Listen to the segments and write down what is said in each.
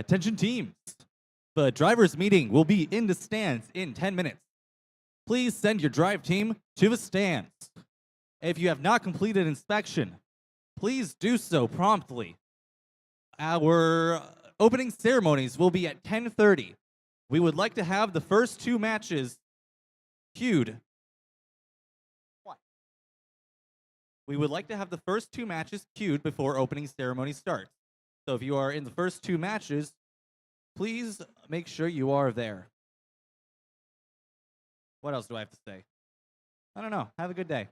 Attention teams. The drivers' meeting will be in the stands in 10 minutes. Please send your drive team to the stands. If you have not completed inspection, please do so promptly. Our opening ceremonies will be at 10:30. We would like to have the first two matches queued. What? We would like to have the first two matches queued before opening ceremony starts. So if you are in the first two matches, please make sure you are there. What else do I have to say? I don't know. Have a good day.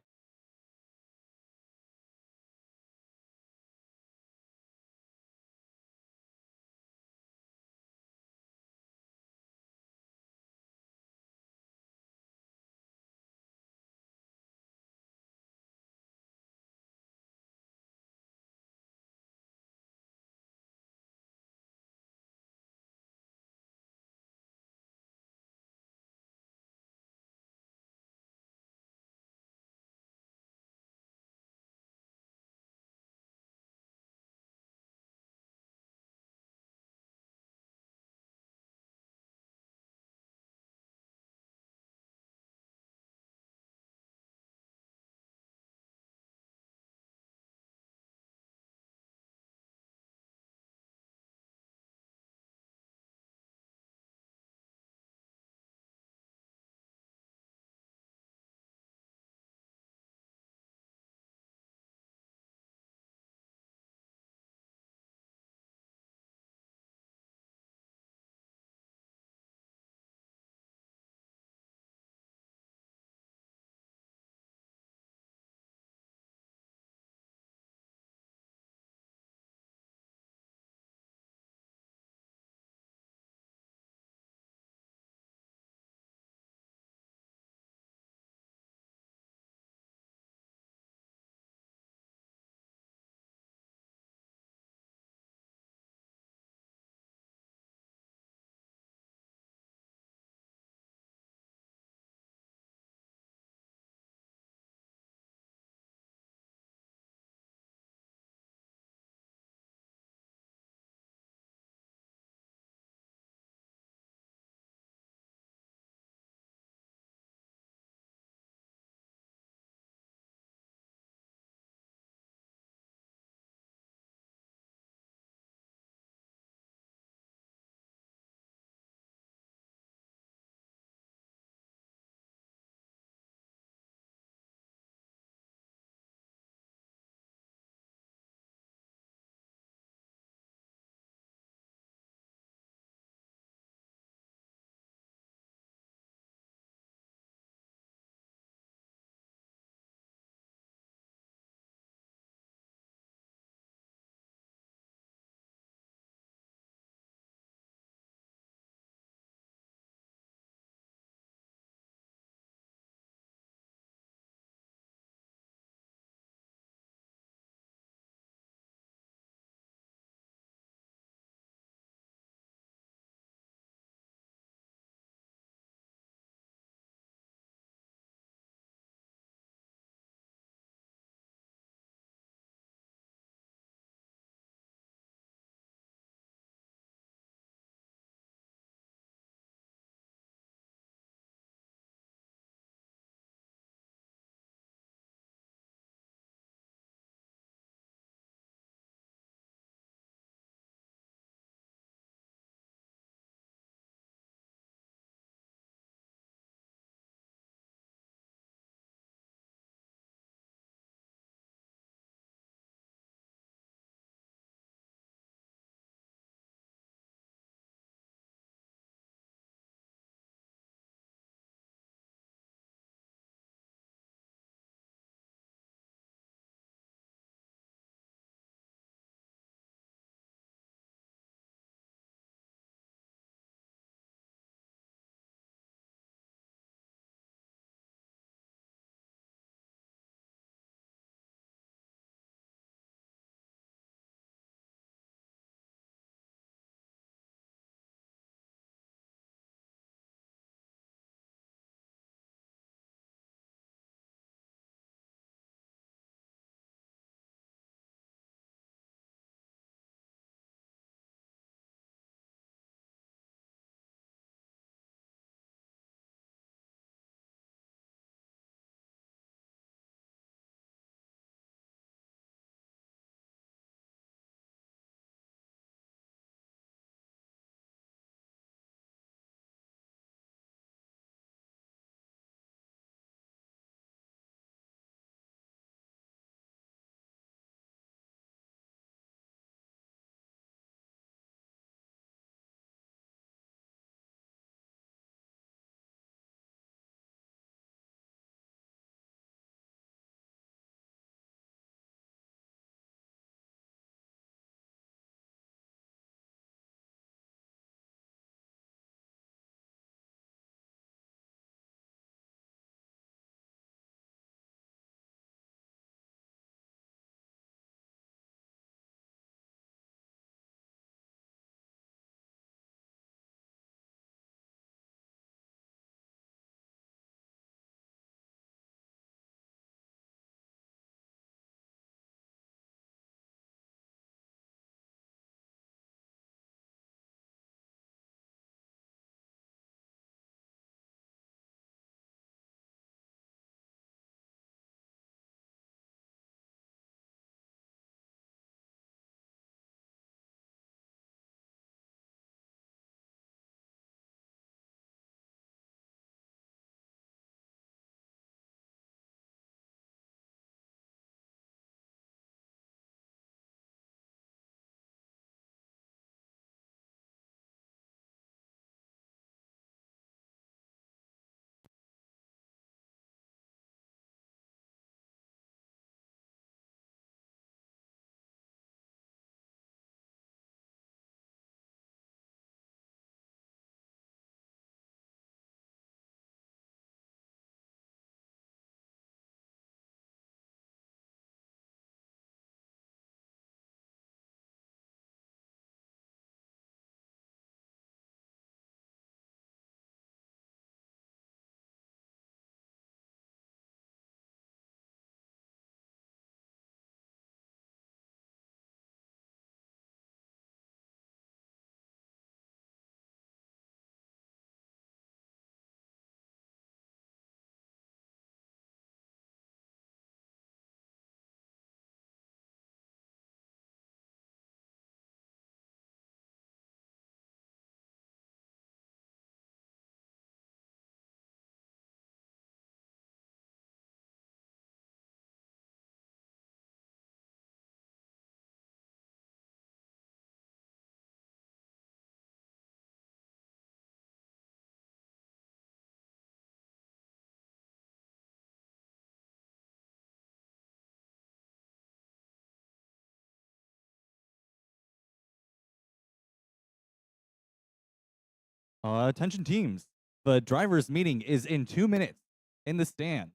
Attention teams, the drivers' meeting is in 2 minutes in the stands.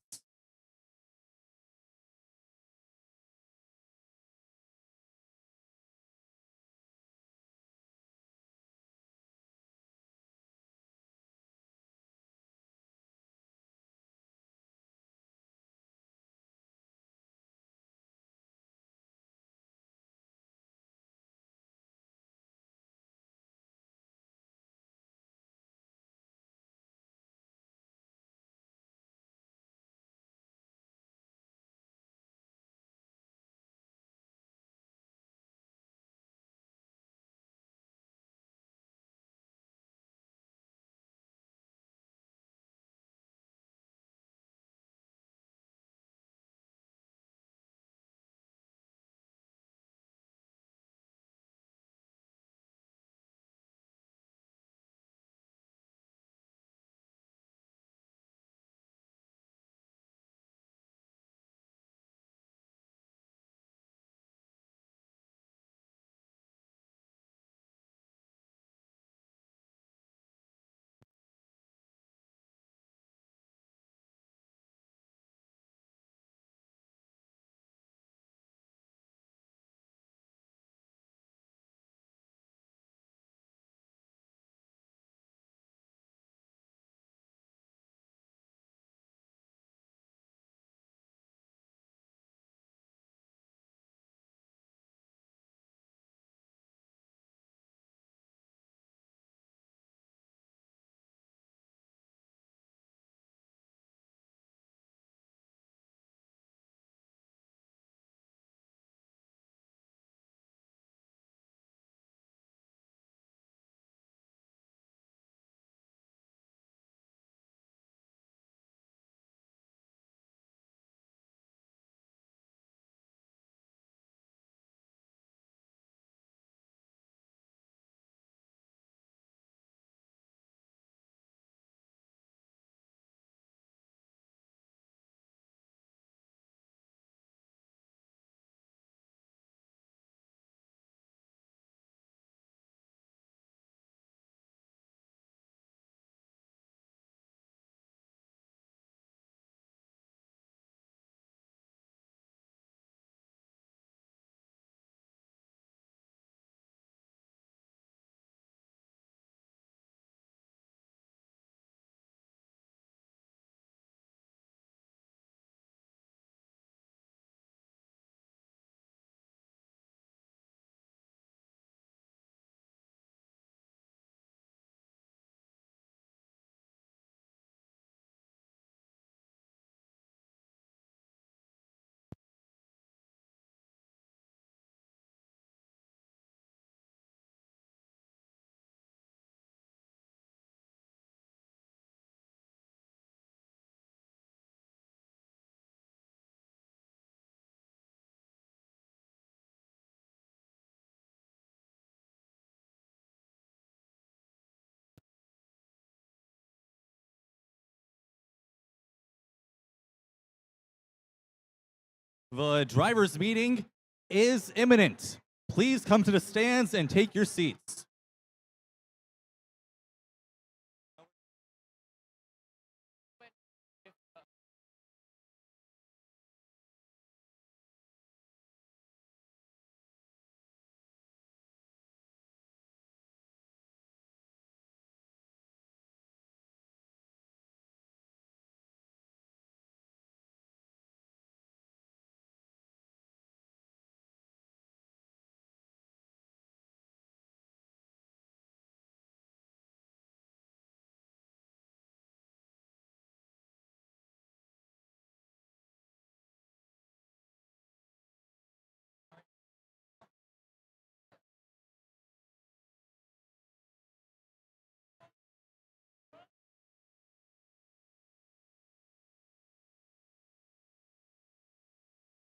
The drivers' meeting is imminent. Please come to the stands and take your seats.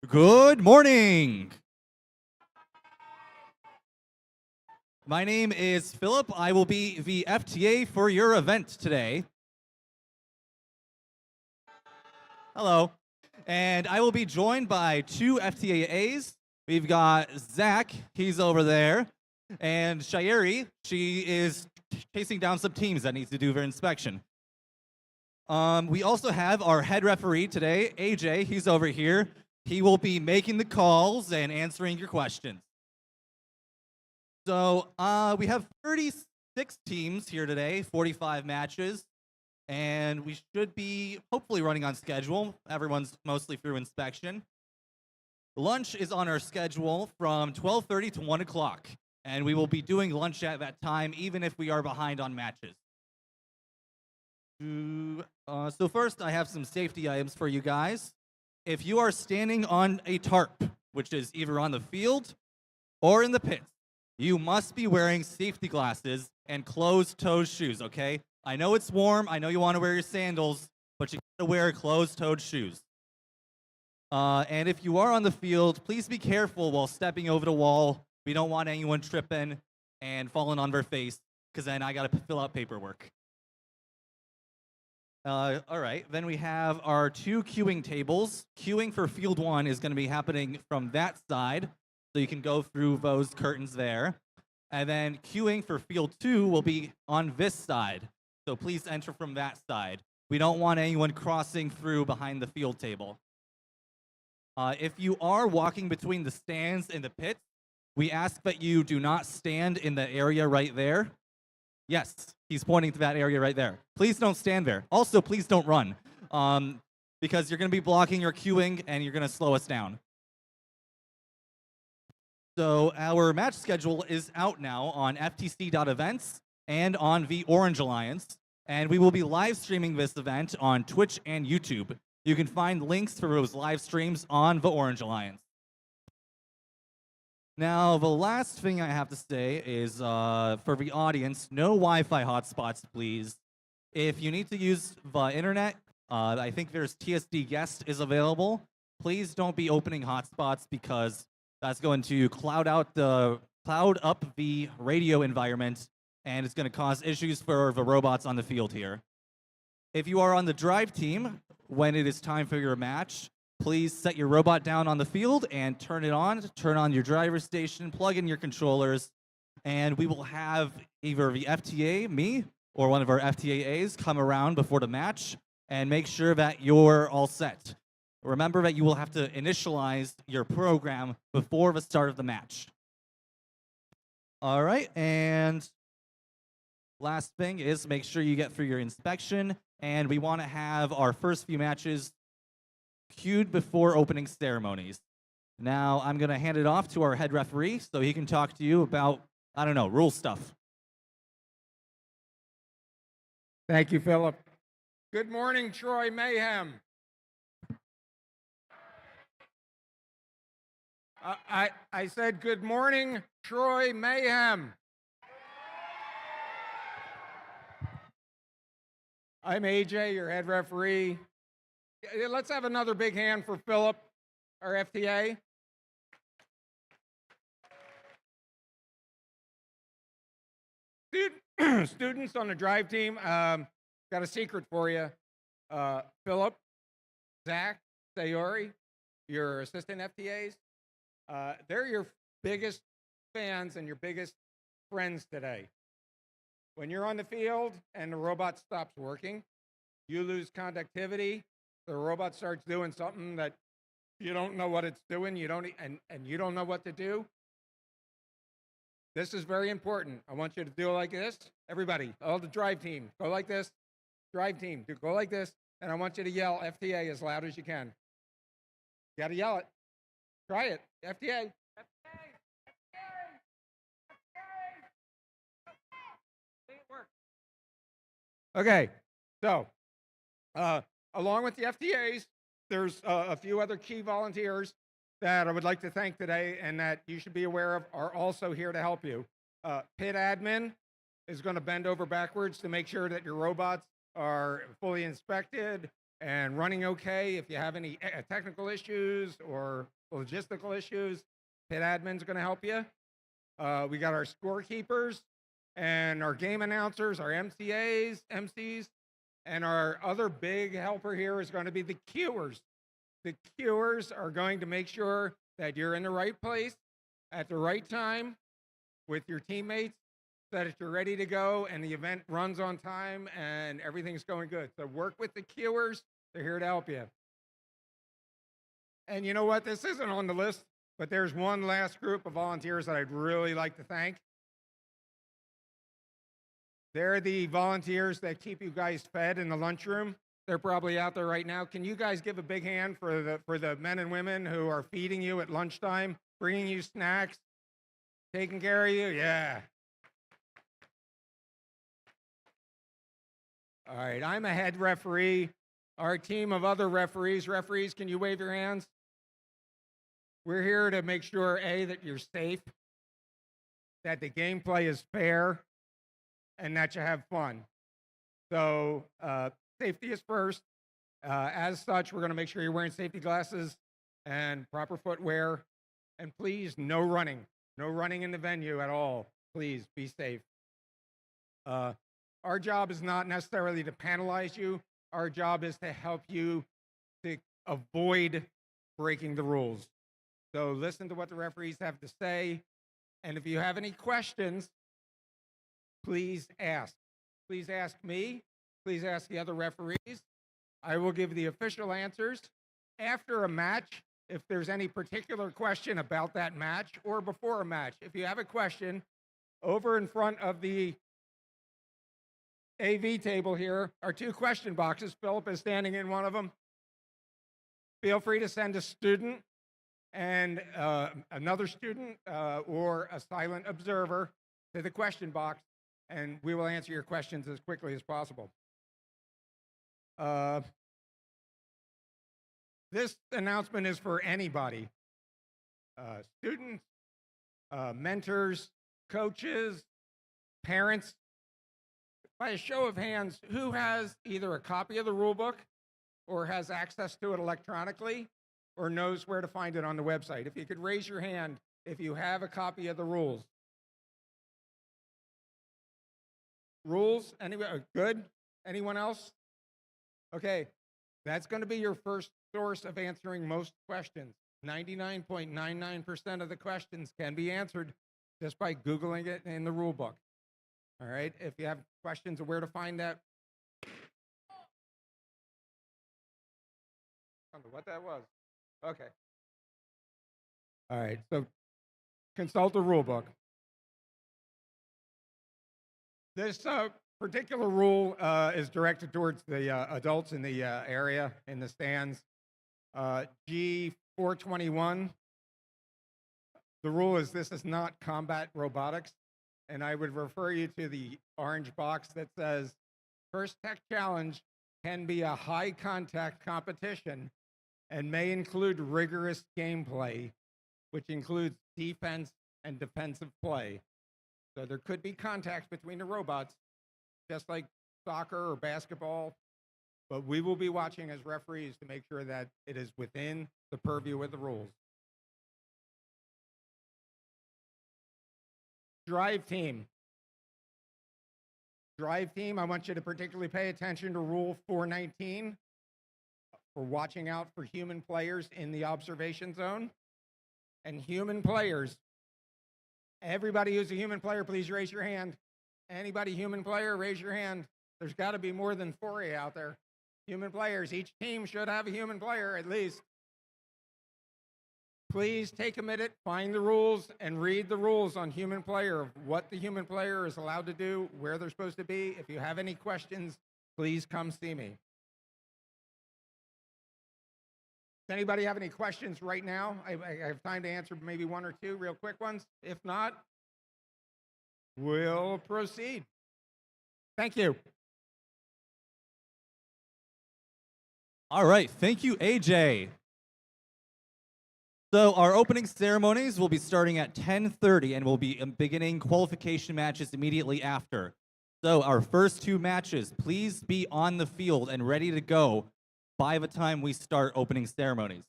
Good morning. My name is Philip. I will be the FTA for your event today. Hello. And I will be joined by two FTAs. We've got Zach, he's over there, And Shayeri, she is chasing down some teams that needs to do their inspection. We also have our head referee today, AJ. He's over here. He will be making the calls and answering your questions. So we have 36 teams here today, 45 matches, and we should be hopefully running on schedule. Everyone's mostly through inspection. Lunch is on our schedule from 12:30 to 1 o'clock, and we will be doing lunch at that time, even if we are behind on matches. So first, I have some safety items for you guys. If you are standing on a tarp, which is either on the field or in the pits, you must be wearing safety glasses and closed-toed shoes, okay? I know it's warm, I know you want to wear your sandals, but you gotta wear closed-toed shoes. And if you are on the field, please be careful while stepping over the wall. We don't want anyone tripping and falling on their face, because then I gotta fill out paperwork. All right, then we have our 2 queuing tables. Queuing for Field 1 is going to be happening from that side, so you can go through those curtains there. And then queuing for Field 2 will be on this side, so please enter from that side. We don't want anyone crossing through behind the field table. If you are walking between the stands and the pits, we ask that you do not stand in the area right there. Yes, he's pointing to that area right there. Please don't stand there. Also, please don't run, because you're going to be blocking your queuing and you're going to slow us down. So our match schedule is out now on ftc.events and on the Orange Alliance, and we will be live streaming this event on Twitch and YouTube. You can find links for those live streams on the Orange Alliance. Now, the last thing I have to say is for the audience, no Wi-Fi hotspots, please. If you need to use the internet, I think there's TSD Guest is available. Please don't be opening hotspots because that's going to cloud up the radio environment, and it's going to cause issues for the robots on the field here. If you are on the drive team, when it is time for your match, please set your robot down on the field and turn it on. Turn on your driver station, plug in your controllers, and we will have either the FTA, me, or one of our FTAs come around before the match and make sure that you're all set. Remember that you will have to initialize your program before the start of the match. All right, and last thing is make sure you get through your inspection, and we want to have our first few matches queued before opening ceremonies. Now, I'm going to hand it off to our head referee so he can talk to you about, I don't know, rule stuff. Thank you, Philip. Good morning, Troy MAYhem. I said good morning, Troy MAYhem. I'm AJ, your head referee. Let's have another big hand for Philip, our FTA. Students on the drive team, got a secret for you. Philip, Zach, Sayori, your assistant FTAs, they're your biggest fans and your biggest friends today. When you're on the field and the robot stops working, you lose conductivity. The robot starts doing something that you don't know what it's doing, and you don't know what to do. This is very important. I want you to do it like this. Everybody, all the drive team, go like this. Drive team, go like this. And I want you to yell FTA as loud as you can. You gotta yell it. Try it. FTA. Okay, so along with the FTAs, there's a few other key volunteers that I would like to thank today and that you should be aware of are also here to help you. Pit admin is going to bend over backwards to make sure that your robots are fully inspected and running okay. If you have any technical issues or logistical issues, pit admin is going to help you. We got our scorekeepers and our game announcers, our MCs, and our other big helper here is going to be the queuers. The queuers are going to make sure that you're in the right place at the right time with your teammates so that you're ready to go and the event runs on time and everything's going good. So work with the queuers. They're here to help you. And you know what? This isn't on the list, but there's one last group of volunteers that I'd really like to thank. They're the volunteers that keep you guys fed in the lunchroom. They're probably out there right now. Can you guys give a big hand for the men and women who are feeding you at lunchtime, bringing you snacks, taking care of you? Yeah. All right, I'm a head referee. Our team of other referees, can you wave your hands? We're here to make sure, A, that you're safe, that the gameplay is fair, and that you have fun. So safety is first. As such, we're going to make sure you're wearing safety glasses and proper footwear. And please, no running. No running in the venue at all. Please be safe. Our job is not necessarily to penalize you. Our job is to help you to avoid breaking the rules. So listen to what the referees have to say. And if you have any questions, please ask. Please ask me. Please ask the other referees. I will give the official answers after a match if there's any particular question about that match or before a match. If you have a question, over in front of the AV table here are 2 question boxes. Philip is standing in one of them. Feel free to send a student and another student or a silent observer to the question box, and we will answer your questions as quickly as possible. This announcement is for anybody. Students, mentors, coaches, parents. By a show of hands, who has either a copy of the rule book or has access to it electronically or knows where to find it on the website? If you could raise your hand if you have a copy of the rules. Rules? Anybody? Good? Anyone else? Okay, that's going to be your first source of answering most questions. 99.99% of the questions can be answered just by Googling it in the rule book. All right, if you have questions of where to find that, I don't know what that was. Okay. All right, so consult the rule book. This particular rule is directed towards the adults in the area, in the stands. G421, the rule is this is not combat robotics. And I would refer you to the orange box that says, First Tech Challenge can be a high contact competition and may include rigorous gameplay, which includes defense and defensive play. So there could be contact between the robots, just like soccer or basketball, but we will be watching as referees to make sure that it is within the purview of the rules. Drive team. Drive team, I want you to particularly pay attention to Rule 419 for watching out for human players in the observation zone. And human players, everybody who's a human player, please raise your hand. Anybody human player, raise your hand. There's got to be more than 4 of you out there. Human players, each team should have a human player at least. Please take a minute, find the rules, and read the rules on human player of what the human player is allowed to do, where they're supposed to be. If you have any questions, please come see me. Does anybody have any questions right now? I have time to answer maybe 1 or 2 real quick ones. If not, we'll proceed. Thank you. All right, thank you, AJ. So our opening ceremonies will be starting at 10:30 and we'll be beginning qualification matches immediately after. So our first 2 matches, please be on the field and ready to go by the time we start opening ceremonies.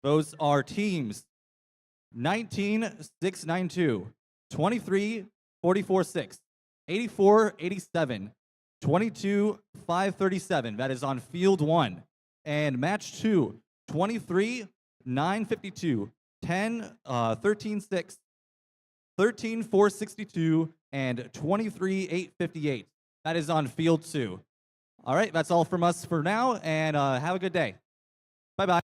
Those are teams 19-692, 23-44-6, 84-87, 22-537. That is on field 1. And match 2, 23-952, 10-13-6, 13,462, and 23,858. That is on field 2. All right, that's all from us for now, and have a good day. Bye-bye.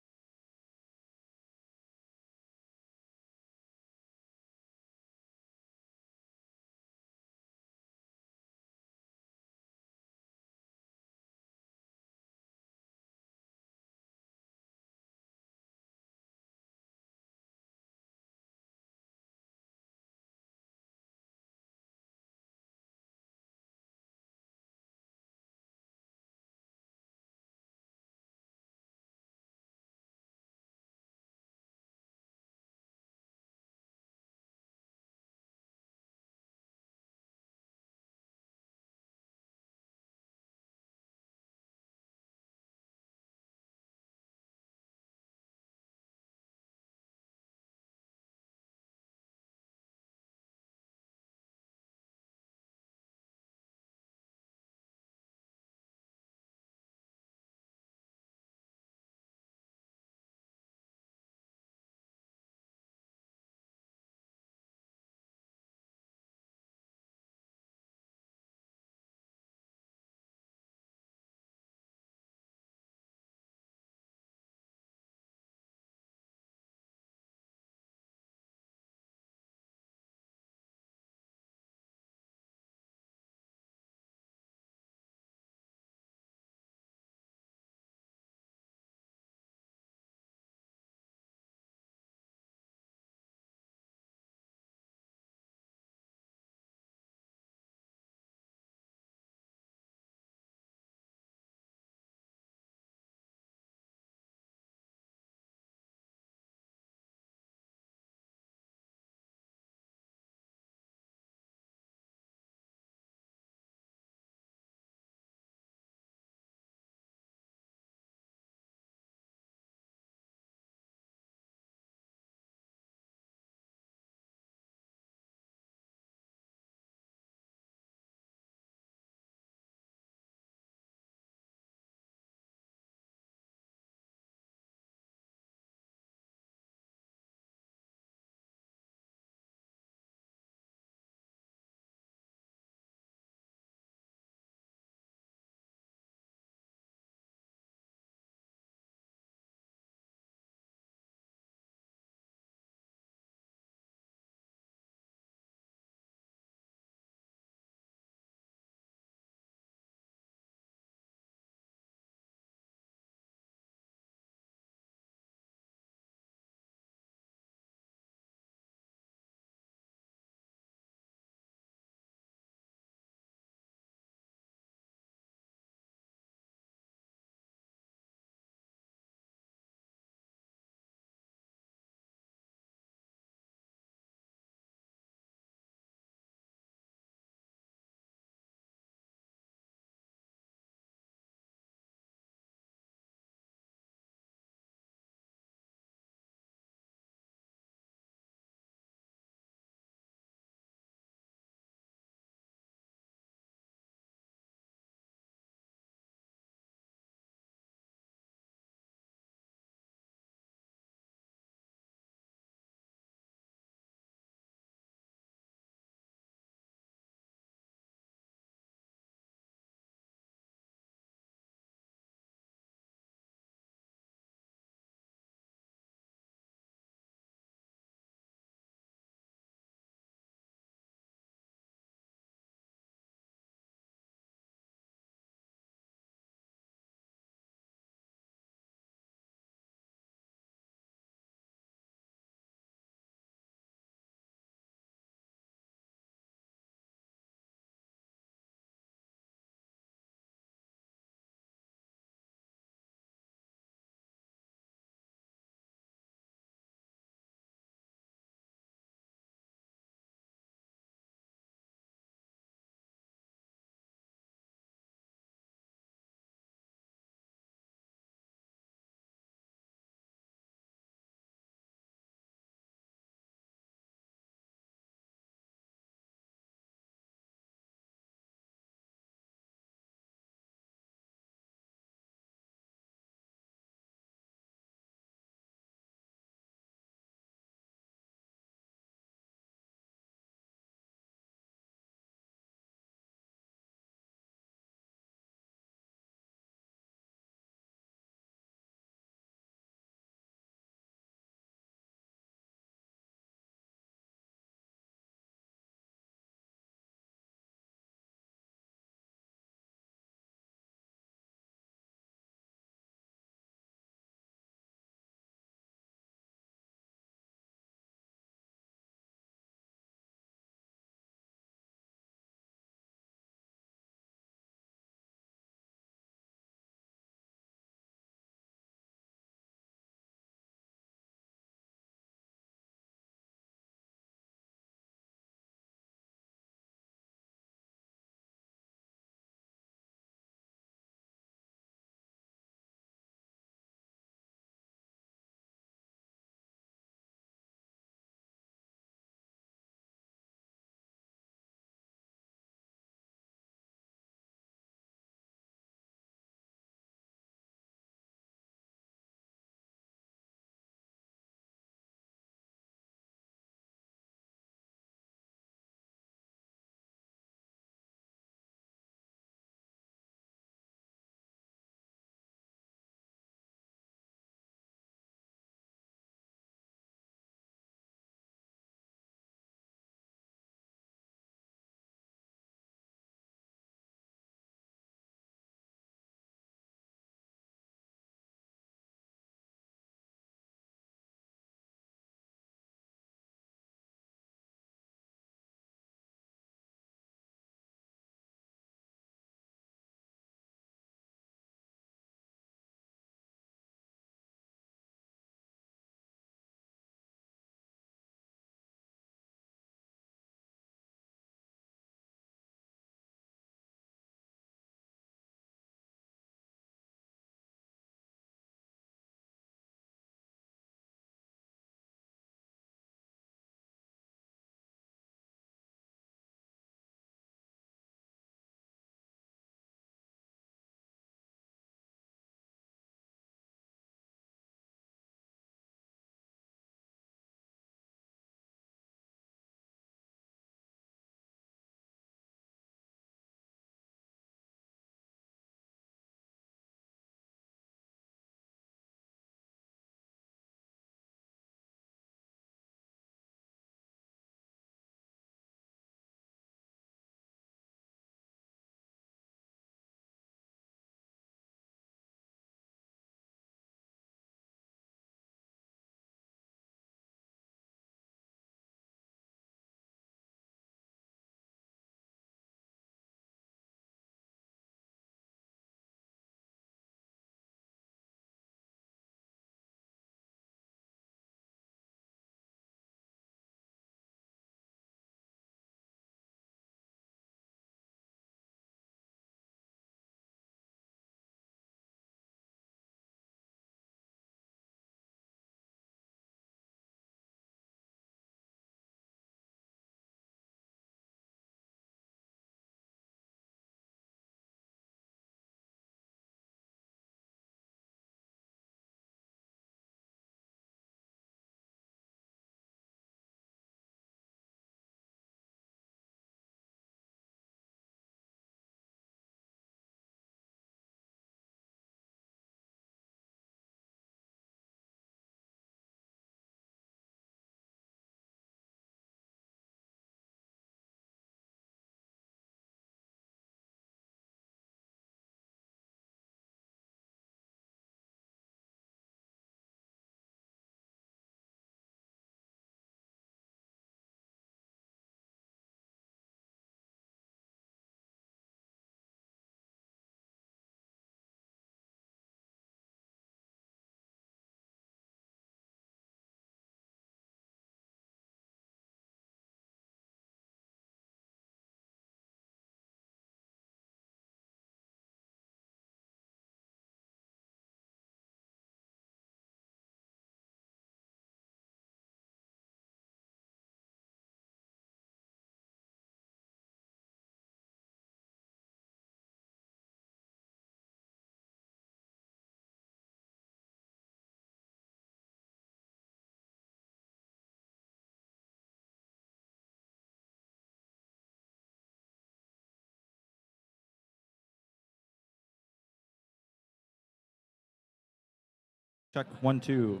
Check 1, 2.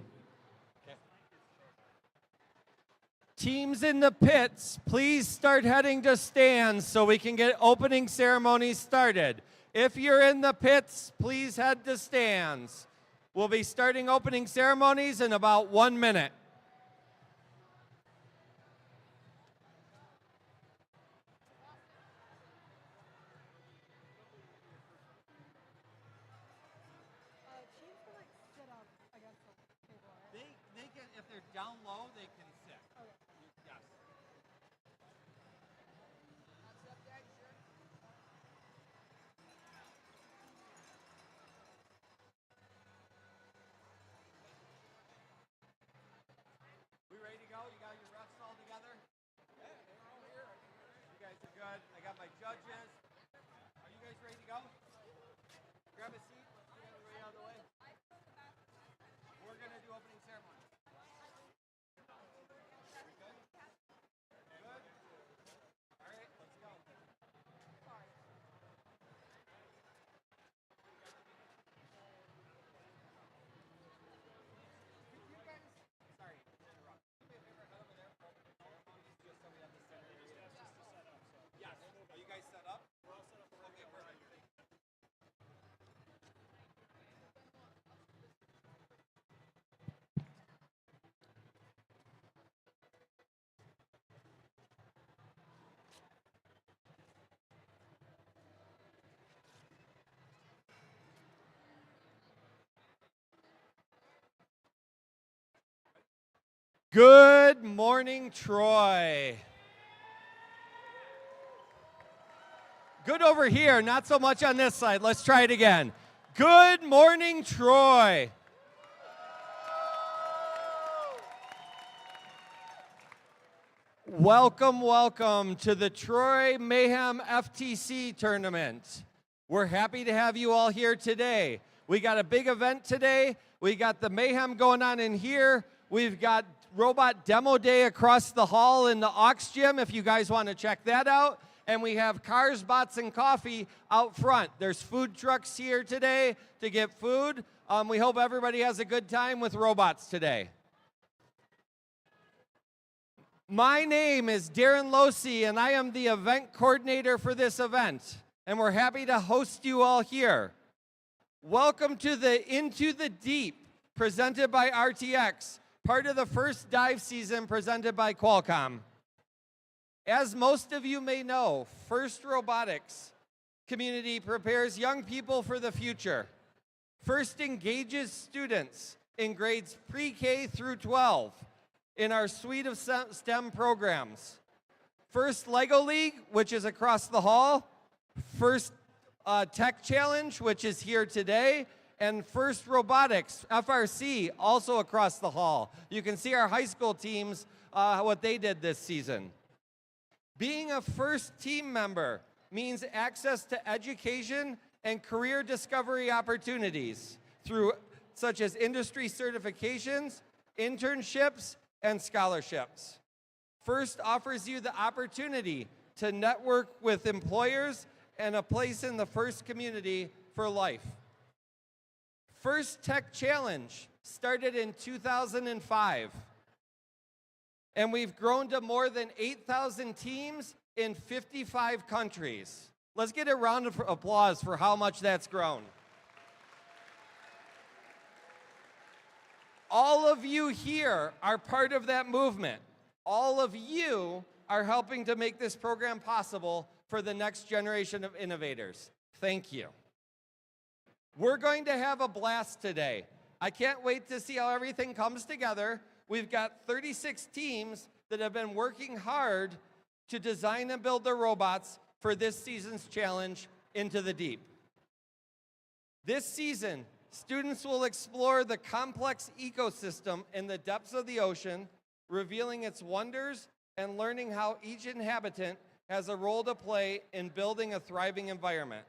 Teams in the pits, please start heading to stands so we can get opening ceremonies started. If you're in the pits, please head to stands. We'll be starting opening ceremonies in about 1 minute. They can, if they're down low, they can sit. Yes. We ready to go? You got your refs all together? Yeah, they're all here. You guys are good. I got my judges. Are you guys ready to go? Grab a seat. Let's get everybody out of the way. We're going to do opening ceremony. We good? Good? All right, let's go. Sorry to interrupt. Do me a favor, head over there for opening ceremonies, just so we have the center area. Yes. Are you guys set up? We're all set up. Okay, perfect. Good morning, Troy. Good over here, not so much on this side. Let's try it again. Good morning, Troy. Welcome, welcome to the Troy MAYhem FTC tournament. We're happy to have you all here today. We got a big event today. We got the MAYhem going on in here. We've got Robot Demo Day across the hall in the Aux Gym if you guys want to check that out. And we have Cars, Bots, and Coffee out front. There's food trucks here today to get food. We hope everybody has a good time with robots today. My name is Darren Losey, and I am the event coordinator for this event. And we're happy to host you all here. Welcome to the Into the Deep, presented by RTX. Part of the first dive season presented by Qualcomm. As most of you may know, FIRST Robotics community prepares young people for the future. FIRST engages students in grades pre-K through 12 in our suite of STEM programs. FIRST Lego League, which is across the hall. FIRST Tech Challenge, which is here today. And FIRST Robotics, FRC, also across the hall. You can see our high school teams, what they did this season. Being a FIRST team member means access to education and career discovery opportunities through such as industry certifications, internships, and scholarships. FIRST offers you the opportunity to network with employers and a place in the FIRST community for life. FIRST Tech Challenge started in 2005, and we've grown to more than 8,000 teams in 55 countries. Let's get a round of applause for how much that's grown. All of you here are part of that movement. All of you are helping to make this program possible for the next generation of innovators. Thank you. We're going to have a blast today. I can't wait to see how everything comes together. We've got 36 teams that have been working hard to design and build their robots for this season's challenge, Into the Deep. This season, students will explore the complex ecosystem in the depths of the ocean, revealing its wonders and learning how each inhabitant has a role to play in building a thriving environment.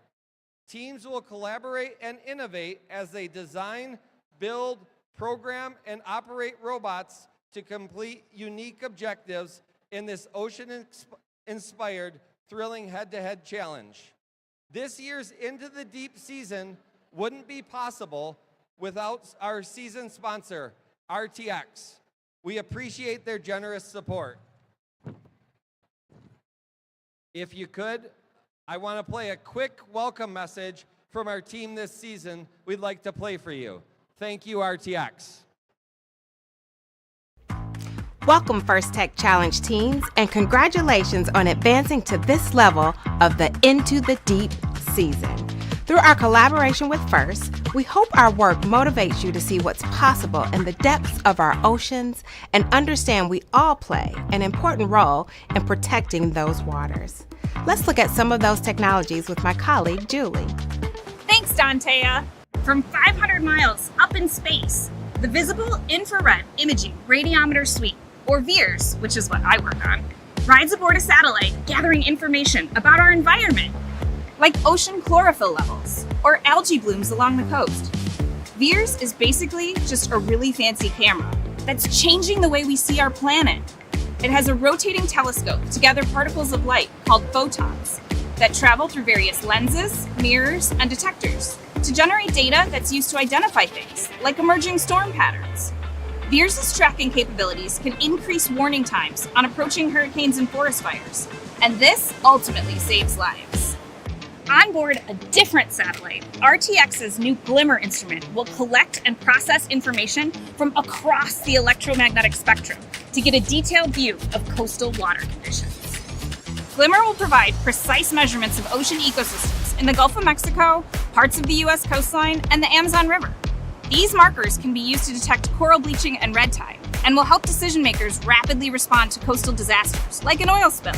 Teams will collaborate and innovate as they design, build, program, and operate robots to complete unique objectives in this ocean-inspired, thrilling head-to-head challenge. This year's Into the Deep season wouldn't be possible without our season sponsor, RTX. We appreciate their generous support. If you could, I want to play a quick welcome message from our team this season we'd like to play for you. Thank you, RTX. Welcome First Tech Challenge teams, and congratulations on advancing to this level of the Into the Deep season. Through our collaboration with First, we hope our work motivates you to see what's possible in the depths of our oceans and understand we all play an important role in protecting those waters. Let's look at some of those technologies with my colleague, Julie. Thanks, Dantea. From 500 miles up in space, the Visible Infrared Imaging Radiometer Suite, or VIIRS, which is what I work on, rides aboard a satellite gathering information about our environment, like ocean chlorophyll levels or algae blooms along the coast. VIIRS is basically just a really fancy camera that's changing the way we see our planet. It has a rotating telescope to gather particles of light called photons that travel through various lenses, mirrors, and detectors to generate data that's used to identify things, like emerging storm patterns. VIIRS' tracking capabilities can increase warning times on approaching hurricanes and forest fires, and this ultimately saves lives. On board a different satellite, RTX's new Glimmer instrument will collect and process information from across the electromagnetic spectrum to get a detailed view of coastal water conditions. Glimmer will provide precise measurements of ocean ecosystems in the Gulf of Mexico, parts of the U.S. coastline, and the Amazon River. These markers can be used to detect coral bleaching and red tide, and will help decision makers rapidly respond to coastal disasters, like an oil spill.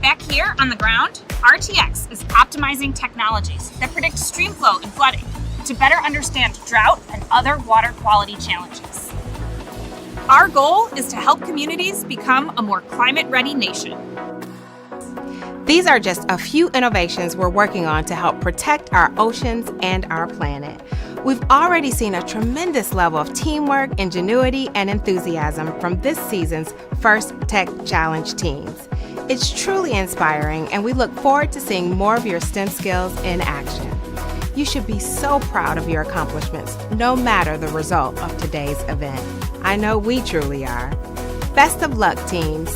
Back here on the ground, RTX is optimizing technologies that predict stream flow and flooding to better understand drought and other water quality challenges. Our goal is to help communities become a more climate-ready nation. These are just a few innovations we're working on to help protect our oceans and our planet. We've already seen a tremendous level of teamwork, ingenuity, and enthusiasm from this season's First Tech Challenge teams. It's truly inspiring, and we look forward to seeing more of your STEM skills in action. You should be so proud of your accomplishments, no matter the result of today's event. I know we truly are. Best of luck, teams.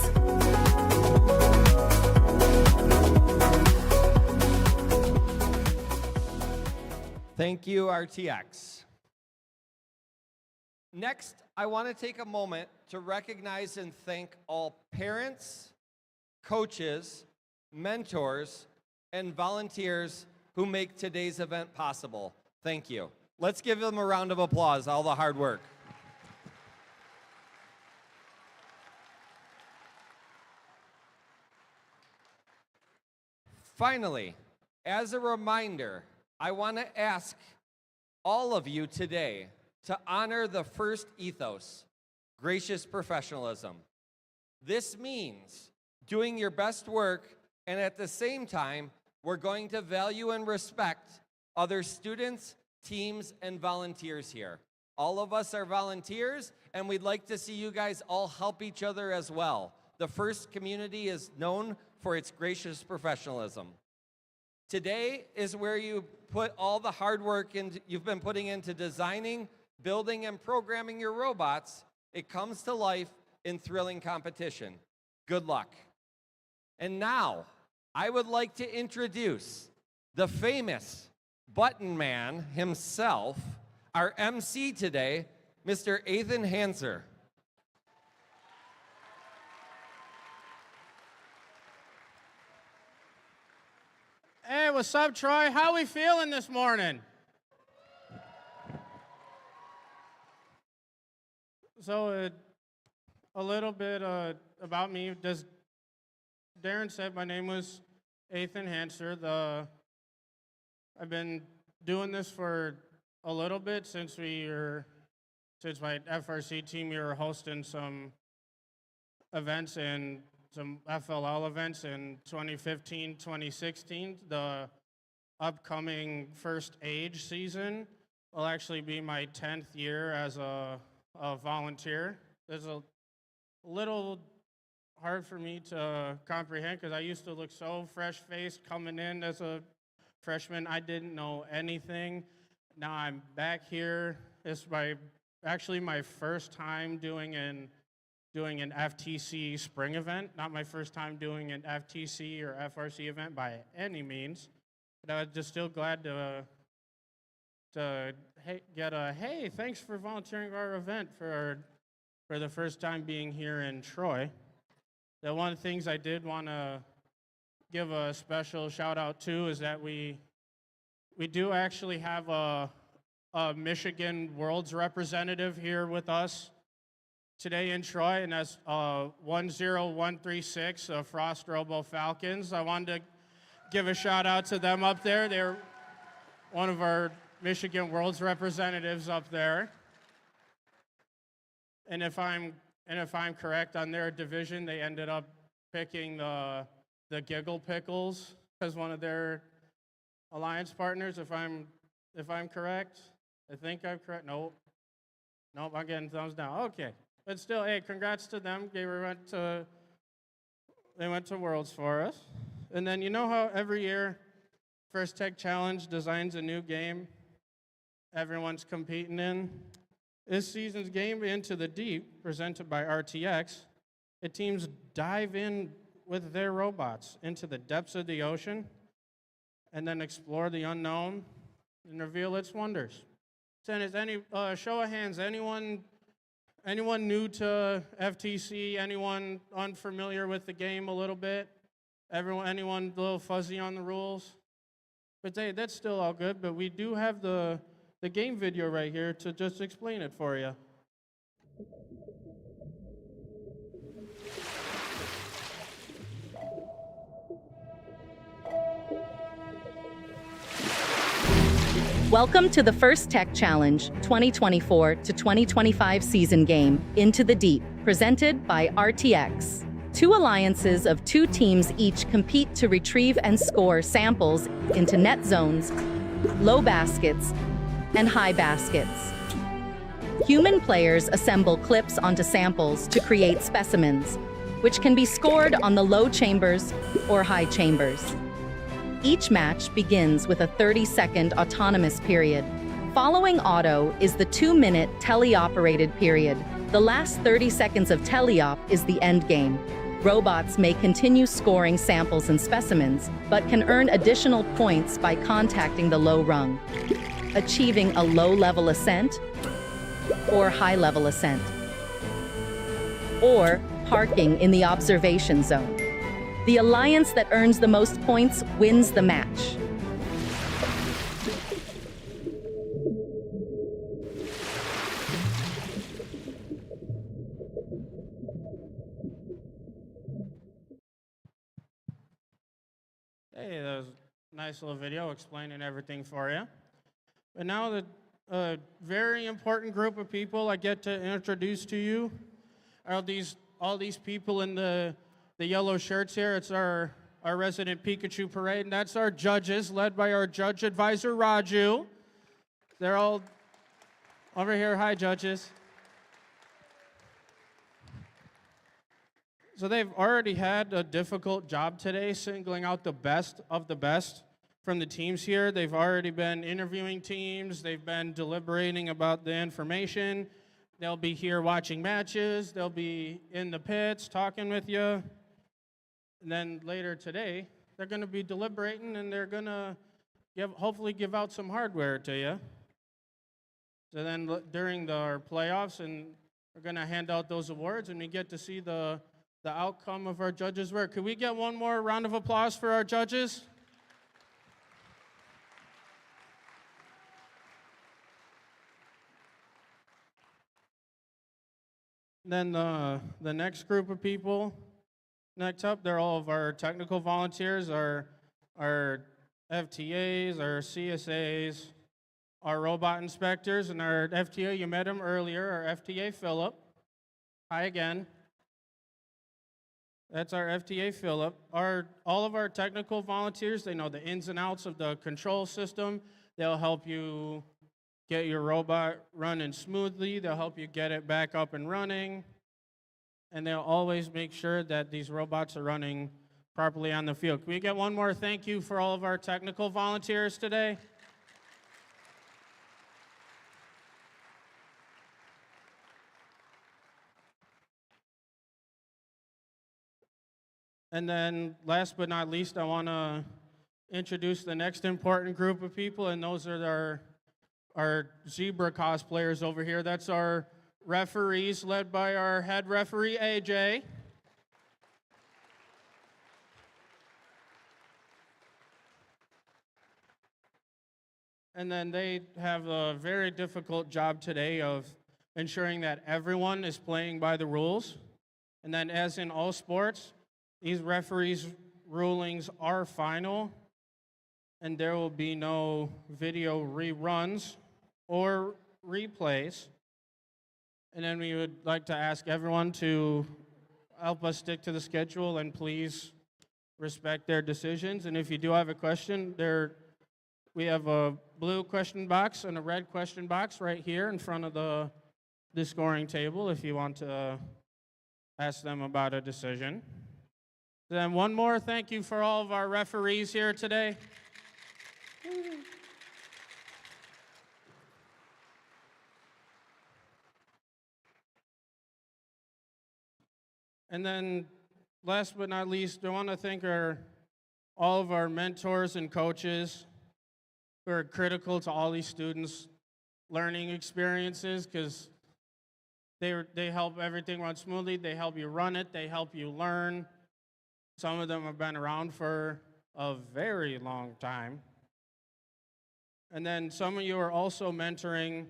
Thank you, RTX. Next, I want to take a moment to recognize and thank all parents, coaches, mentors, and volunteers who make today's event possible. Thank you. Let's give them a round of applause, all the hard work. Finally, as a reminder, I want to ask all of you today to honor the first ethos, gracious professionalism. This means doing your best work, and at the same time, we're going to value and respect other students, teams, and volunteers here. All of us are volunteers, and we'd like to see you guys all help each other as well. The FIRST community is known for its gracious professionalism. Today is where you put all the hard work you've been putting into designing, building, and programming your robots. It comes to life in thrilling competition. Good luck. And now, I would like to introduce the famous Button Man himself, our MC today, Mr. Ethan Hanser. Hey, what's up, Troy? How we feeling this morning? So, a little bit about me. Darren said my name was Ethan Hanser. I've been doing this for a little bit since my FRC team, we were hosting some events and some FLL events in 2015, 2016. The upcoming First Age season will actually be my 10th year as a volunteer. It's a little hard for me to comprehend because I used to look so fresh-faced coming in as a freshman. I didn't know anything. Now I'm back here. It's actually my first time doing an FTC spring event. Not my first time doing an FTC or FRC event by any means, but I was just still glad to get a hey, thanks for volunteering for our event for the first time being here in Troy. The one of the things I did want to give a special shout out to is that we do actually have a Michigan Worlds representative here with us today in Troy, and that's 10136 Frost Robo Falcons. I wanted to give a shout out to them up there. They're one of our Michigan Worlds representatives up there. And if I'm correct on their division, they ended up picking the Giggle Pickles as one of their alliance partners. If I'm correct, I think I'm correct. Nope, I'm getting thumbs down. Okay, but still, hey, congrats to them. They went to Worlds for us. And then you know how every year First Tech Challenge designs a new game everyone's competing in? This season's game, Into the Deep, presented by RTX, teams dive in with their robots into the depths of the ocean and then explore the unknown and reveal its wonders. So is any show of hands, anyone new to FTC, anyone unfamiliar with the game a little bit? Anyone a little fuzzy on the rules? But hey, that's still all good, but we do have the game video right here to just explain it for you. Welcome to the First Tech Challenge 2024 to 2025 season game, Into the Deep, presented by RTX. Two alliances of two teams each compete to retrieve and score samples into net zones, low baskets, and high baskets. Human players assemble clips onto samples to create specimens, which can be scored on the low chambers or high chambers. Each match begins with a 30-second autonomous period. Following auto is the 2-minute teleoperated period. The last 30 seconds of teleop is the end game. Robots may continue scoring samples and specimens, but can earn additional points by contacting the low rung, achieving a low-level ascent or high-level ascent, or parking in the observation zone. The alliance that earns the most points wins the match. Hey, that was a nice little video explaining everything for you. But now a very important group of people I get to introduce to you are all these people in the yellow shirts here. It's our resident Pikachu parade, and that's our judges, led by our judge advisor, Raju. They're all over here. Hi, judges. So they've already had a difficult job today, singling out the best of the best from the teams here. They've already been interviewing teams. They've been deliberating about the information. They'll be here watching matches. They'll be in the pits talking with you. And then later today, they're going to be deliberating, and they're going to hopefully give out some hardware to you. So then during our playoffs, and we're going to hand out those awards, and we get to see the outcome of our judges' work. Could we get one more round of applause for our judges? Then the next group of people, next up, they're all of our technical volunteers, our FTAs, our CSAs, our robot inspectors, and our FTA, you met him earlier, our FTA Philip. Hi again. That's our FTA Philip. All of our technical volunteers, they know the ins and outs of the control system. They'll help you get your robot running smoothly. They'll help you get it back up and running. And they'll always make sure that these robots are running properly on the field. Can we get one more thank you for all of our technical volunteers today? And then last but not least, I want to introduce the next important group of people, and those are our zebra cosplayers over here. That's our referees, led by our head referee, AJ. And then they have a very difficult job today of ensuring that everyone is playing by the rules. And then, as in all sports, these referees' rulings are final, and there will be no video reruns or replays. And then we would like to ask everyone to help us stick to the schedule and please respect their decisions. And if you do have a question, we have a blue question box and a red question box right here in front of the scoring table if you want to ask them about a decision. Then one more thank you for all of our referees here today. And then last but not least, I want to thank all of our mentors and coaches who are critical to all these students' learning experiences, because they help everything run smoothly. They help you run it. They help you learn. Some of them have been around for a very long time. And then some of you are also mentoring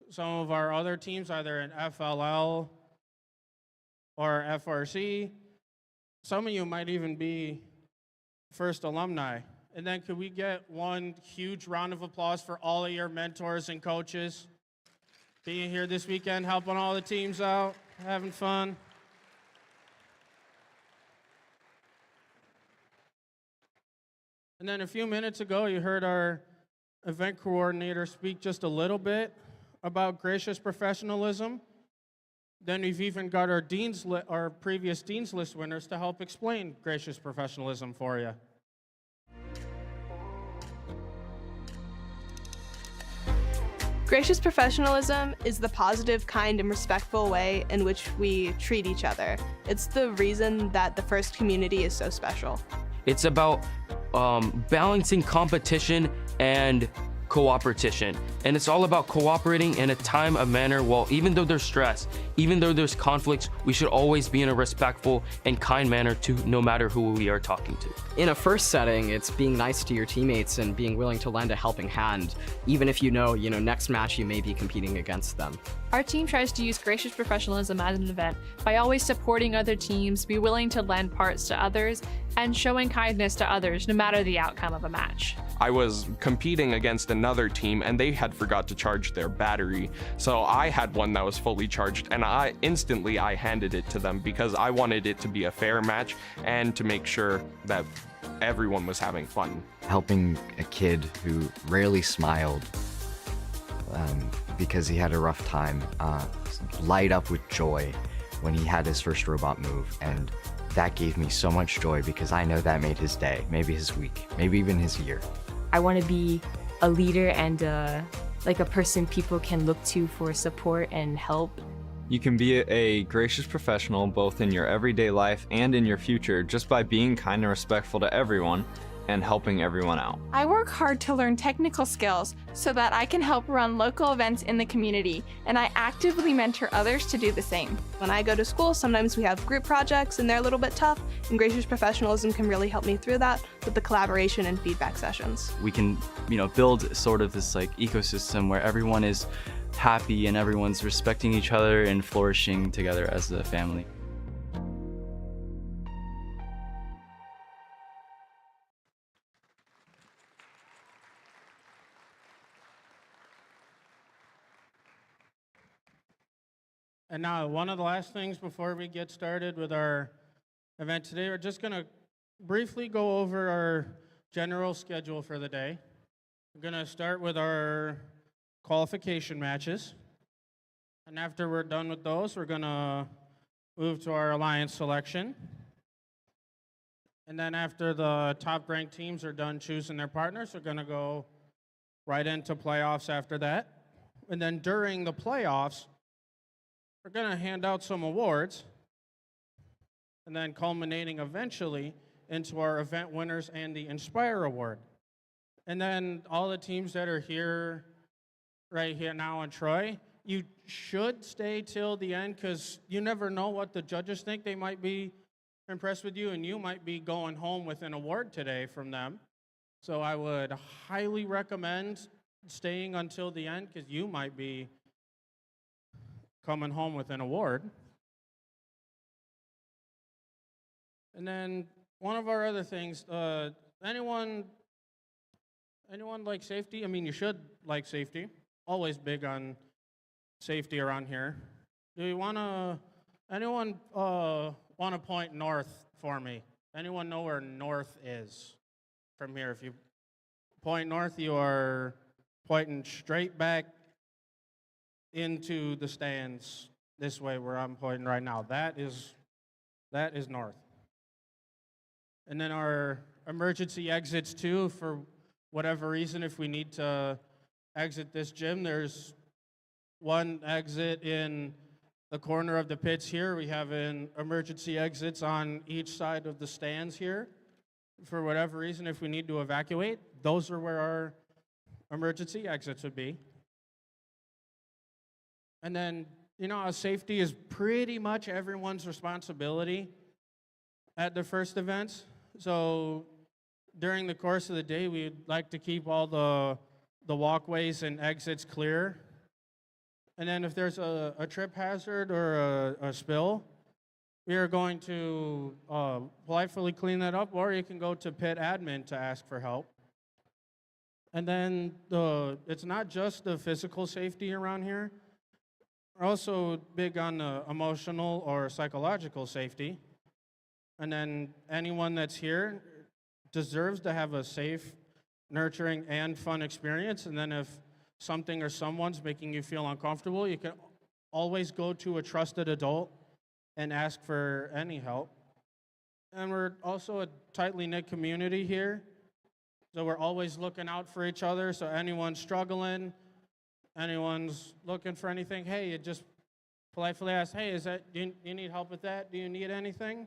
some of our other teams, either in FLL or FRC. Some of you might even be first alumni. And then could we get one huge round of applause for all of your mentors and coaches being here this weekend, helping all the teams out, having fun. And then a few minutes ago, you heard our event coordinator speak just a little bit about gracious professionalism. Then we've even got our previous Dean's List winners to help explain gracious professionalism for you. Gracious professionalism is the positive, kind, and respectful way in which we treat each other. It's the reason that the FIRST community is so special. It's about balancing competition and cooperation. And it's all about cooperating in a time of manner. Well, even though there's stress, even though there's conflicts, we should always be in a respectful and kind manner to no matter who we are talking to. In a first setting, it's being nice to your teammates and being willing to lend a helping hand, even if you know, next match you may be competing against them. Our team tries to use gracious professionalism as an event by always supporting other teams, be willing to lend parts to others, and showing kindness to others no matter the outcome of a match. I was competing against another team and they had forgot to charge their battery. So I had one that was fully charged and I handed it to them because I wanted it to be a fair match and to make sure that everyone was having fun. Helping a kid who rarely smiled because he had a rough time light up with joy when he had his first robot move, and that gave me so much joy because I know that made his day, maybe his week, maybe even his year. I want to be a leader and like a person people can look to for support and help. You can be a gracious professional both in your everyday life and in your future just by being kind and respectful to everyone and helping everyone out. I work hard to learn technical skills so that I can help run local events in the community, and I actively mentor others to do the same. When I go to school, sometimes we have group projects and they're a little bit tough, and gracious professionalism can really help me through that with the collaboration and feedback sessions. We can, build sort of this ecosystem where everyone is happy and everyone's respecting each other and flourishing together as a family. And now, one of the last things before we get started with our event today, we're just going to briefly go over our general schedule for the day. We're going to start with our qualification matches. And after we're done with those, we're going to move to our alliance selection. And then after the top-ranked teams are done choosing their partners, we're going to go right into playoffs after that. And then during the playoffs, we're going to hand out some awards. and then culminating eventually into our event winners and the Inspire Award. And then all the teams that are here, right here now in Troy, you should stay till the end because you never know what the judges think. They might be impressed with you and you might be going home with an award today from them. So I would highly recommend staying until the end because you might be coming home with an award. And then one of our other things, anyone like safety? I mean, you should like safety. Always big on safety around here. Do you anyone want to point north for me? Anyone know where north is from here? If you point north, you are pointing straight back into the stands this way where I'm pointing right now. That is north. And then our emergency exits too, for whatever reason, if we need to exit this gym, there's one exit in the corner of the pits here. We have an emergency exits on each side of the stands here. For whatever reason, if we need to evacuate, those are where our emergency exits would be. And then, safety is pretty much everyone's responsibility at the first events. So during the course of the day, we'd like to keep all the walkways and exits clear. And then if there's a trip hazard or a spill, we are going to politely clean that up, or you can go to pit admin to ask for help. And then it's not just the physical safety around here. We're also big on the emotional or psychological safety. And then anyone that's here deserves to have a safe, nurturing, and fun experience. And then if something or someone's making you feel uncomfortable, you can always go to a trusted adult and ask for any help. And we're also a tightly knit community here. So we're always looking out for each other. So anyone's struggling, anyone's looking for anything, hey, you just politely ask, hey, do you need help with that? Do you need anything?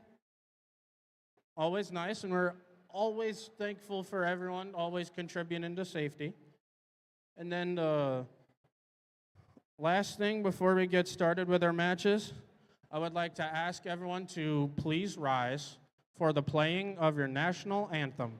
Always nice, and we're always thankful for everyone, always contributing to safety. And then the last thing before we get started with our matches, I would like to ask everyone to please rise for the playing of your national anthem.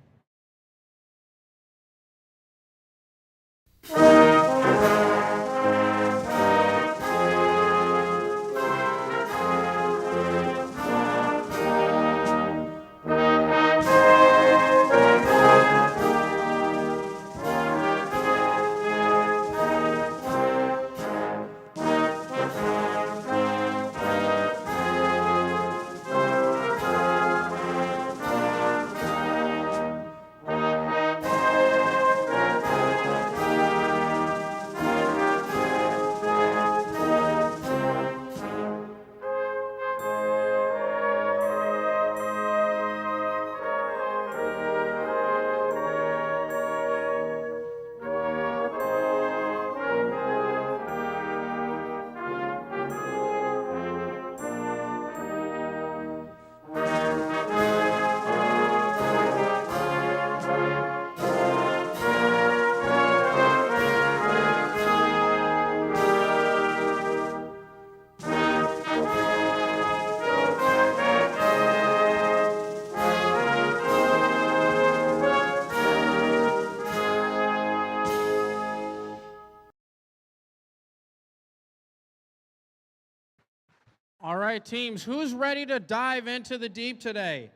All right, teams, who's ready to dive into the deep today?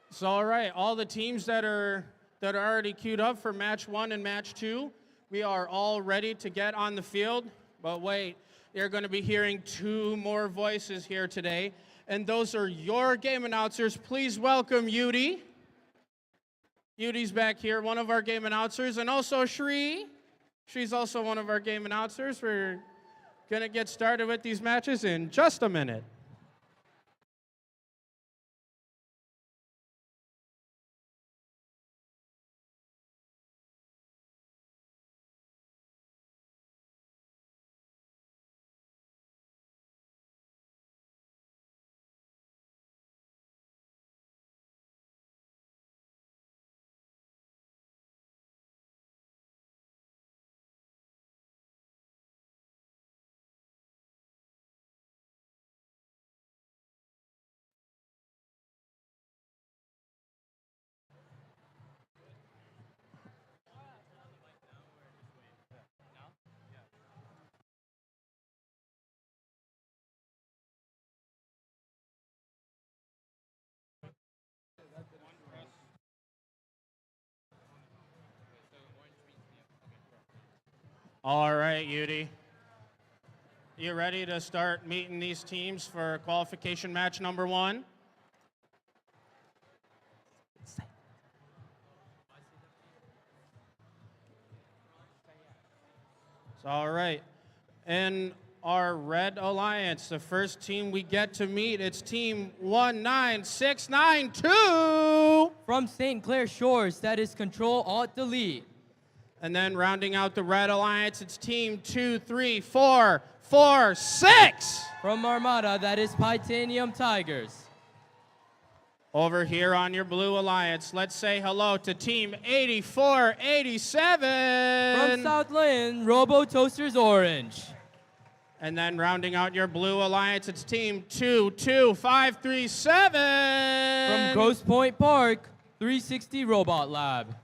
So, all right, all the teams that are already queued up for match 1 and match 2, we are all ready to get on the field. But wait, you're going to be hearing 2 more voices here today, and those are your game announcers. Please welcome Yudi. Yudi's back here, one of our game announcers, and also Shri. She's also one of our game announcers. We're going to get started with these matches in just a minute. All right, Yudi. You ready to start meeting these teams for qualification match number 1? All right. In our red alliance, the first team we get to meet, it's team 19692. From St. Clair Shores, that is Control Alt Delete. And then rounding out the red alliance, it's team 23446. From Armada, that is Titanium Tigers. Over here on your blue alliance, let's say hello to team 8487. From Southland, Robo Toasters Orange. And then rounding out your blue alliance, it's team 22537. From Ghost Point Park, 360 Robot Lab.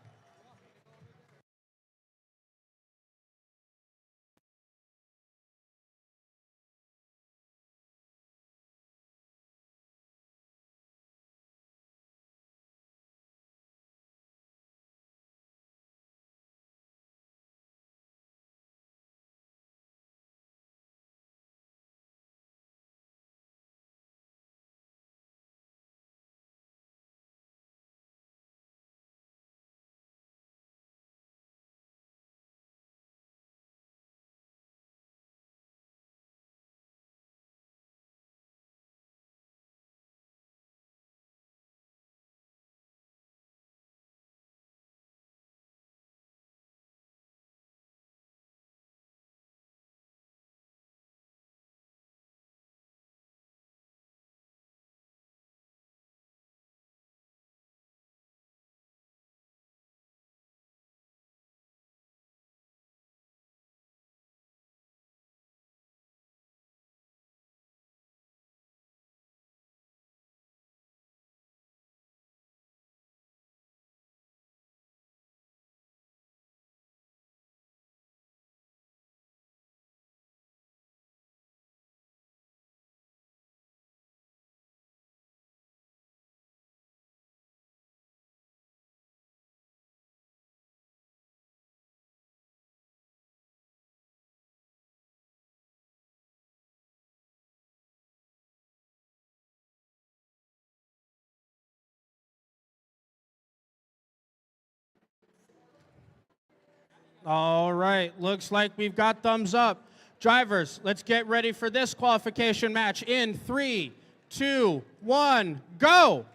All right, looks like we've got thumbs up. Drivers, let's get ready for this qualification match in 3, 2, 1, go!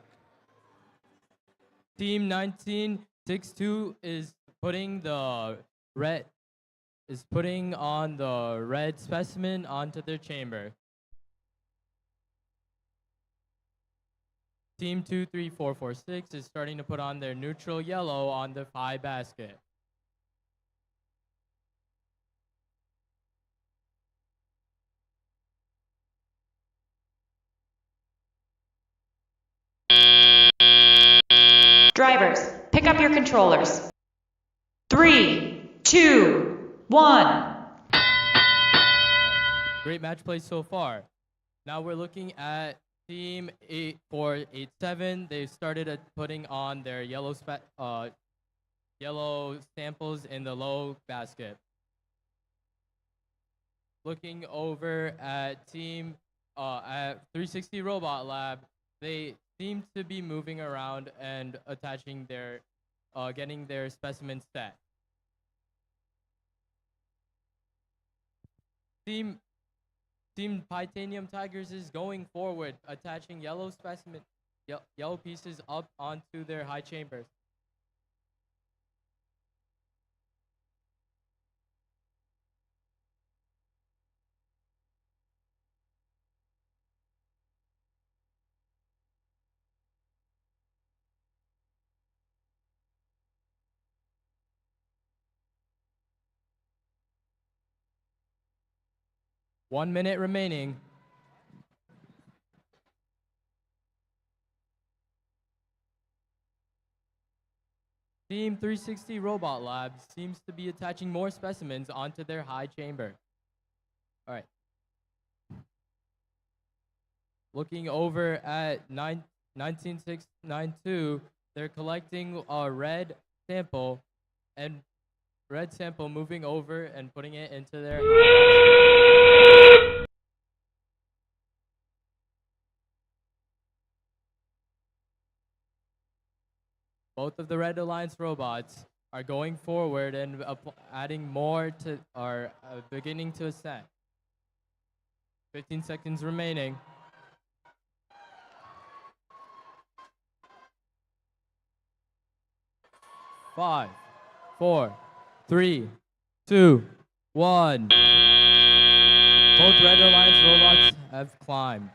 Team 1962 is putting on the red specimen onto their chamber. Team 23446 is starting to put on their neutral yellow on the high basket. Drivers, pick up your controllers. 3, 2, 1. Great match play so far. Now we're looking at Team 8487. They've started putting on their yellow samples in the low basket. Looking over at Team at 360 Robot Lab, they seem to be moving around and attaching their, getting their specimens set. Team Titanium Tigers is going forward, attaching yellow yellow pieces up onto their high chambers. One minute remaining. Team 360 Robot Lab seems to be attaching more specimens onto their high chamber. All right. Looking over at 19692, they're collecting a red sample, and red sample moving over and putting it into their. Both of the Red Alliance robots are going forward and adding more to, are beginning to ascend. 15 seconds remaining. Five, four, three, two, one. Both Red Alliance robots have climbed.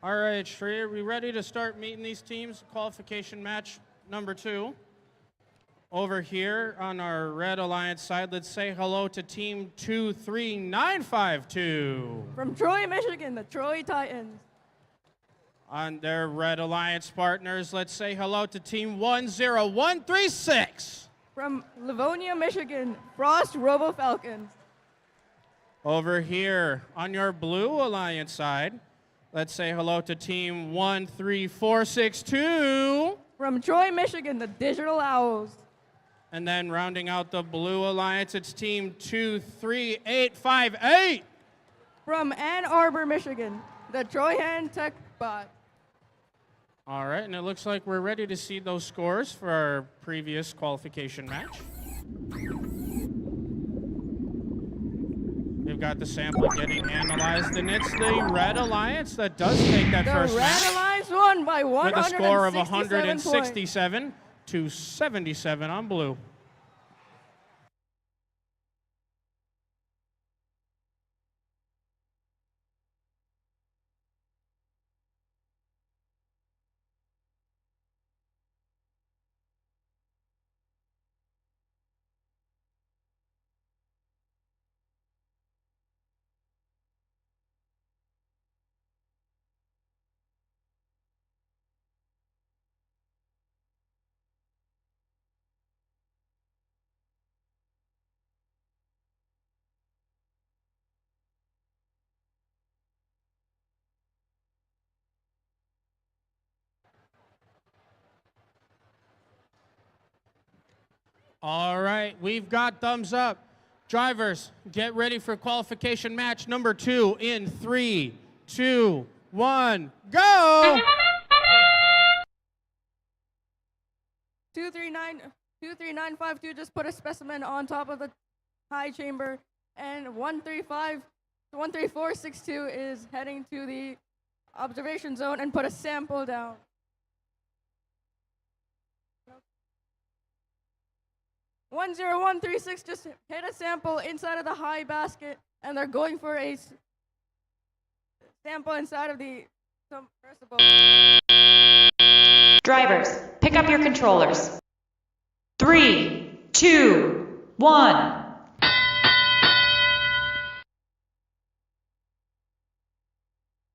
All right, Shree, are we ready to start meeting these teams? Qualification match number 2. Over here on our Red Alliance side, let's say hello to team 23952. From Troy, Michigan, the Troy Titans. On their Red Alliance partners, let's say hello to team 10136. From Livonia, Michigan, Frost Robo Falcons. Over here on your Blue Alliance side, let's say hello to team 13462. From Troy, Michigan, the Digital Owls. And then rounding out the Blue Alliance, it's team 23858. From Ann Arbor, Michigan, the Troy Hand Tech Bot. All right, and it looks like we're ready to see those scores for our previous qualification match. We've got the sample getting analyzed, and it's the Red Alliance that does take that first match. The Red Alliance won by With a score of 167 167 to 77 on Blue. All right, we've got thumbs up. Drivers, get ready for qualification match number 2 in 3, 2, 1, go! 23952 just put a specimen on top of the high chamber, and 13462 is heading to the observation zone and put a sample down. 10136 just hit a sample inside of the high basket, and they're going for a sample inside of the submersible. Drivers, pick up your controllers. 3, 2, 1.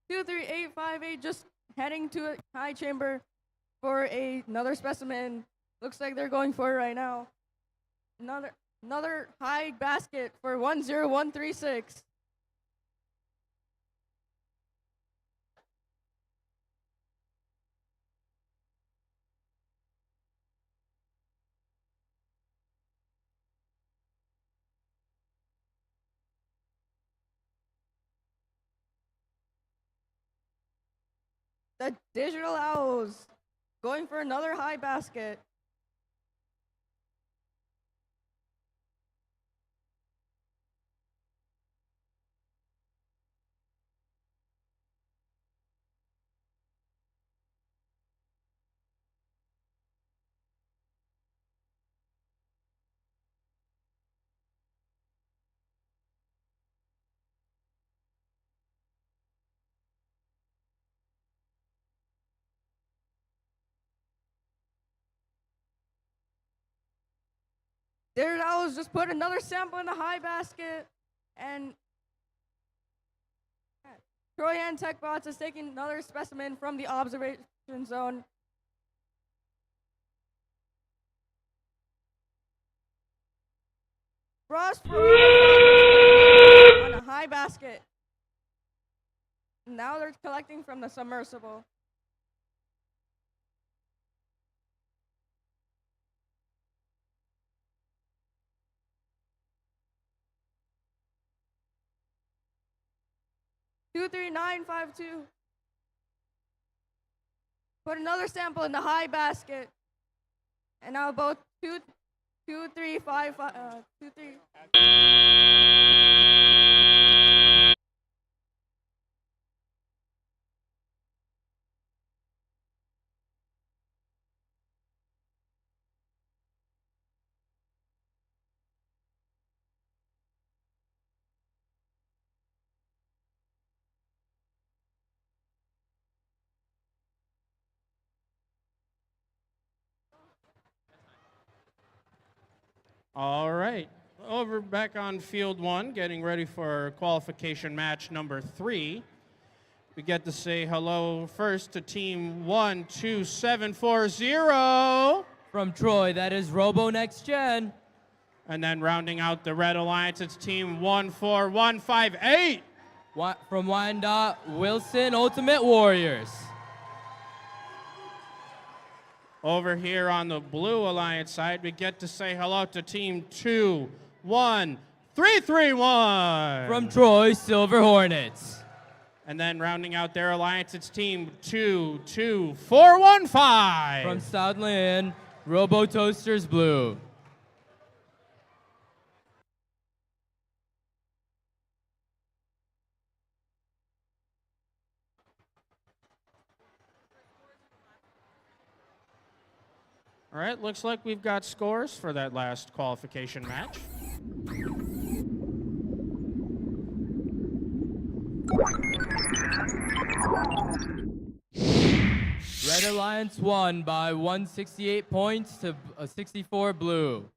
Two, 23858 just heading to a high chamber for another specimen. Looks like they're going for it right now. Another high basket for 10136. The Digital Owls going for another high basket. Digital Owls just put another sample in the high basket, and Troy and TechBots is taking another specimen from the observation zone. Frost on a high basket. Now they're collecting from the submersible. Two, 3, 9, 5, 2. Put another sample in the high basket. And now both 2, 3, 5, 2, 3. All right. Over back on field 1, getting ready for qualification match number 3. We get to say hello first to team 12740. From Troy, that is Robo Next Gen. And then rounding out the Red Alliance, it's team 14158. From Wyandotte, Wilson Ultimate Warriors. Over here on the Blue Alliance side, we get to say hello to team 21331. From Troy, Silver Hornets. And then rounding out their alliance, it's team 22415. From Southland, Robo Toasters Blue. All right, looks like we've got scores for that last qualification match. Red Alliance won by 168 points to 64 Blue.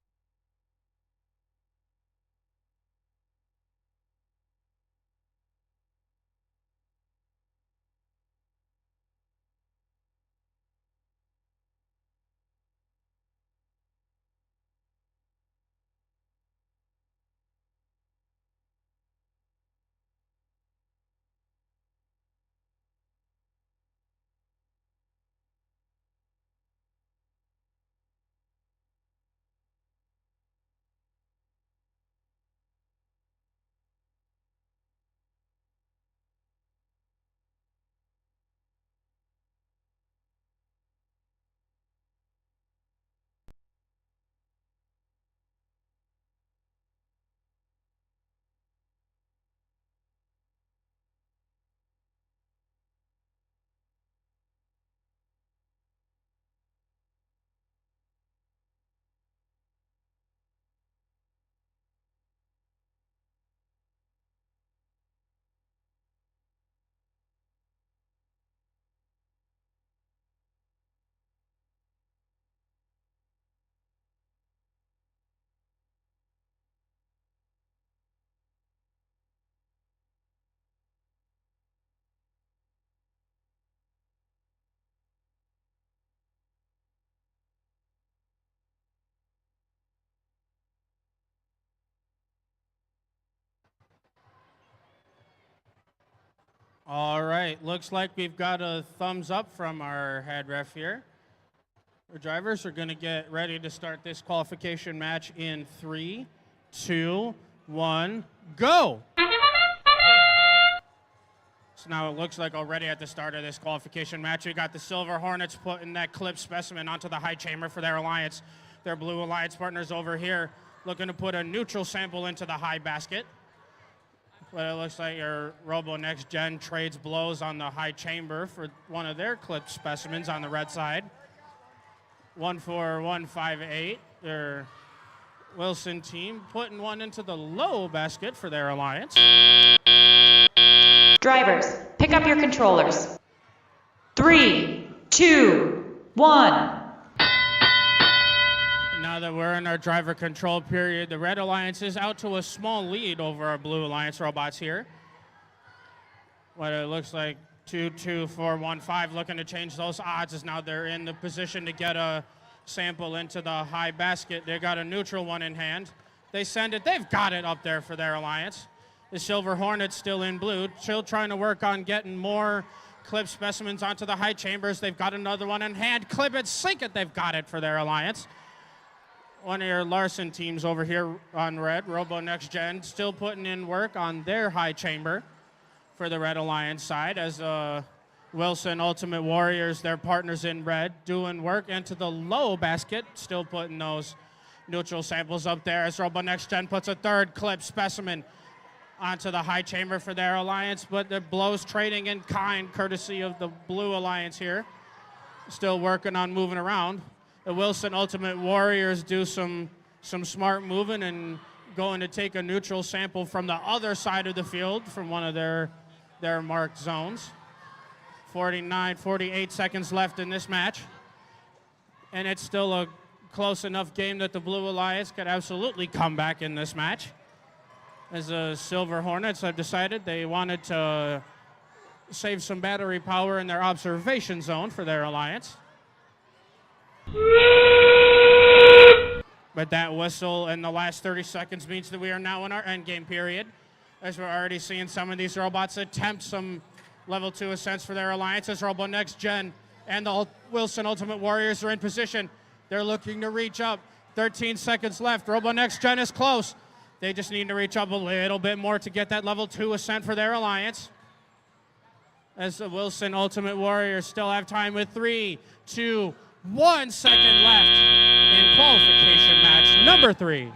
All right, looks like we've got a thumbs up from our head ref here. Our drivers are going to get ready to start this qualification match in 3, 2, 1, go! So now it looks like already at the start of this qualification match, we got the Silver Hornets putting that clip specimen onto the high chamber for their alliance. Their Blue Alliance partners over here looking to put a neutral sample into the high basket. But it looks like your Robo Next Gen trades blows on the high chamber for one of their clip specimens on the red side. 14158, their Wilson team putting one into the low basket for their alliance. Drivers, pick up your controllers. 3, 2, 1. Now that we're in our driver control period, the Red Alliance is out to a small lead over our Blue Alliance robots here. What it looks like 2-2-4-1-5 looking to change those odds as now they're in the position to get a sample into the high basket. They got a neutral one in hand. They send it. They've got it up there for their alliance. The Silver Hornets still in blue, still trying to work on getting more clip specimens onto the high chambers. They've got another one in hand. Clip it, sink it. They've got it for their alliance. One of your Larson teams over here on red, Robo Next Gen, still putting in work on their high chamber for the Red Alliance side as Wilson Ultimate Warriors, their partners in red, doing work into the low basket, still putting those neutral samples up there as Robo Next Gen puts a third clip specimen onto the high chamber for their alliance, but the blows trading in kind courtesy of the Blue Alliance here. Still working on moving around. The Wilson Ultimate Warriors do some smart moving and going to take a neutral sample from the other side of the field from one of their marked zones. 48 seconds left in this match. And it's still a close enough game that the Blue Alliance could absolutely come back in this match. As the Silver Hornets have decided they wanted to save some battery power in their observation zone for their alliance. But that whistle in the last 30 seconds means that we are now in our endgame period, as we're already seeing some of these robots attempt some level 2 ascents for their alliance as Robo Next Gen and the Wilson Ultimate Warriors are in position. They're looking to reach up. 13 seconds left. Robo Next Gen is close. They just need to reach up a little bit more to get that level 2 ascent for their alliance. As the Wilson Ultimate Warriors still have time with 3, 2, 1 second left in qualification match number 3.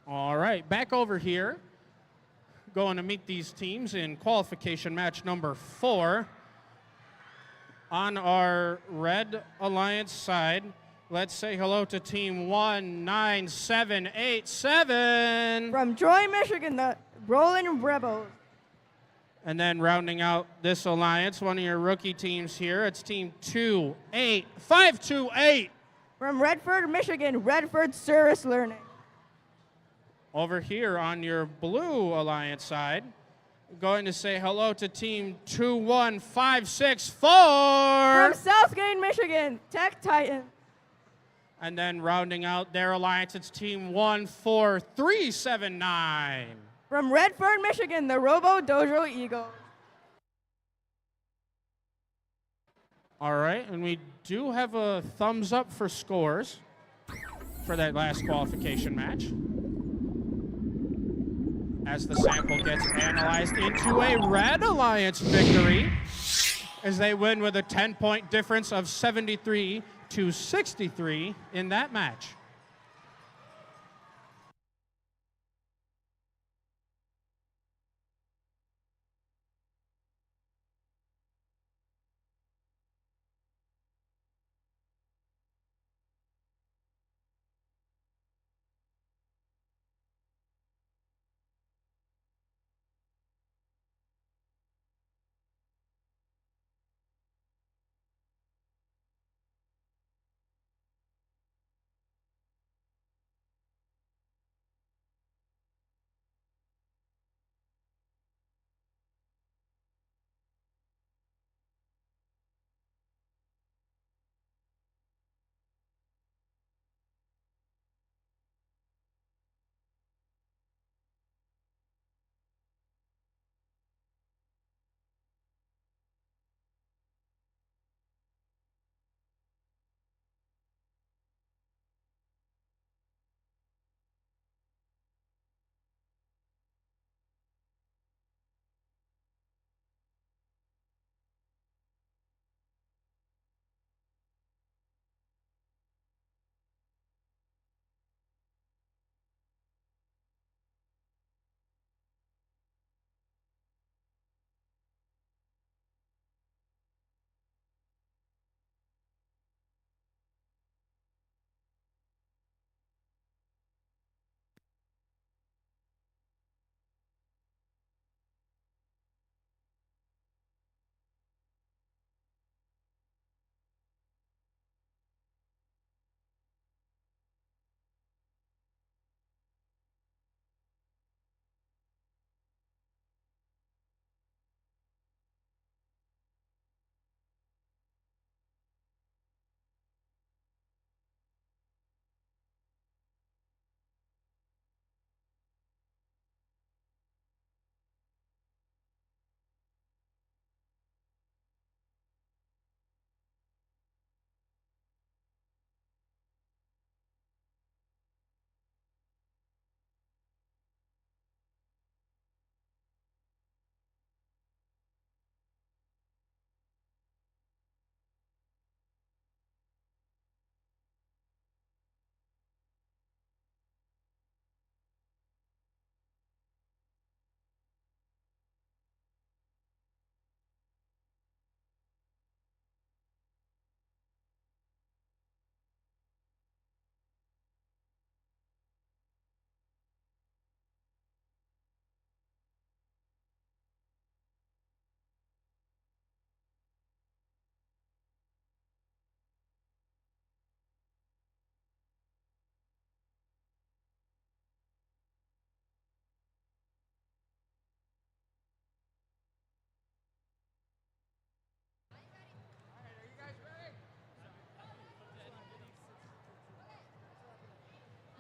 All right, back over here. Going to meet these teams in qualification match number 4. On our Red Alliance side, let's say hello to team 19787. From Troy, Michigan, the Rolling Rebels. And then rounding out this alliance, one of your rookie teams here, it's team 28528. From Redford, Michigan, Redford Service Learning. Over here on your Blue Alliance side, going to say hello to team 21564. From Southgate, Michigan, Tech Titan. And then rounding out their alliance, it's team 14379. From Redford, Michigan, the Robo Dojo Eagles. All right, and we do have a thumbs up for scores for that last qualification match, as the sample gets analyzed into a Red Alliance victory as they win with a 10-point difference of 73-63 in that match.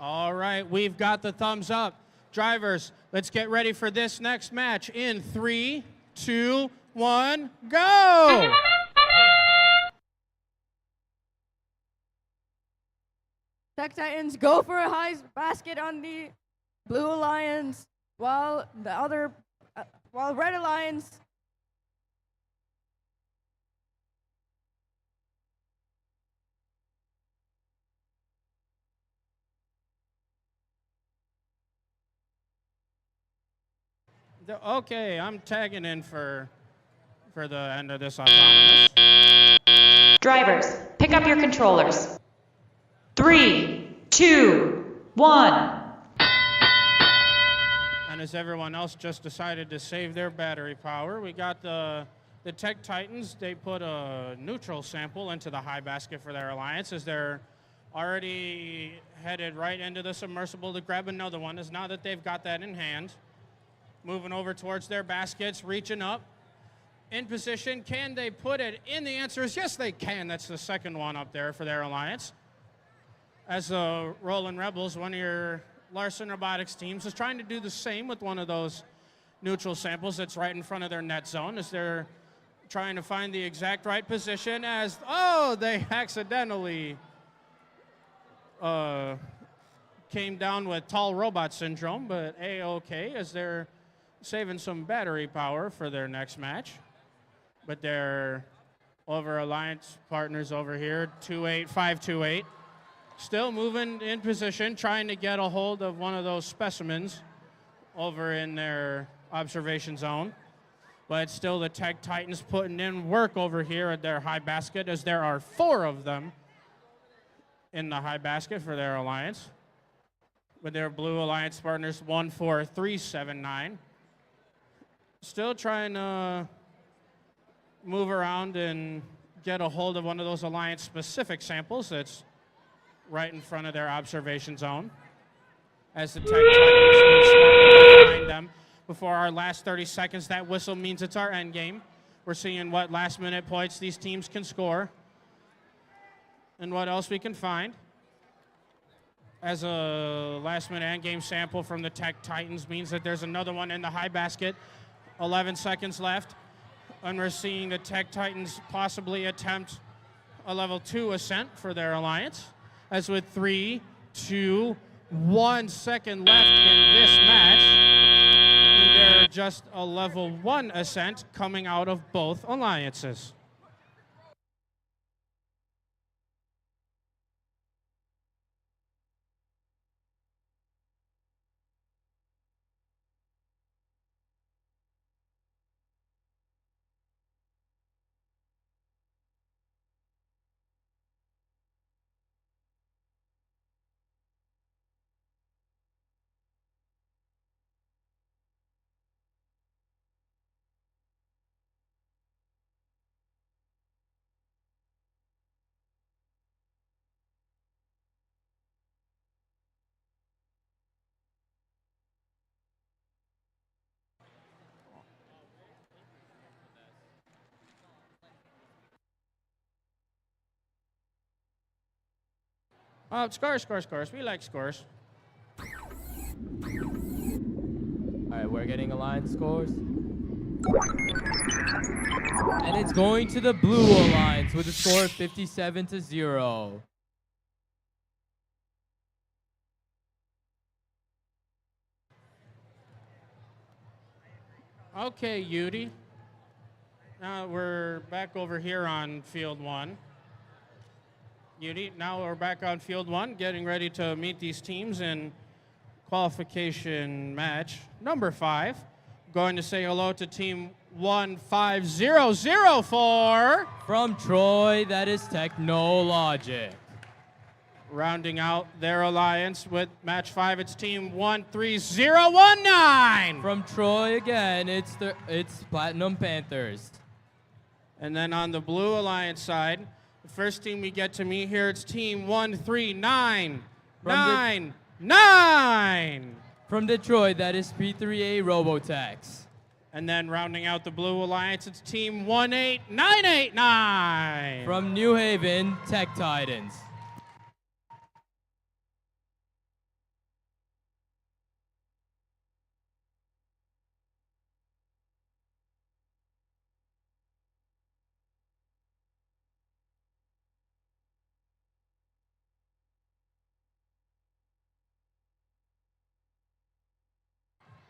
All right, we've got the thumbs up. Drivers, let's get ready for this next match in 3, 2, 1, go! Tech Titans go for a high basket on the Blue Alliance, while Red Alliance Okay, I'm tagging in for the end of this autonomous. Drivers, pick up your controllers. 3, 2, 1. And as everyone else just decided to save their battery power, we got the Tech Titans. They put a neutral sample into the high basket for their alliance as they're already headed right into the submersible to grab another one. As now that they've got that in hand, moving over towards their baskets, reaching up. In position, can they put it in? The answer is yes, they can. That's the second one up there for their alliance. As the Roland Rebels, one of your Larson Robotics teams, is trying to do the same with one of those neutral samples that's right in front of their net zone as they're trying to find the exact right position as, oh, they accidentally came down with tall robot syndrome, but A-okay as they're saving some battery power for their next match. But their over alliance partners over here, 2-8, 5-2-8, still moving in position, trying to get a hold of one of those specimens over in their observation zone. But still the Tech Titans putting in work over here at their high basket as there are 4 of them in the high basket for their alliance. With their Blue Alliance partners, 1-4-3-7-9. Still trying to move around and get a hold of one of those Alliance-specific samples that's right in front of their observation zone. As the Tech Titans move smartly behind them before our last 30 seconds, that whistle means it's our end game. We're seeing what last-minute points these teams can score and what else we can find. As a last-minute end-game sample from the Tech Titans means that there's another one in the high basket. 11 seconds left, and we're seeing the Tech Titans possibly attempt a level 2 ascent for their alliance. As with 3, 2, 1 second left in this match, and they're just a level 1 ascent coming out of both alliances. Scores. We like scores. All right, we're getting alliance scores. And it's going to the Blue Alliance with a score of 57-0. Okay, Yudi. Now we're back over here on field 1. Yudi, now we're back on field 1, getting ready to meet these teams in qualification match number 5. Going to say hello to team 15004. From Troy, that is Technologic. Rounding out their alliance with match 5, it's team 13019. From Troy again, it's Platinum Panthers. And then on the Blue Alliance side, the first team we get to meet here, it's team 13999. From Detroit, that is P3A Robotex. And then rounding out the Blue Alliance, it's team 18989. From New Haven, Tech Titans.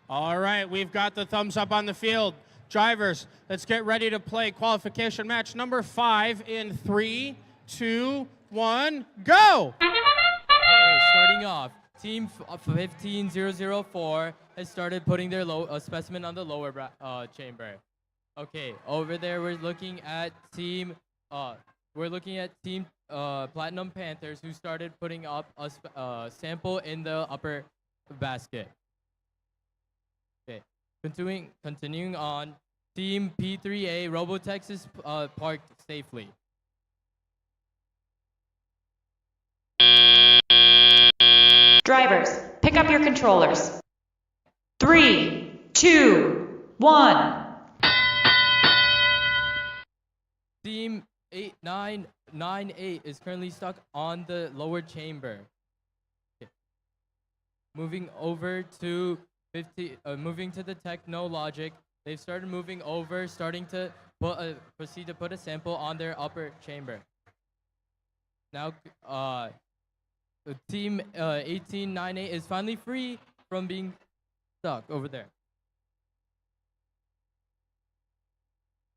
All right, we've got the thumbs up on the field. Drivers, let's get ready to play qualification match number 5 in 3, 2, 1, go! Okay, starting off, Team 15004 has started putting their specimen on the lower chamber. Okay, over there we're looking at Team Platinum Panthers, who started putting up a sample in the upper basket. Okay, continuing on, Team P3A Robotex is parked safely. Drivers, pick up your controllers. 3, 2, 1. Team 8998 is currently stuck on the lower chamber. Okay. Moving over to moving to the Technologic. They've started moving over, starting to proceed to put a sample on their upper chamber. Now, Team 1898 is finally free from being stuck over there.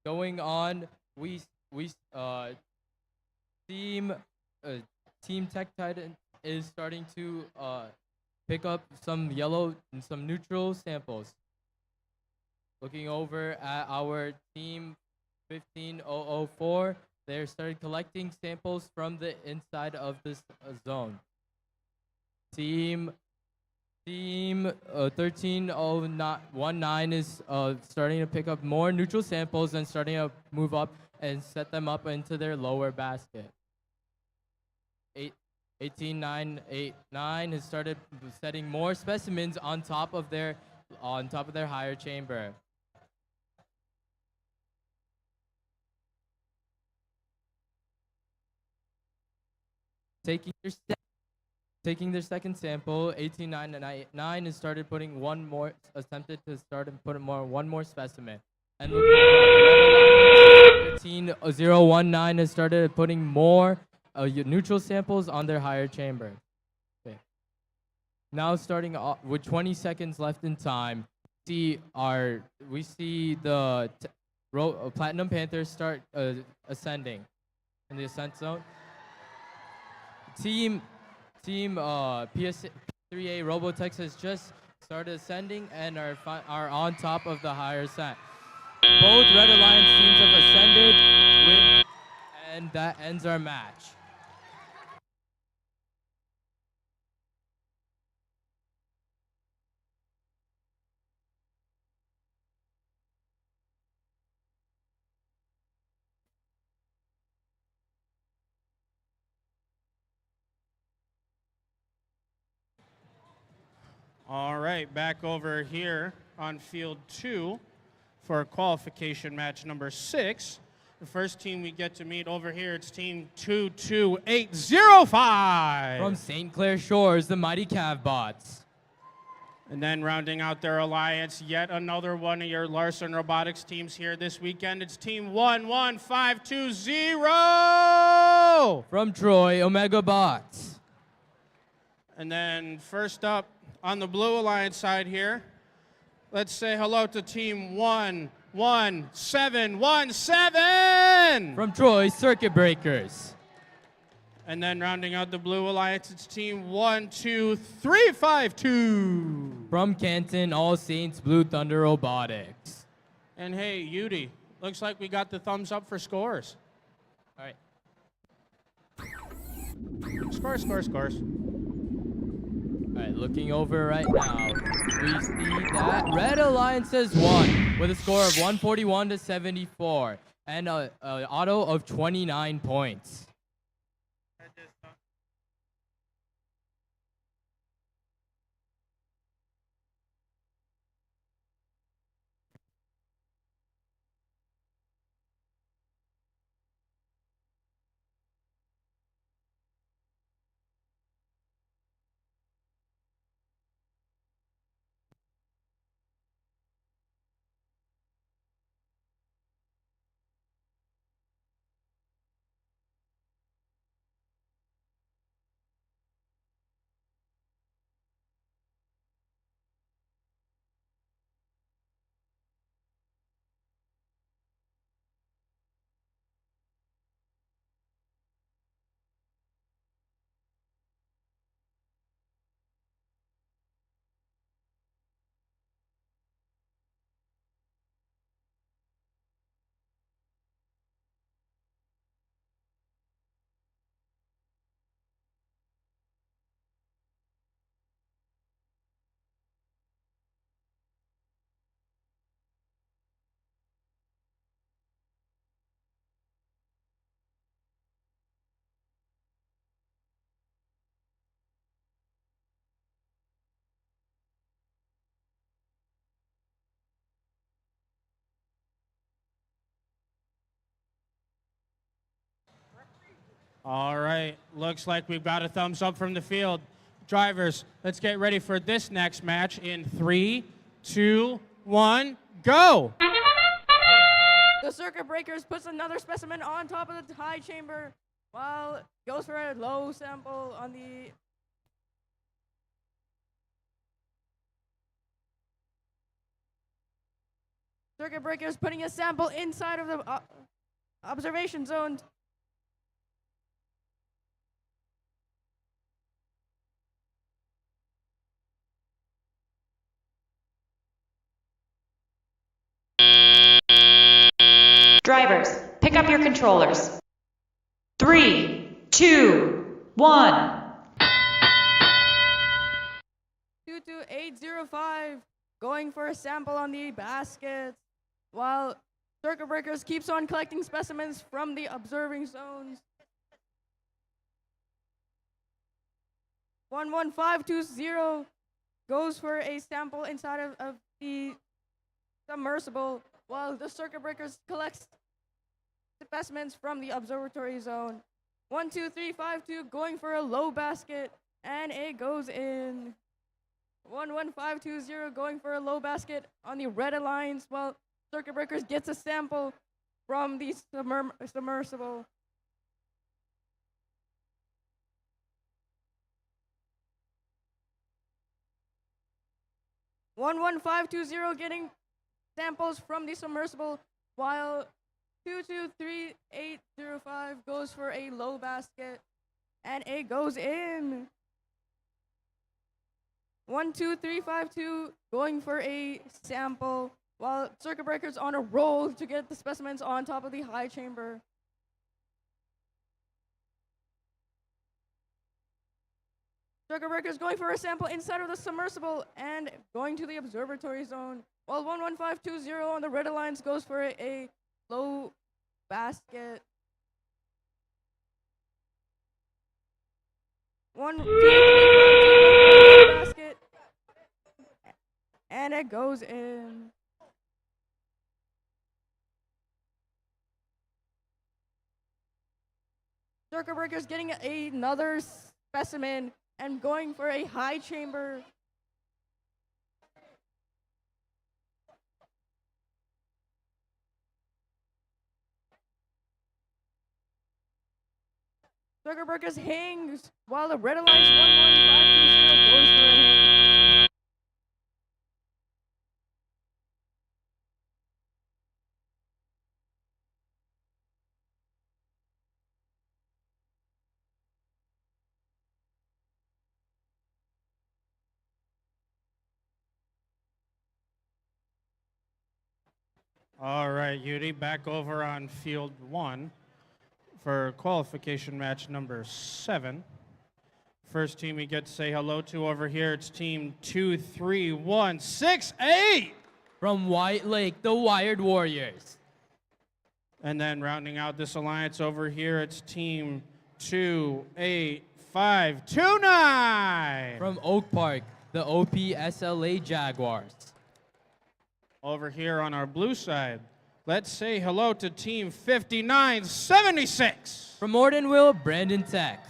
Going on, Team Tech Titan is starting to pick up some yellow and some neutral samples. Looking over at our Team 15004, they started collecting samples from the inside of this zone. Team 1319 is starting to pick up more neutral samples and starting to move up and set them up into their lower basket. 18989 has started setting more specimens on top of their higher chamber. Taking their second sample, 18999 has started putting one more specimen. And looking at 13019 has started putting more neutral samples on their higher chamber. Okay. Now starting off with 20 seconds left in time, we see the Platinum Panthers start ascending in the ascent zone. Team PS3A Robotex has just started ascending and are on top of the higher ascent. Both Red Alliance teams have ascended, and that ends our match. All right, back over here on field 2 for qualification match number 6. The first team we get to meet over here, it's team 22805. From St. Clair Shores, the Mighty Cavbots. And then rounding out their alliance, yet another one of your Larson Robotics teams here this weekend. It's team 11520. From Troy, Omega Bots. And then first up on the Blue Alliance side here, let's say hello to team 11717. From Troy, Circuit Breakers. And then rounding out the Blue Alliance, it's team 12352. From Canton, All Saints, Blue Thunder Robotics. And hey, Yudi, looks like we got the thumbs up for scores. All right. Scores. All right, looking over right now, we see that Red Alliance has won with a score of 141 to 74 and an auto of 29 points. All right, looks like we've got a thumbs up from the field. Drivers, let's get ready for this next match in 3, 2, 1, go! The circuit breakers puts another specimen on top of the high chamber while goes for a low sample on the circuit breakers putting a sample inside of the observation zone. Drivers, pick up your controllers. 3, 2, 1. 22805 going for a sample on the baskets while circuit breakers keeps on collecting specimens from the observing zones. 11520 goes for a sample inside of the submersible while the circuit breakers collects specimens from the observatory zone. 12352 going for a low basket and it goes in. 11520 going for a low basket on the red alliance while circuit breakers gets a sample from the submersible. One 1520 getting samples from the submersible while 223805 goes for a low basket and it goes in. 12352 going for a sample while circuit breakers on a roll to get the specimens on top of the high chamber. Circuit breakers going for a sample inside of the submersible and going to the observatory zone, while 11520 on the red alliance goes for a low basket. 12352 basket, and it goes in. Circuit breakers getting another specimen and going for a high chamber. Circuit breakers hangs while the red alliance 11520 goes for a hang. All right, Yuri, back over on field 1 for qualification match number 7. First team we get to say hello to over here, it's team 23168 from White Lake, the Wired Warriors. And then rounding out this alliance over here, it's team 28529 from Oak Park, the OPSLA Jaguars. Over here on our blue side, let's say hello to team 5976 from Mordenville, Brandon Tech.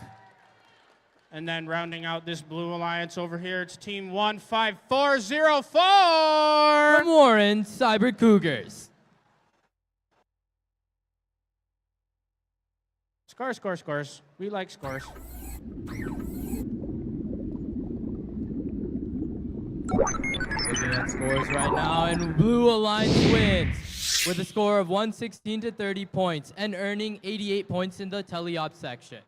And then rounding out this blue alliance over here, it's team 15404 from Warren, Cyber Cougars. Scores. We like scores. Looking at scores right now, and Blue Alliance wins with a score of 116 to 30 points and earning 88 points in the teleop section.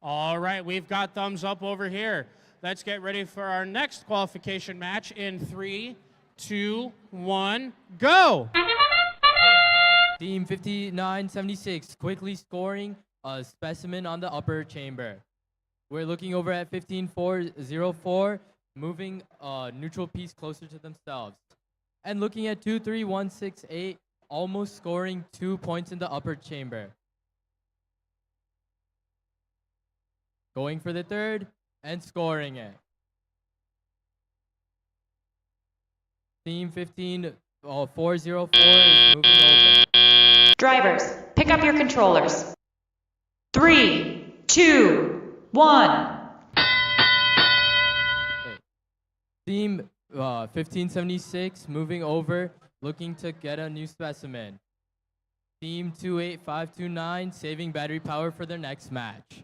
All right, we've got thumbs up over here. Let's get ready for our next qualification match in 3, 2, 1, go! Team 5976 quickly scoring a specimen on the upper chamber. We're looking over at 15404, moving a neutral piece closer to themselves. And looking at 23168, almost scoring 2 points in the upper chamber. Going for the third and scoring it. Team 15404 is moving over. Drivers, pick up your controllers. 3, 2, 1. Team 1576 moving over, looking to get a new specimen. Team 28529 saving battery power for their next match.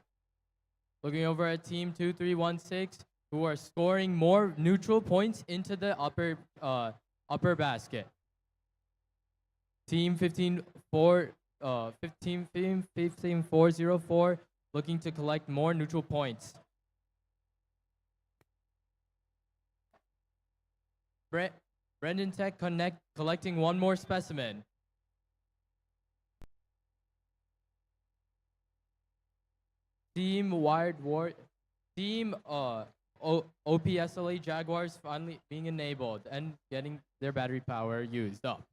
Looking over at Team 2316, who are scoring more neutral points into the upper basket. Team 15404 looking to collect more neutral points. Brendan Tech collecting one more specimen. Team OPSLA Jaguars finally being enabled and getting their battery power used up.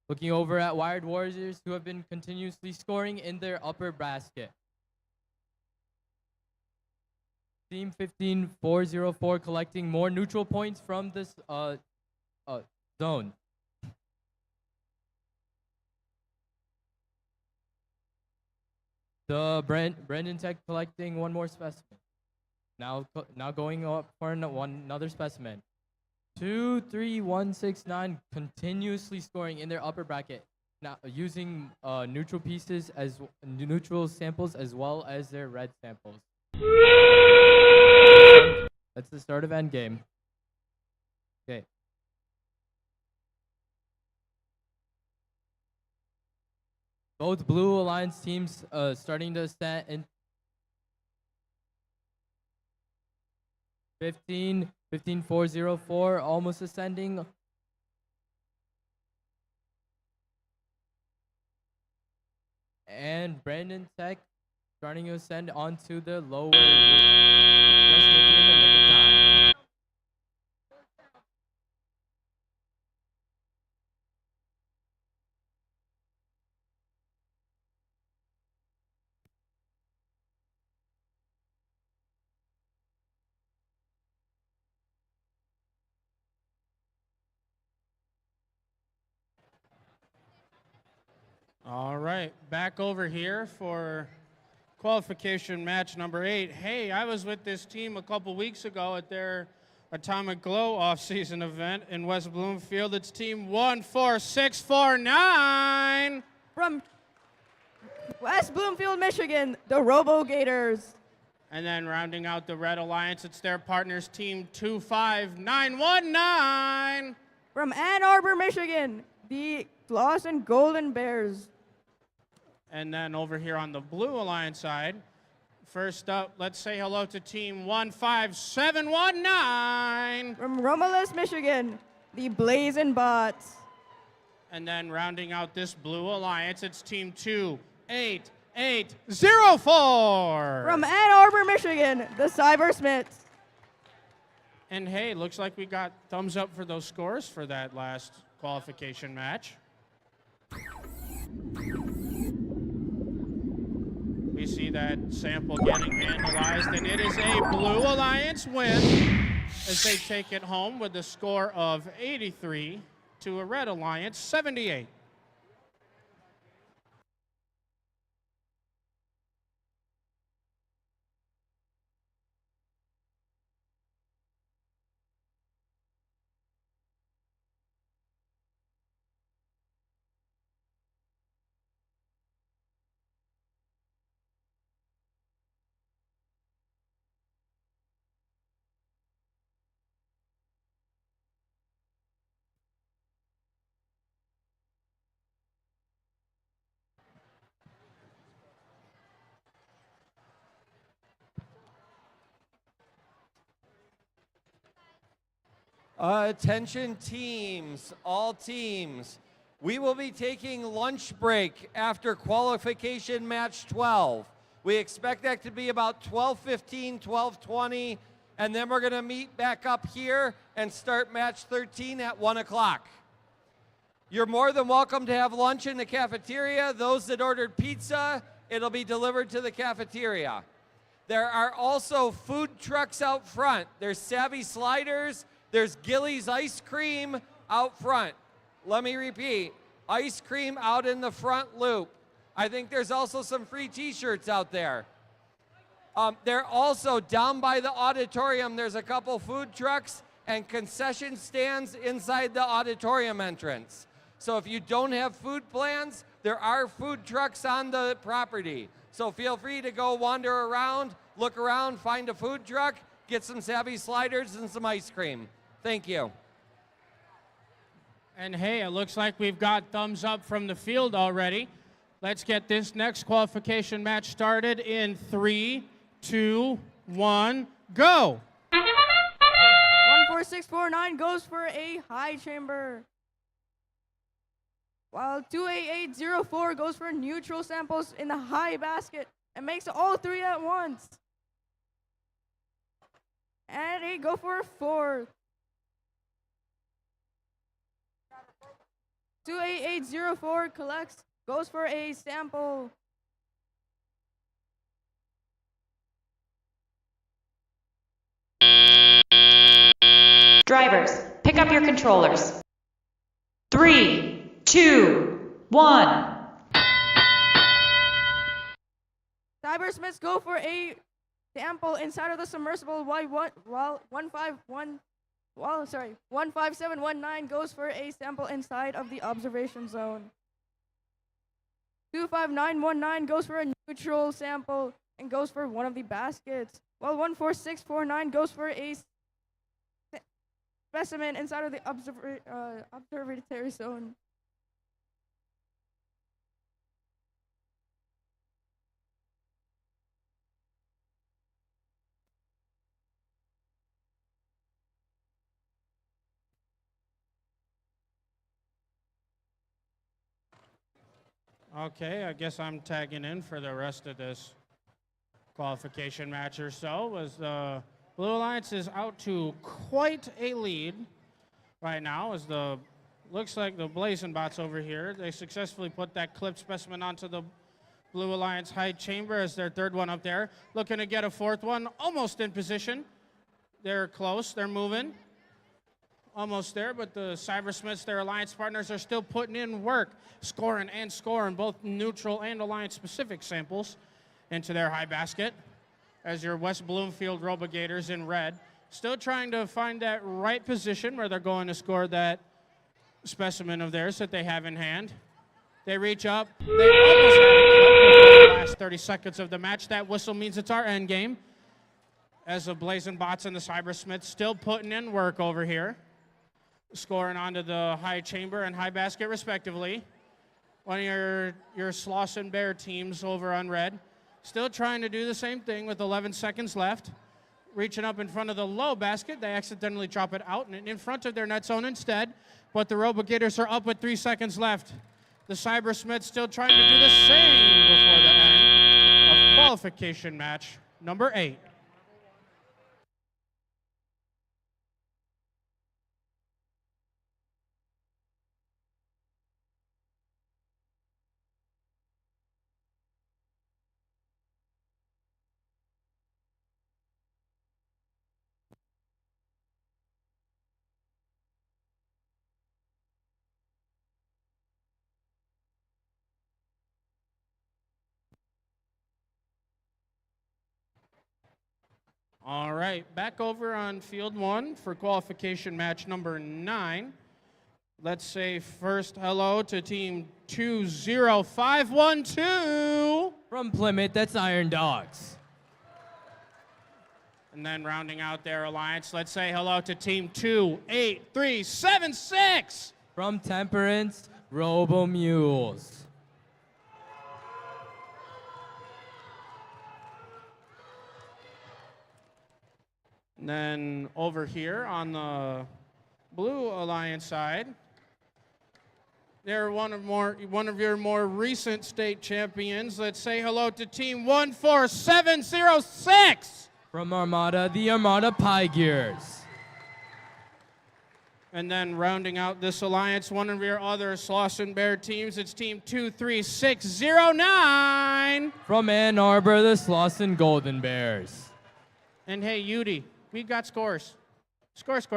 Looking over at Wired Warriors, who have been continuously scoring in their upper basket. Team 15404 collecting more neutral points from this zone. The Brendan Tech collecting one more specimen. Now going up for another specimen. 23169 continuously scoring in their upper bracket. Now using neutral pieces as neutral samples as well as their red samples. That's the start of endgame. Okay. Both Blue Alliance teams starting to stand in 15404 almost ascending. And Brandon Tech starting to ascend onto the lower. Just making it in the nick of time. All right, back over here for qualification match number 8. Hey, I was with this team a couple weeks ago at their Atomic Glow off-season event in West Bloomfield. It's team 14649 from West Bloomfield, Michigan, the Robo Gators. And then rounding out the Red Alliance, it's their partners, team 25919 from Ann Arbor, Michigan, the Gloss and Golden Bears. And then over here on the Blue Alliance side, first up, let's say hello to team 15719 from Romulus, Michigan, the Blazing Bots. And then rounding out this Blue Alliance, it's team 28804 from Ann Arbor, Michigan, the Cybersmiths. And hey, looks like we got thumbs up for those scores for that last qualification match. We see that sample getting analyzed, and it is a Blue Alliance win as they take it home with a score of 83 to a Red Alliance 78. Attention teams, all teams. We will be taking lunch break after qualification match 12. We expect that to be about 12:15, 12:20, and then we're gonna meet back up here and start match 13 at 1 o'clock. You're more than welcome to have lunch in the cafeteria. Those that ordered pizza, it'll be delivered to the cafeteria. There are also food trucks out front. There's Savvy Sliders, there's Gilly's Ice Cream out front. Let me repeat, ice cream out in the front loop. I think there's also some free t-shirts out there. They're also down by the auditorium. There's a couple food trucks and concession stands inside the auditorium entrance. So if you don't have food plans, there are food trucks on the property. So feel free to go wander around, look around, find a food truck, get some Savvy Sliders and some ice cream. Thank you. And hey, it looks like we've got thumbs up from the field already. Let's get this next qualification match started in 3, 2, 1, go! 14649 goes for a high chamber, while 28804 goes for neutral samples in the high basket and makes all three at once. And they go for a fourth. 28804 collects, goes for a sample. Drivers, pick up your controllers. 3, 2, 1. Cybersmiths go for a sample inside of the submersible, while 15719 goes for a sample inside of the observation zone. 25919 goes for a neutral sample and goes for one of the baskets, while 14649 goes for a specimen inside of the observatory zone. Okay, I guess I'm tagging in for the rest of this qualification match or so, as the Blue Alliance is out to quite a lead right now, as looks like the Blazing Bots over here, they successfully put that clipped specimen onto the Blue Alliance high chamber as their third one up there. Looking to get a fourth one, almost in position. They're close, they're moving. Almost there, but the Cybersmiths, their alliance partners, are still putting in work, scoring both neutral and alliance-specific samples into their high basket. As your West Bloomfield Robogators in red, still trying to find that right position where they're going to score that specimen of theirs that they have in hand. They reach up. They almost had it for the last 30 seconds of the match. That whistle means it's our end game. As the Blazing Bots and the Cybersmiths still putting in work over here, scoring onto the high chamber and high basket respectively. One of your Slauson Bear teams over on red, still trying to do the same thing with 11 seconds left. Reaching up in front of the low basket, they accidentally drop it out and in front of their net zone instead, but the Robogators are up with 3 seconds left. The Cybersmiths still trying to do the same before the end of qualification match number 8. All right, back over on field 1 for qualification match number 9. Let's say first hello to team 20512. From Plymouth, that's Iron Dogs. And then rounding out their alliance, let's say hello to team 28376. From Temperance, Robo Mules. And then over here on the Blue Alliance side, they're one of your more recent state champions. Let's say hello to Team 14706. From Armada, the Armada Pie Gears. And then rounding out this alliance, one of your other Slauson Bear teams, it's Team 23609. From Ann Arbor, the Slauson Golden Bears. And hey, Yudi, we got scores. Scores.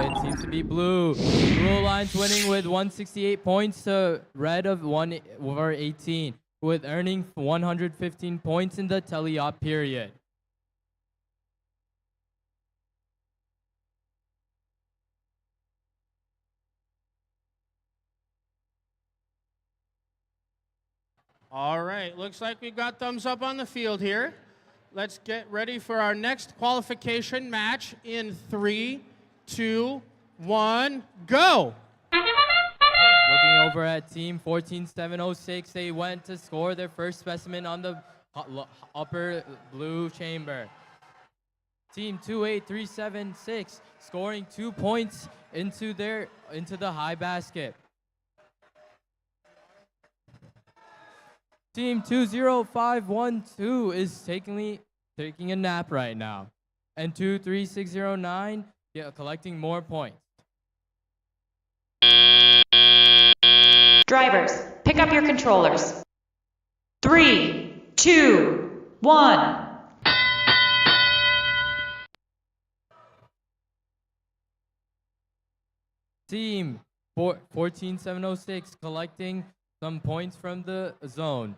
It seems to be blue. Blue Alliance winning with 168 points to red of 118, with earning 115 points in the teleop period. All right, looks like we've got thumbs up on the field here. Let's get ready for our next qualification match in 3, 2, 1, go! Looking over at Team 14706, they went to score their first specimen on the upper blue chamber. Team 28376 scoring 2 points into the high basket. Team 20512 is taking a nap right now. And 23609 collecting more points. Drivers, pick up your controllers. 3, 2, 1. Team 14706 collecting some points from the zone.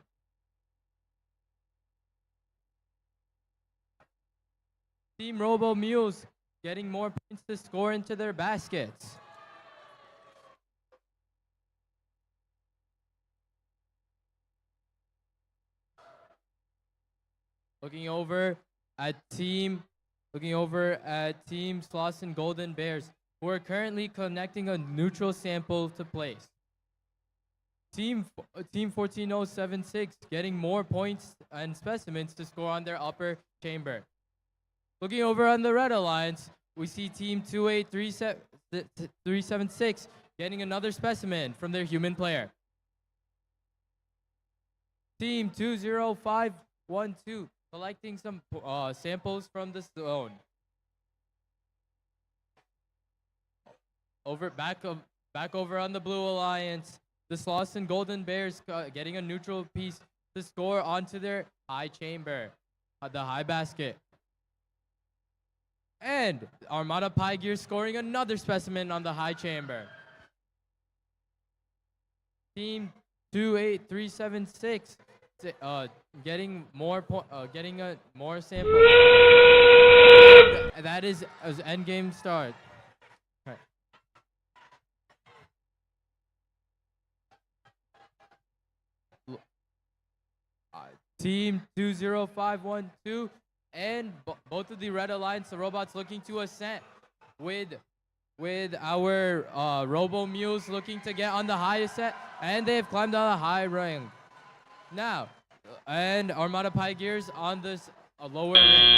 Team Robo Mules getting more points to score into their baskets. Looking over at Team Slauson Golden Bears, who are currently connecting a neutral sample to place. Team 14076 getting more points and specimens to score on their upper chamber. Looking over on the Red Alliance, we see Team 28376 getting another specimen from their human player. Team 20512 collecting some samples from the zone. Back over on the Blue Alliance, the Slauson Golden Bears getting a neutral piece to score onto their high chamber, the high basket. And Armada Pie Gear scoring another specimen on the high chamber. Team 28376 getting more more sample. That is as end game start. Right. Team 20512 and both of the Red Alliance, the robots looking to ascend with our Robo Mules looking to get on the highest set, and they have climbed on a high rank. Now, and Armada Pie Gears on this lower rank.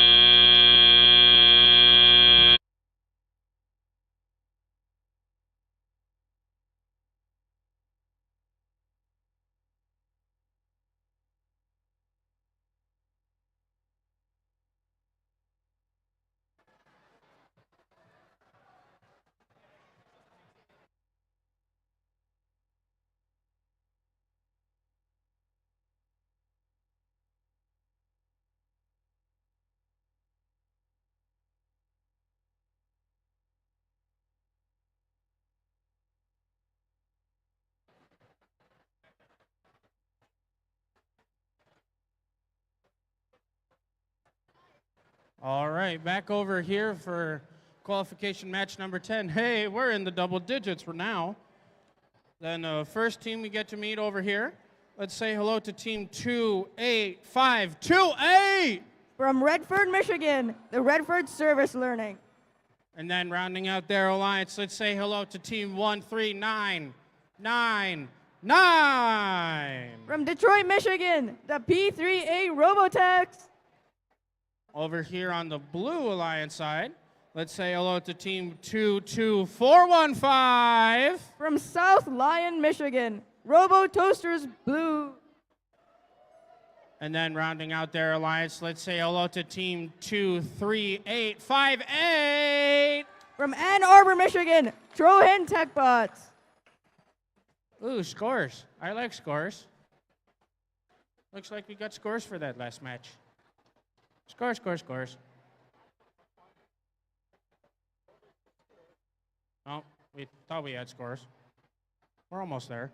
All right, back over here for qualification match number 10. Hey, we're in the double digits for now. Then first team we get to meet over here. Let's say hello to Team 28528. From Redford, Michigan, the Redford Service Learning. And then rounding out their alliance, let's say hello to Team 13992. 9. From Detroit, Michigan, the P3A Robotex. Over here on the Blue Alliance side, let's say hello to Team 22415. From South Lyon, Michigan, Robo Toasters Blue. And then rounding out their alliance, let's say hello to Team 23858. From Ann Arbor, Michigan, Trohen TechBots. Ooh, scores. I like scores. Looks like we got scores for that last match. Scores, scores, scores. Oh, we thought we had scores. We're almost there.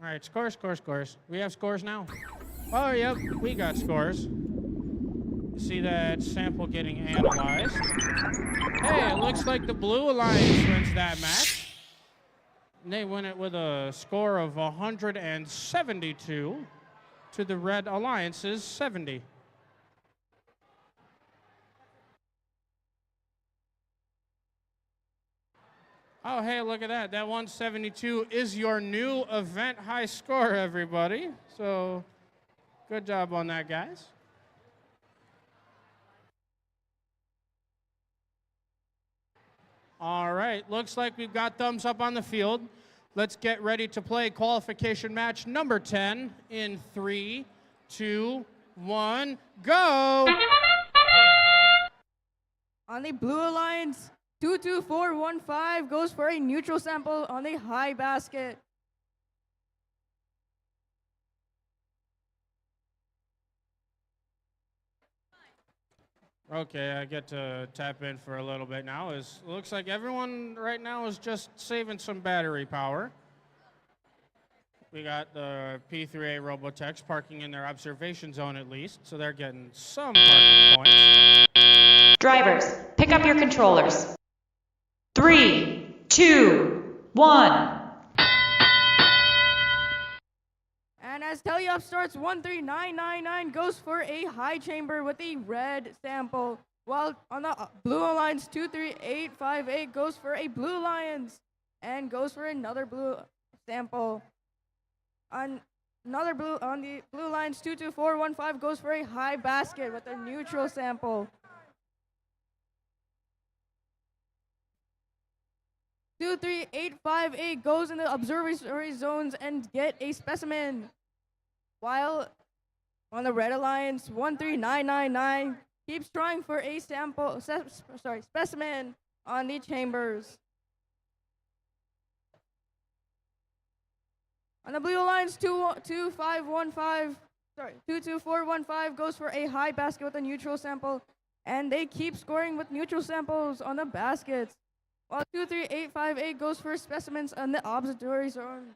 All right, scores, scores, scores. We have scores now. Oh, yep, we got scores. See that sample getting analyzed. Hey, it looks like the Blue Alliance wins that match. They win it with a score of 172 to the Red Alliance's 70. Oh, hey, look at that. That 172 is your new event high score, everybody. So, good job on that, guys. All right, looks like we've got thumbs up on the field. Let's get ready to play qualification match number 10 in 3, 2, 1, go! On the Blue Alliance, 22415 goes for a neutral sample on the high basket. Okay, I get to tap in for a little bit now. Looks like everyone right now is just saving some battery power. We got the P3A Robotex parking in their observation zone at least, so they're getting some parking points. Drivers, pick up your controllers. 3, 2, 1. And as Teleup starts 13999 goes for a high chamber with a red sample, while on the Blue Alliance 23858 goes for a Blue Alliance and goes for another blue sample. On the Blue Alliance 22415 goes for a high basket with a neutral sample. 23858 goes in the observatory zones and get a specimen, while on the Red Alliance 13999 keeps trying for a specimen on the chambers. On the Blue Alliance 22415 goes for a high basket with a neutral sample, and they keep scoring with neutral samples on the baskets. While 23858 goes for specimens on the observatory zone.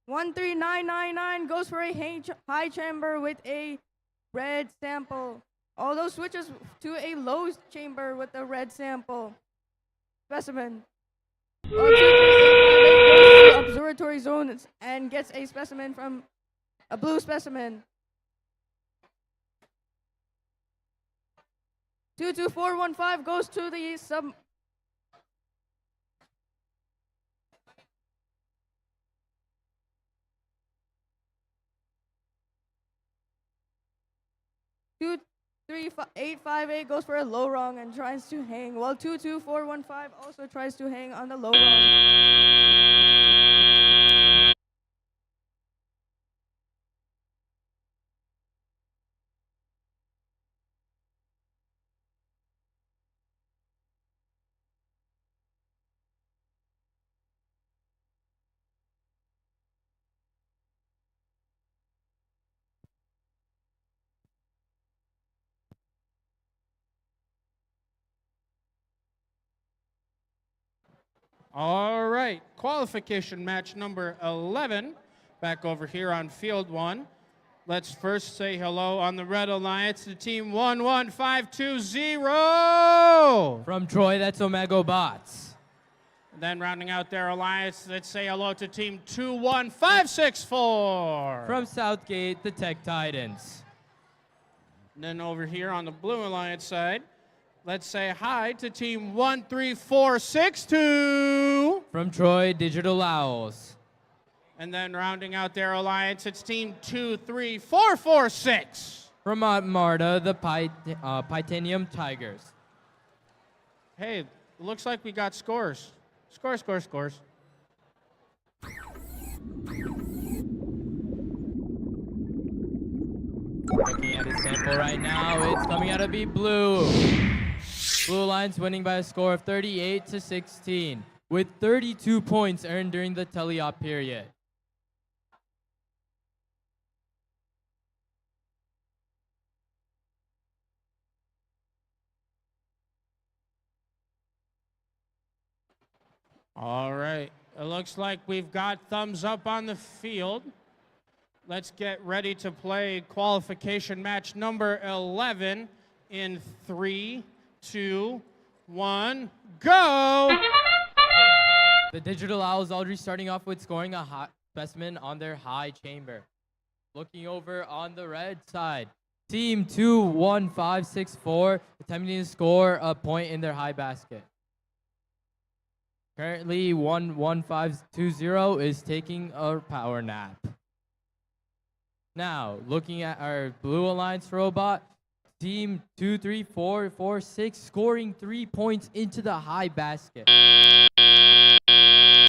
One 13999 goes for a high chamber with a red sample. Although switches to a low chamber with a red sample specimen. 23858 goes to observatory zones and gets a specimen from a blue specimen. 22415 goes to the sub. 3858 goes for a low rung and tries to hang, while 22415 also tries to hang on the low rung. All right, qualification match number 11. Back over here on field one. Let's first say hello on the Red Alliance to team 11520. From Troy, that's Omega Bots. And then rounding out their alliance, let's say hello to team 21564. From Southgate, the Tech Titans. And then over here on the Blue Alliance side, let's say hi to team 13462. From Troy, Digital Owls. And then rounding out their alliance, it's team 23446. From Marta, the Titanium Tigers. Hey, looks like we got scores. Scores. Looking at his sample right now, it's coming out to be blue. Blue Alliance winning by a score of 38-16, with 32 points earned during the teleop period. All right, it looks like we've got thumbs up on the field. Let's get ready to play qualification match number 11 in 3, 2, 1, go! The Digital Owls already starting off with scoring a high specimen on their high chamber. Looking over on the red side, team 21564 attempting to score a point in their high basket. Currently 11520 is taking a power nap. Now, looking at our Blue Alliance robot, team 23446 scoring 3 points into the high basket.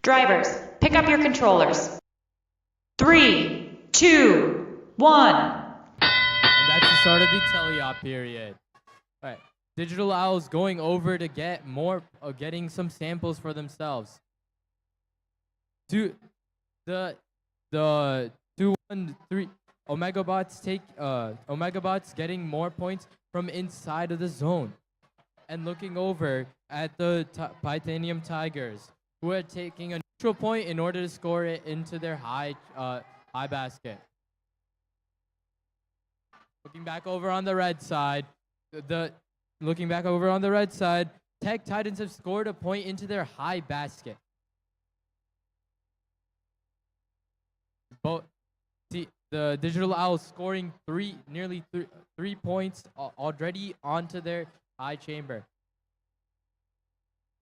Drivers, pick up your controllers. 3, 2, 1. And that's the start of the teleop period. All right, Digital Owls going over to get more, getting some samples for themselves. The 213 Omega Bots Omega Bots getting more points from inside of the zone, and looking over at the Titanium Tigers, who are taking a neutral point in order to score it into their high basket. Looking back over on the red side, Tech Titans have scored a point into their high basket. The Digital Owls scoring nearly three points already onto their high chamber.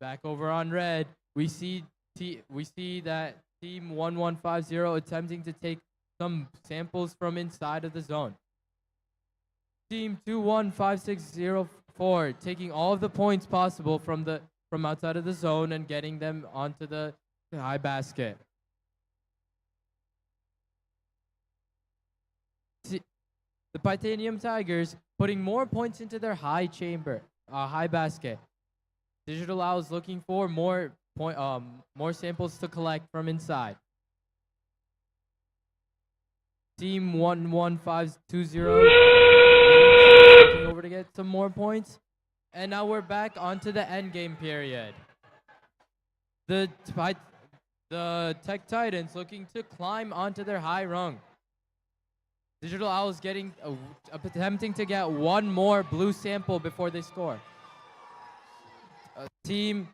Back over on red, we see that team 1150 attempting to take some samples from inside of the zone. Team 21564 taking all of the points possible from outside of the zone and getting them onto the high basket. The Titanium Tigers putting more points into their high basket. Digital Owls looking for more samples to collect from inside. Team 11520 looking over to get some more points. And now we're back onto the end game period. The Tech Titans looking to climb onto their high rung. Digital Owls attempting to get one more blue sample before they score. Team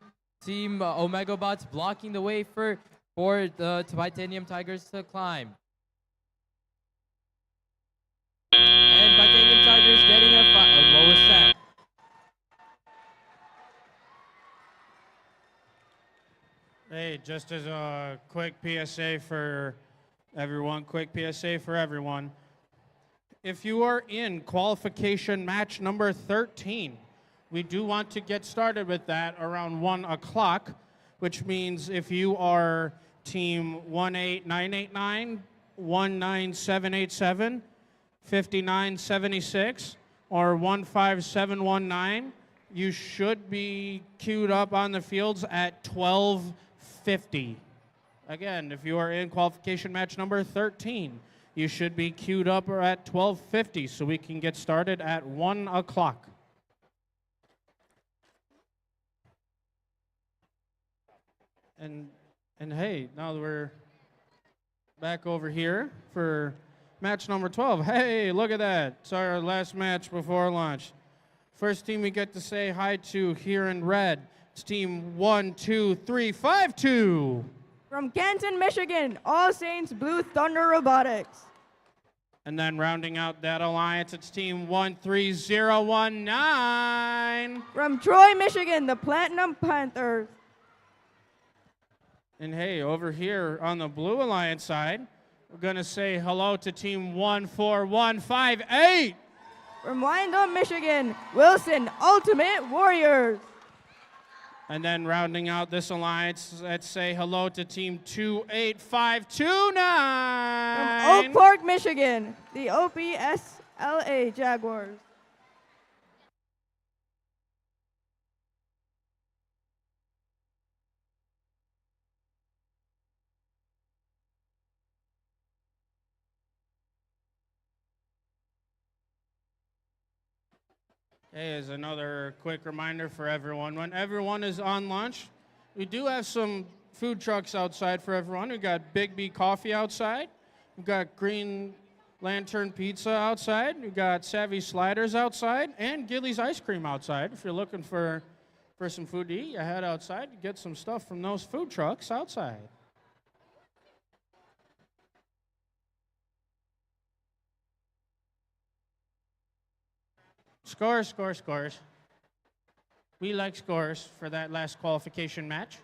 Omega Bots blocking the way for the Titanium Tigers to climb. And Titanium Tigers getting a lowest set. Hey, just as a quick PSA for everyone. if you are in qualification match number 13, we do want to get started with that around 1 o'clock, which means if you are team 18989, 19787, 5976, or 15719, you should be queued up on the fields at 12:50. Again, if you are in qualification match number 13, you should be queued up at 12:50 so we can get started at 1 o'clock. And hey, now that we're back over here for match number 12. Hey, look at that. It's our last match before lunch. First team we get to say hi to here in red. It's team 12352. From Canton, Michigan, All Saints Blue Thunder Robotics. And then rounding out that alliance, it's team 13019. From Troy, Michigan, the Platinum Panthers. And hey, over here on the Blue Alliance side, we're going to say hello to team 14158. From Wyandotte, Michigan, Wilson Ultimate Warriors. And then rounding out this alliance, let's say hello to team 28529. From Oak Park, Michigan, the OPSLA Jaguars. Hey, as another quick reminder for everyone, when everyone is on lunch, we do have some food trucks outside for everyone. We've got Big B Coffee outside. We've got Green Lantern Pizza outside. We've got Savvy Sliders outside and Gilly's Ice Cream outside. If you're looking for some food to eat, you head outside, you get some stuff from those food trucks outside. Scores, scores, scores. We like scores for that last qualification match.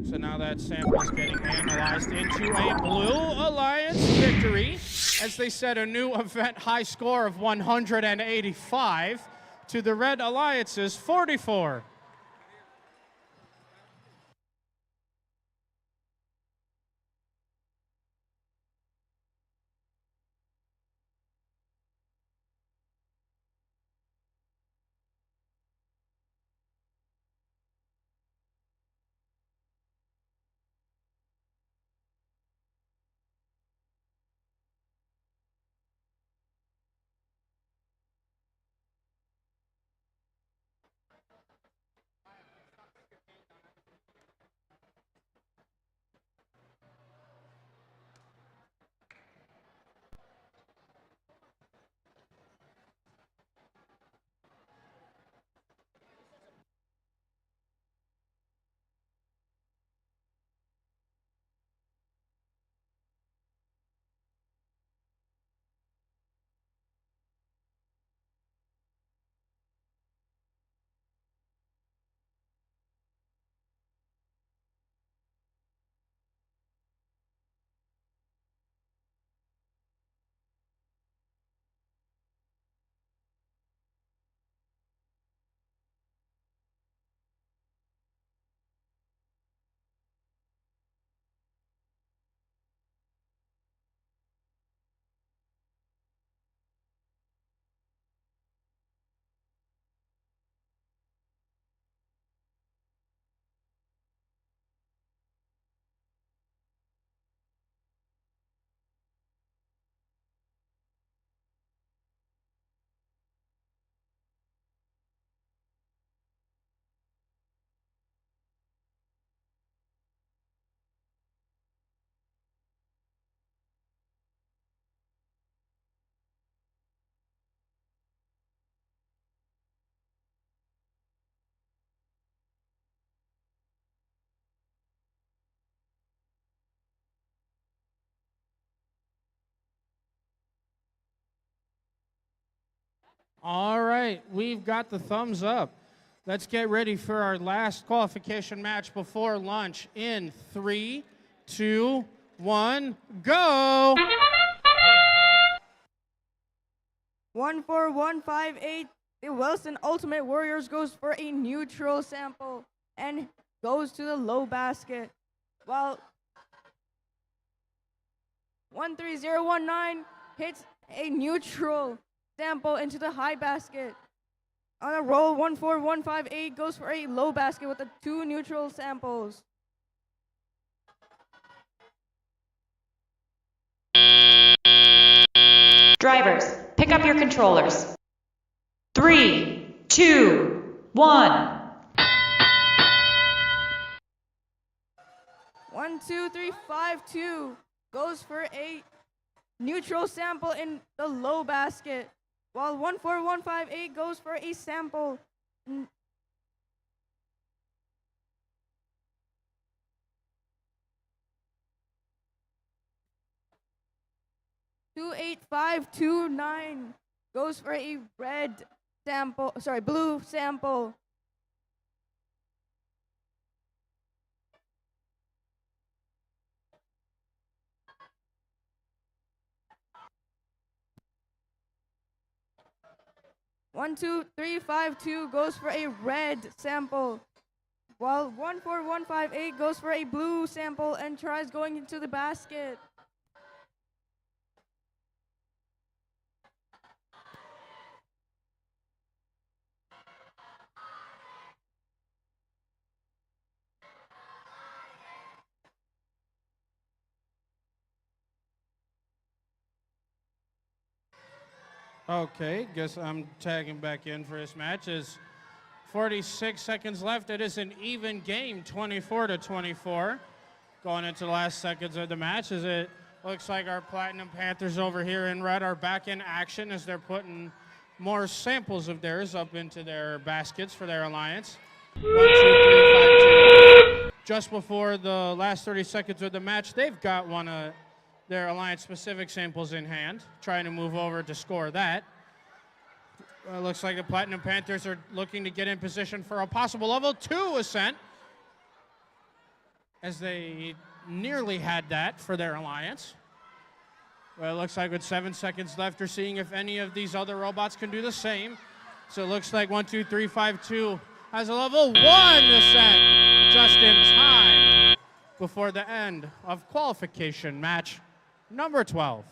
So now that sample is getting analyzed into a Blue Alliance victory as they set a new event high score of 185 to the Red Alliance's 44. All right, we've got the thumbs up. Let's get ready for our last qualification match before lunch in 3, 2, 1, go! 14158. The Wilson Ultimate Warriors goes for a neutral sample and goes to the low basket, while 13019 hits a neutral sample into the high basket. On a roll, 14158 goes for a low basket with the 2 neutral samples. Drivers, pick up your controllers. 3, 2, 1. 12352 goes for a neutral sample in the low basket, while 14158 goes for a sample. 28529 goes for a blue sample. One, 2, 3, 5, 2 goes for a red sample, while 14158 goes for a blue sample and tries going into the basket. Okay, guess I'm tagging back in for this match. Is 46 seconds left. It is an even game, 24-24. Going into the last seconds of the match, as it looks like our Platinum Panthers over here in red are back in action as they're putting more samples of theirs up into their baskets for their alliance. 1, 2, 3, 5, 2. Just before the last 30 seconds of the match, they've got one of their alliance-specific samples in hand, trying to move over to score that. Looks like the Platinum Panthers are looking to get in position for a possible level 2 ascent, as they nearly had that for their alliance. Well, it looks like with 7 seconds left, they're seeing if any of these other robots can do the same. So it looks like 12352 has a level 1 ascent just in time before the end of qualification match number 12.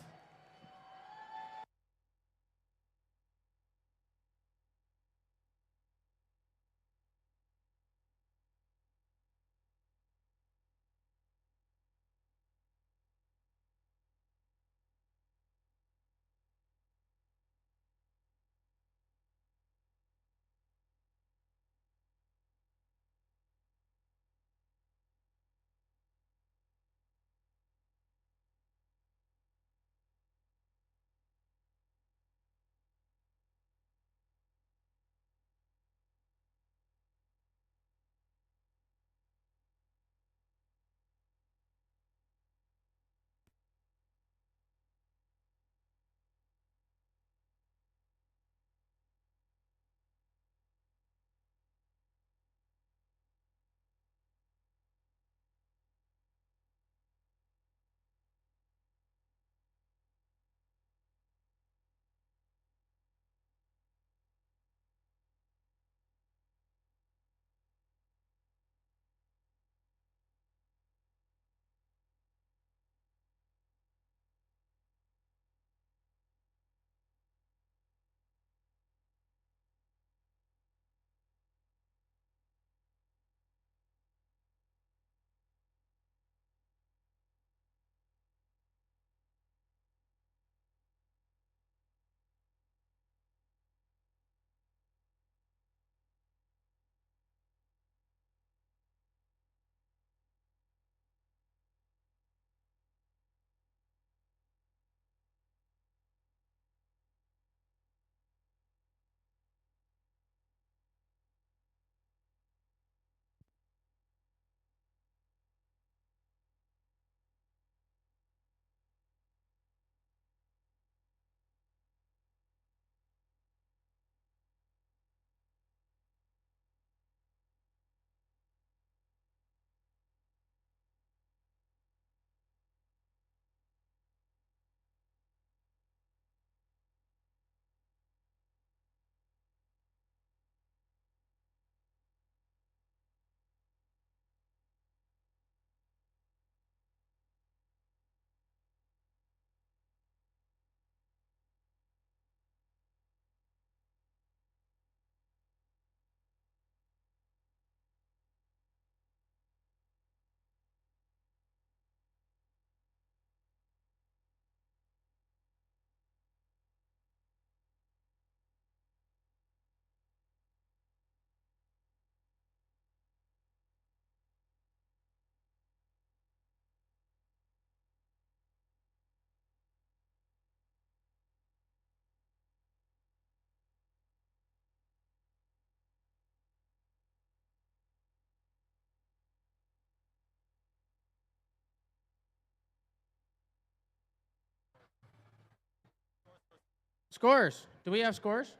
Scores. Do we have scores?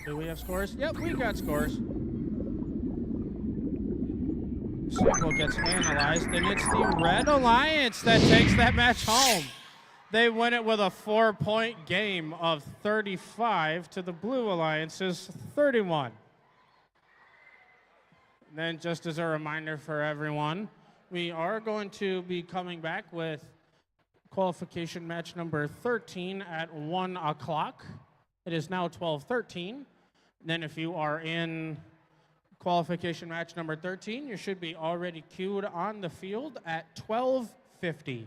Do we have scores? Yep, we got scores. Single gets analyzed, and it's the Red Alliance that takes that match home. They win it with a 4-point game of 35 to the Blue Alliance's 31. And then, just as a reminder for everyone, we are going to be coming back with qualification match number 13 at 1 o'clock. It is now 12:13. Then if you are in qualification match number 13, you should be already queued on the field at 12:50.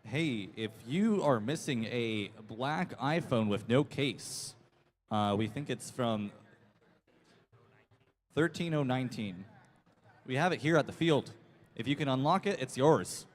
Hey, if you are missing a black iPhone with no case, we think it's from 13019. We have it here at the field. If you can unlock it, it's yours.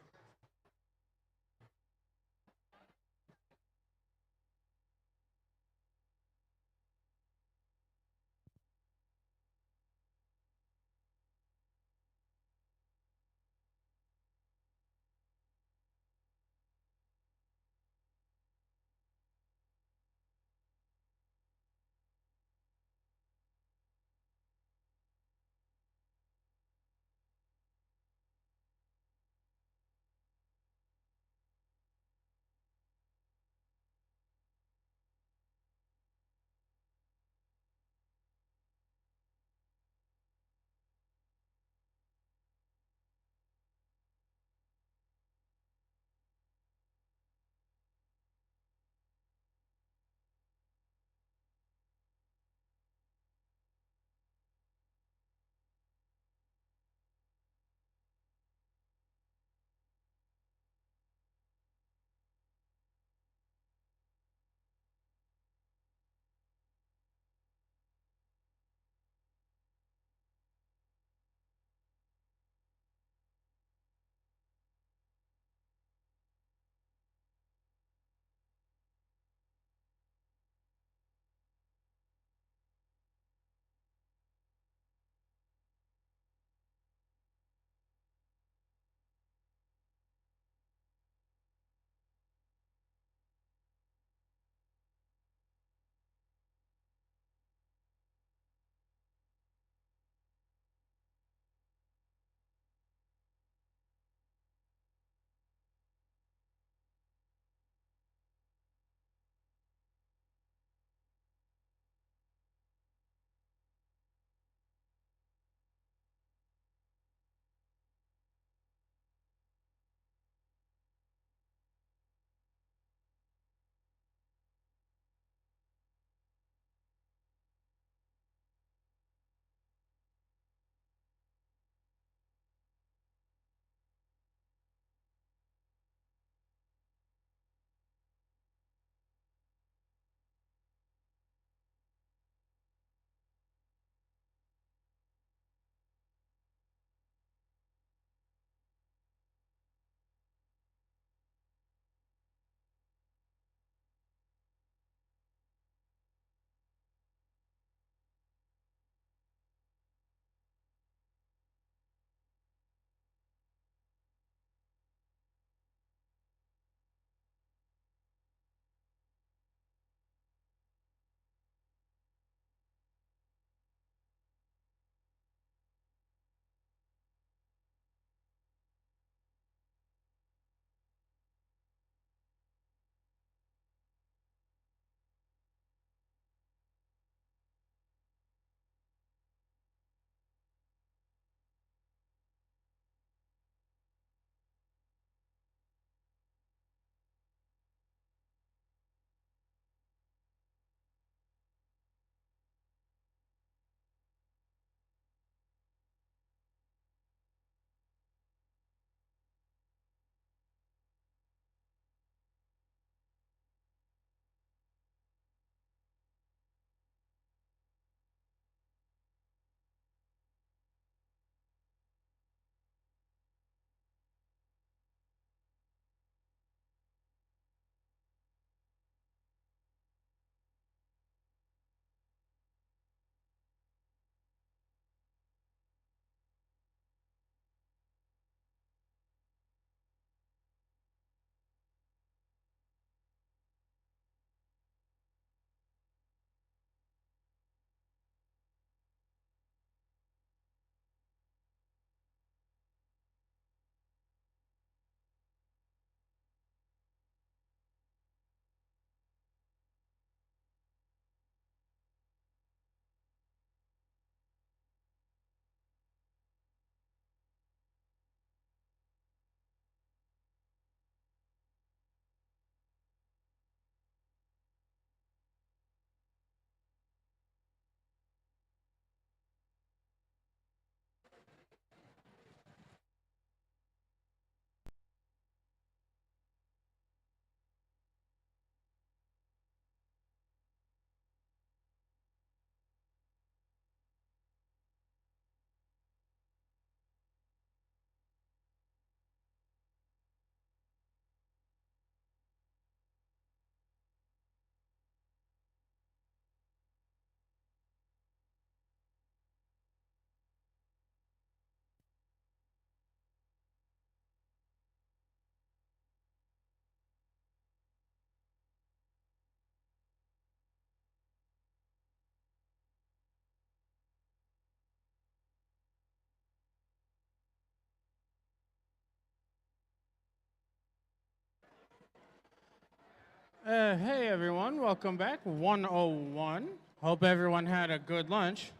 Hey everyone, welcome back. 101. Hope everyone had a good lunch,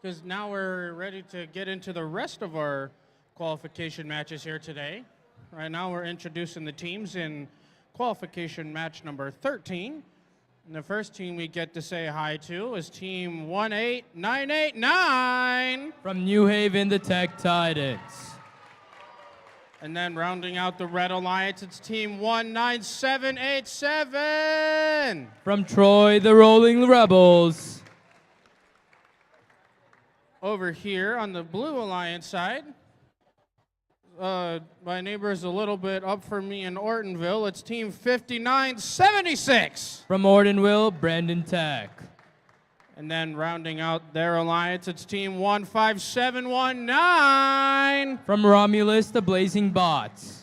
because now we're ready to get into the rest of our qualification matches here today. Right now we're introducing the teams in qualification match number 13. And the first team we get to say hi to is team 18989. From New Haven, the Tech Titans. And then rounding out the Red Alliance, it's team 19787. From Troy, the Rolling Rebels. Over here on the Blue Alliance side, my neighbor is a little bit up for me in Ortonville. It's team 5976. From Ortonville, Brandon Tech. And then rounding out their alliance, it's team 15719. From Romulus, the Blazing Bots.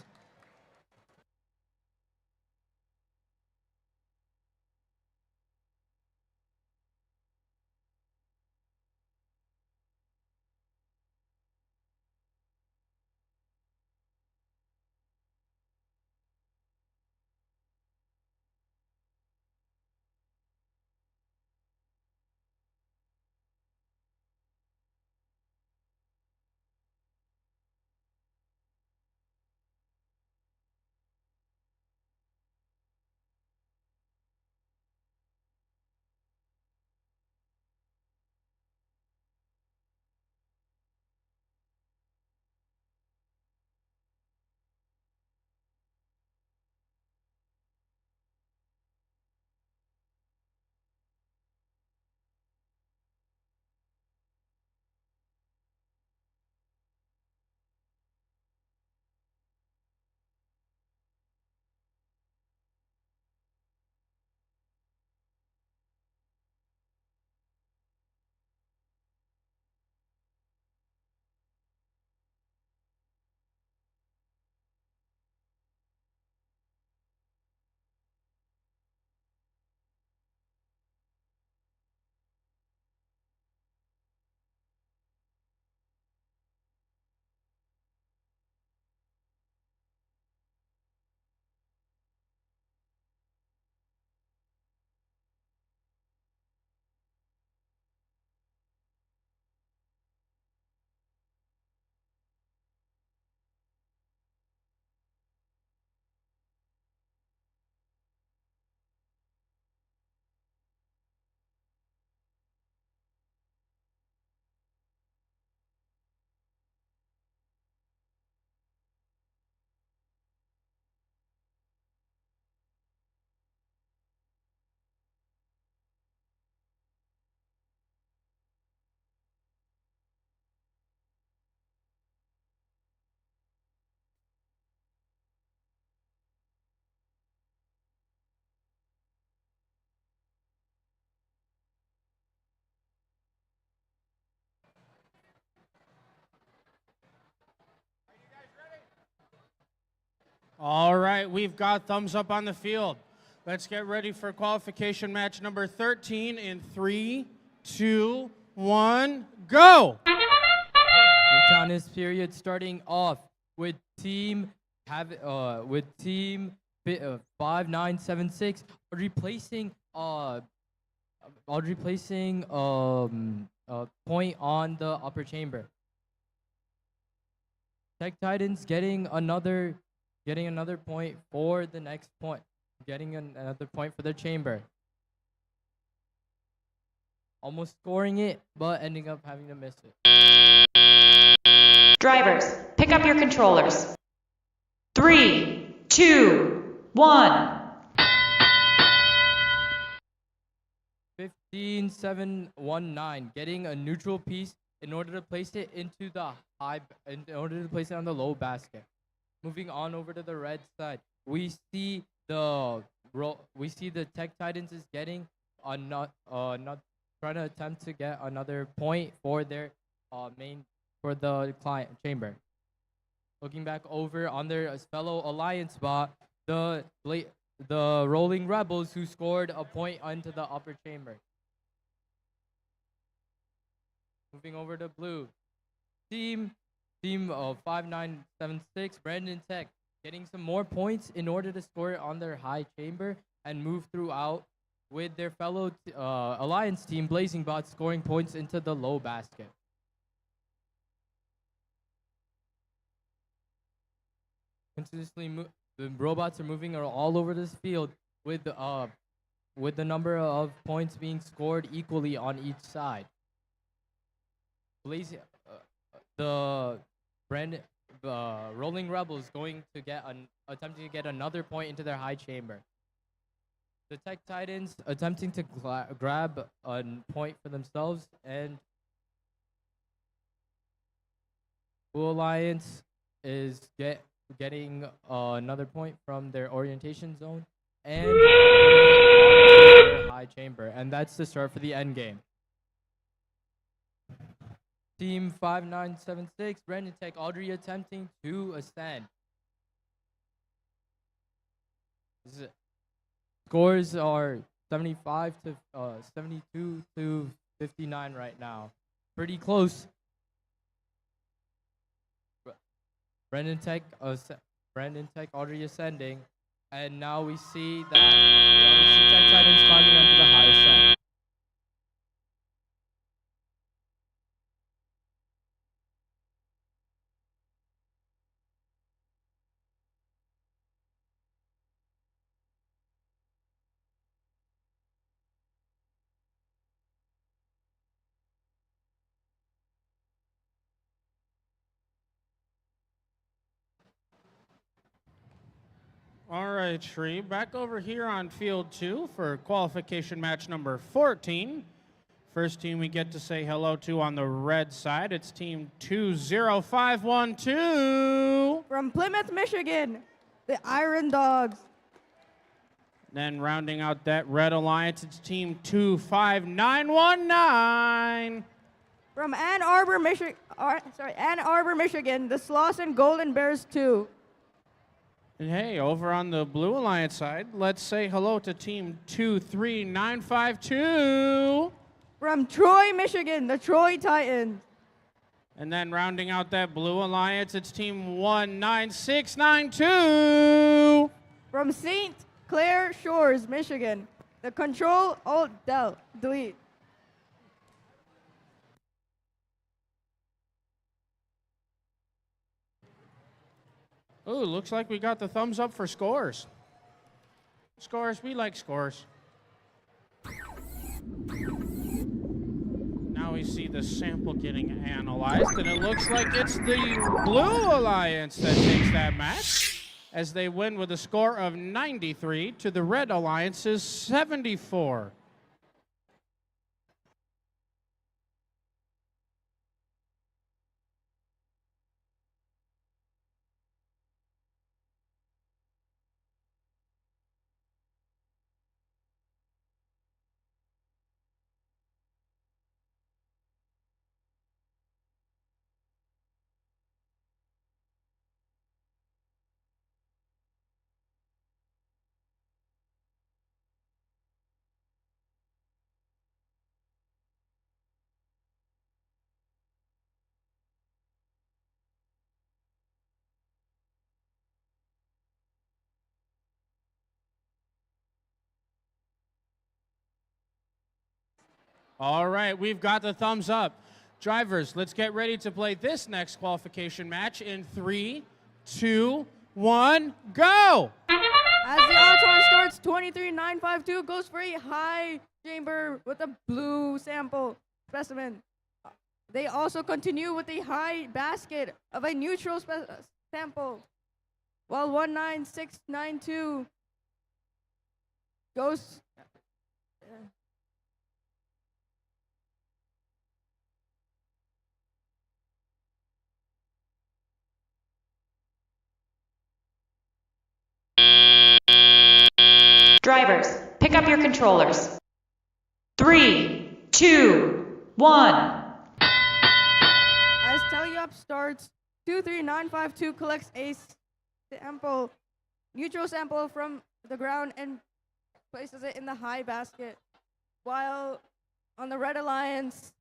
All right, we've got thumbs up on the field. Let's get ready for qualification match number 13 in 3, 2, 1, go! Return period starting off with team 5976 replacing point on the upper chamber. Tech Titans getting another point for the next point, getting another point for their chamber. Almost scoring it, but ending up having to miss it. Drivers, pick up your controllers. 3, 2, 1. 15719, getting a neutral piece in order to place it into the on the low basket. Moving on over to the red side, we see the Tech Titans is getting not trying to attempt to get another point for their for the client chamber. Looking back over on their fellow alliance spot, the Rolling Rebels, who scored a point into the upper chamber. Moving over to blue, team of 5976, Brandon Tech, getting some more points in order to score it on their high chamber, and move throughout with their fellow Alliance team Blazing Bots scoring points into the low basket. Continuously, the robots are moving all over this field with the number of points being scored equally on each side. The Rolling Rebels going to attempting to get another point into their high chamber. The Tech Titans attempting to grab a point for themselves, and Blue Alliance is getting another point from their orientation zone and their high chamber, and that's the start for the end game. Team 5976, Brandon Tech Audrey attempting to ascend. Scores are 72 to 59 right now. Pretty close. Brandon Tech Audrey ascending, and now we see Tech Titans climbing onto the highest set. All right, Shree, back over here on field 2 for qualification match number 14. First team we get to say hello to on the red side, it's team 20512. From Plymouth, Michigan, the Iron Dogs. Then rounding out that red alliance, it's team 25919. From Ann Arbor, Michigan, the Slauson Golden Bears 2. And hey, over on the Blue Alliance side, let's say hello to team 23952. From Troy, Michigan, the Troy Titans. And then rounding out that Blue Alliance, it's team 19692. From St. Clair Shores, Michigan, the Control Alt Delete. Ooh, looks like we got the thumbs up for scores. Scores, we like scores. Now we see the sample getting analyzed, and it looks like it's the Blue Alliance that takes that match, as they win with a score of 93 to the Red Alliance's 74. All right, we've got the thumbs up. Drivers, let's get ready to play this next qualification match in 3, 2, 1, go! As the Altar starts, 23952 goes for a high chamber with a blue sample specimen. They also continue with a high basket of a neutral sample, while 19692 goes. Drivers, pick up your controllers. 3, 2, 1. As Teleup starts, 23952 collects a sample, neutral sample from the ground and places it in the high basket. While on the Red Alliance,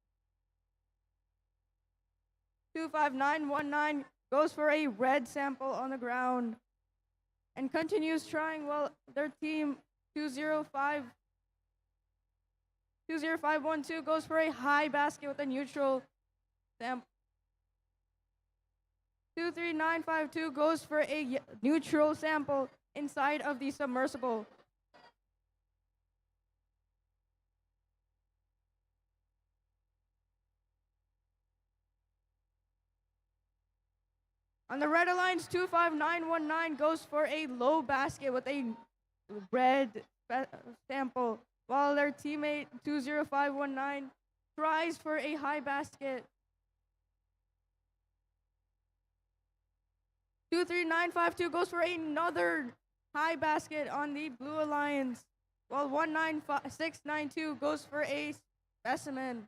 25919 goes for a red sample on the ground and continues trying, while their team 20512 goes for a high basket with a neutral sample. 23952 goes for a neutral sample inside of the submersible. On the Red Alliance, 25919 goes for a low basket with a red sample, while their teammate 20519 tries for a high basket. 23952 goes for another high basket on the Blue Alliance, while 19692 goes for a specimen.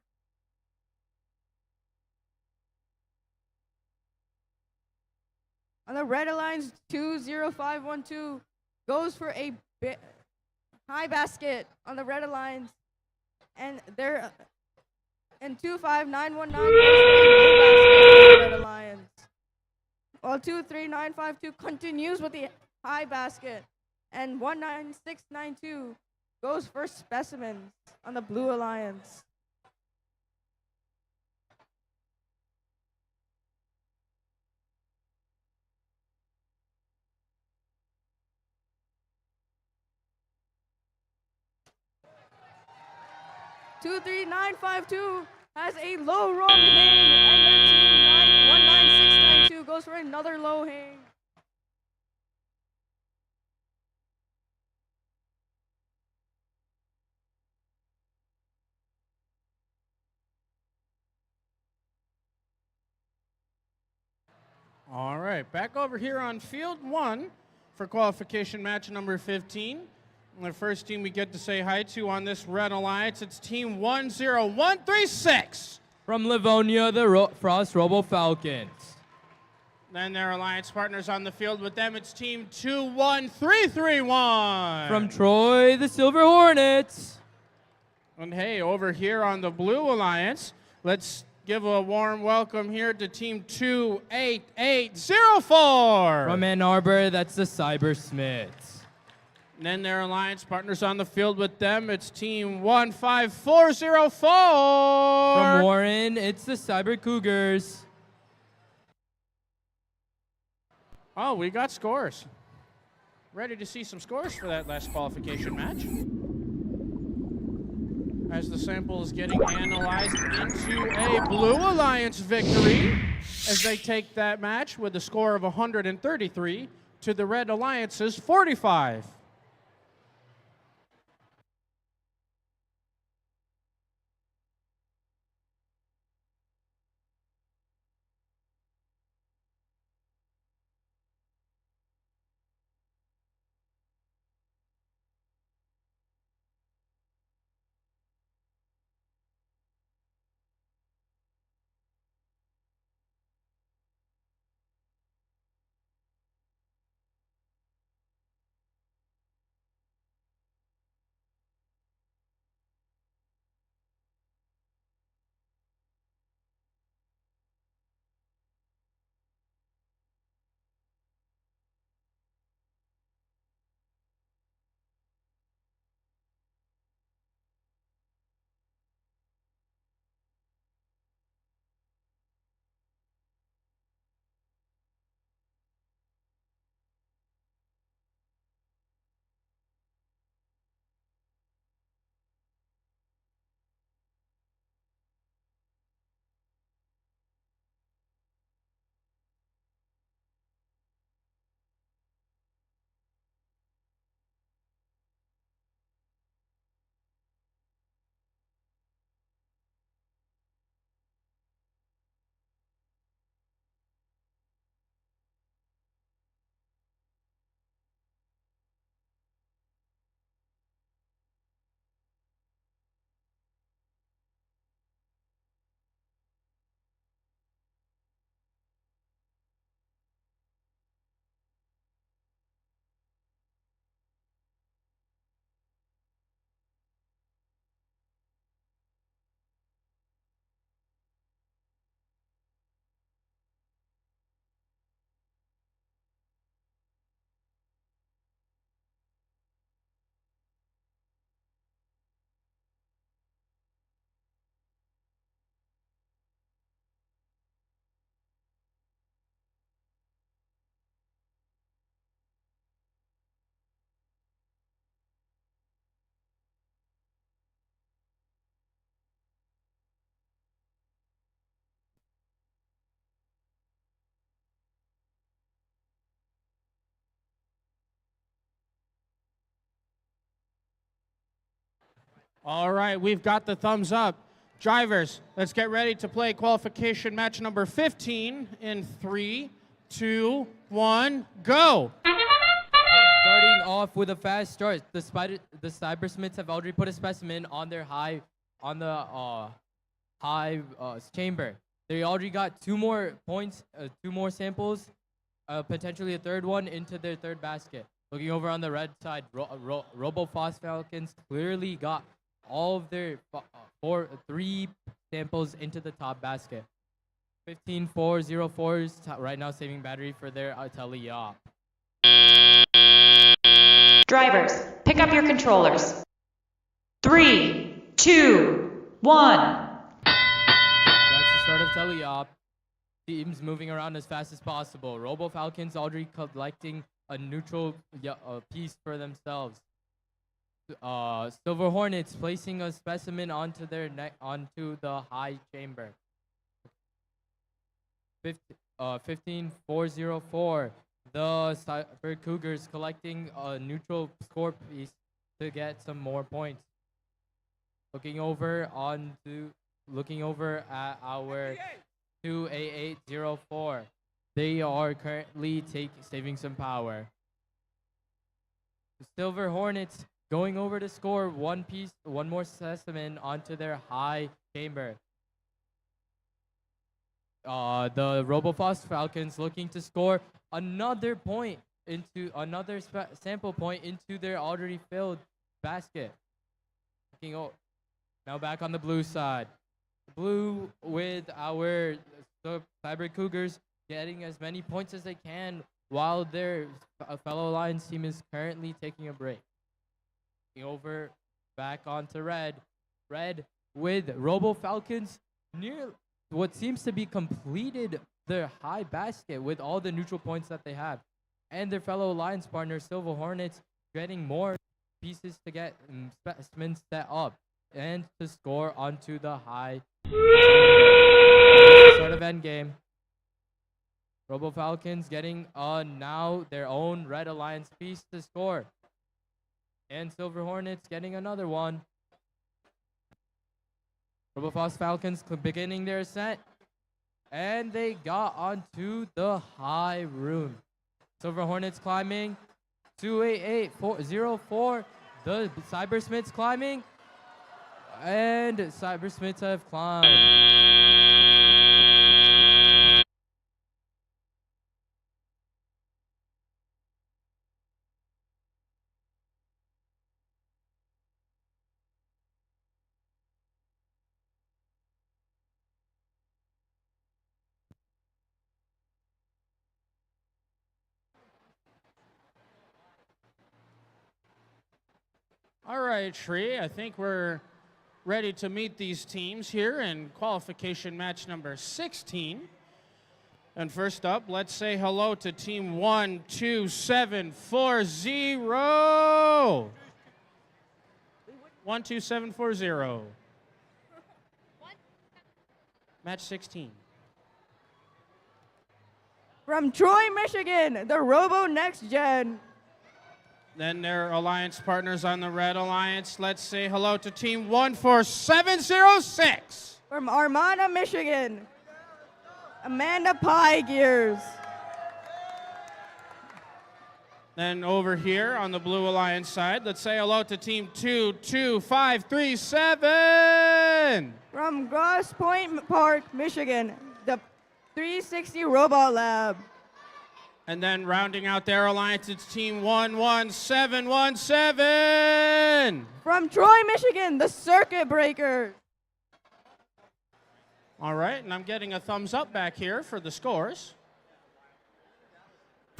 On the Red Alliance, 20512 goes for a high basket on the Red Alliance, and 25919 goes for a low basket on the Red Alliance. While 23952 continues with the high basket, and 19692 goes for specimens on the Blue Alliance. Two, 3, 9, 5, 2 has a low wrong hang, and their team 19692 goes for another low hang. All right, back over here on field 1 for qualification match number 15. And the first team we get to say hi to on this Red Alliance, it's team 10136. From Livonia, the Frost Robo Falcons. Then their alliance partners on the field with them, it's team 21331. From Troy, the Silver Hornets. And hey, over here on the Blue Alliance, let's give a warm welcome here to team 28804. From Ann Arbor, that's the Cybersmiths. And then their alliance partners on the field with them, it's team 15404. From Warren, it's the Cyber Cougars. Oh, we got scores. Ready to see some scores for that last qualification match. As the sample is getting analyzed into a Blue Alliance victory as they take that match with a score of 133 to the Red Alliance's 45. All right, we've got the thumbs up. Drivers, let's get ready to play qualification match number 15 in 3, 2, 1, go. Starting off with a fast start, the Cybersmiths have already put a specimen on their high chamber. They already got 2 more points, 2 more samples, potentially a third one into their third basket. Looking over on the red side, RoboFoss Falcons clearly got all of their 3 samples into the top basket. 15404 right now saving battery for their teleop. Drivers, pick up your controllers. 3, 2, 1. That's the start of teleop. Teams moving around as fast as possible. Robo Falcons already collecting a neutral piece for themselves. Silver Hornets placing a specimen onto onto the high chamber. 15404. The Cyber Cougars collecting a neutral score piece to get some more points. Looking over at our 28804. They are currently saving some power. The Silver Hornets going over to score one more specimen onto their high chamber. The RoboFoss Falcons looking to score another point into another sample point into their already filled basket. Now back on the blue side. Blue with our Cyber Cougars getting as many points as they can while their fellow Alliance team is currently taking a break. Over back onto red. Red with Robo Falcons near what seems to be completed their high basket with all the neutral points that they have. And their fellow Alliance partner, Silver Hornets, getting more pieces to get specimens set up and to score onto the high. Start of endgame. Robo Falcons getting now their own Red Alliance piece to score. And Silver Hornets getting another one. RoboFoss Falcons beginning their ascent. And they got onto the high rune. Silver Hornets climbing. 28804. The Cybersmiths climbing. And Cybersmiths have climbed. All right, Tree, I think we're ready to meet these teams here in qualification match number 16. And first up, let's say hello to team 12740. 12740. Match 16. From Troy, Michigan, the Robo Next Gen. Then their alliance partners on the Red Alliance. Let's say hello to team 14706. From Armada, Michigan, Amanda Pie Gears. Then over here on the Blue Alliance side, let's say hello to team 22537. From Grosse Pointe Park, Michigan, the 360 Robot Lab. And then rounding out their alliance, it's team 11717. From Troy, Michigan, the Circuit Breakers. All right, and I'm getting a thumbs up back here for the scores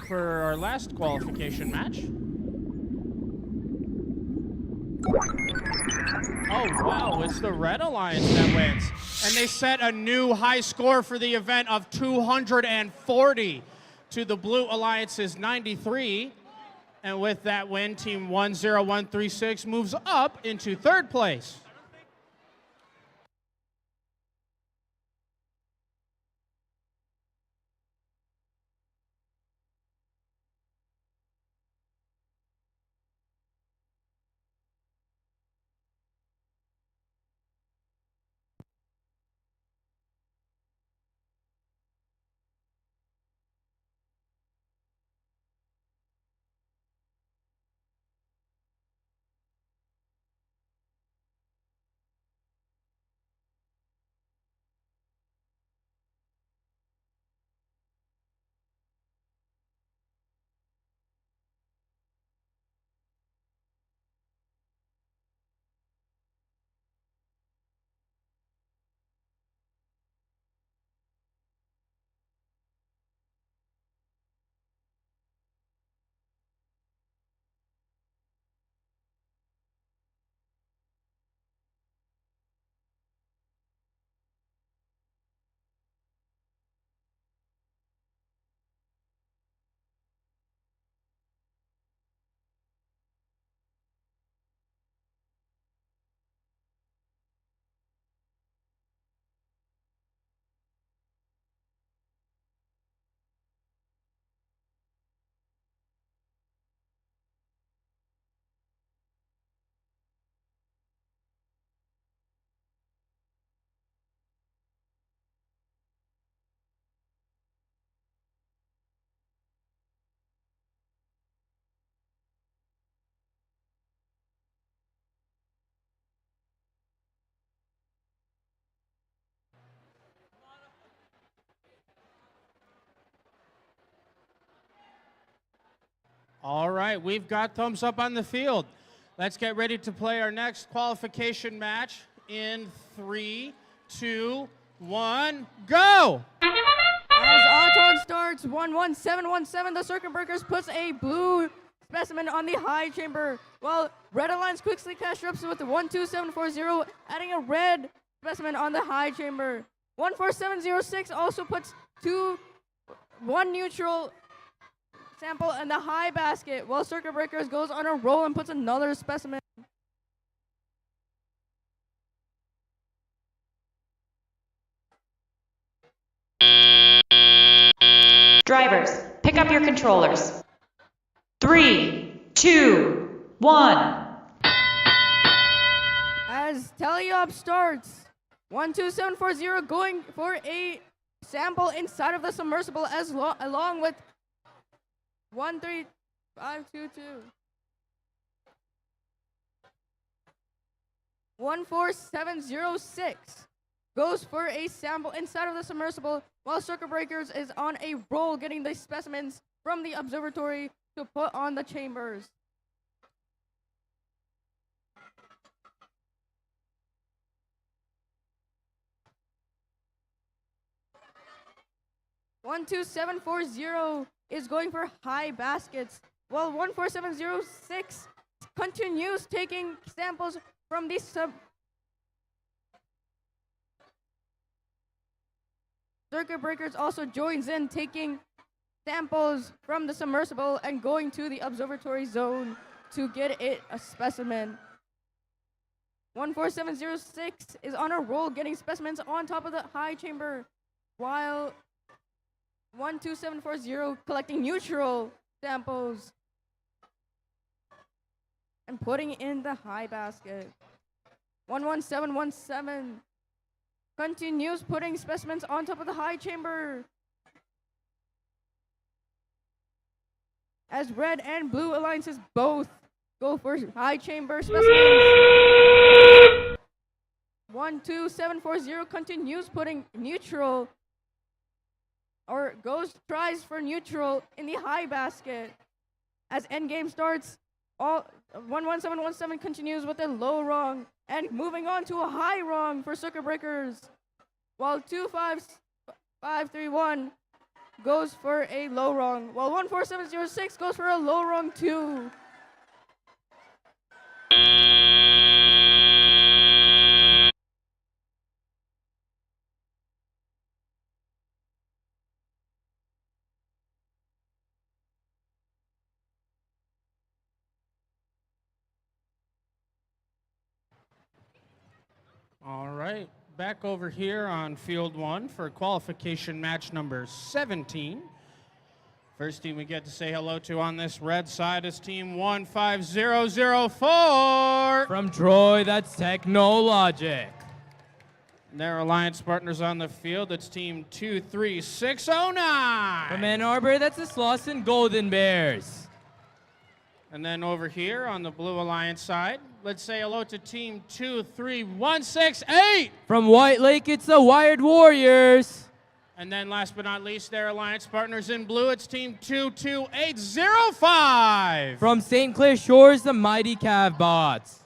for our last qualification match. Oh, wow, it's the Red Alliance that wins. And they set a new high score for the event of 240 to the Blue Alliance's 93. And with that win, team 10136 moves up into third place. All right, we've got thumbs up on the field. Let's get ready to play our next qualification match in 3, 2, 1, go! As Auton starts 11717, the Circuit Breakers puts a blue specimen on the high chamber, while Red Alliance quickly cash ups with 12740, adding a red specimen on the high chamber. 14706 also puts one neutral sample in the high basket, while Circuit Breakers goes on a roll and puts another specimen. Drivers, pick up your controllers. 3, 2, 1. As Teleop starts, 12740 going for a sample inside of the submersible along with 13522. 14706 goes for a sample inside of the submersible, while Circuit Breakers is on a roll getting the specimens from the observatory to put on the chambers. One two seven four zero is going for high baskets, while 14706 continues taking samples from the Circuit Breakers also joins in, taking samples from the submersible and going to the observatory zone to get it a specimen. 14706 is on a roll getting specimens on top of the high chamber, while 12740 collecting neutral samples and putting in the high basket. 11717 continues putting specimens on top of the high chamber, as red and blue alliances both go for high chamber specimens. 12740 continues putting neutral, or tries for neutral in the high basket. As endgame starts, 11717 continues with a low rung and moving on to a high rung for Circuit Breakers, while 25531 goes for a low rung, while 14706 goes for a low rung too. All right, back over here on field 1 for qualification match number 17. First team we get to say hello to on this red side is team 15004. From Troy, that's Technologic. Their alliance partners on the field, it's team 23609. From Ann Arbor, that's the Slauson Golden Bears. And then over here on the Blue Alliance side, let's say hello to team 23168. From White Lake, it's the Wired Warriors. And then last but not least, their alliance partners in blue, it's team 22805. From St. Clair Shores, the Mighty Cavbots.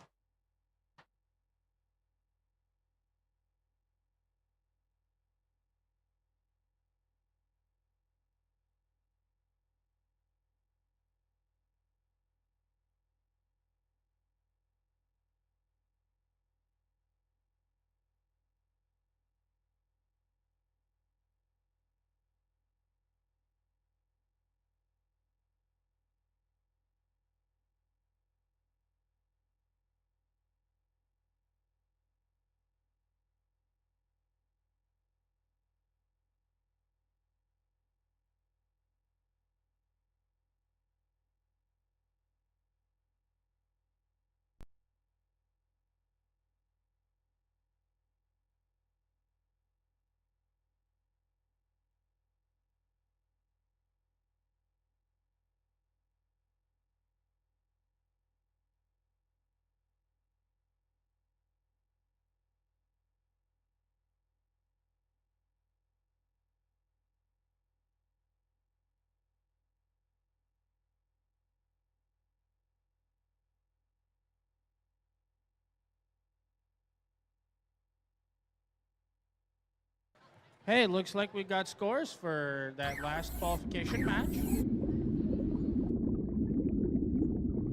Hey, looks like we got scores for that last qualification match.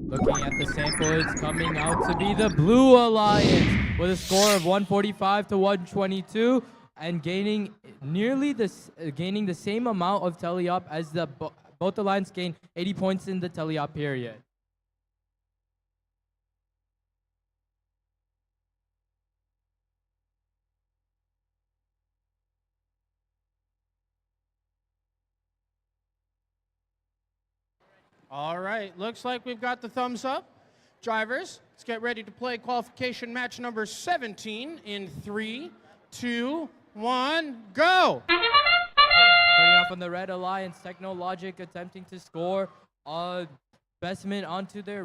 Looking at the sample, it's coming out to be the Blue Alliance with a score of 145 to 122 and gaining gaining the same amount of teleop as both alliance gained 80 points in the teleop period. All right, looks like we've got the thumbs up. Drivers, let's get ready to play qualification match number 17 in 3, 2, 1, go! Starting off on the Red Alliance, Technologic attempting to score a specimen onto their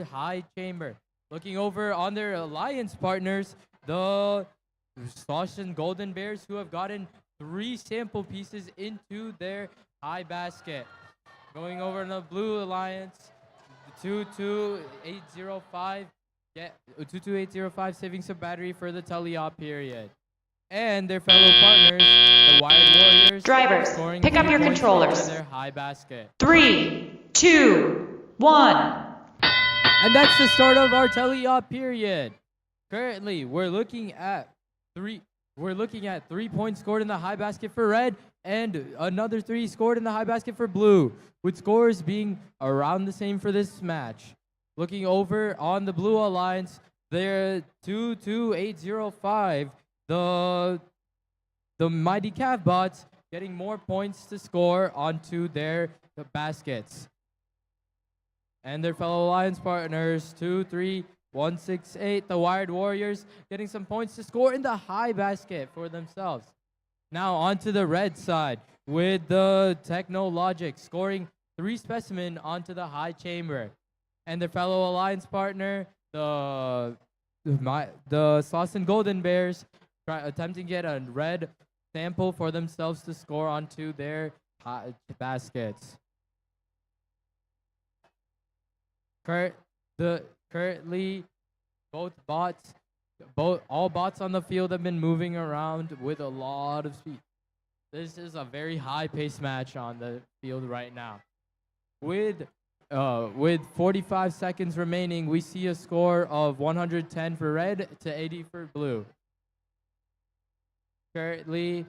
high chamber. Looking over on their alliance partners, the Slauson Golden Bears, who have gotten 3 sample pieces into their high basket. Going over in the Blue Alliance, 22805, 22805 saving some battery for the teleop period. And their fellow partners, the Wired Warriors, Drivers, scoring pick up 3 your points controllers. into their high basket. 3, 2, 1. And that's the start of our teleop period. Currently, we're looking at 3 points scored in the high basket for red and another 3 scored in the high basket for blue, with scores being around the same for this match. Looking over on the Blue Alliance, they're 22805. The Mighty Cav bots getting more points to score onto their baskets. And their fellow alliance partners, 23168, the Wired Warriors, getting some points to score in the high basket for themselves. Now onto the red side with the Technologic scoring 3 specimen onto the high chamber. And their fellow alliance partner, the Slauson Golden Bears, attempting to get a red sample for themselves to score onto their baskets. Currently, all bots on the field have been moving around with a lot of speed. This is a very high-paced match on the field right now. With 45 seconds remaining, we see a score of 110 for red to 80 for blue. Currently,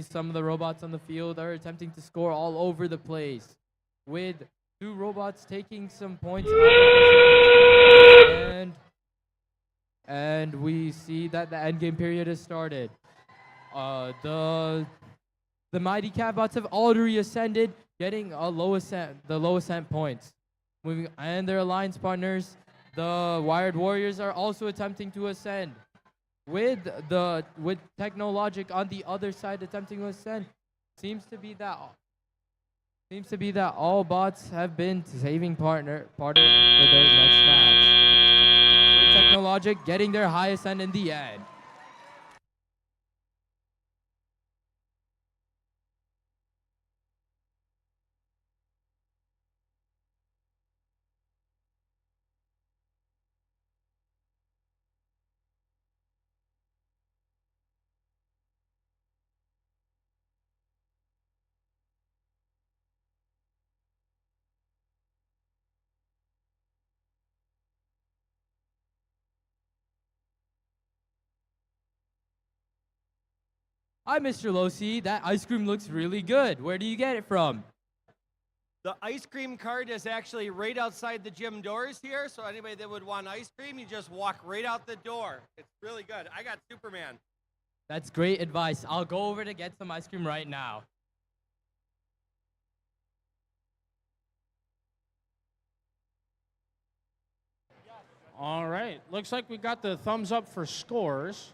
some of the robots on the field are attempting to score all over the place, with 2 robots taking some points out of this, and we see that the endgame period has started. The Mighty Cav bots have already ascended, getting the low ascent points. And their alliance partners, the Wired Warriors, are also attempting to ascend. With Technologic on the other side attempting to ascend, seems to be that all bots have been saving partner for their next match. With Technologic getting their high ascent in the end. Hi, Mr. Losi. That ice cream looks really good. Where do you get it from? The ice cream cart is actually right outside the gym doors here, so anybody that would want ice cream, you just walk right out the door. It's really good. I got Superman. That's great advice. I'll go over to get some ice cream right now. All right, looks like we got the thumbs up for scores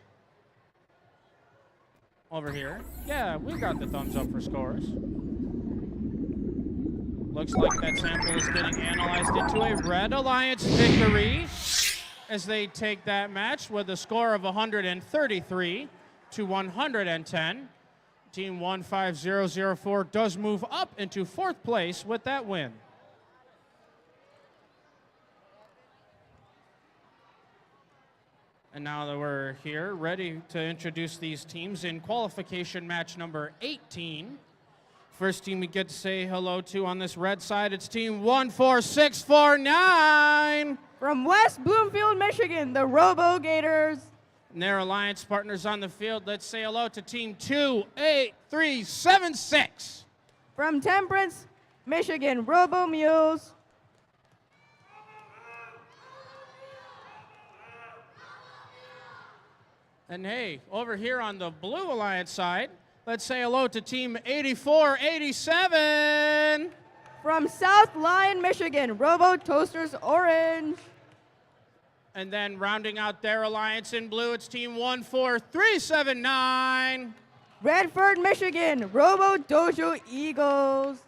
over here. Yeah, we got the thumbs up for scores. Looks like that sample is getting analyzed into a Red Alliance victory as they take that match with a score of 133 to 110. Team 15004 does move up into 4th place with that win. And now that we're here, ready to introduce these teams in qualification match number 18. First team we get to say hello to on this red side, it's team 14649. From West Bloomfield, Michigan, the Robo Gators. And their alliance partners on the field, let's say hello to team 28376. From Temperance, Michigan, Robo Mules. And hey, over here on the Blue Alliance side, let's say hello to team 8487. From South Lyon, Michigan, Robo Toasters Orange. And then rounding out their alliance in blue, it's team 14379. Redford, Michigan, Robo Dojo Eagles.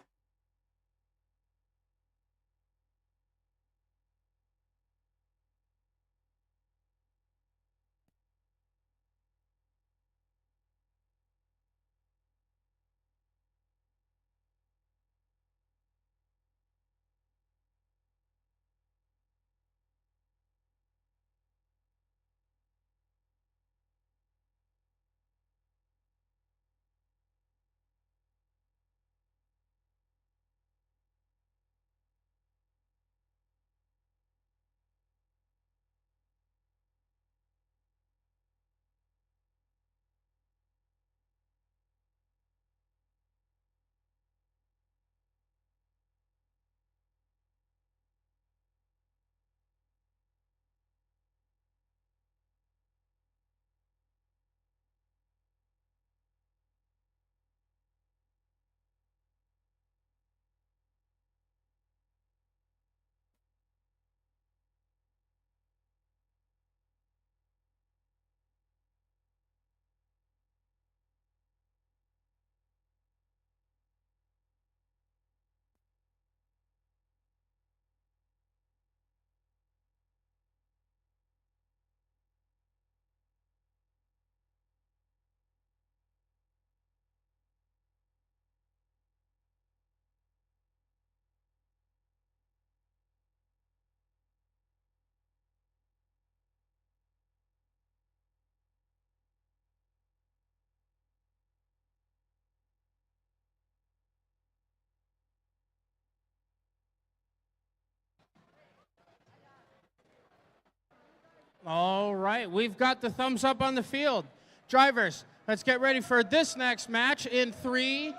All right, we've got the thumbs up on the field. Drivers, let's get ready for this next match in 3,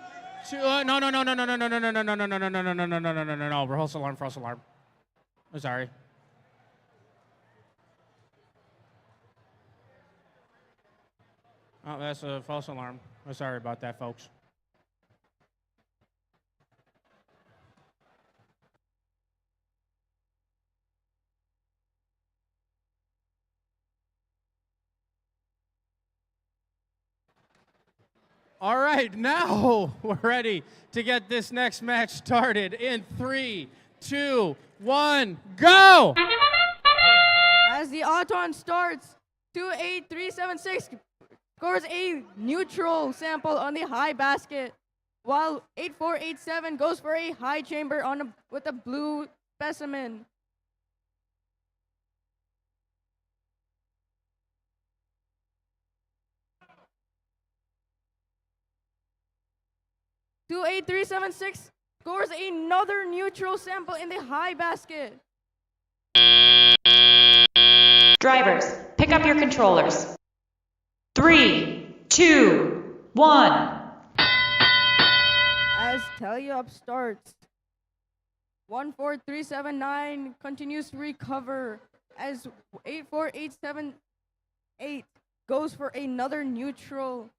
2. No. False alarm. I'm sorry. Oh, that's a false alarm. I'm sorry about that, folks. All right, now we're ready to get this next match started in 3, 2, 1, go! As the Auton starts, 28376 scores a neutral sample on the high basket, while 8487 goes for a high chamber with a blue specimen. Two 8376 scores another neutral sample in the high basket. Drivers, pick up your controllers. 3, 2, 1. As Teleup starts, 14379 continues to recover as 84878 goes for another neutral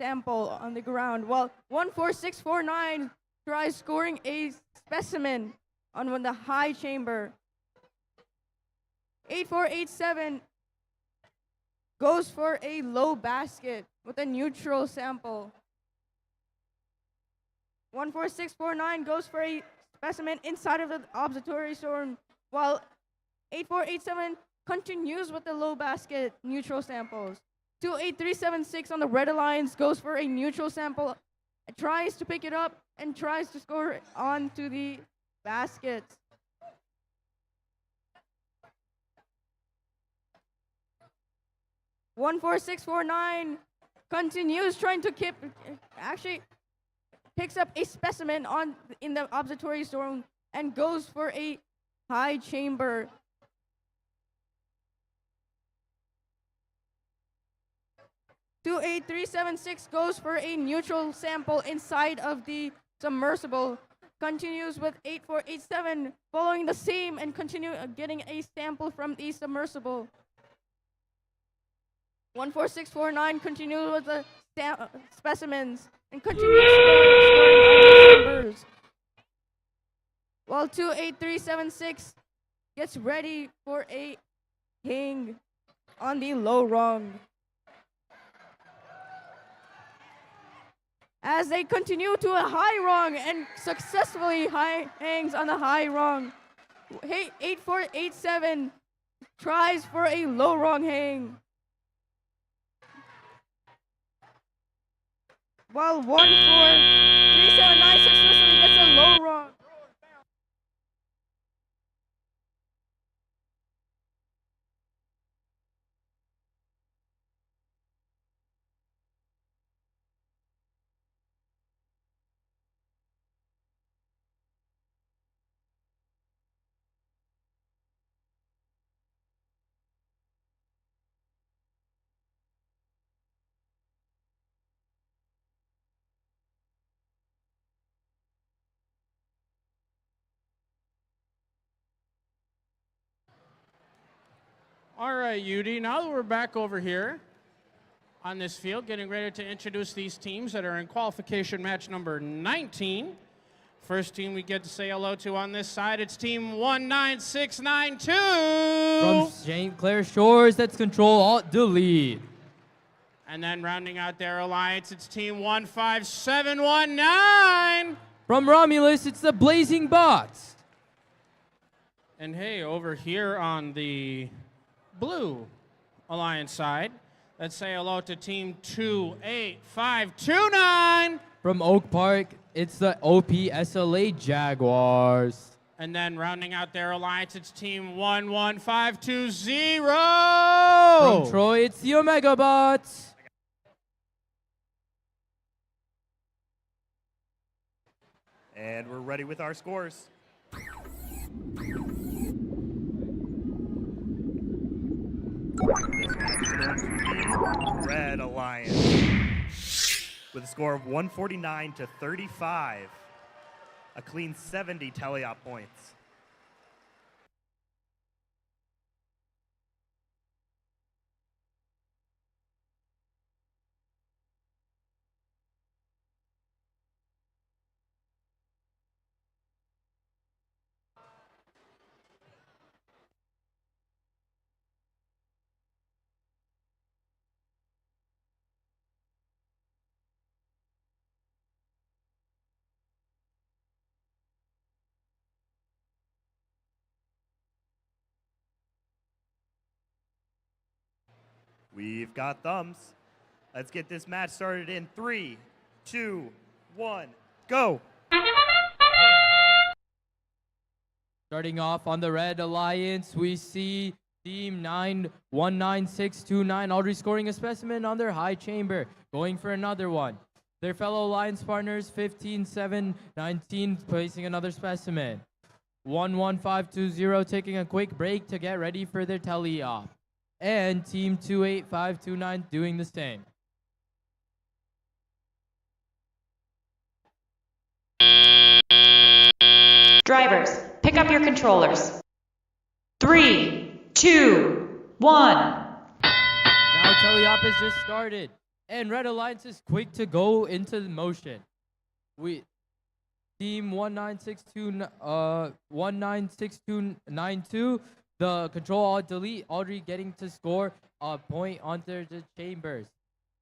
sample on the ground, while 14649 tries scoring a specimen on the high chamber. 8487 goes for a low basket with a neutral sample. 14649 goes for a specimen inside of the observatory zone, while 8487 continues with the low basket neutral samples. 28376 on the Red Alliance goes for a neutral sample, tries to pick it up, and tries to score onto the basket. 14649 continues trying to keep, actually picks up a specimen in the observatory zone and goes for a high chamber. Two 8376 goes for a neutral sample inside of the submersible. Continues with 8487 following the same and continue getting a sample from the submersible. 14649 continues with the specimens and continues scoring numbers. While 28376 gets ready for a hang on the low rung. As they continue to a high rung and successfully hangs on the high rung. 8487 tries for a low rung hang. While 14379 successfully gets a low rung. All right, Yudi, now that we're back over here on this field, getting ready to introduce these teams that are in qualification match number 19. First team we get to say hello to on this side, it's team 19692. From St. Clair Shores, that's Control Alt Delete. And then rounding out their alliance, it's team 15719. From Romulus, it's the Blazing Bots. And hey, over here on the blue alliance side, let's say hello to team 28529. From Oak Park, it's the OPSLA Jaguars. And then rounding out their alliance, it's team 11520. From Troy, it's the Omega Bots. And we're ready with our scores. This match is going to the Red Alliance with a score of 149 to 35, a clean 70 teleop points. We've got thumbs. Let's get this match started in 3, 2, 1, go. Starting off on the Red Alliance, we see Team 19629 already scoring a specimen on their high chamber, going for another one. Their fellow Alliance partners, 15719, placing another specimen. 11520 taking a quick break to get ready for their tele-op. And Team 28529 doing the same. Drivers, pick up your controllers. 3, 2, 1. Now tele-op has just started, and Red Alliance is quick to go into the motion. Team 19692, the Control Alt Delete already getting to score a point onto the chambers,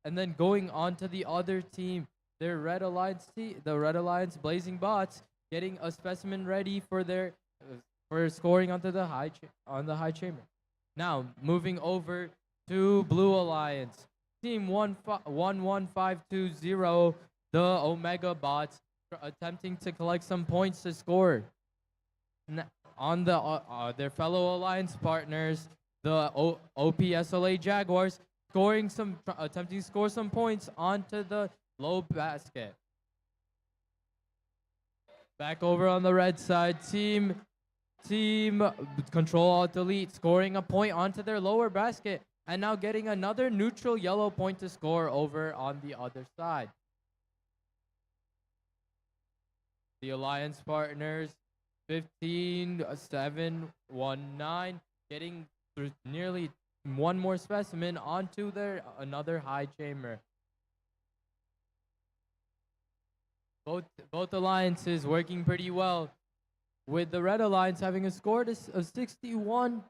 and then going on to the other team, the Red Alliance Blazing Bots, getting a specimen ready for their for scoring onto the high chamber. Now moving over to Blue Alliance, Team 11520, the Omega Bots attempting to collect some points to score. On the their fellow alliance partners, the OPSLA Jaguars, attempting to score some points onto the low basket. Back over on the red side, team Control Alt Delete scoring a point onto their lower basket, and now getting another neutral yellow point to score over on the other side. The Alliance partners 15-7-1-9, getting nearly one more specimen onto their another high chamber. Both alliances working pretty well, with the Red Alliance having a score of 61.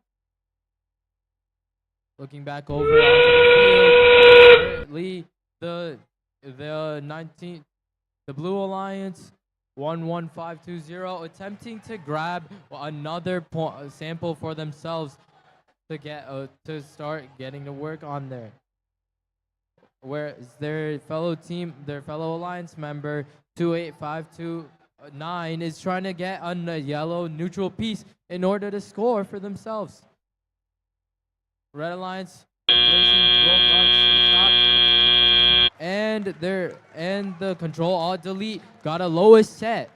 Looking back over onto the field, currently the Blue Alliance 11520 attempting to grab another sample for themselves to get to start getting to work on there. Whereas their fellow alliance member 28529 is trying to get on a yellow neutral piece in order to score for themselves. Red Alliance placing shot, and the Control Alt Delete got a lowest set.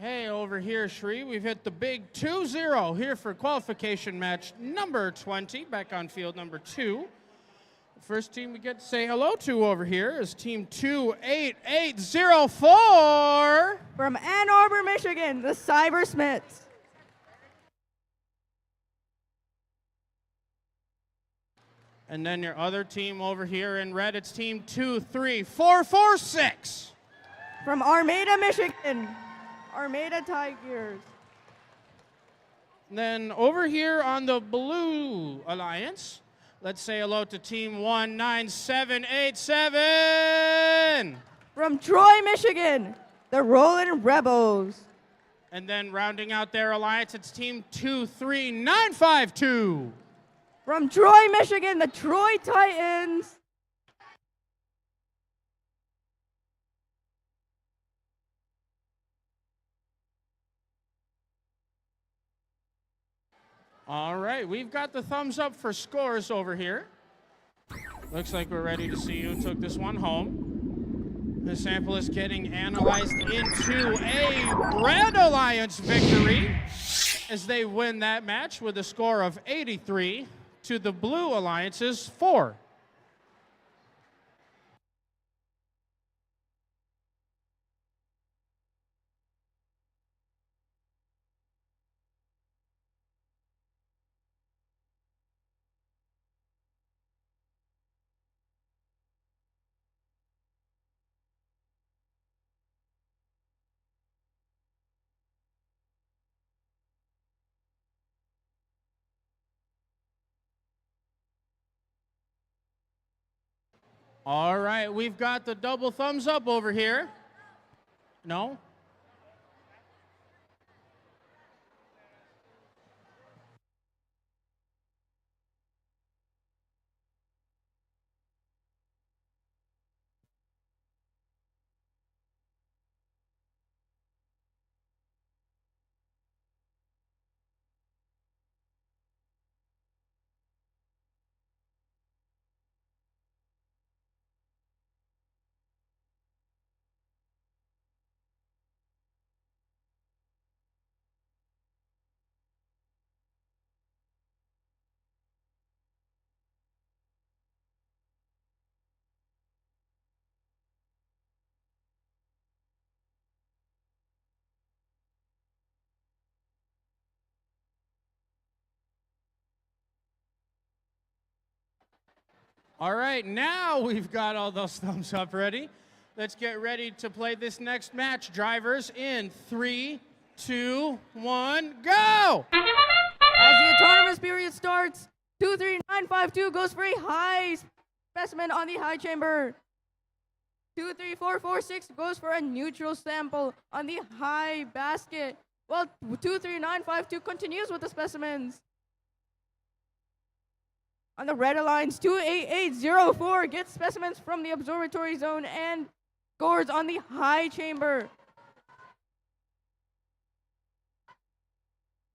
Hey, over here, Shri, we've hit the big 2-0 here for qualification match number 20, back on field number 2. The first team we get to say hello to over here is team 28804. From Ann Arbor, Michigan, the Cybersmiths. And then your other team over here in red, it's team 23446. From Armada, Michigan, Armada Tigers. And then over here on the Blue Alliance, let's say hello to team 19787. From Troy, Michigan, the Rolling Rebels. And then rounding out their alliance, it's team 23952. From Troy, Michigan, the Troy Titans. All right, we've got the thumbs up for scores over here. Looks like we're ready to see who took this one home. The sample is getting analyzed into a Red Alliance victory as they win that match with a score of 83 to the Blue Alliance's 4. All right, we've got the double thumbs up over here. No? All right, now we've got all those thumbs up ready. Let's get ready to play this next match. Drivers in 3, 2, 1, go! As the autonomous period starts, 23952 goes for a high specimen on the high chamber. 23446 goes for a neutral sample on the high basket, while 23952 continues with the specimens. On the red lines, 28804 gets specimens from the observatory zone and scores on the high chamber.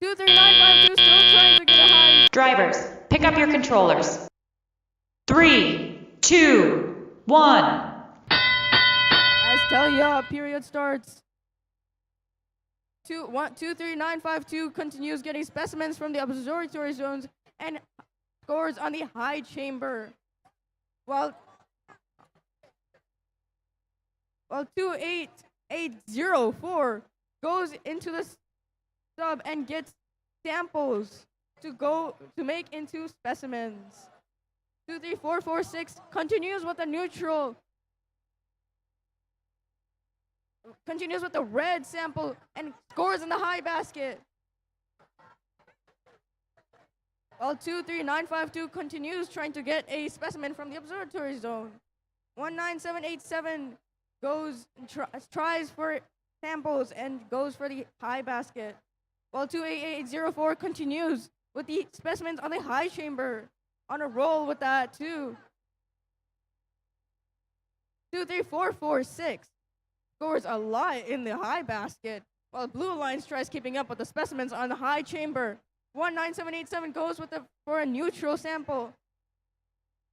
23952 still trying to get a high. Drivers, pick up your controllers. 3, 2, 1. As Telia period starts. 23952 continues getting specimens from the observatory zones and scores on the high chamber. While 28804 goes into the sub and gets samples to make into specimens. 23446 continues with the neutral. Continues with the red sample and scores in the high basket. While 23952 continues trying to get a specimen from the observatory zone. 19787 tries for samples and goes for the high basket. While 28804 continues with the specimens on the high chamber. On a roll with that too. 23446 scores a lot in the high basket, while Blue Alliance tries keeping up with the specimens on the high chamber. 19787 goes for a neutral sample.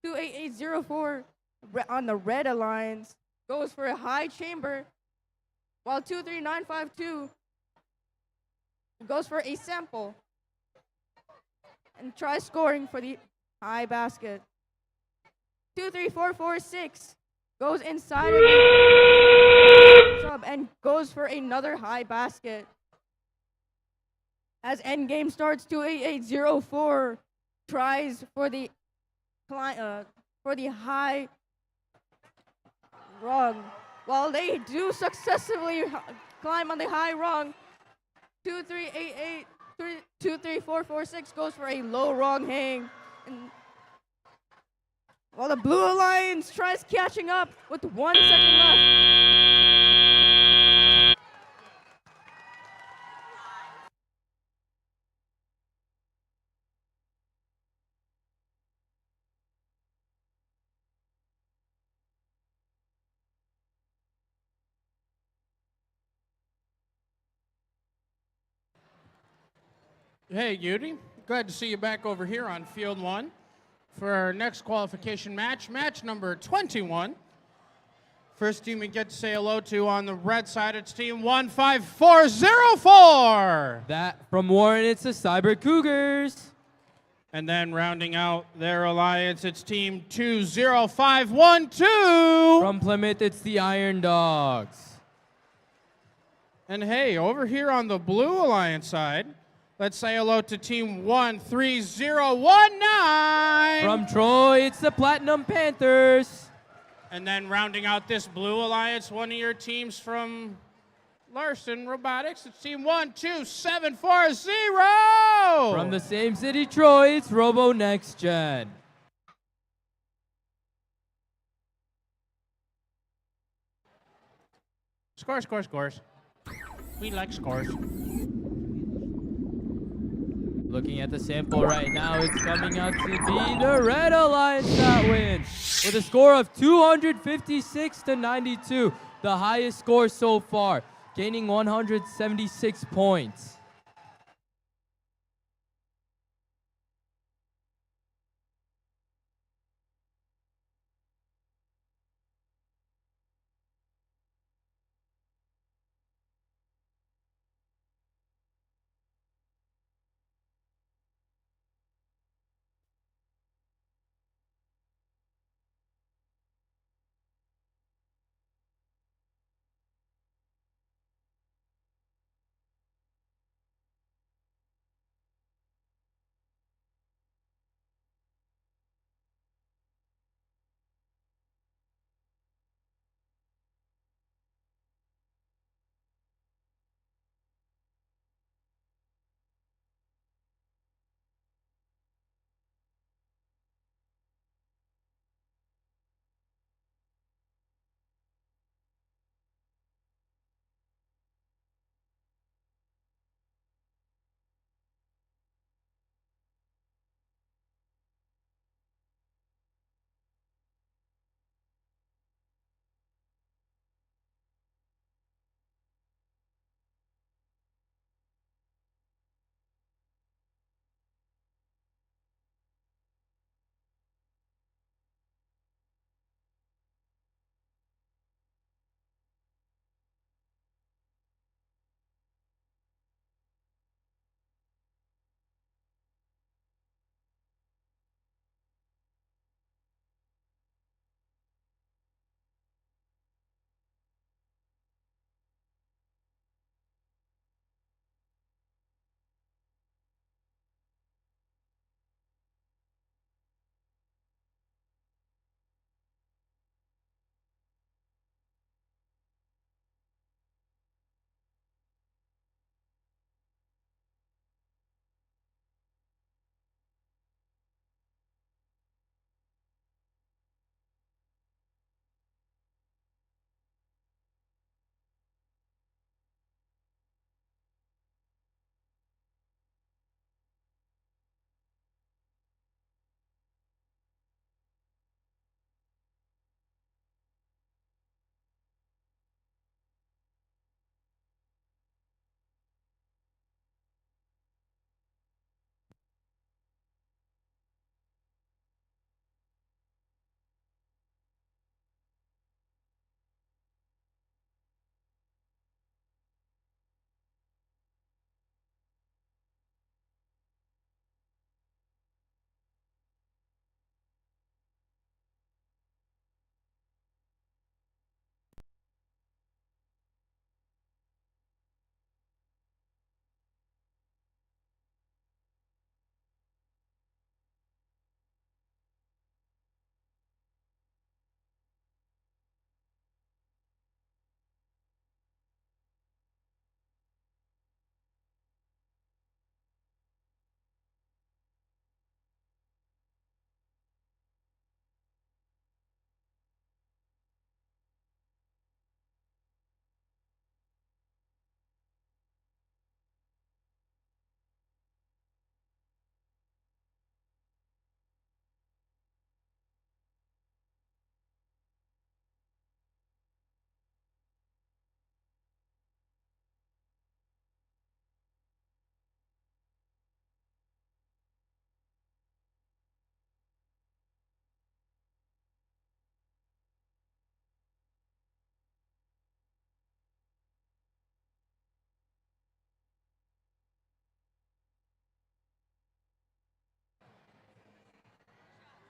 28804 on the Red Alliance goes for a high chamber, while 23952 goes for a sample and tries scoring for the high basket. 23446 goes inside of the sub and goes for another high basket. As endgame starts, 28804 tries for the high rung. While they do successfully climb on the high rung, 23446 goes for a low rung hang. And while the Blue Alliance tries catching up with 1 second left. Hey, Yudi. Glad to see you back over here on Field 1 for our next qualification match, match number 21. First team we get to say hello to on the red side, it's team 15404. That from Warren, it's the Cyber Cougars. And then rounding out their alliance, it's team 20512. From Plymouth, it's the Iron Dogs. And hey, over here on the Blue Alliance side, let's say hello to team 13019. From Troy, it's the Platinum Panthers. And then rounding out this Blue Alliance, one of your teams from Larson Robotics, it's team 12740. From the same city, Troy, it's Robo Next Gen. Scores, scores, scores. We like scores. Looking at the sample right now, it's coming out to be the Red Alliance that wins with a score of 256-92, the highest score so far, gaining 176 points.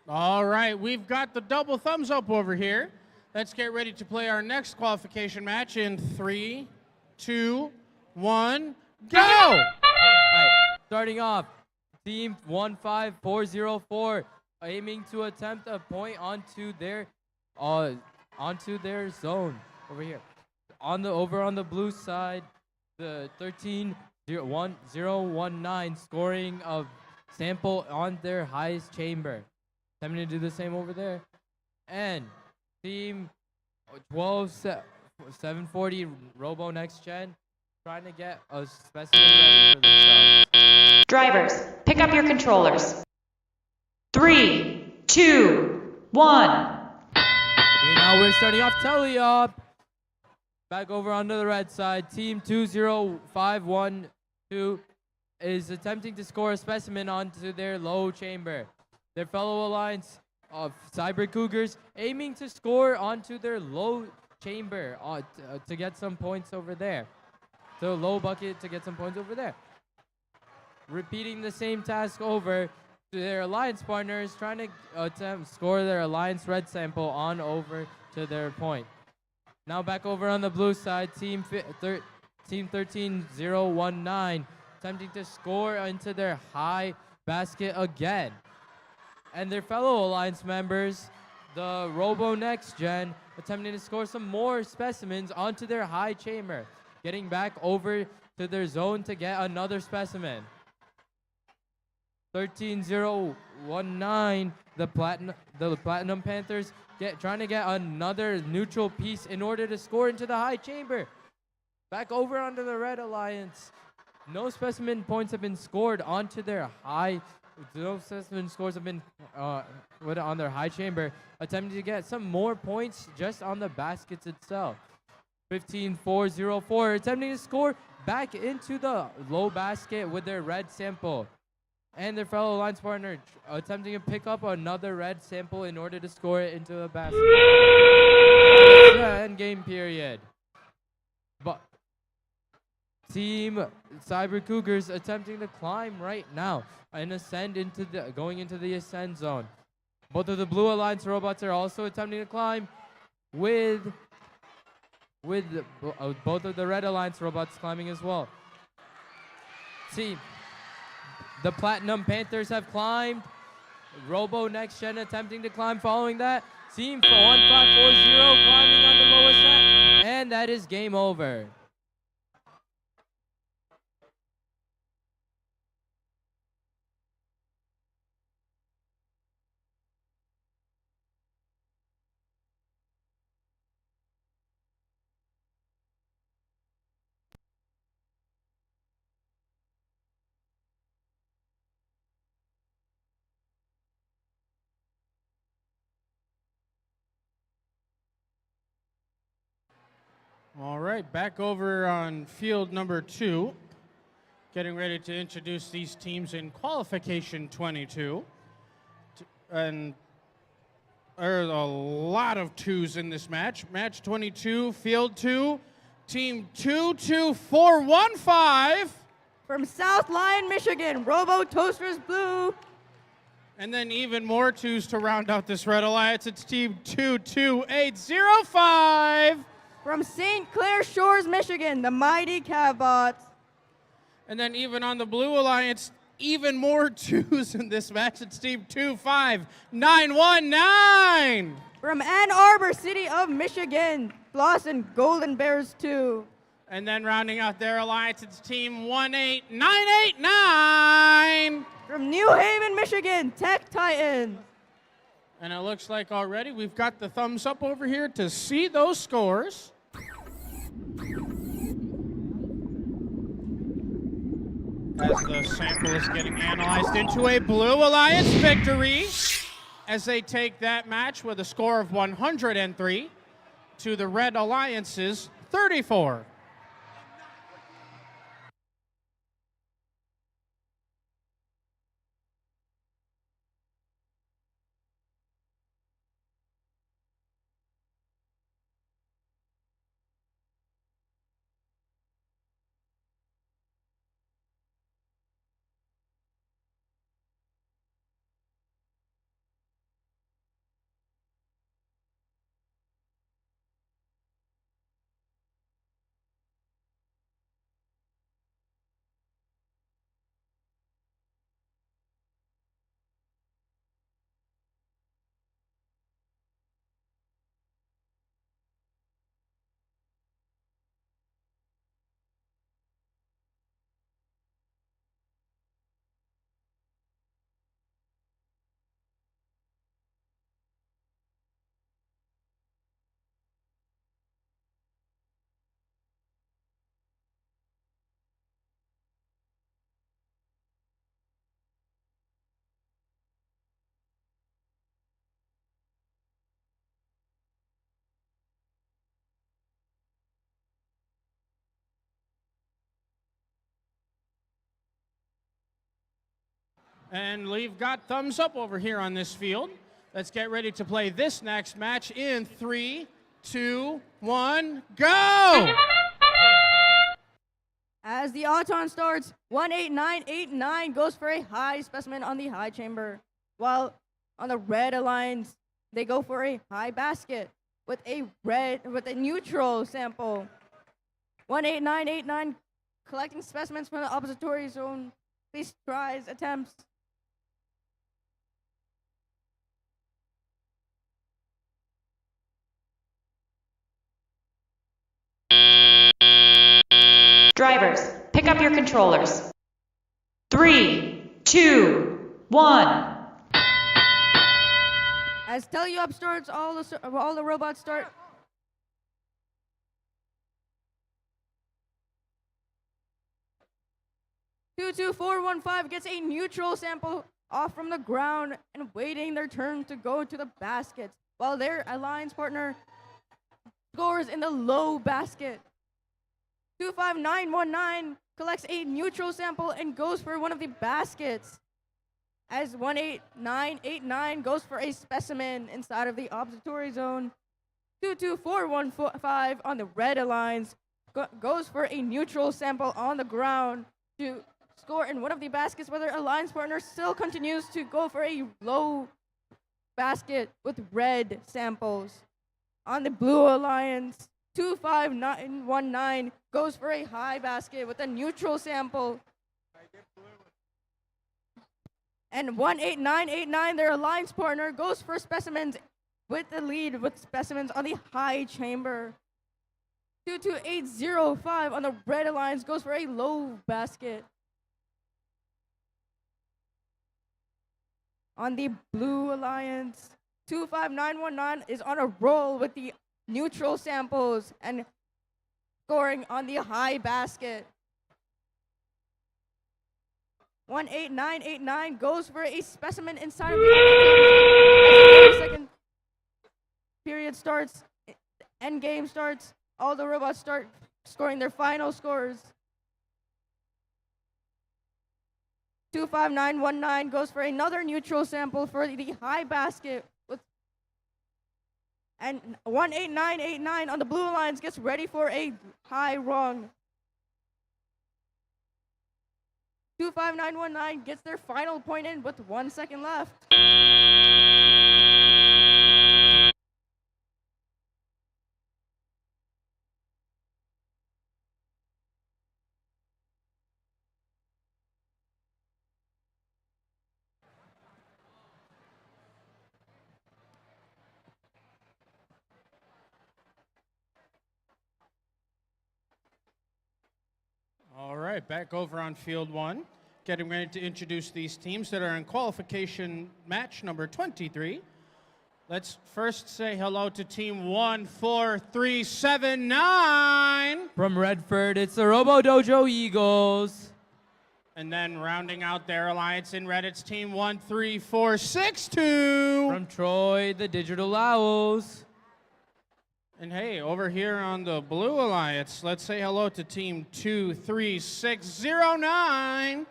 All right, we've got the double thumbs up over here. Let's get ready to play our next qualification match in 3, 2, 1, go! All right, starting off, team 15404 aiming to attempt a point onto their zone over here. Over on the blue side, the 13019 scoring a sample on their highest chamber. Attempting to do the same over there. And team 12740 Robo Next Gen trying to get a specimen ready for themselves. Drivers, pick up your controllers. 3, 2, 1. Okay, now we're starting off teleop. Back over onto the red side. Team 20512 is attempting to score a specimen onto their low chamber. Their fellow alliance of Cyber Cougars aiming to score onto their low chamber to get some points over there. So low bucket to get some points over there. Repeating the same task over to their alliance partners, trying to score their alliance red sample on over to their point. Now back over on the blue side, team 13019 attempting to score into their high basket again. And their fellow alliance members, the Robo Next Gen, attempting to score some more specimens onto their high chamber, getting back over to their zone to get another specimen. 13019, the Platinum Panthers trying to get another neutral piece in order to score into the high chamber. Back over onto the Red Alliance. No specimen points have been scored onto their high. No specimen scores have been on their high chamber, attempting to get some more points just on the baskets itself. 15404 attempting to score back into the low basket with their red sample. And their fellow alliance partner attempting to pick up another red sample in order to score it into the basket. It's the end game period. But Team Cyber Cougars attempting to climb right now and ascend going into the ascend zone. Both of the Blue Alliance robots are also attempting to climb with both of the Red Alliance robots climbing as well. The Platinum Panthers have climbed. Robo Next Gen attempting to climb following that. Team 1540 climbing on the lowest set. And that is game over. All right, back over on field number 2. Getting ready to introduce these teams in qualification 22. And there's a lot of twos in this match. Match 22, field 2, team 22415. From South Lyon, Michigan, Robo Toasters Blue. And then even more twos to round out this Red Alliance. It's team 22805. From St. Clair Shores, Michigan, the Mighty Cavbots. And then even on the Blue Alliance, even more twos in this match. It's team 25919. From Ann Arbor, City of Michigan, Blossom Golden Bears 2. And then rounding out their alliance, it's team 18989. From New Haven, Michigan, Tech Titans. And it looks like already we've got the thumbs up over here to see those scores. As the sample is getting analyzed into a Blue Alliance victory, as they take that match with a score of 103 to the Red Alliance's 34. And we've got thumbs up over here on this field. Let's get ready to play this next match in 3, 2, 1, go! As the Auton starts, 18989 goes for a high specimen on the high chamber, while on the red alliance, they go for a high basket with a neutral sample. 18989 collecting specimens from the observatory zone. Please tries, attempts. Drivers, pick up your controllers. 3, 2, 1. As Teleup starts, all the robots start. Two, 415 gets a neutral sample off from the ground and waiting their turn to go to the baskets, while their alliance partner scores in the low basket. 25919 collects a neutral sample and goes for one of the baskets, as 18989 goes for a specimen inside of the observatory zone. 22415 on the red alliance goes for a neutral sample on the ground to score in one of the baskets, where their alliance partner still continues to go for a low basket with red samples. On the blue alliance, 25919 goes for a high basket with a neutral sample. And 18989, their alliance partner, goes for specimens with the lead with specimens on the high chamber. 22805 on the red alliance goes for a low basket. On the blue alliance, 25919 is on a roll with the neutral samples and scoring on the high basket. 18989 goes for a specimen inside of the second period starts, end game starts, all the robots start scoring their final scores. 25919 goes for another neutral sample for the high basket, and 18989 on the blue alliance gets ready for a high rung. 25919 gets their final point in with 1 second left. All right, back over on field one. Getting ready to introduce these teams that are in qualification match number 23. Let's first say hello to team 14379. From Redford, it's the Robo Dojo Eagles. And then rounding out their alliance in red, it's team 13462. From Troy, the Digital Owls. And hey, over here on the blue alliance, let's say hello to team 23609.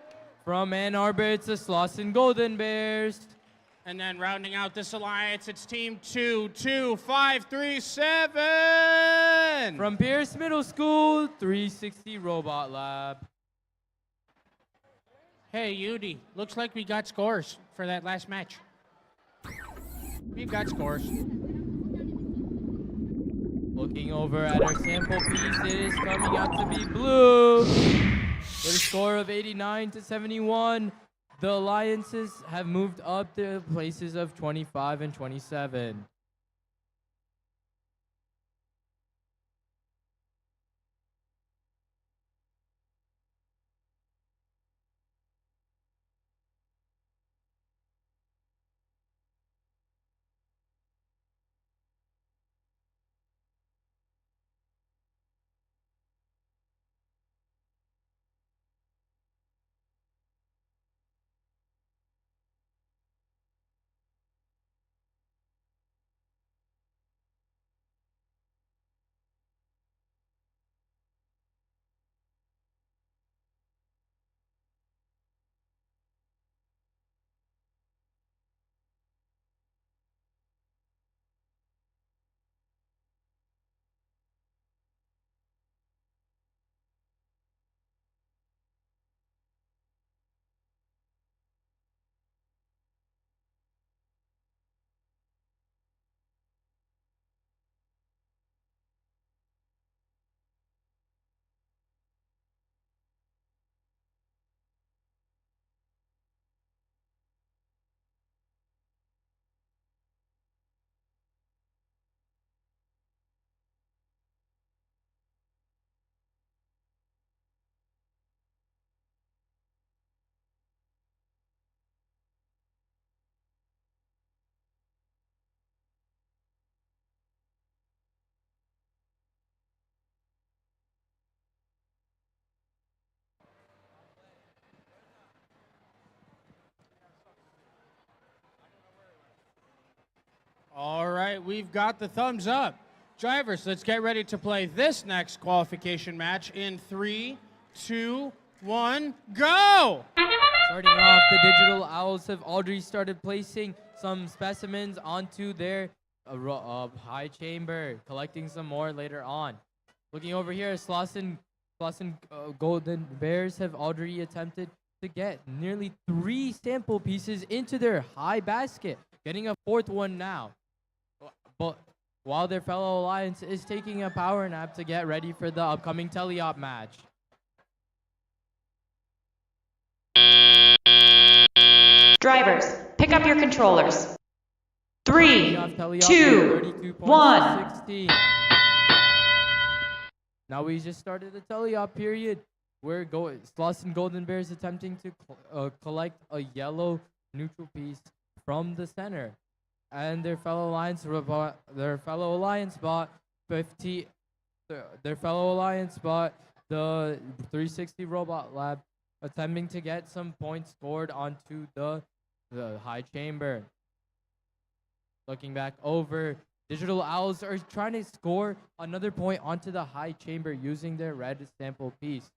From Ann Arbor, it's the Slauson Golden Bears. And then rounding out this alliance, it's team 22537. From Pierce Middle School, 360 Robot Lab. Hey, Udi, looks like we got scores for that last match. We got scores. Looking over at our sample piece, it is coming out to be blue. With a score of 89-71, the alliances have moved up to places of 25 and 27. right, we've got the thumbs up. Drivers, let's get ready to play this next qualification match in 3, 2, 1, go! Starting off, the Digital Owls have already started placing some specimens onto their high chamber, collecting some more later on. Looking over here, Slauson Golden Bears have already attempted to get nearly 3 sample pieces into their high basket, getting a 4th one now. But while their fellow Alliance is taking a power nap to get ready for the upcoming teleop match. Drivers, pick up your controllers. 3, 2, 1. 16. Now we just started the teleop period. We're Slauson Golden Bears attempting to collect a yellow neutral piece from the center, and their fellow Alliance bought 50. Their fellow Alliance bought the 360 Robot Lab, attempting to get some points scored onto the high chamber. Looking back over, Digital Owls are trying to score another point onto the high chamber using their red sample piece.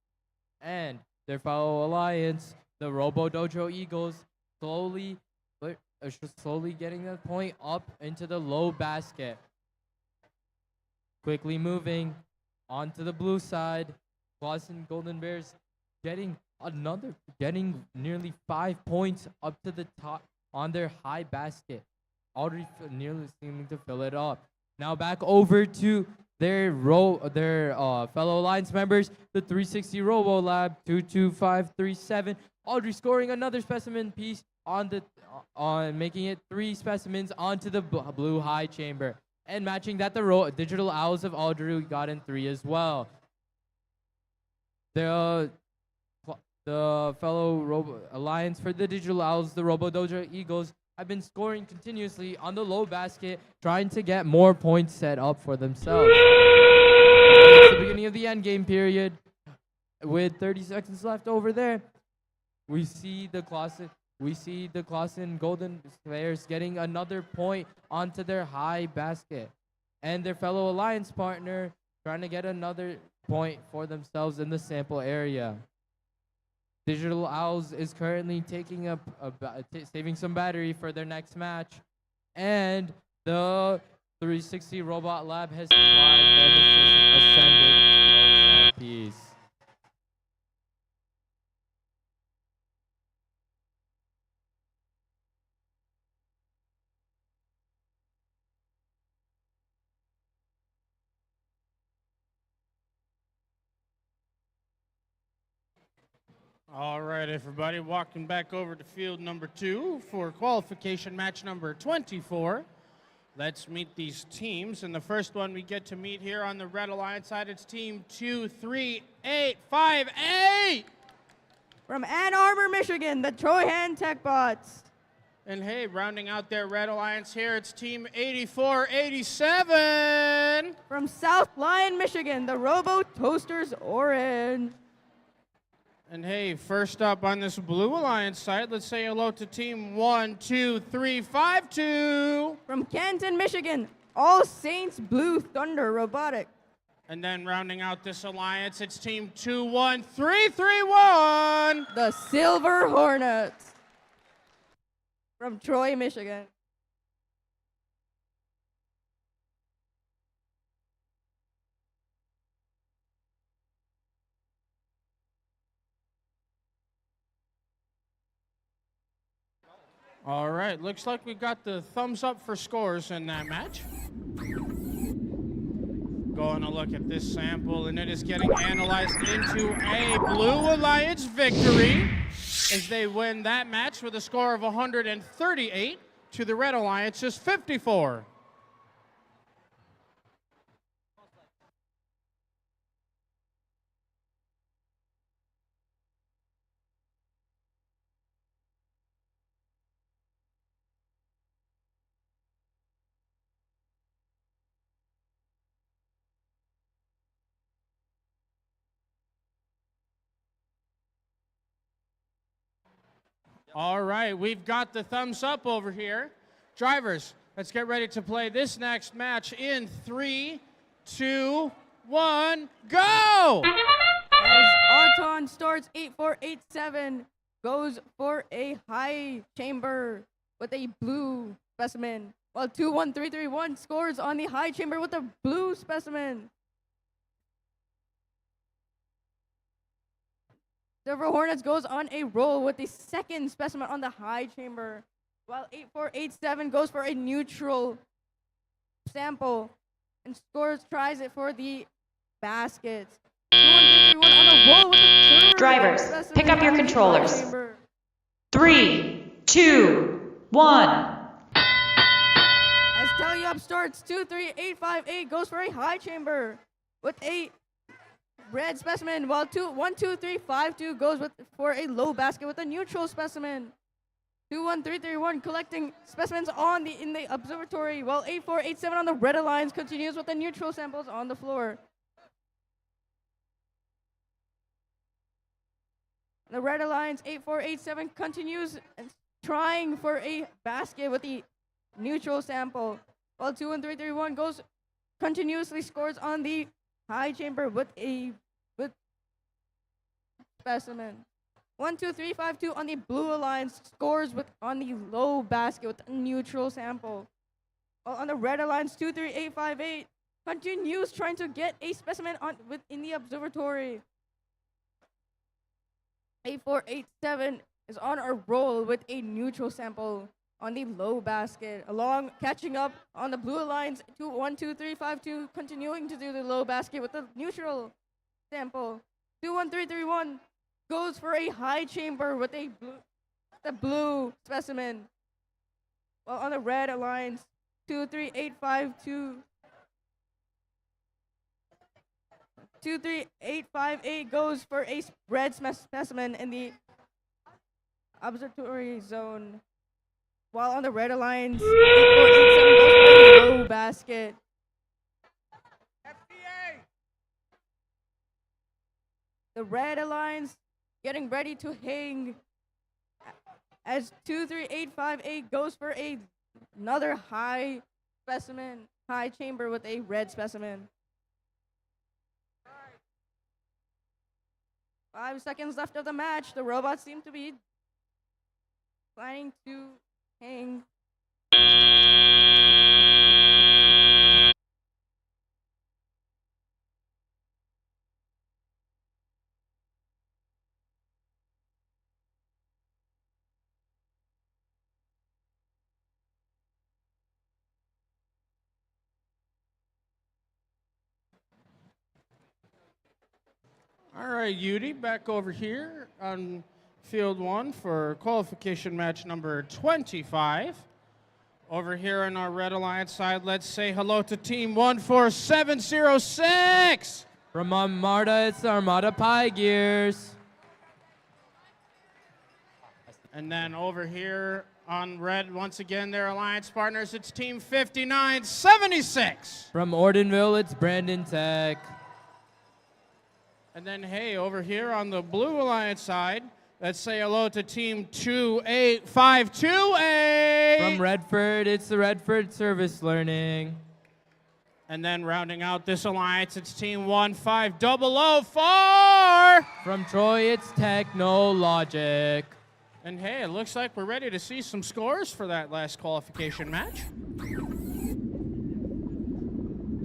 And their fellow Alliance, the Robo Dojo Eagles, slowly getting the point up into the low basket. Quickly moving onto the blue side, Slauson Golden Bears getting nearly 5 points up to the top on their high basket, already nearly seeming to fill it up. Now back over to their fellow Alliance members, the 360 Robo Lab 22537, already scoring another specimen piece on making it 3 specimens onto the blue high chamber, and matching that the Digital Owls have already gotten 3 as well. The fellow Alliance for the Digital Owls, the Robo Dojo Eagles, have been scoring continuously on the low basket, trying to get more points set up for themselves. It's the beginning of the end game period. With 30 seconds left over there, we see the Slauson Golden Bears getting another point onto their high basket, and their fellow Alliance partner trying to get another point for themselves in the sample area. Digital Owls is currently taking saving some battery for their next match, and the 360 Robot Lab has climbed and ascended piece. All right, everybody, walking back over to field number 2 for qualification match number 24. Let's meet these teams. And the first one we get to meet here on the Red Alliance side, it's team 23858. From Ann Arbor, Michigan, the Troy MAYhem Tech Bots. And hey, rounding out their Red Alliance here, it's team 8487. From South Lyon, Michigan, the Robo Toasters Orange. And hey, first up on this Blue Alliance side, let's say hello to team 12352. From Canton, Michigan, All Saints Blue Thunder Robotic. And then rounding out this alliance, it's team 21331. The Silver Hornets. From Troy, Michigan. All right, looks like we got the thumbs up for scores in that match. Going to look at this sample, and it is getting analyzed into a Blue Alliance victory as they win that match with a score of 138 to the Red Alliance's 54. All right, we've got the thumbs up over here. Drivers, let's get ready to play this next match in 3, 2, 1, go! As Auton starts 8487, goes for a high chamber with a blue specimen, while 21331 scores on the high chamber with a blue specimen. Silver Hornets goes on a roll with the second specimen on the high chamber, while 8487 goes for a neutral sample and tries it for the basket. 21331 on a roll with the third Drivers, specimen pick up your on the high controllers. chamber. 3, 2, 1. As Tally Up starts 23858 goes for a high chamber with a red specimen, while 12352 goes for a low basket with a neutral specimen. 21331 collecting specimens in the observatory, while 8487 on the red alliance continues with the neutral samples on the floor. The red alliance 8487 continues trying for a basket with the neutral sample, while 21331 continuously scores on the high chamber with specimen. 12352 on the blue alliance scores on the low basket with a neutral sample. While on the red alliance 23858 continues trying to get a specimen in the observatory. 8487 is on a roll with a neutral sample on the low basket, catching up on the blue alliance 12352 continuing to do the low basket with the neutral sample. 21331 goes for a high chamber with the blue specimen, while on the red alliance 23858 goes for a red specimen in the observatory zone, while on the red alliance 8487 goes for a low basket. The red alliance getting ready to hang as 23858 goes for another high chamber with a red specimen. 5 seconds left of the match. The robots seem to be planning to hang. All right, Yudi, back over here on field 1 for qualification match number 25. Over here on our Red Alliance side, let's say hello to team 14706. From Armada, it's Armada Pie Gears. And then over here on red, once again, their alliance partners, it's team 5976. From Ordenville, it's Brandon Tech. And then, hey, over here on the blue alliance side, let's say hello to team 28528. From Redford, it's the Redford Service Learning. And then rounding out this alliance, it's team 15004. From Troy, it's Technologic. And hey, it looks like we're ready to see some scores for that last qualification match.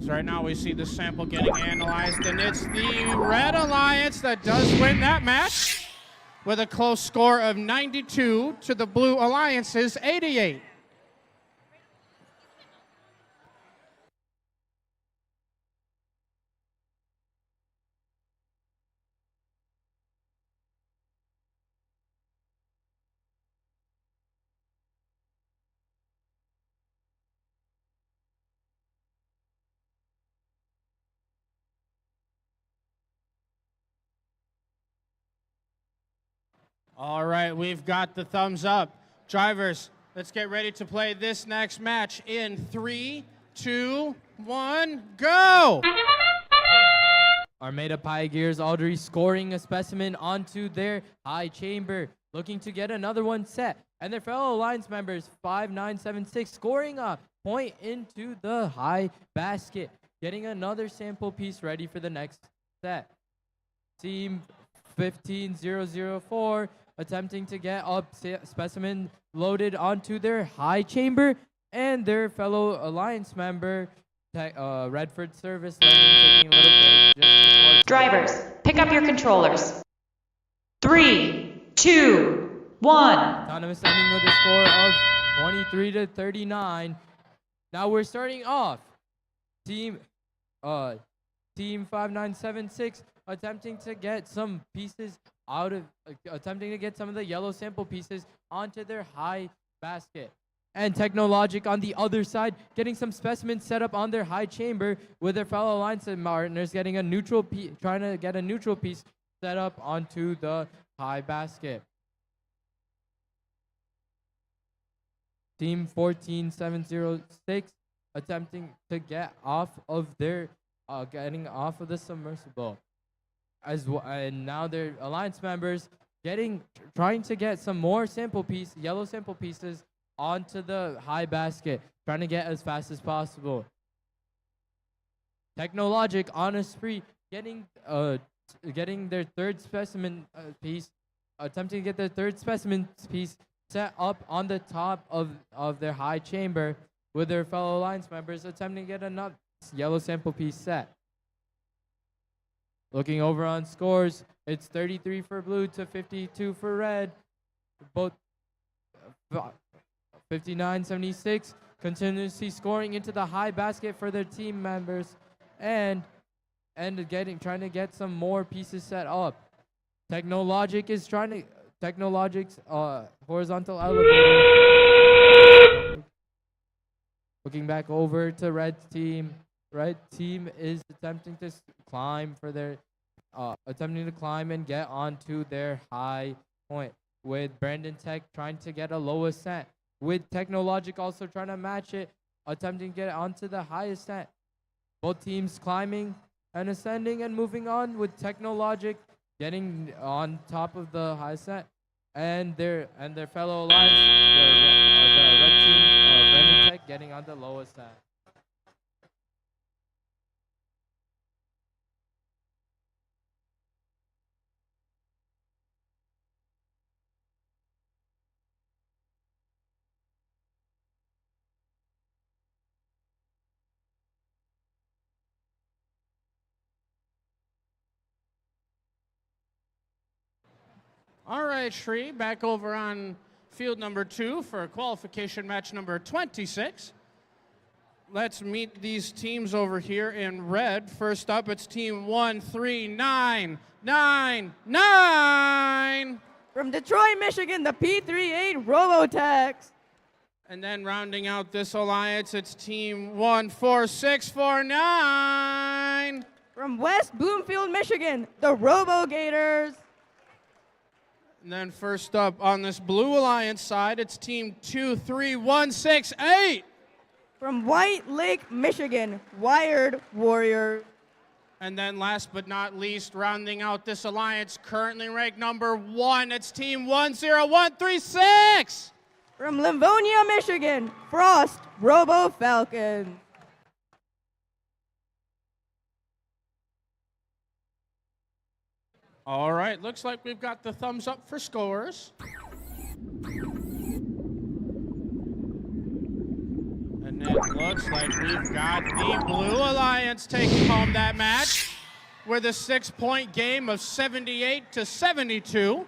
So right now we see the sample getting analyzed, and it's the Red Alliance that does win that match with a close score of 92 to the Blue Alliance's 88. All right, we've got the thumbs up. Drivers, let's get ready to play this next match in 3, 2, 1, go! Armada Pie Gears Aldry scoring a specimen onto their high chamber, looking to get another one set. And their fellow alliance members, 5976, scoring a point into the high basket, getting another sample piece ready for the next set. Team 15004 attempting to get a specimen loaded onto their high chamber, and their fellow alliance member, Redford Service Learning, taking a little break just before Drivers, pick up your controllers. 3, 2, 1. Autonomous ending with a score of 23 to 39. Now we're starting off. Team 5976 attempting to get some pieces attempting to get some of the yellow sample pieces onto their high basket. And Technologic on the other side, getting some specimens set up on their high chamber with their fellow alliance partners, getting a neutral trying to get a neutral piece set up onto the high basket. Team 14706 attempting to get off of their getting off of the submersible. And now their alliance members trying to get some more yellow sample pieces onto the high basket, trying to get as fast as possible. Technologic on a spree, getting their third specimen piece, attempting to get their third specimen piece set up on the top of their high chamber, with their fellow alliance members attempting to get another yellow sample piece set. Looking over on scores, it's 33 for blue to 52 for red. Both 59-76 continuously scoring into the high basket for their team members, and trying to get some more pieces set up. Technologic's horizontal elevator. Looking back over to red team. Red team is attempting to climb and get onto their high point, with Brandon Tech trying to get a low ascent, with Technologic also trying to match it, attempting to get onto the high ascent. Both teams climbing and ascending and moving on, with Technologic getting on top of the high ascent, and their fellow alliance, the red team, Brandon Tech, getting on the low ascent. All right, Shree, back over on field number 2 for qualification match number 26. Let's meet these teams over here in red. First up, it's team 13999. From Detroit, Michigan, the P38 Robotex. And then rounding out this alliance, it's team 14649. From West Bloomfield, Michigan, the RoboGators. And then first up on this blue alliance side, it's team 23168. From White Lake, Michigan, Wired Warriors. And then last but not least, rounding out this alliance, currently ranked number 1, it's team 10136. From Livonia, Michigan, Frost Robo Falcon. All right, looks like we've got the thumbs up for scores. And it looks like we've got the Blue Alliance taking home that match with a 6-point game of 78-72.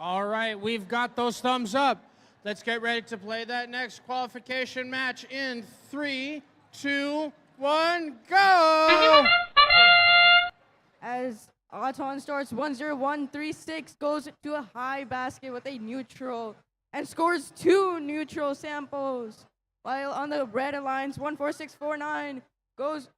All right, we've got those thumbs up. Let's get ready to play that next qualification match in 3, 2, 1, go! As Auton starts 10136, goes to a high basket with a neutral and scores 2 neutral samples. While on the red alliance, 14649 goes.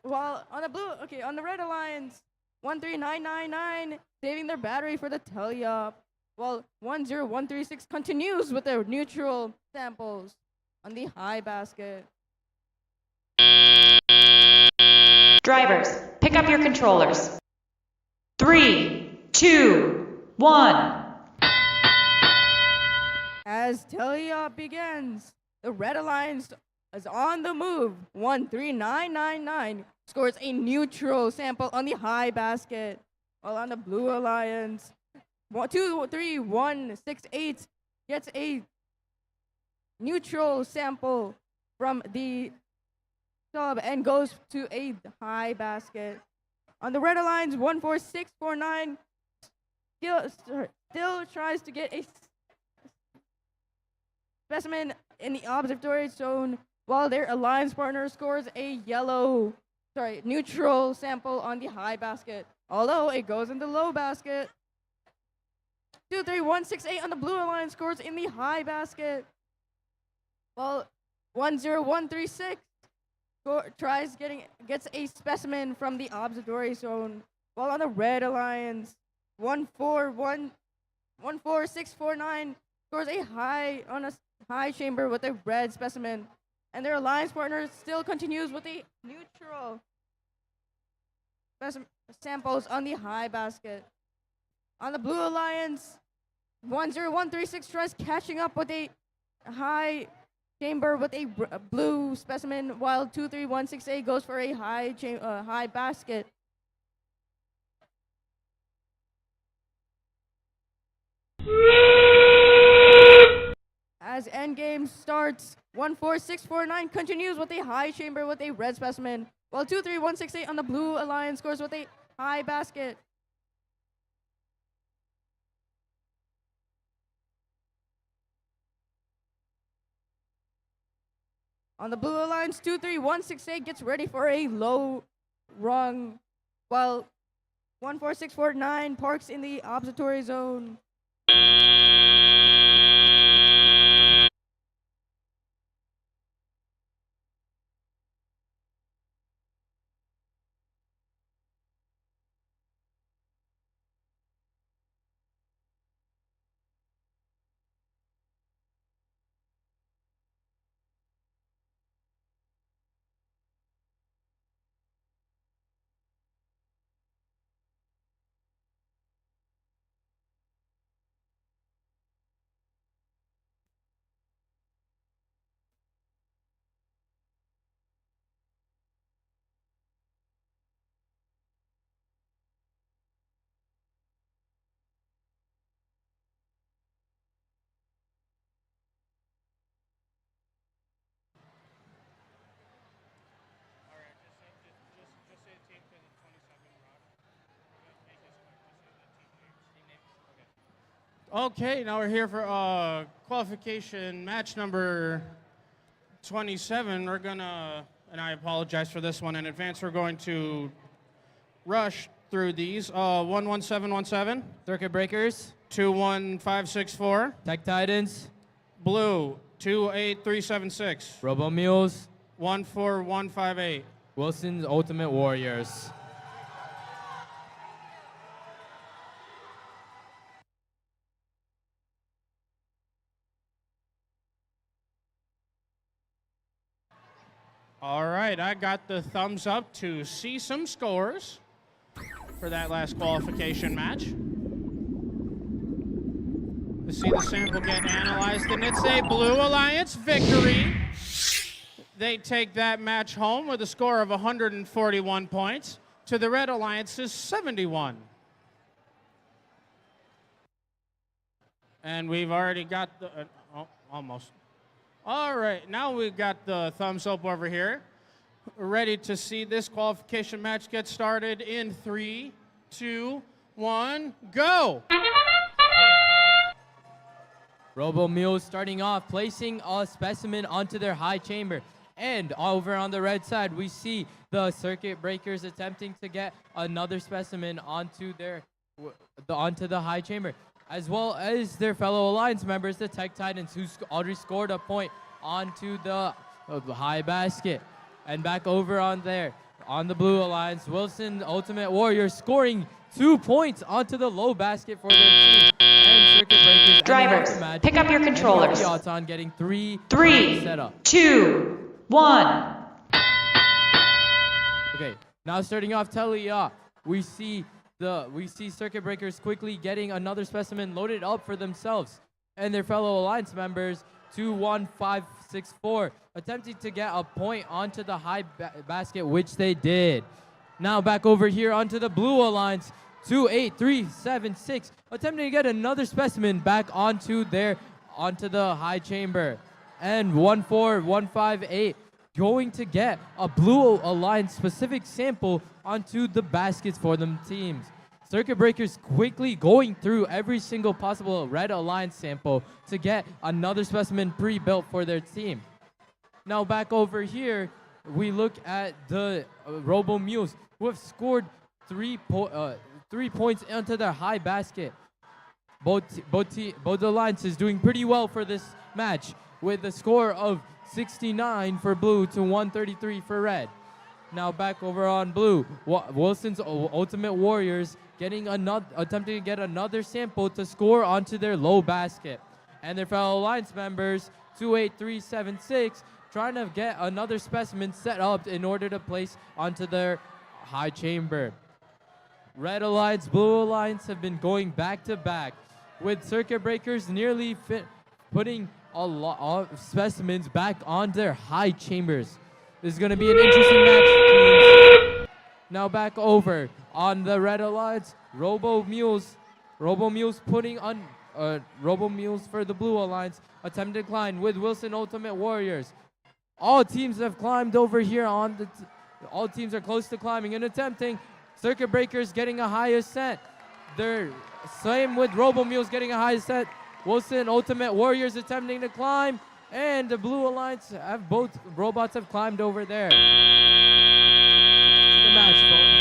While on the on the red alliance, 13999 saving their battery for the tele-op. While 10136 continues with their neutral samples on the high basket. Drivers, pick up your controllers. 3, 2, 1. As tele-op begins, the red alliance is on the move. 13999 scores a neutral sample on the high basket. While on the blue alliance, 23168 gets a neutral sample from the sub and goes to a high basket. On the red alliance, 14649 still tries to get a specimen in the observatory zone, while their alliance partner scores a neutral sample on the high basket, although it goes in the low basket. 23168 on the blue alliance scores in the high basket, while 10136 gets a specimen from the observatory zone, while on the red alliance, 14649 scores a high chamber with a red specimen, and their alliance partner still continues with a neutral samples on the high basket. On the blue alliance, 10136 tries catching up with a high chamber with a blue specimen, while 23168 goes for a high basket. As endgame starts, 14649 continues with a high chamber with a red specimen, while 23168 on the blue alliance scores with a high basket. On the blue alliance, 23168 gets ready for a low rung, while 14649 parks in the observatory zone. Okay, now we're here for qualification match number 27. We're gonna, and I apologize for this one in advance, we're going to rush through these. 11717. Circuit Breakers. 21564. Tech Titans. Blue, 28376. Robo Mules. 14158. Wilson's Ultimate Warriors. All right, I got the thumbs up to see some scores for that last qualification match. To see the sample get analyzed, and it's a Blue Alliance victory. They take that match home with a score of 141 points to the Red Alliance's 71. And we've already got the, almost. All right, now we've got the thumbs up over here. Ready to see this qualification match get started in 3, 2, 1, go! Robo Mules starting off, placing a specimen onto their high chamber. And over on the red side, we see the circuit breakers attempting to get another specimen onto onto the high chamber, as well as their fellow Alliance members, the Tech Titans, who already scored a point onto the high basket. And back over on there, on the Blue Alliance, Wilson Ultimate Warriors scoring 2 points onto the low basket for their team. And circuit breakers Drivers, pick up your controllers. On getting 3 set up. 2, 1. Okay, now starting off Telia, we see circuit breakers quickly getting another specimen loaded up for themselves and their fellow Alliance members. 2-1-5-6-4, attempting to get a point onto the high basket, which they did. Now back over here onto the Blue Alliance. 2-8-3-7-6, attempting to get another specimen back onto the high chamber. And 1-4-1-5-8, going to get a Blue Alliance specific sample onto the baskets for them teams. Circuit breakers quickly going through every single possible Red Alliance sample to get another specimen pre-built for their team. Now back over here, we look at the Robo Mules, who have scored 3 points into their high basket. Both alliances doing pretty well for this match, with a score of 69 for Blue to 133 for Red. Now back over on Blue, Wilson's Ultimate Warriors attempting to get another sample to score onto their low basket. And their fellow Alliance members, 2-8-3-7-6, trying to get another specimen set up in order to place onto their high chamber. Red Alliance, Blue Alliance have been going back to back, with circuit breakers nearly putting a lot of specimens back on their high chambers. This is going to be an interesting match, teams. Now back over on the Red Alliance, Robo Mules putting on Robo Mules for the Blue Alliance, attempting to climb with Wilson Ultimate Warriors. All teams have climbed over here all teams are close to climbing and attempting. Circuit breakers getting a high ascent. They're same with Robo Mules getting a high ascent. Wilson Ultimate Warriors attempting to climb, and the Blue Alliance both robots have climbed over there. It's the match, folks.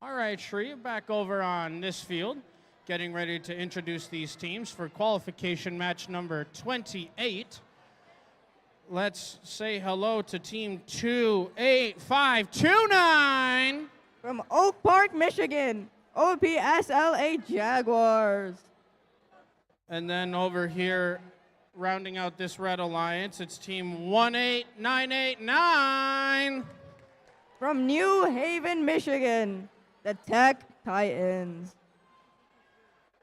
All right, Shree, back over on this field, getting ready to introduce these teams for qualification match number 28. Let's say hello to team 28529. From Oak Park, Michigan, OPSLA Jaguars. And then over here, rounding out this Red Alliance, it's team 18989. From New Haven, Michigan, the Tech Titans.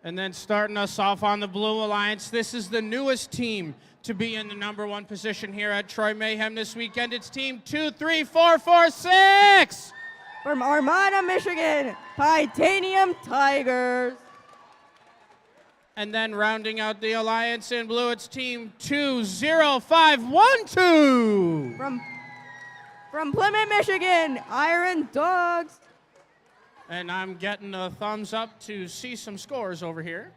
And then starting us off on the Blue Alliance, this is the newest team to be in the #1 position here at Troy MAYhem this weekend. It's team 23446. From Armada, Michigan, Titanium Tigers. And then rounding out the alliance in blue, it's team 20512. From Plymouth, Michigan, Iron Dogs. And I'm getting a thumbs up to see some scores over here.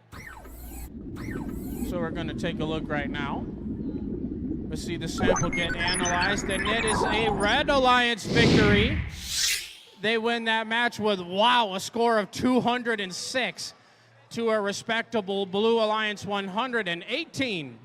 So we're going to take a look right now. We'll see the sample get analyzed, and it is a Red Alliance victory. They win that match with, wow, a score of 206 to a respectable Blue Alliance 118.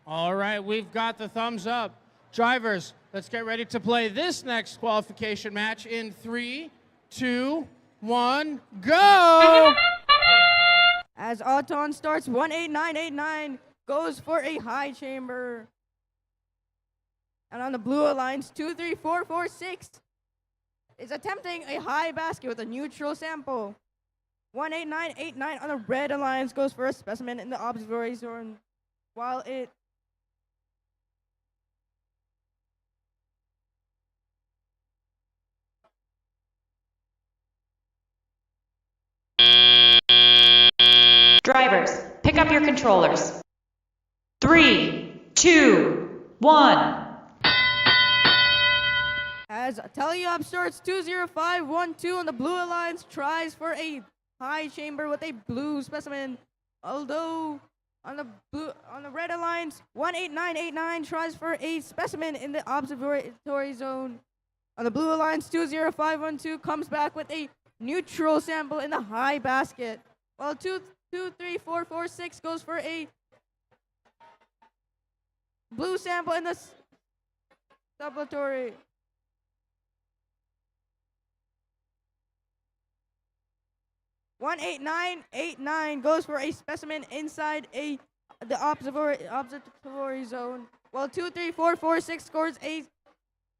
All right, we've got the thumbs up. Drivers, let's get ready to play this next qualification match in 3, 2, 1, go! As Auton starts 18989, goes for a high chamber. And on the Blue Alliance, 23446 is attempting a high basket with a neutral sample. 18989 on the Red Alliance goes for a specimen in the observatory zone, while it Drivers, pick up your controllers. 3, 2, 1. As Teleop starts 20512 on the Blue Alliance, tries for a high chamber with a blue specimen. Although on the Red Alliance, 18989 tries for a specimen in the observatory zone. On the Blue Alliance, 20512 comes back with a neutral sample in the high basket. While 23446 goes for a blue sample in the sublatory. One 8989 goes for a specimen inside the observatory zone, while 23446 scores a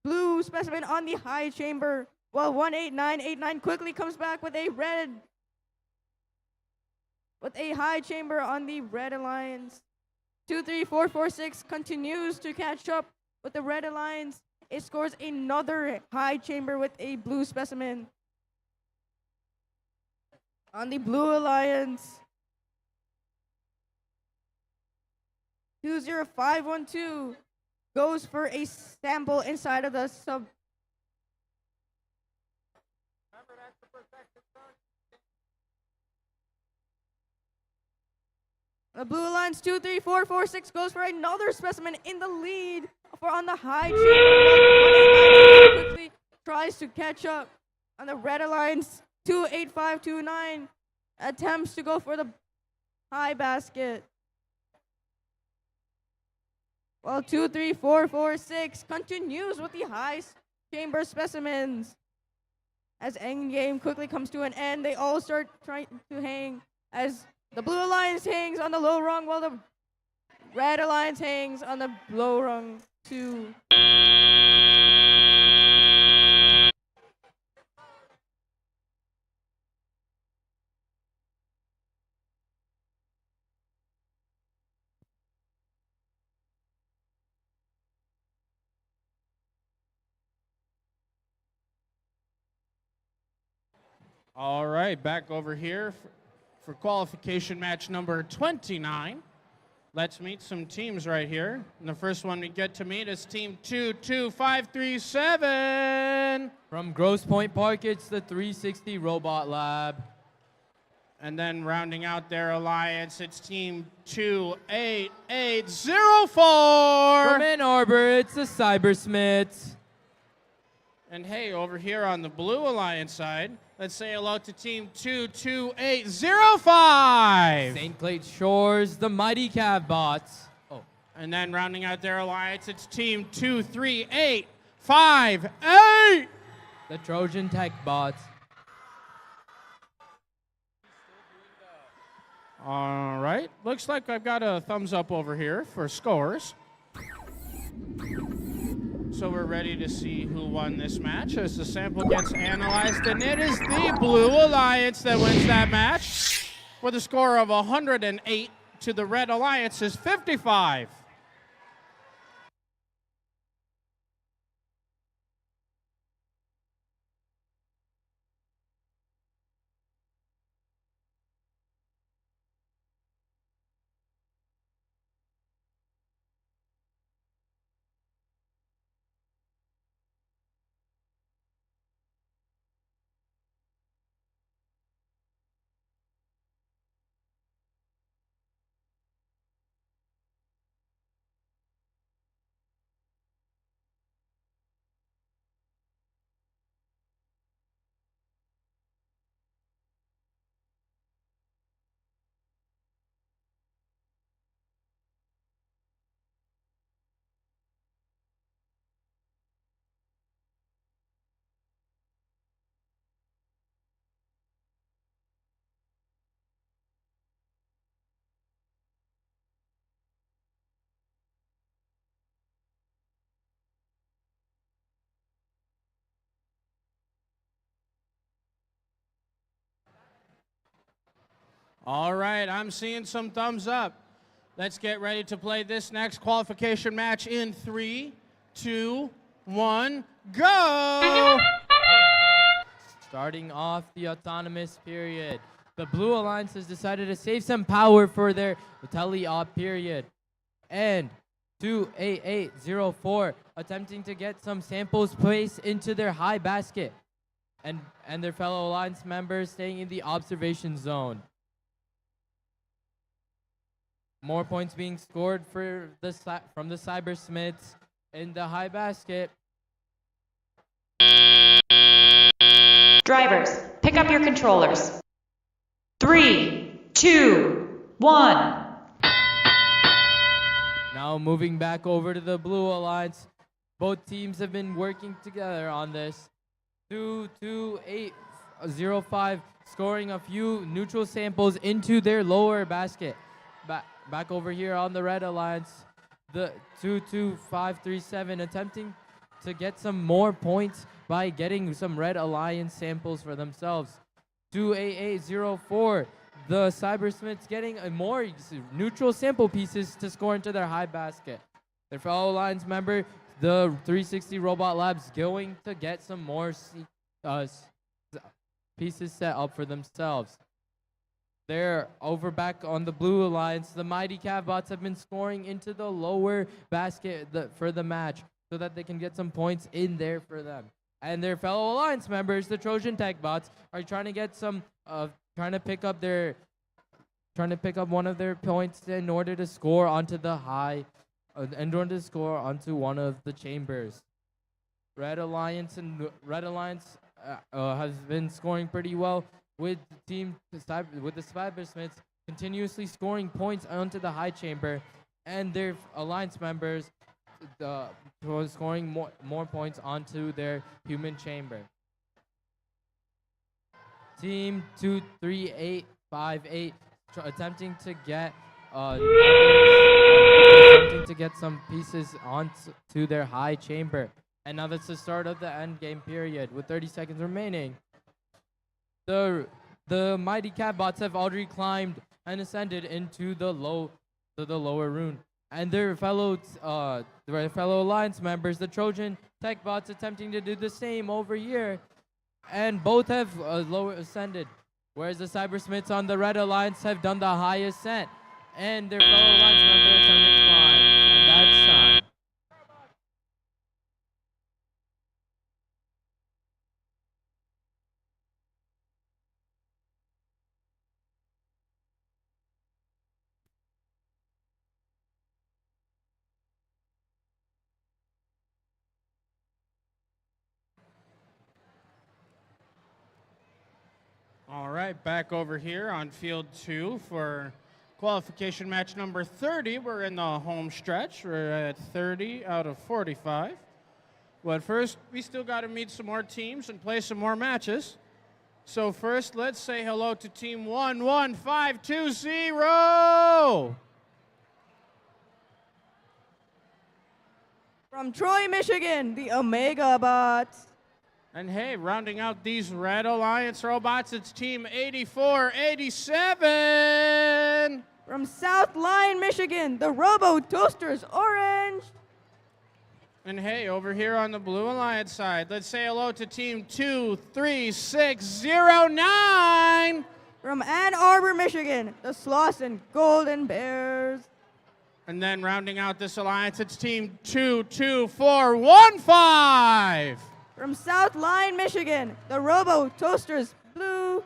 blue specimen on the high chamber, while 18989 quickly comes back with a high chamber on the Red Alliance. 23446 continues to catch up with the Red Alliance. It scores another high chamber with a blue specimen. On the Blue Alliance, 20512 goes for a sample inside of the sub. The Blue Alliance 23446 goes for another specimen in the lead on the high chamber. Quickly tries to catch up. On the Red Alliance, 28529 attempts to go for the high basket. While 23446 continues with the high chamber specimens. As endgame quickly comes to an end, they all start trying to hang as the Blue Alliance hangs on the low rung while the Red Alliance hangs on the blow rung 2. All right, back over here for qualification match number 29. Let's meet some teams right here. And the first one we get to meet is team 22537. From Grosse Pointe Park, it's the 360 Robot Lab. And then rounding out their alliance, it's team 28804. From Ann Arbor, it's the Cybersmiths. And hey, over here on the Blue Alliance side, let's say hello to team 22805. St. Clair Shores, the Mighty Cav Bots. Oh. And then rounding out their alliance, it's team 23858. The Trojan Tech Bots. All right, looks like I've got a thumbs up over here for scores. So we're ready to see who won this match as the sample gets analyzed, and it is the Blue Alliance that wins that match with a score of 108 to the Red Alliance's 55. All right, I'm seeing some thumbs up. Let's get ready to play this next qualification match in 3, 2, 1, go! Starting off the autonomous period, the Blue Alliance has decided to save some power for their tele-op period. And 28804 attempting to get some samples placed into their high basket. And their fellow Alliance members staying in the observation zone. More points being scored for from the Cybersmiths in the high basket. Drivers, pick up your controllers. 3, 2, 1. Now moving back over to the Blue Alliance. Both teams have been working together on this. 22805 scoring a few neutral samples into their lower basket. Back over here on the Red Alliance, the 22537 attempting to get some more points by getting some Red Alliance samples for themselves. 28804, the Cybersmiths getting more neutral sample pieces to score into their high basket. Their fellow Alliance member, the 360 Robot Labs, going to get some more pieces set up for themselves. They're over back on the Blue Alliance. The Mighty Cav Bots have been scoring into the lower basket for the match so that they can get some points in there for them. And their fellow Alliance members, the Trojan Tech Bots, are trying to get some, trying to pick up one of their points in order to score onto the high, in order to score onto one of the chambers. Red Alliance has been scoring pretty well, with the Cybersmiths continuously scoring points onto the high chamber, and their Alliance members scoring more points onto their human chamber. Team 23858 attempting to get attempting to get some pieces onto their high chamber. And now that's the start of the end game period with 30 seconds remaining. The mighty catbots have already climbed and ascended into the lower rune. And their fellow alliance members, the Trojan tech bots, attempting to do the same over here. And both have lower ascended. Whereas the cybersmiths on the red alliance have done the high ascent. And their fellow alliance member attempting to climb. And that's time. All right, back over here on field 2 for qualification match number 30. We're in the home stretch. We're at 30 out of 45. But first, we still got to meet some more teams and play some more matches. So first, let's say hello to team 11520. From Troy, Michigan, the Omega Bots. And hey, rounding out these Red Alliance robots, it's team 8487. From South Line, Michigan, the Robo Toasters Orange. And hey, over here on the Blue Alliance side, let's say hello to team 23609. From Ann Arbor, Michigan, the Slauson Golden Bears. And then rounding out this alliance, it's team 22415. From South Line, Michigan, the Robo Toasters Blue.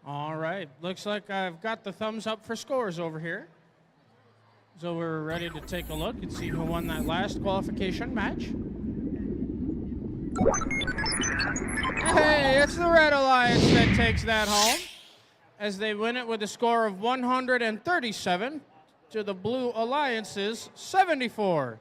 All right, looks like I've got the thumbs up for scores over here. So we're ready to take a look and see who won that last qualification match. Hey, it's the Red Alliance that takes that home as they win it with a score of 137 to the Blue Alliance's 74.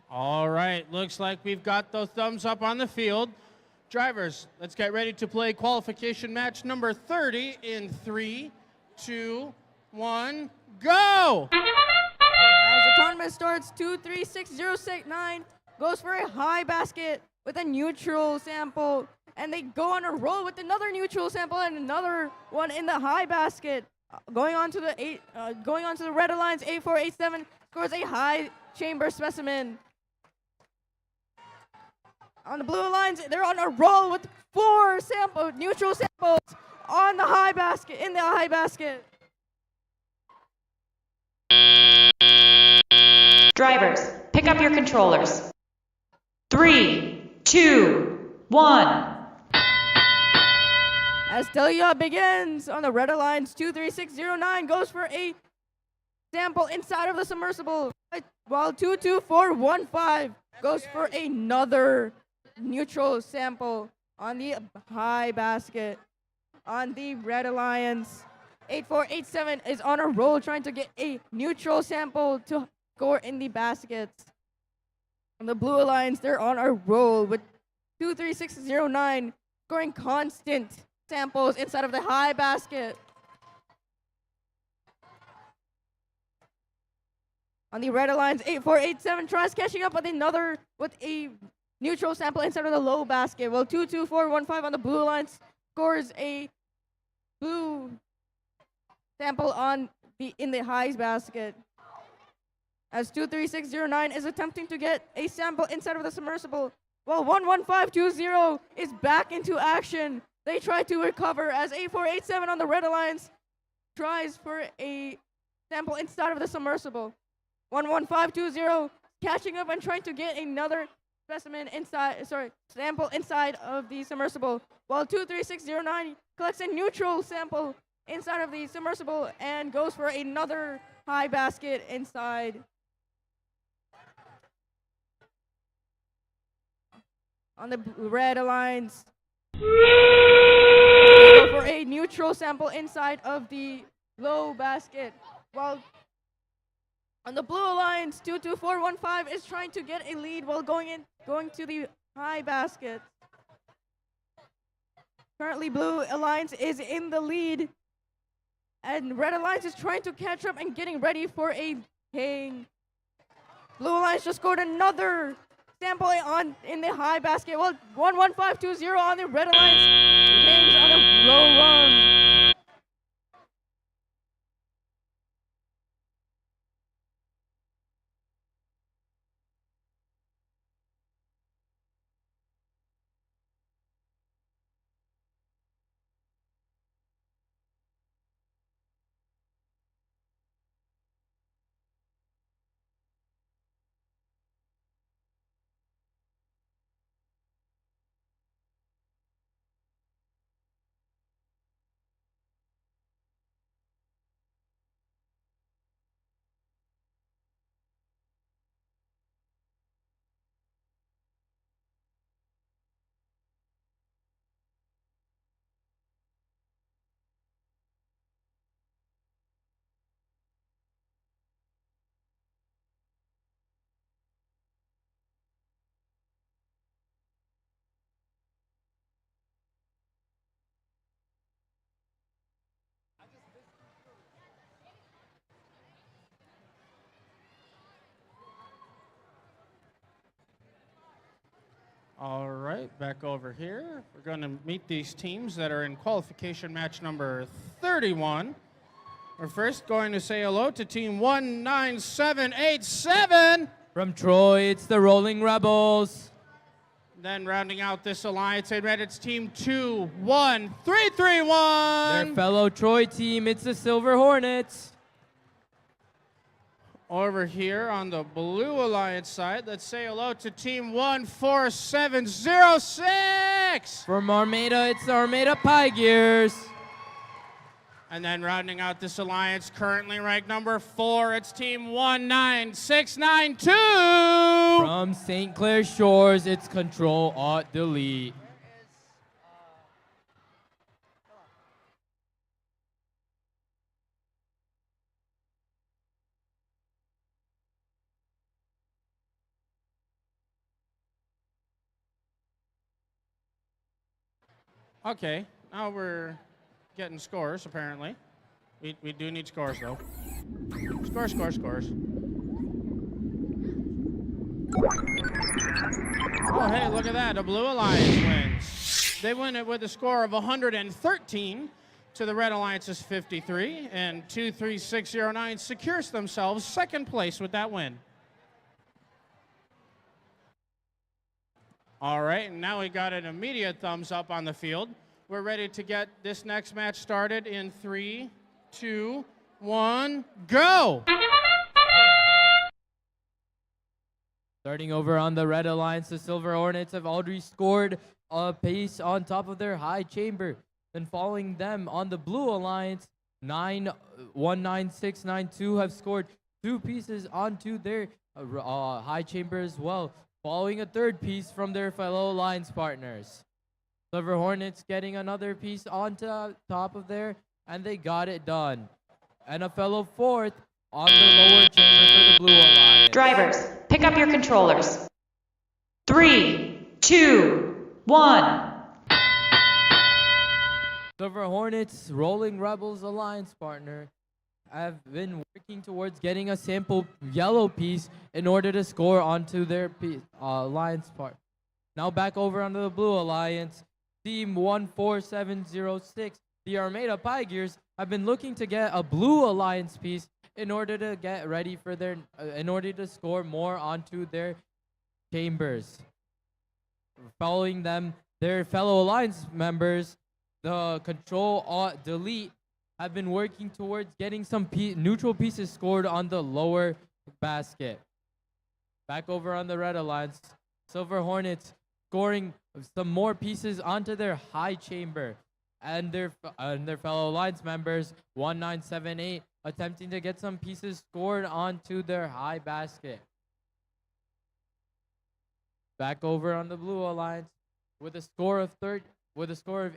All right, looks like we've got the thumbs up on the field. Drivers, let's get ready to play qualification match number 30 in 3, 2, 1, go! As the tournament starts, 236069 goes for a high basket with a neutral sample, and they go on a roll with another neutral sample and another one in the high basket. Going on to the red alliance, 8487 scores a high chamber specimen. On the blue alliance, they're on a roll with 4 neutral samples on the high basket, in the high basket. Drivers, pick up your controllers. 3, 2, 1. As Delia begins on the red alliance, 23609 goes for a sample inside of the submersible, while 22415 goes for another neutral sample on the high basket. On the red alliance, 8487 is on a roll trying to get a neutral sample to score in the baskets. On the blue alliance, they're on a roll with 23609 scoring constant samples inside of the high basket. On the red alliance, 8487 tries catching up with a neutral sample inside of the low basket, while 22415 on the blue alliance scores a blue sample in the highs basket. As 23609 is attempting to get a sample inside of the submersible, while 11520 is back into action. They try to recover as 8487 on the red alliance tries for a sample inside of the submersible. 11520 catching up and trying to get another sample inside of the submersible, while 23609 collects a neutral sample inside of the submersible and goes for another high basket inside. On the red alliance, go for a neutral sample inside of the low basket, while on the blue alliance, 22415 is trying to get a lead while going to the high basket. Currently, blue alliance is in the lead, and red alliance is trying to catch up and getting ready for a king. Blue alliance just scored another sample in the high basket. Well, 11520 on the red alliance. Kings on the low run. All right, back over here. We're going to meet these teams that are in qualification match number 31. We're first going to say hello to team 19787. From Troy, it's the Rolling Rebels. Then rounding out this alliance in red, it's team 21331. Their fellow Troy team, it's the Silver Hornets. Over here on the blue alliance side, let's say hello to team 14706. From Armada, it's the Armada Pie Gears. And then rounding out this alliance, currently ranked number 4, it's team 19692. From St. Clair Shores, it's Control Alt Delete. Okay, now we're getting scores, apparently. We do need scores, though. Scores. Oh, hey, look at that. The Blue Alliance wins. They win it with a score of 113 to the Red Alliance's 53, and 23609 secures themselves second place with that win. All right, and now we got an immediate thumbs up on the field. We're ready to get this next match started in 3, 2, 1, go! Starting over on the Red Alliance, the Silver Hornets have already scored a piece on top of their high chamber. Then following them on the Blue Alliance, 19692 have scored 2 pieces onto their high chamber as well, following a 3rd piece from their fellow Alliance partners. Silver Hornets getting another piece onto top of there, and they got it done. And a fellow 4th on the lower chamber for the Blue Alliance. Drivers, pick up your controllers. 3, 2, 1. Silver Hornets, Rolling Rebels Alliance partner, have been working towards getting a sample yellow piece in order to score onto their Alliance part. Now back over onto the Blue Alliance, Team 14706, the Armada Pie Gears, have been looking to get a Blue Alliance piece in order to get ready for their, in order to score more onto their chambers. Following them, their fellow Alliance members, the Control-Alt-Delete, have been working towards getting some neutral pieces scored on the lower basket. Back over on the Red Alliance, Silver Hornets scoring some more pieces onto their high chamber, and their fellow Alliance members, 1978, attempting to get some pieces scored onto their high basket. Back over on the Blue Alliance, with a score of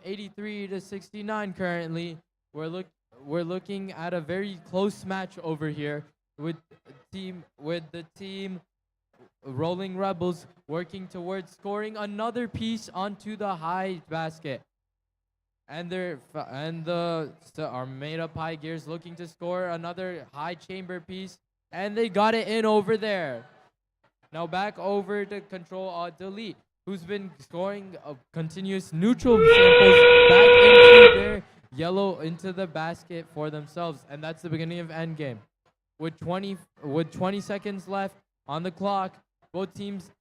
83 to 69 currently. We're looking at a very close match over here with the team Rolling Rebels working towards scoring another piece onto the high basket. And the Armada Pie Gears looking to score another high chamber piece, and they got it in over there. Now back over to Control-Alt-Delete, who's been scoring continuous neutral samples back into their yellow into the basket for themselves, and that's the beginning of endgame. With 20 seconds left on the clock, both teams,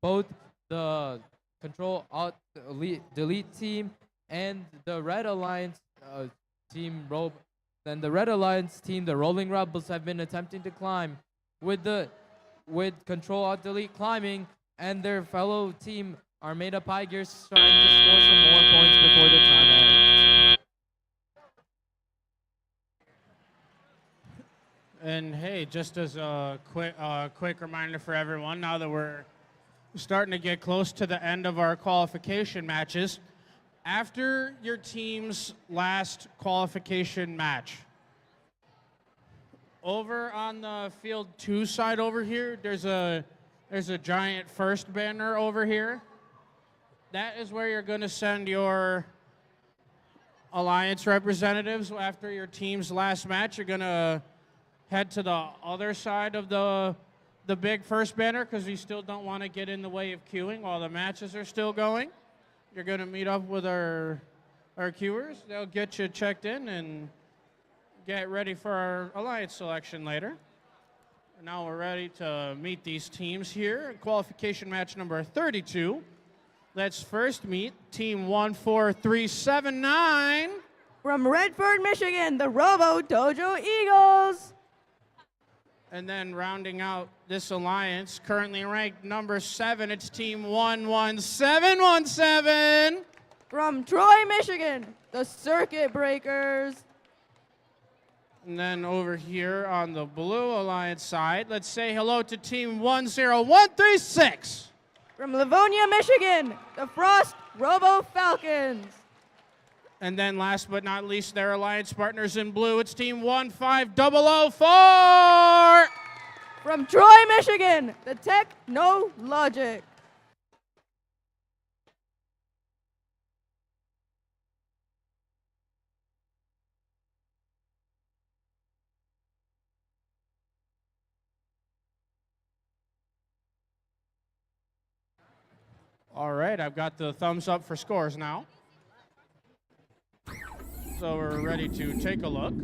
both the Control-Alt-Delete team and the Red Alliance team, the Red Alliance team, the Rolling Rebels, have been attempting to climb with Control-Alt-Delete climbing, and their fellow team Armada Pie Gears trying to score some more points before the time ends. And hey, just as a quick reminder for everyone, now that we're starting to get close to the end of our qualification matches, after your team's last qualification match, over on the field 2 side over here, there's a giant first banner over here. That is where you're going to send your Alliance representatives after your team's last match. You're going to head to the other side of the big first banner, because we still don't want to get in the way of queuing while the matches are still going. You're going to meet up with our queuers. They'll get you checked in and get ready for our Alliance selection later. And now we're ready to meet these teams here. Qualification match number 32. Let's first meet Team 14379. From Redford, Michigan, the Robo Dojo Eagles. And then rounding out this alliance, currently ranked number 7, it's Team 11717. From Troy, Michigan, the Circuit Breakers. And then over here on the Blue Alliance side, let's say hello to Team 10136. From Livonia, Michigan, the Frost Robo Falcons. And then last but not least, their alliance partners in blue, it's Team 15004. From Troy, Michigan, the Tech No Logic. All right, I've got the thumbs up for scores now. So we're ready to take a look.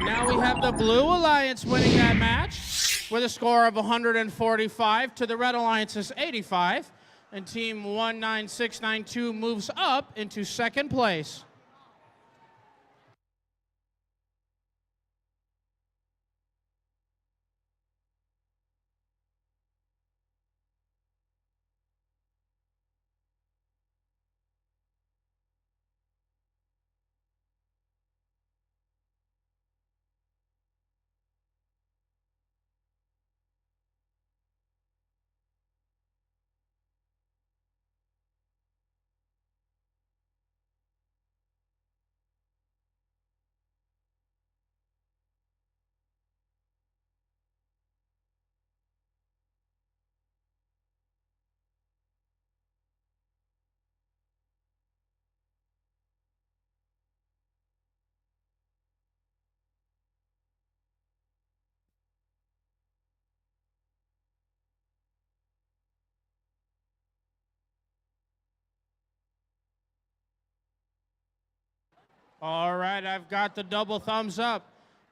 Now we have the Blue Alliance winning that match with a score of 145 to the Red Alliance's 85. And Team 19692 moves up into second place. All right, I've got the double thumbs up.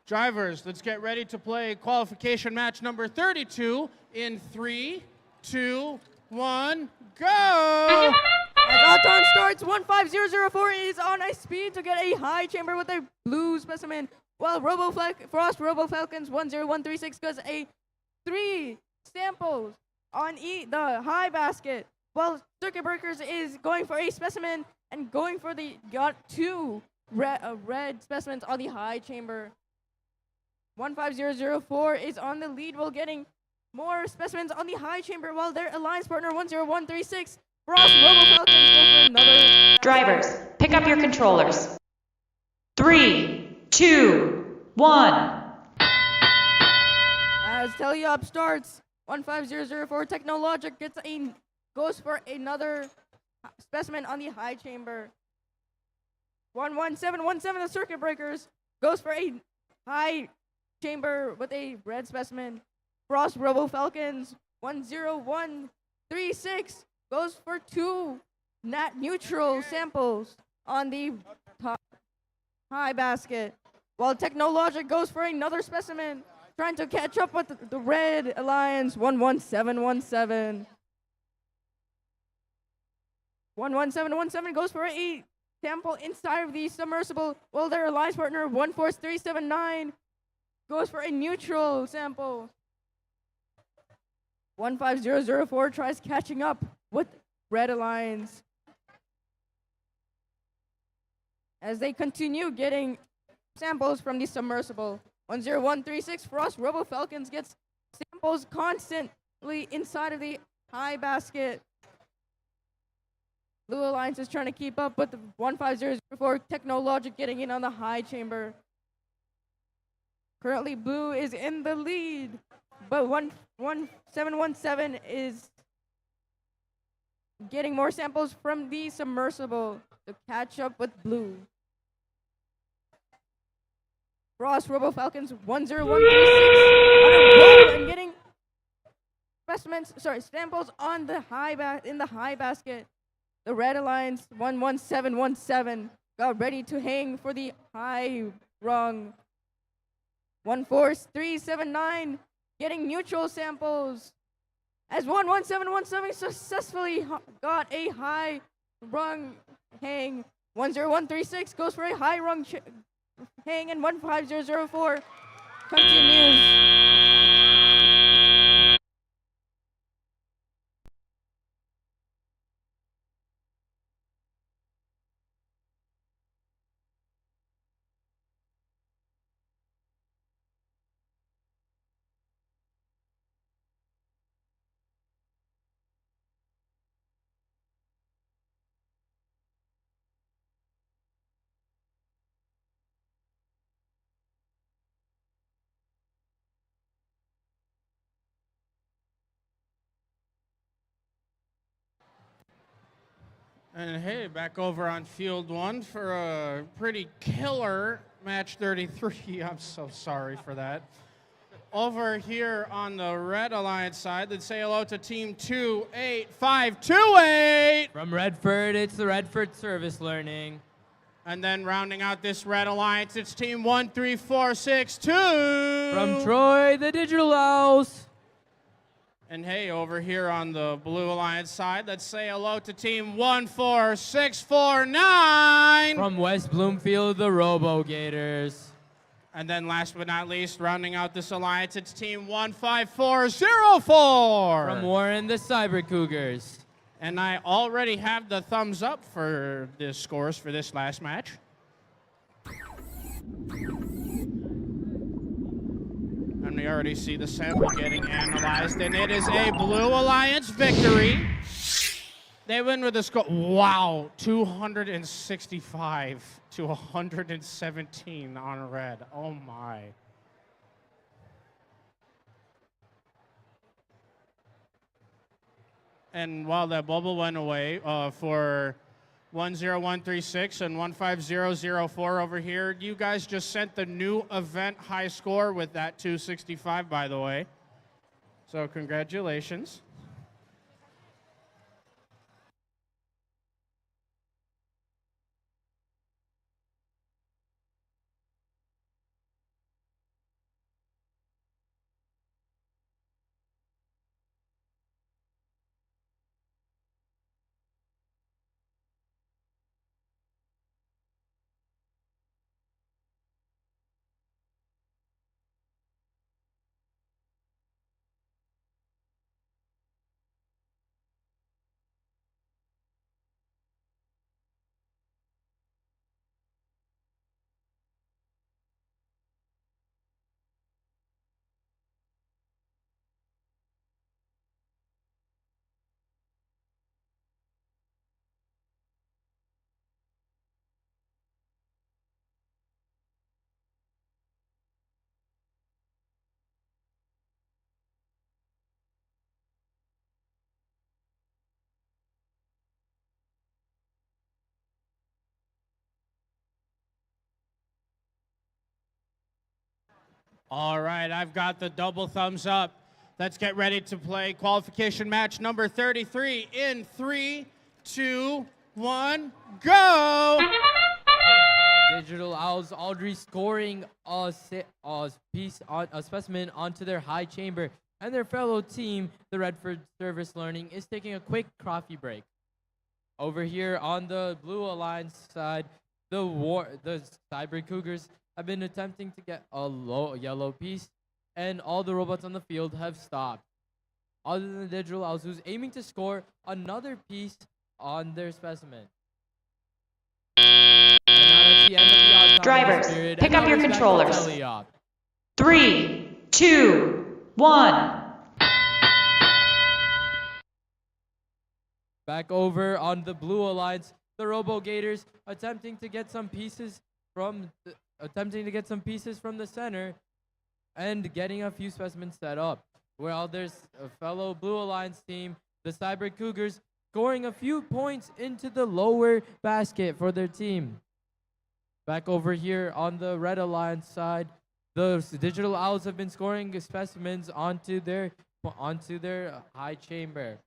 Drivers, let's get ready to play qualification match number 32 in 3, 2, 1, go! As our time starts, 15004 is on a speed to get a high chamber with a blue specimen, while Frost Robo Falcons 10136 gets a 3 samples on the high basket, while Circuit Breakers is going for a specimen and going for got 2 red specimens on the high chamber. 15004 is on the lead while getting more specimens on the high chamber, while their alliance partner 10136 Frost Robo Falcons go for another. Drivers, pick up your controllers. 3, 2, 1. As Teleup starts, 15004 Technologic goes for another specimen on the high chamber. 11717 the Circuit Breakers goes for a high chamber with a red specimen. Frost Robo Falcons 10136 goes for 2 neutral samples on the high basket, while Technologic goes for another specimen, trying to catch up with the Red Alliance 11717. 11717 goes for a sample inside of the submersible, while their alliance partner 14379 goes for a neutral sample. 15004 tries catching up with Red Alliance as they continue getting samples from the submersible. 10136 Frost Robo Falcons gets samples constantly inside of the high basket. Blue Alliance is trying to keep up with the 15004 Technologic getting in on the high chamber. Currently, Blue is in the lead, but 11717 is getting more samples from the submersible to catch up with Blue. Frost Robo Falcons 10136 on a roll and getting samples on the in the high basket. The Red Alliance 11717 got ready to hang for the high rung. 14379 getting neutral samples as 11717 successfully got a high rung hang. 10136 goes for a high rung hang, and 15004 continues. And hey, back over on field 1 for a pretty killer match 33. I'm so sorry for that. Over here on the Red Alliance side, let's say hello to Team 28528. From Redford, it's the Redford Service Learning. And then rounding out this Red Alliance, it's Team 13462. From Troy, the Digital Owls. And hey, over here on the Blue Alliance side, let's say hello to Team 14649. From West Bloomfield, the Robo Gators. And then last but not least, rounding out this alliance, it's Team 15404. From Warren, the Cyber Cougars. And I already have the thumbs up for the scores for this last match. And we already see the sample getting analyzed, and it is a Blue Alliance victory. They win with a score, wow, 265 to 117 on Red. Oh my. And while that bubble went away for 10136 and 15004 over here, you guys just sent the new event high score with that 265, by the way. So congratulations. All right, I've got the double thumbs up. Let's get ready to play qualification match number 33 in 3, 2, 1, go! Digital Owls Audrey scoring a specimen onto their high chamber, and their fellow team, the Redford Service Learning, is taking a quick coffee break. Over here on the Blue Alliance side, the Cyber Cougars have been attempting to get a yellow piece, and all the robots on the field have stopped. Other than the Digital Owls, who's aiming to score another piece on their specimen. And now that's the end of the odd time Drivers, period, pick and up now your it's back to controllers. belly up. 3, 2, 1. Back over on the Blue Alliance, the Robo Gators attempting to get some pieces from the center and getting a few specimens set up. While there's a fellow Blue Alliance team, the Cyber Cougars, scoring a few points into the lower basket for their team. Back over here on the Red Alliance side, the Digital Owls have been scoring specimens onto their high chamber.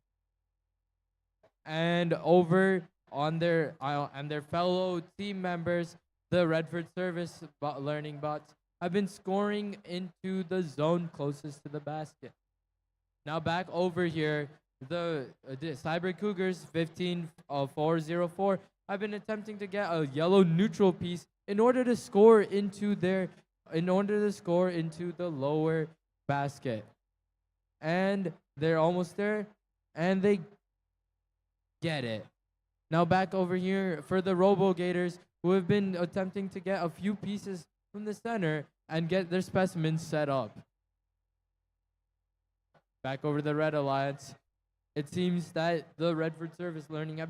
And over on their fellow team members, the Redford Service Learning bots have been scoring into the zone closest to the basket. Now back over here, the Cyber Cougars 15404 have been attempting to get a yellow neutral piece in order to score into the lower basket. And they're almost there, and they get it. Now back over here for the Robo Gators, who have been attempting to get a few pieces from the center and get their specimens set up. Back over the Red Alliance, it seems that the Redford Service Learning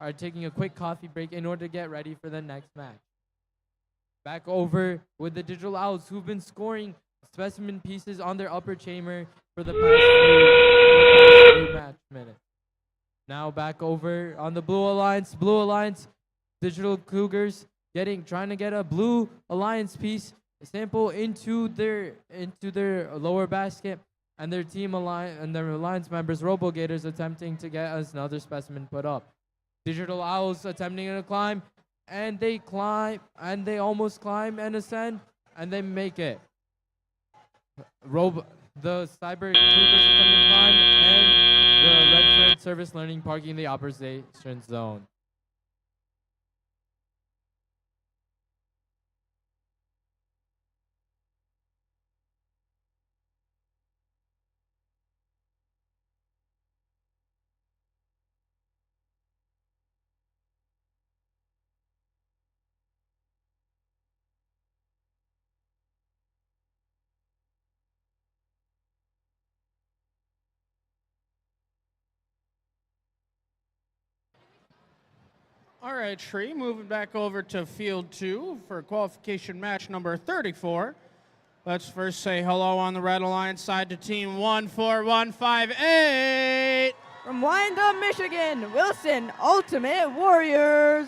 are taking a quick coffee break in order to get ready for the next match. Back over with the Digital Owls, who've been scoring specimen pieces on their upper chamber for the past few match minutes. Now back over on the Blue Alliance, Digital Cougars trying to get a Blue Alliance piece sample into their lower basket, and their alliance members, RoboGators, attempting to get another specimen put up. Digital Owls attempting to climb, and they climb, and they almost climb and ascend, and they make it. The Cyber Cougars attempting to climb, and the Redford Service Learning parking in the operation zone. All right, Tree, moving back over to field 2 for qualification match number 34. Let's first say hello on the Red Alliance side to team 14158. From Wyandotte, Michigan, Wilson Ultimate Warriors.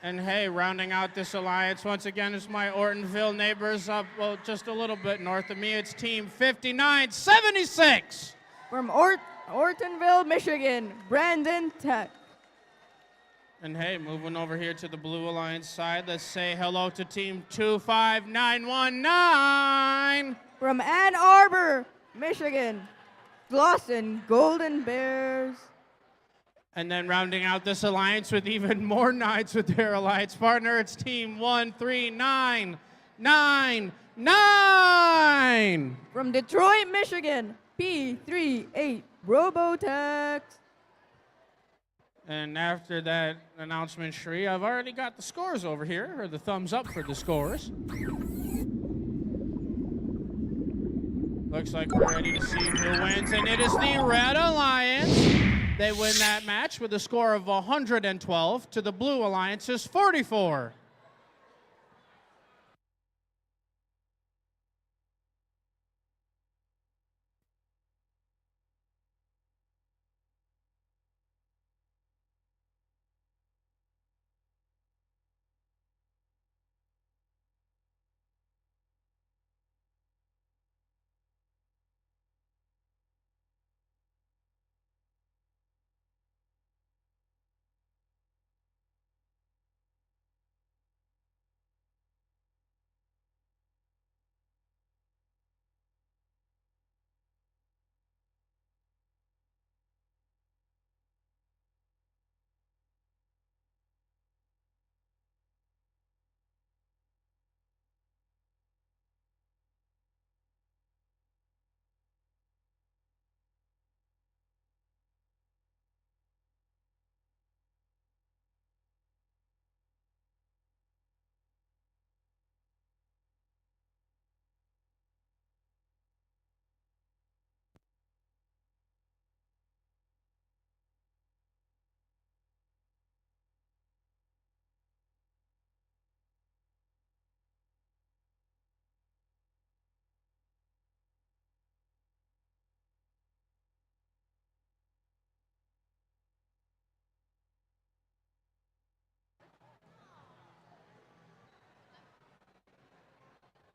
And hey, rounding out this alliance once again is my Ortonville neighbors up, well, just a little bit north of me. It's team 5976. From Ortonville, Michigan, Brandon Tech. And hey, moving over here to the Blue Alliance side, let's say hello to team 25919. From Ann Arbor, Michigan, Glosson Golden Bears. And then rounding out this alliance with even more nines with their alliance partner, it's team 13999. From Detroit, Michigan, P38 Robotech. And after that announcement, Shree, I've already got the scores over here, or the thumbs up for the scores. Looks like we're ready to see who wins, and it is the Red Alliance. They win that match with a score of 112 to the Blue Alliance's 44.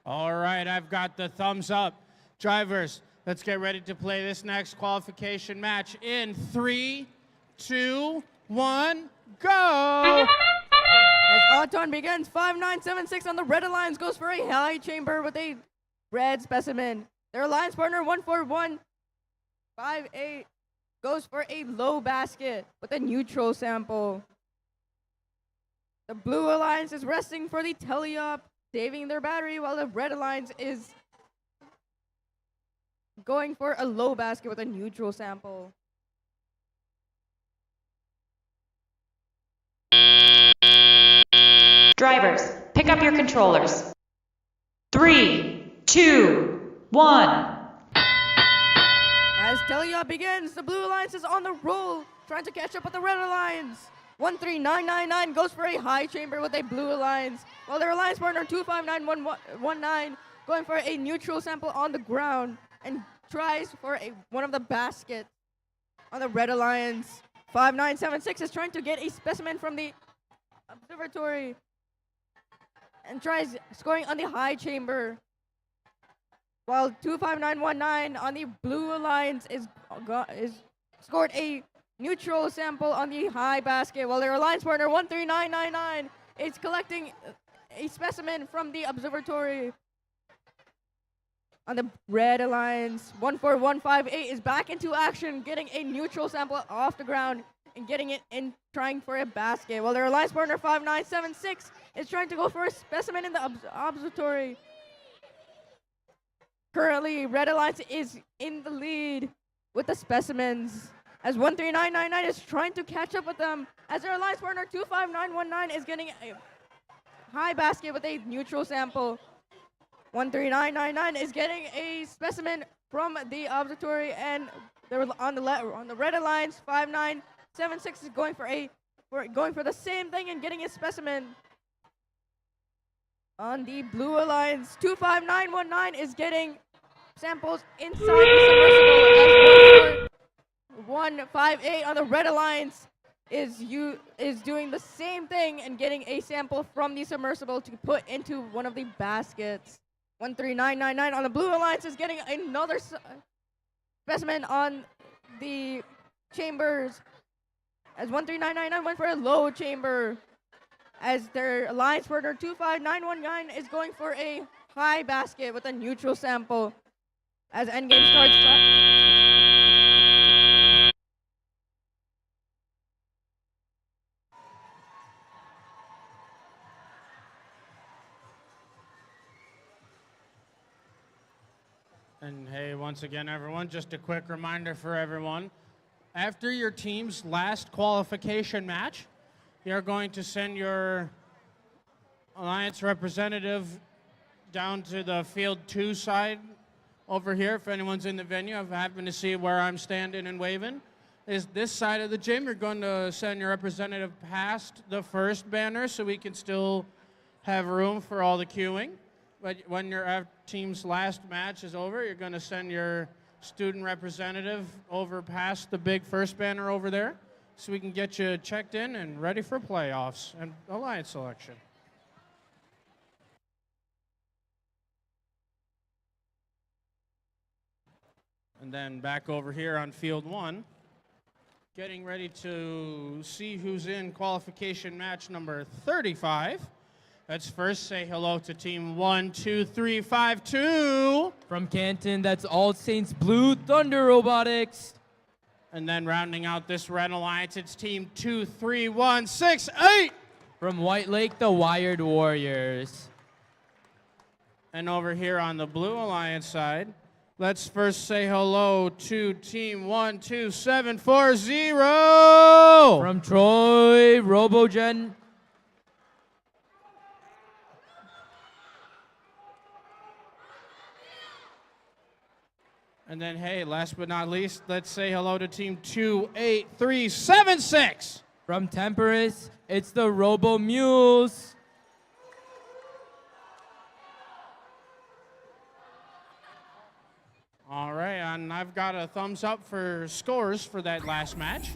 All right, I've got the thumbs up. Drivers, let's get ready to play this next qualification match in 3, 2, 1, go! As Auton begins, 5976 on the Red Alliance goes for a high chamber with a red specimen. Their alliance partner, 14158, goes for a low basket with a neutral sample. The Blue Alliance is resting for the teleop, saving their battery, while the Red Alliance is going for a low basket with a neutral sample. Drivers, pick up your controllers. 3, 2, 1. As teleop begins, the Blue Alliance is on the roll, trying to catch up with the Red Alliance. 13999 goes for a high chamber with a Blue Alliance, while their alliance partner 25919 going for a neutral sample on the ground and tries for one of the baskets on the Red Alliance. 5976 is trying to get a specimen from the observatory. and tries scoring on the high chamber. While 25919 on the blue alliance is scored a neutral sample on the high basket, while their alliance partner 13999 is collecting a specimen from the observatory. On the red alliance, 14158 is back into action, getting a neutral sample off the ground and getting it in, trying for a basket, while their alliance partner 5976 is trying to go for a specimen in the observatory. Currently, red alliance is in the lead with the specimens, as 13999 is trying to catch up with them, as their alliance partner 25919 is getting a high basket with a neutral sample. 13999 is getting a specimen from the observatory, and they're on the red alliance 5976 is going for the same thing and getting a specimen. On the blue alliance 25919 is getting samples inside the submersible, as 14158 on the red alliance is doing the same thing and getting a sample from the submersible to put into one of the baskets. 13999 on the blue alliance is getting another specimen on the chambers, as 13999 went for a low chamber, as their alliance partner 25919 is going for a high basket with a neutral sample. As endgame starts. And hey, once again, everyone, just a quick reminder for everyone. After your team's last qualification match, you're going to send your alliance representative down to the field 2 side over here. If anyone's in the venue, I've happened to see where I'm standing and waving. Is this side of the gym. You're going to send your representative past the first banner so we can still have room for all the queuing. But when your team's last match is over, you're going to send your student representative over past the big first banner over there so we can get you checked in and ready for playoffs and alliance selection. And then back over here on field 1, getting ready to see who's in qualification match number 35. Let's first say hello to team 12352. From Canton, that's All Saints Blue Thunder Robotics. And then rounding out this red alliance, it's team 23168. From White Lake, the Wired Warriors. And over here on the blue alliance side, let's first say hello to team 12740. From Troy Robogen. And then, hey, last but not least, let's say hello to team 28376. From Temperance, it's the Robo Mules. All right, and I've got a thumbs up for scores for that last match.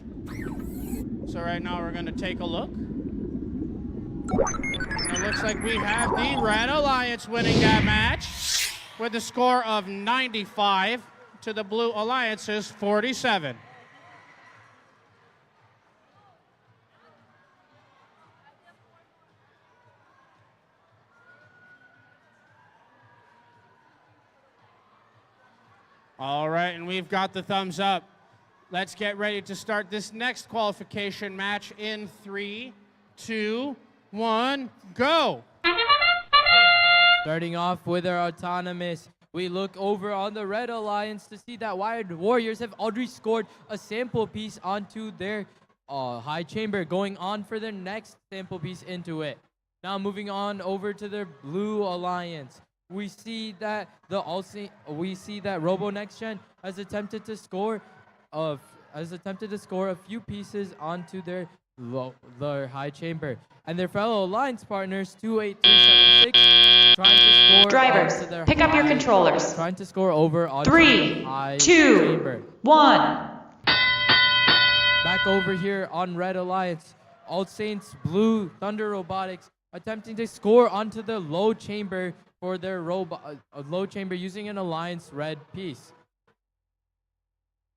So right now we're going to take a look. It looks like we have the Red Alliance winning that match with a score of 95 to the Blue Alliance's 47. All right, and we've got the thumbs up. Let's get ready to start this next qualification match in 3, 2, 1, go! Starting off with our autonomous, we look over on the Red Alliance to see that Wired Warriors have already scored a sample piece onto their high chamber, going on for their next sample piece into it. Now moving on over to their Blue Alliance. We see that Robo Next Gen has attempted to score a few pieces onto their high chamber, and their fellow alliance partners 28376 trying to score. Drivers, pick up your controllers. Trying to score over on 3, high 2, chamber. 1. Back over here on Red Alliance, All Saints Blue Thunder Robotics attempting to score onto the low chamber for their low chamber using an Alliance red piece.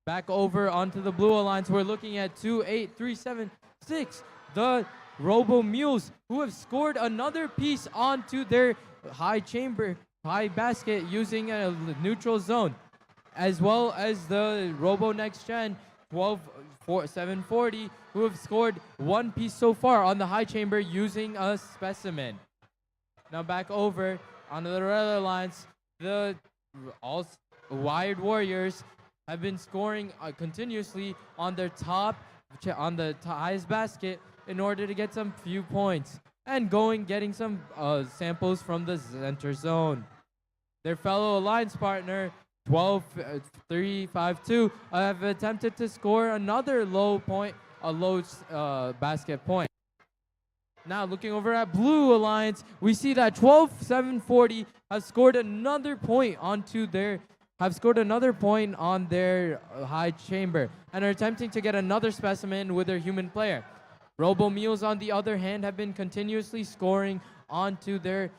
Back over onto the Blue Alliance, we're looking at 2, 8, 3, 7, 6. The Robo Mules, who have scored another piece onto their high basket using a neutral zone, as well as the Robo Next Gen 740, who have scored one piece so far on the high chamber using a specimen. Now back over onto the Red Alliance, the all Wired Warriors have been scoring continuously on their on the highest basket in order to get some few points and getting some samples from the center zone. Their fellow alliance partner 12-3-5-2 have attempted to score another low basket point. Now looking over at Blue Alliance, we see that 12-7-40 has scored another point on their high chamber and are attempting to get another specimen with their human player. Robo Mules, on the other hand, have been continuously scoring onto their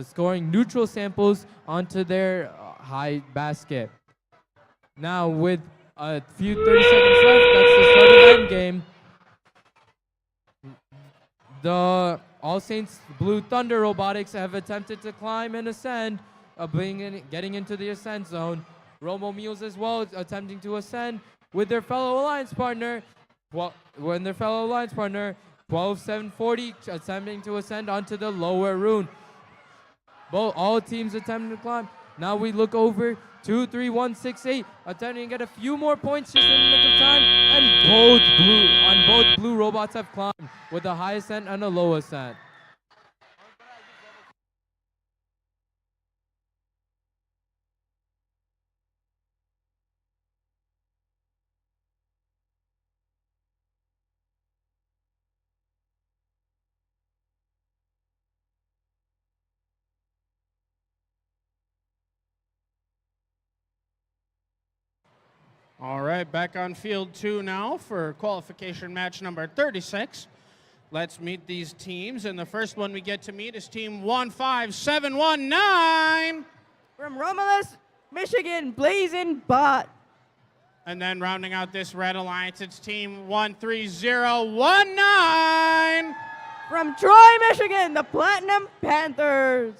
scoring neutral samples onto their high basket. Now with a few 30 seconds left, that's the start of the end game. The All Saints Blue Thunder Robotics have attempted to climb and ascend, getting into the ascent zone. Robo Mules as well attempting to ascend with their fellow alliance partner. 12-7-40 attempting to ascend onto the lower rune. All teams attempting to climb. Now we look over 2-3-1-6-8, attempting to get a few more points just in the nick of time, and both blue robots have climbed with a high ascent and a low ascent. All right, back on field 2 now for qualification match number 36. Let's meet these teams, and the first one we get to meet is team 15719. From Romulus, Michigan, Blazing Bot. And then rounding out this Red Alliance, it's team 13019. From Troy, Michigan, the Platinum Panthers.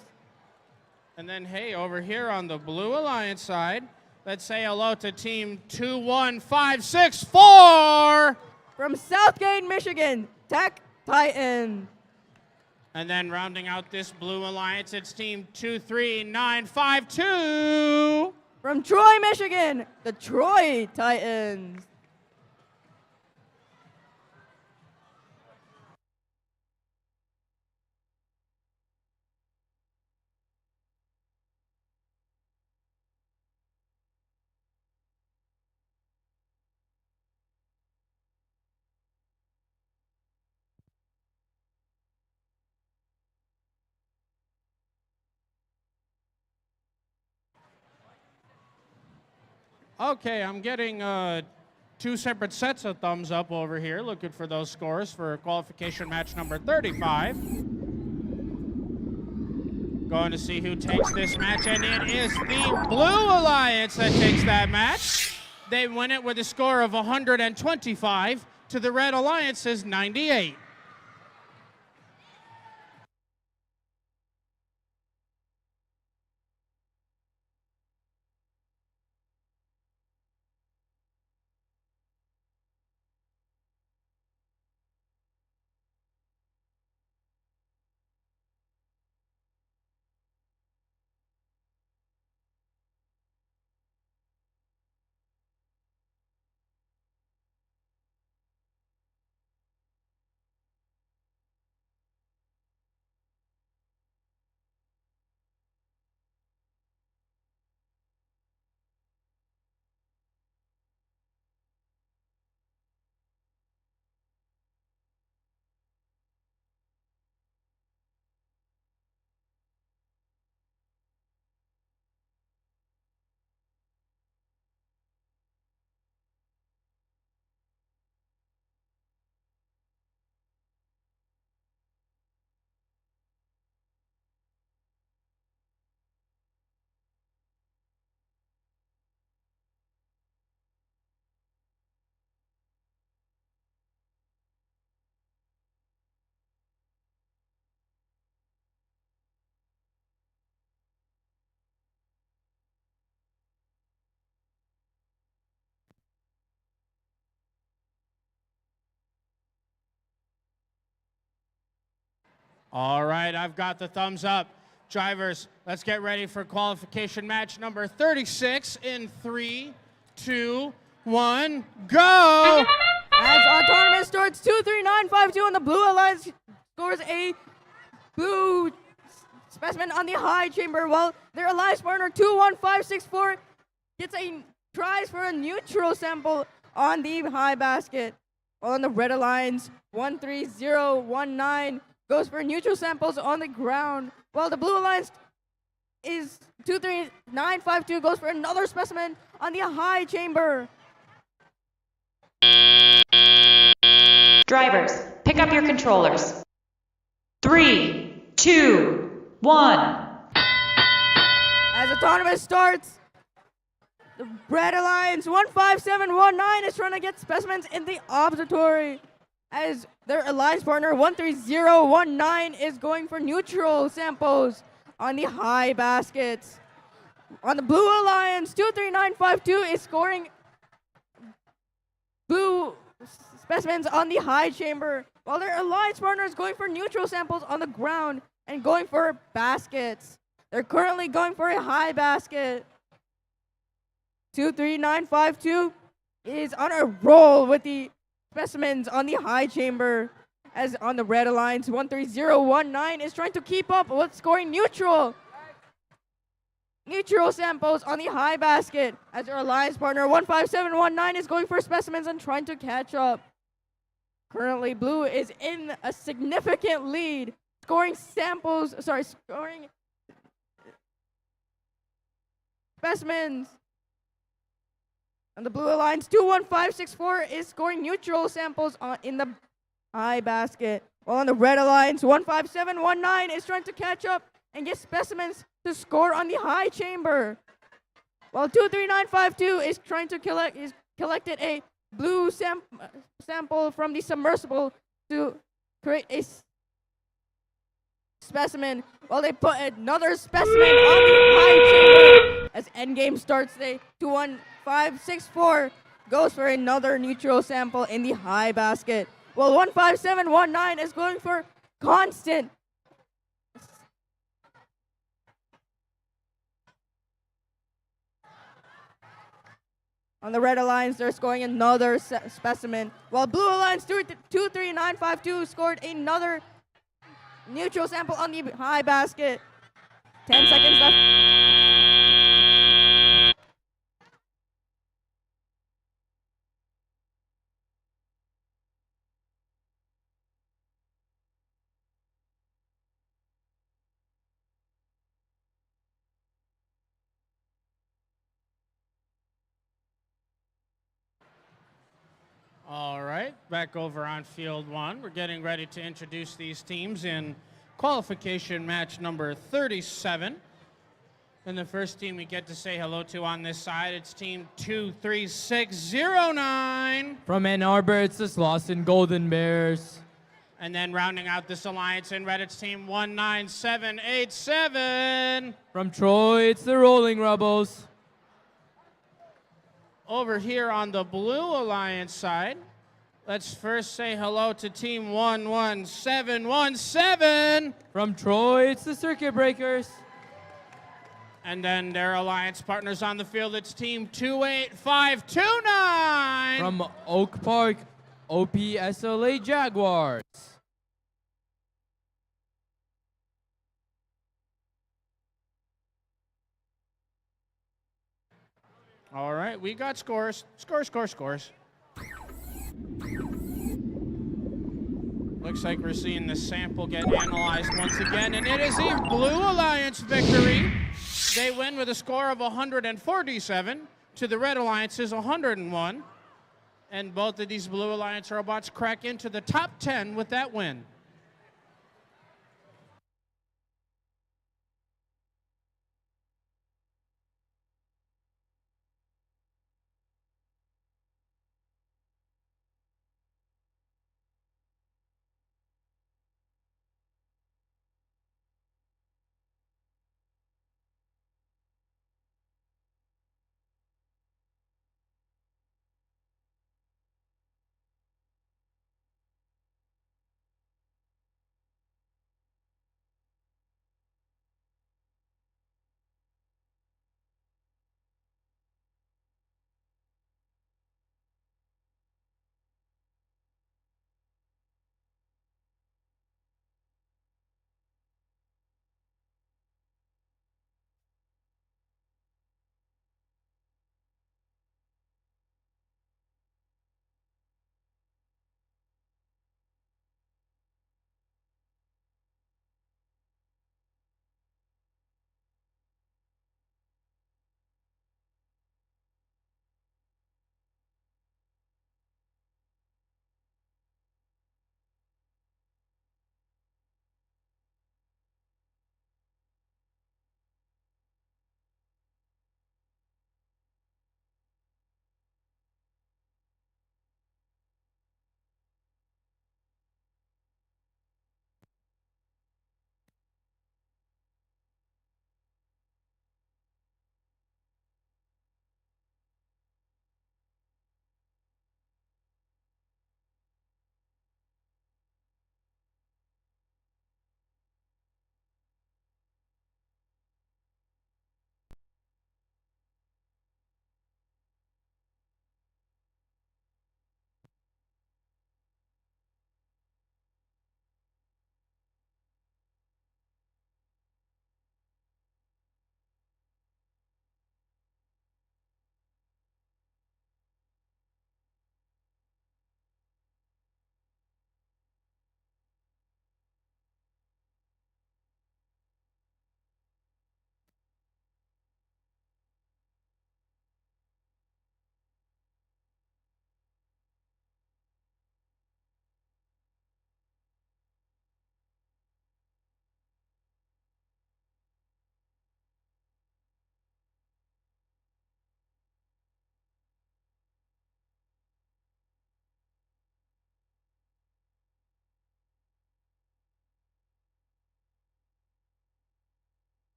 And then, hey, over here on the Blue Alliance side, let's say hello to team 21564. From Southgate, Michigan, Tech Titan. And then rounding out this Blue Alliance, it's team 23952. From Troy, Michigan, the Troy Titans. Okay, I'm getting 2 separate sets of thumbs up over here, looking for those scores for qualification match number 35. Going to see who takes this match, and it is the Blue Alliance that takes that match. They win it with a score of 125 to the Red Alliance's 98. All right, I've got the thumbs up. Drivers, let's get ready for qualification match number 36 in 3, 2, 1, go! As autonomous starts 23952 on the blue alliance scores a blue specimen on the high chamber, while their alliance partner 21564 gets a prize for a neutral sample on the high basket. While on the red alliance 13019 goes for neutral samples on the ground, while the blue alliance is 23952 goes for another specimen on the high chamber. Drivers, pick up your controllers. 3, 2, 1. As autonomous starts, the red alliance 15719 is trying to get specimens in the observatory, as their alliance partner 13019 is going for neutral samples on the high baskets. On the blue alliance 23952 is scoring blue specimens on the high chamber, while their alliance partner is going for neutral samples on the ground and going for baskets. They're currently going for a high basket. 23952 is on a roll with the specimens on the high chamber, as on the red alliance 13019 is trying to keep up with scoring neutral samples on the high basket, as their alliance partner 15719 is going for specimens and trying to catch up. Currently, blue is in a significant lead, scoring specimens. And the blue alliance 21564 is scoring neutral samples in the high basket, while on the red alliance 15719 is trying to catch up and get specimens to score on the high chamber, while 23952 is trying to collected a blue sample from the submersible to create a specimen, while they put another specimen on the high chamber. As endgame starts, they 21564 goes for another neutral sample in the high basket, while 15719 is going for constant. On the red alliance, they're scoring another specimen, while blue alliance 23952 scored another neutral sample on the high basket. 10 seconds left. All right, back over on field one. We're getting ready to introduce these teams in qualification match number 37. And the first team we get to say hello to on this side, it's team 23609. From Ann Arbor, it's the Slauson Golden Bears. And then rounding out this alliance in red, it's team 19787. From Troy, it's the Rolling Rebels. Over here on the blue alliance side, let's first say hello to team 11717. From Troy, it's the Circuit Breakers. And then their alliance partners on the field, it's team 28529. From Oak Park, OPSLA Jaguars. All right, we got scores. Scores. Looks like we're seeing the sample get analyzed once again, and it is a Blue Alliance victory. They win with a score of 147 to the Red Alliance's 101. And both of these Blue Alliance robots crack into the top 10 with that win.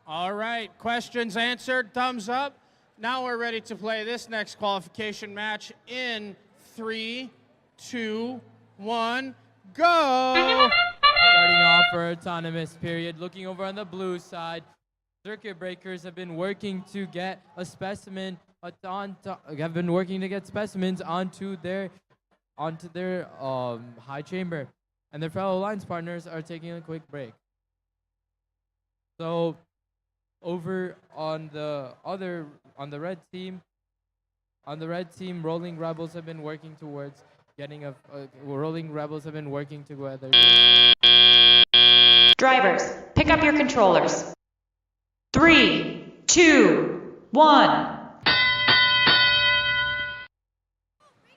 All right, questions answered, thumbs up. Now we're ready to play this next qualification match in 3, 2, 1, go! Starting off our autonomous period, looking over on the blue side, circuit breakers have been working to get a specimen specimens onto their high chamber, and their fellow alliance partners are taking a quick break. So over on the red team, rolling rebels have been working towards getting together. Drivers, pick up your controllers. 3, 2, 1.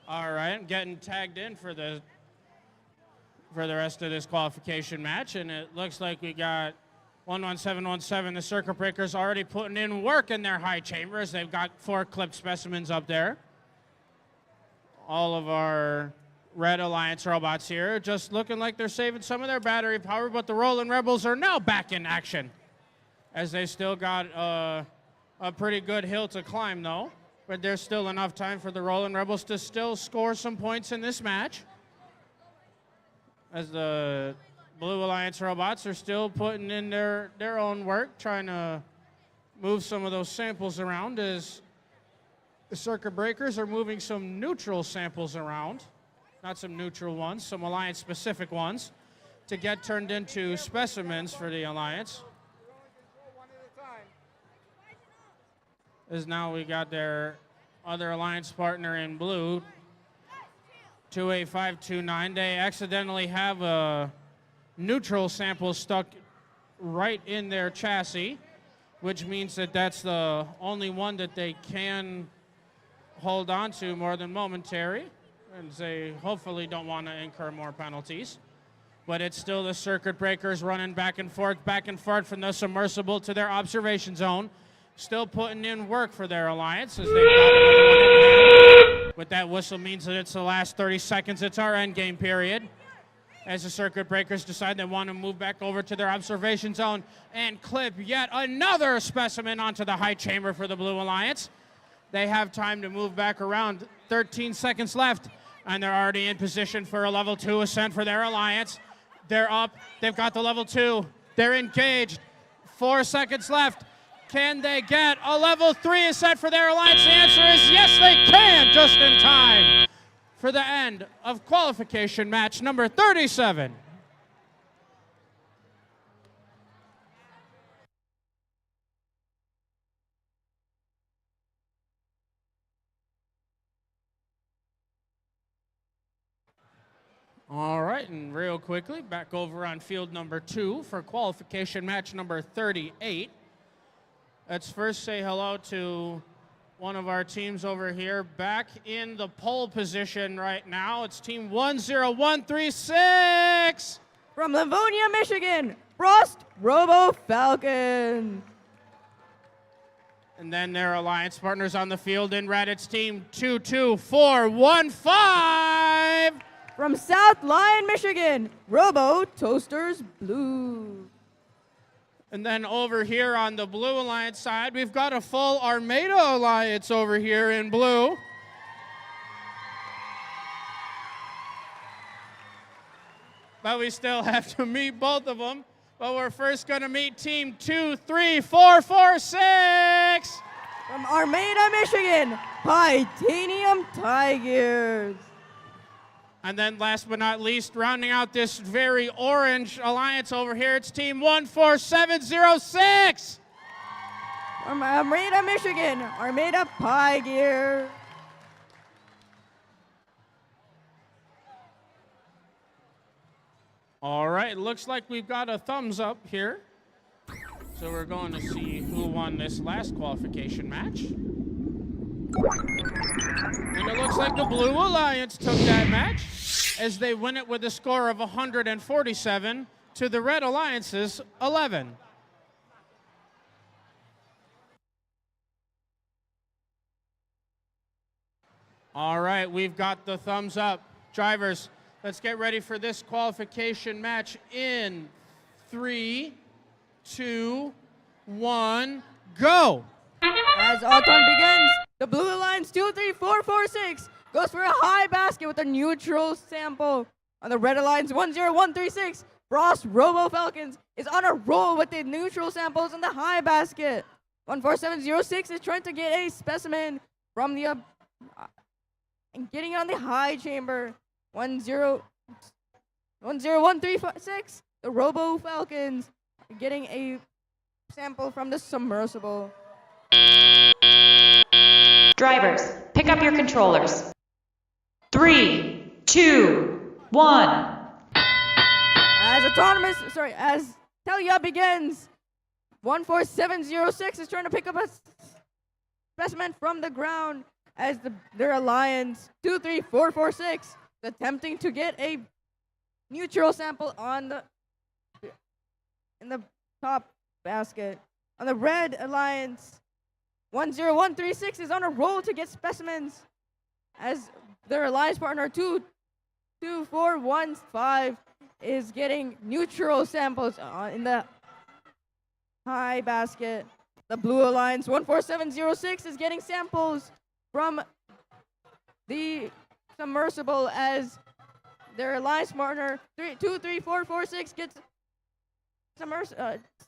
All right, I'm getting tagged in for the rest of this qualification match, and it looks like we got 11717. The circuit breakers already putting in work in their high chambers. They've got 4 clipped specimens up there. All of our Red Alliance robots here just looking like they're saving some of their battery power, but the Rolling Rebels are now back in action, as they still got a pretty good hill to climb, though. But there's still enough time for the Rolling Rebels to still score some points in this match, as the Blue Alliance robots are still putting in their own work, trying to move some of those samples around, as the circuit breakers are moving some neutral samples around. Not some neutral ones, some Alliance-specific ones, to get turned into specimens for the Alliance. As now we got their other Alliance partner in blue, 28529. They accidentally have a neutral sample stuck right in their chassis, which means that that's the only one that they can hold on to more than momentary, and they hopefully don't want to incur more penalties. But it's still the circuit breakers running back and forth from the submersible to their observation zone, still putting in work for their Alliance, as they've got another one in hand. What that whistle means that it's the last 30 seconds. It's our end game period, as the circuit breakers decide they want to move back over to their observation zone and clip yet another specimen onto the high chamber for the Blue Alliance. They have time to move back around. 13 seconds left, and they're already in position for a level 2 ascent for their Alliance. They're up. They've got the level 2. They're engaged. 4 seconds left. Can they get a level 3 ascent for their Alliance? The answer is yes, they can, just in time for the end of qualification match number 37. All right, and real quickly, back over on field number 2 for qualification match number 38. Let's first say hello to one of our teams over here, back in the pole position right now. It's team 10136. From Livonia, Michigan, Frost Robo Falcon. And then their Alliance partners on the field in red, it's team 22415. From South Lyon, Michigan, Robo Toasters Blue. And then over here on the Blue Alliance side, we've got a full Armada Alliance over here in blue. But we still have to meet both of them. But we're first going to meet team 23446. From Armada, Michigan, Titanium Tigers. And then last but not least, rounding out this very orange alliance over here, it's team 14706. From Armada, Michigan, Armada Pie Gear. All right, looks like we've got a thumbs up here. So we're going to see who won this last qualification match. And it looks like the Blue Alliance took that match, as they win it with a score of 147 to the Red Alliance's 11. All right, we've got the thumbs up. Drivers, let's get ready for this qualification match in 3, 2, 1, go! As our turn begins, the Blue Alliance 23446 goes for a high basket with a neutral sample. On the Red Alliance 10136, Frost Robo Falcons is on a roll with the neutral samples in the high basket. 14706 is trying to get a specimen from the and getting on the high chamber. 10136, the Robo Falcons getting a sample from the submersible. Drivers, pick up your controllers. 3, 2, 1. As Telia begins, 14706 is trying to pick up a specimen from the ground as their Alliance 23446 is attempting to get a neutral sample in the top basket. On the Red Alliance, 10136 is on a roll to get specimens as their alliance partner 22415 is getting neutral samples in the high basket. The Blue Alliance 14706 is getting samples from the submersible as their alliance partner 23446 gets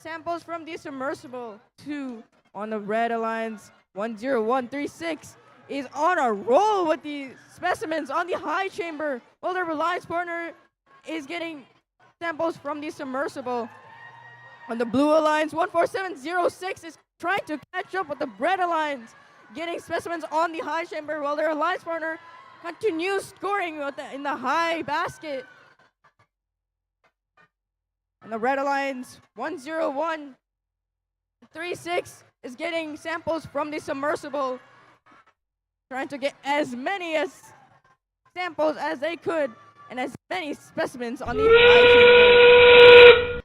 samples from the submersible. 2 on the Red Alliance 10136 is on a roll with the specimens on the high chamber, while their alliance partner is getting samples from the submersible. On the Blue Alliance 14706 is trying to catch up with the Red Alliance, getting specimens on the high chamber, while their alliance partner continues scoring in the high basket. And the Red Alliance 10136 is getting samples from the submersible, trying to get as many samples as they could and as many specimens on the high chamber.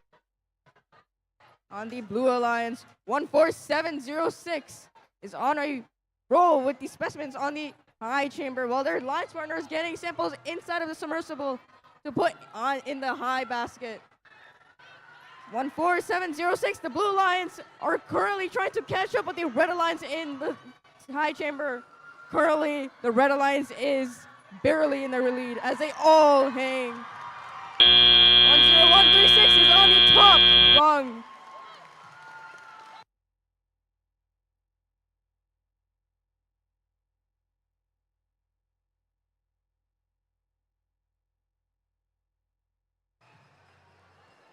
On the Blue Alliance 14706 is on a roll with the specimens on the high chamber, while their alliance partner is getting samples inside of the submersible to put on in the high basket. 14706, the Blue Alliance are currently trying to catch up with the Red Alliance in the high chamber. Currently, the Red Alliance is barely in their lead as they all hang. 10136 is on the top rung.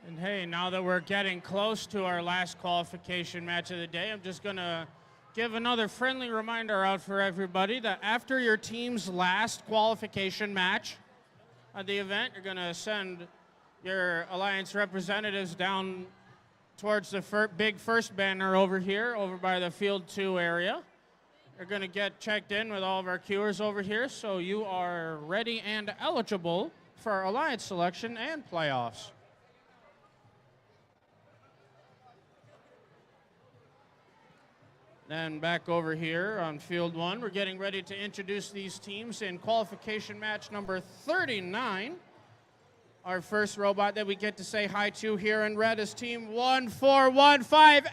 And hey, now that we're getting close to our last qualification match of the day, I'm just going to give another friendly reminder out for everybody that after your team's last qualification match at the event, you're going to send your Alliance representatives down towards the big first banner over here, over by the Field 2 area. You're going to get checked in with all of our queuers over here, so you are ready and eligible for Alliance selection and playoffs. Then back over here on Field 1, we're getting ready to introduce these teams in qualification match number 39. Our first robot that we get to say hi to here in red is Team 1415A!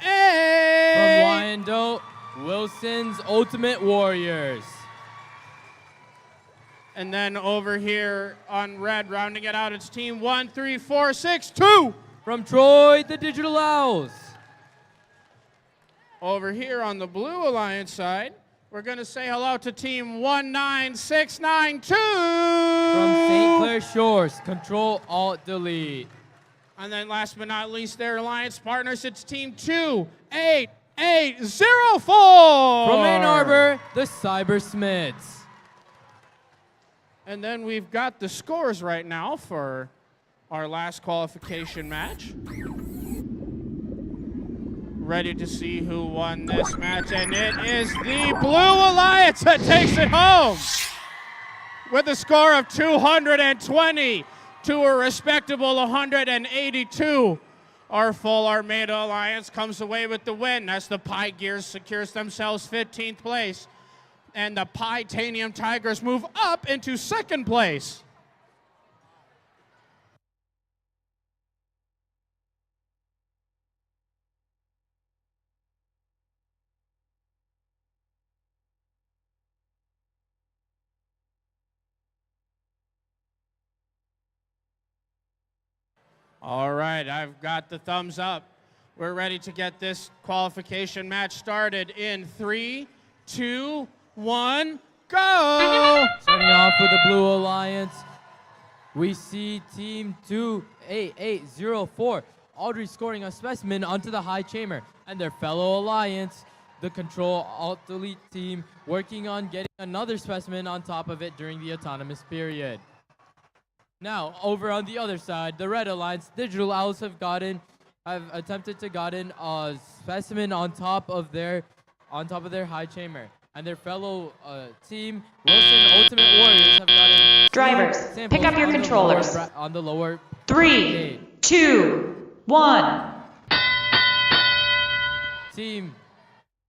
From Wyandotte, Wilson's Ultimate Warriors. And then over here on red, rounding it out, it's Team 13462! From Troy, the Digital Owls. Over here on the Blue Alliance side, we're going to say hello to Team 19692! From St. Clair Shores, Control Alt Delete. And then last but not least, their Alliance partners, it's Team 28804! From Ann Arbor, the Cybersmiths. And then we've got the scores right now for our last qualification match. Ready to see who won this match, and it is the Blue Alliance that takes it home with a score of 220 to a respectable 182. Our full Armada Alliance comes away with the win as the Pi Gears secures themselves 15th place, and the Pitanium Tigers move up into 2nd place. All right, I've got the thumbs up. We're ready to get this qualification match started in 3, 2, 1, go! Starting off with the Blue Alliance, we see Team 28804 already scoring a specimen onto the high chamber, and their fellow Alliance, the Control Alt Delete team, working on getting another specimen on top of it during the autonomous period. Now, over on the other side, the Red Alliance, Digital Owls have attempted to gotten a specimen on top of their high chamber, and their fellow team, Wilson Ultimate Warriors, have gotten Drivers, pick up your controllers. On the lower 3, 2, 1. Team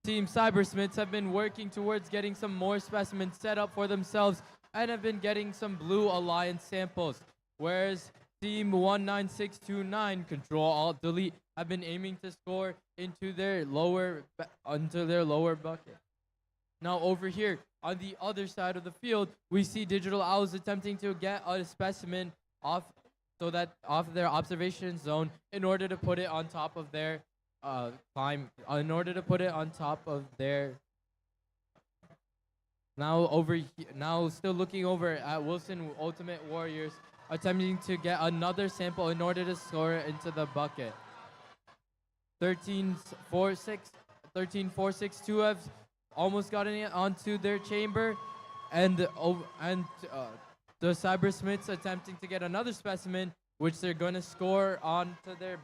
Cybersmiths have been working towards getting some more specimens set up for themselves and have been getting some Blue Alliance samples, whereas Team 19629 Control Alt Delete have been aiming to score into their lower bucket. Now over here on the other side of the field, we see Digital Owls attempting to get a specimen off their observation zone in order to put it on top of their Now still looking over at Wilson Ultimate Warriors, attempting to get another sample in order to score it into the bucket. 13462 have almost gotten it onto their chamber, and the Cybersmiths attempting to get another specimen, which they're going to score onto their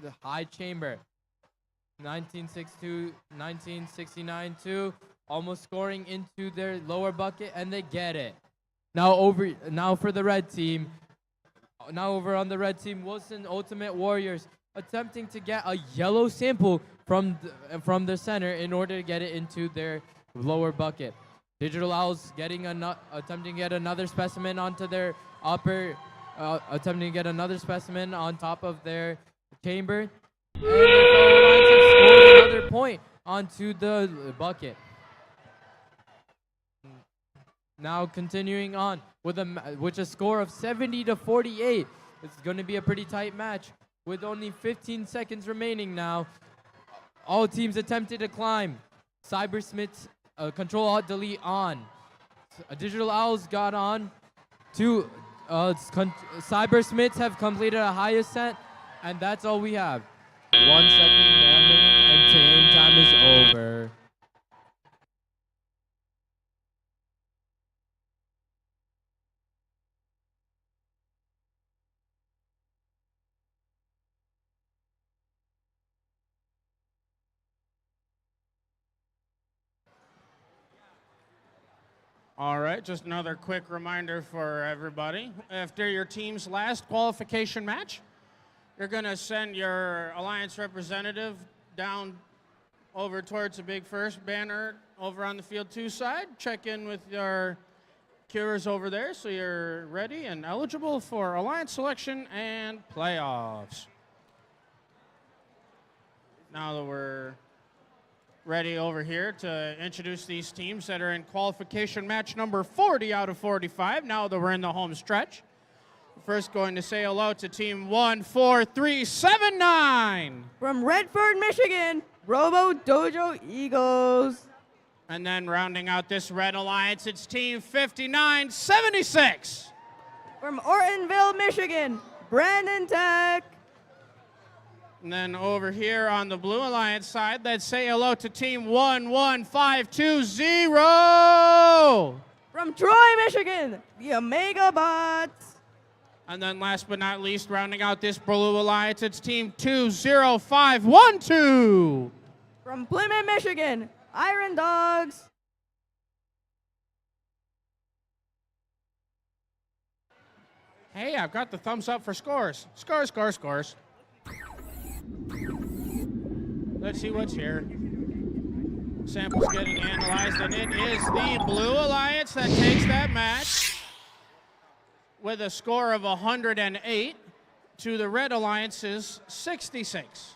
the high chamber. 1962, 1969 too, almost scoring into their lower bucket, and they get it. Now for the red team. Now over on the red team, Wilson Ultimate Warriors attempting to get a yellow sample from the center in order to get it into their lower bucket. Digital Owls attempting to get another specimen onto their attempting to get another specimen on top of their chamber. And the fellow Alliance have scored another point onto the bucket. Now continuing on with a score of 70-48. It's going to be a pretty tight match with only 15 seconds remaining now. All teams attempted to climb. Cybersmiths, Control Alt Delete on. Digital Owls got on. Cybersmiths have completed a high ascent, and that's all we have. 1 second remaining, and game time is over. All right, just another quick reminder for everybody. After your team's last qualification match, you're going to send your Alliance representative down over towards the big first banner over on the field 2 side. Check in with your curers over there so you're ready and eligible for Alliance selection and playoffs. Now that we're ready over here to introduce these teams that are in qualification match number 40 out of 45, now that we're in the home stretch. First, going to say hello to team 14379. From Redford, Michigan, Robo Dojo Eagles. And then rounding out this Red Alliance, it's team 5976. From Ortonville, Michigan, Brandon Tech. And then over here on the Blue Alliance side, let's say hello to team 11520. From Troy, Michigan, the Omega Bots. And then last but not least, rounding out this Blue Alliance, it's team 20512. From Plymouth, Michigan, Iron Dogs. Hey, I've got the thumbs up for scores. Scores. Let's see what's here. Samples getting analyzed, and it is the Blue Alliance that takes that match with a score of 108 to the Red Alliance's 66.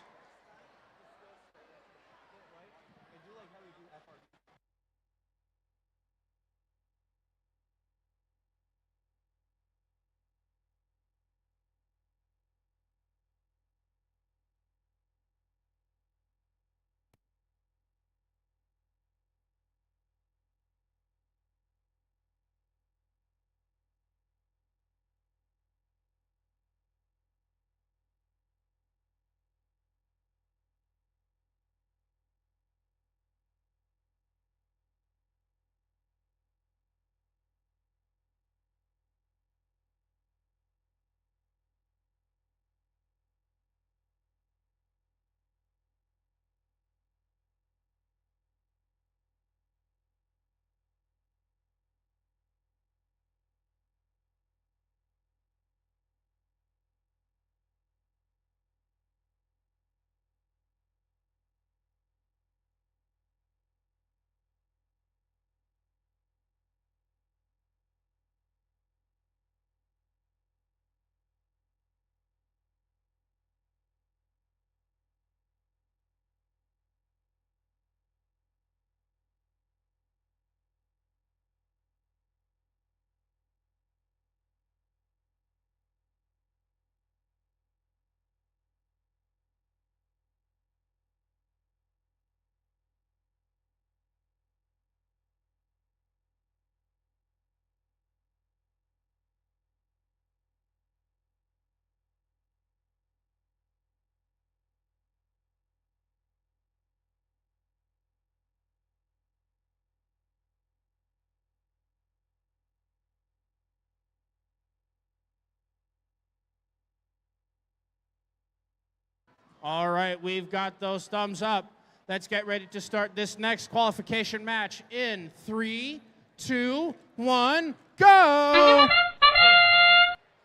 All right, we've got those thumbs up. Let's get ready to start this next qualification match in 3, 2, 1, go!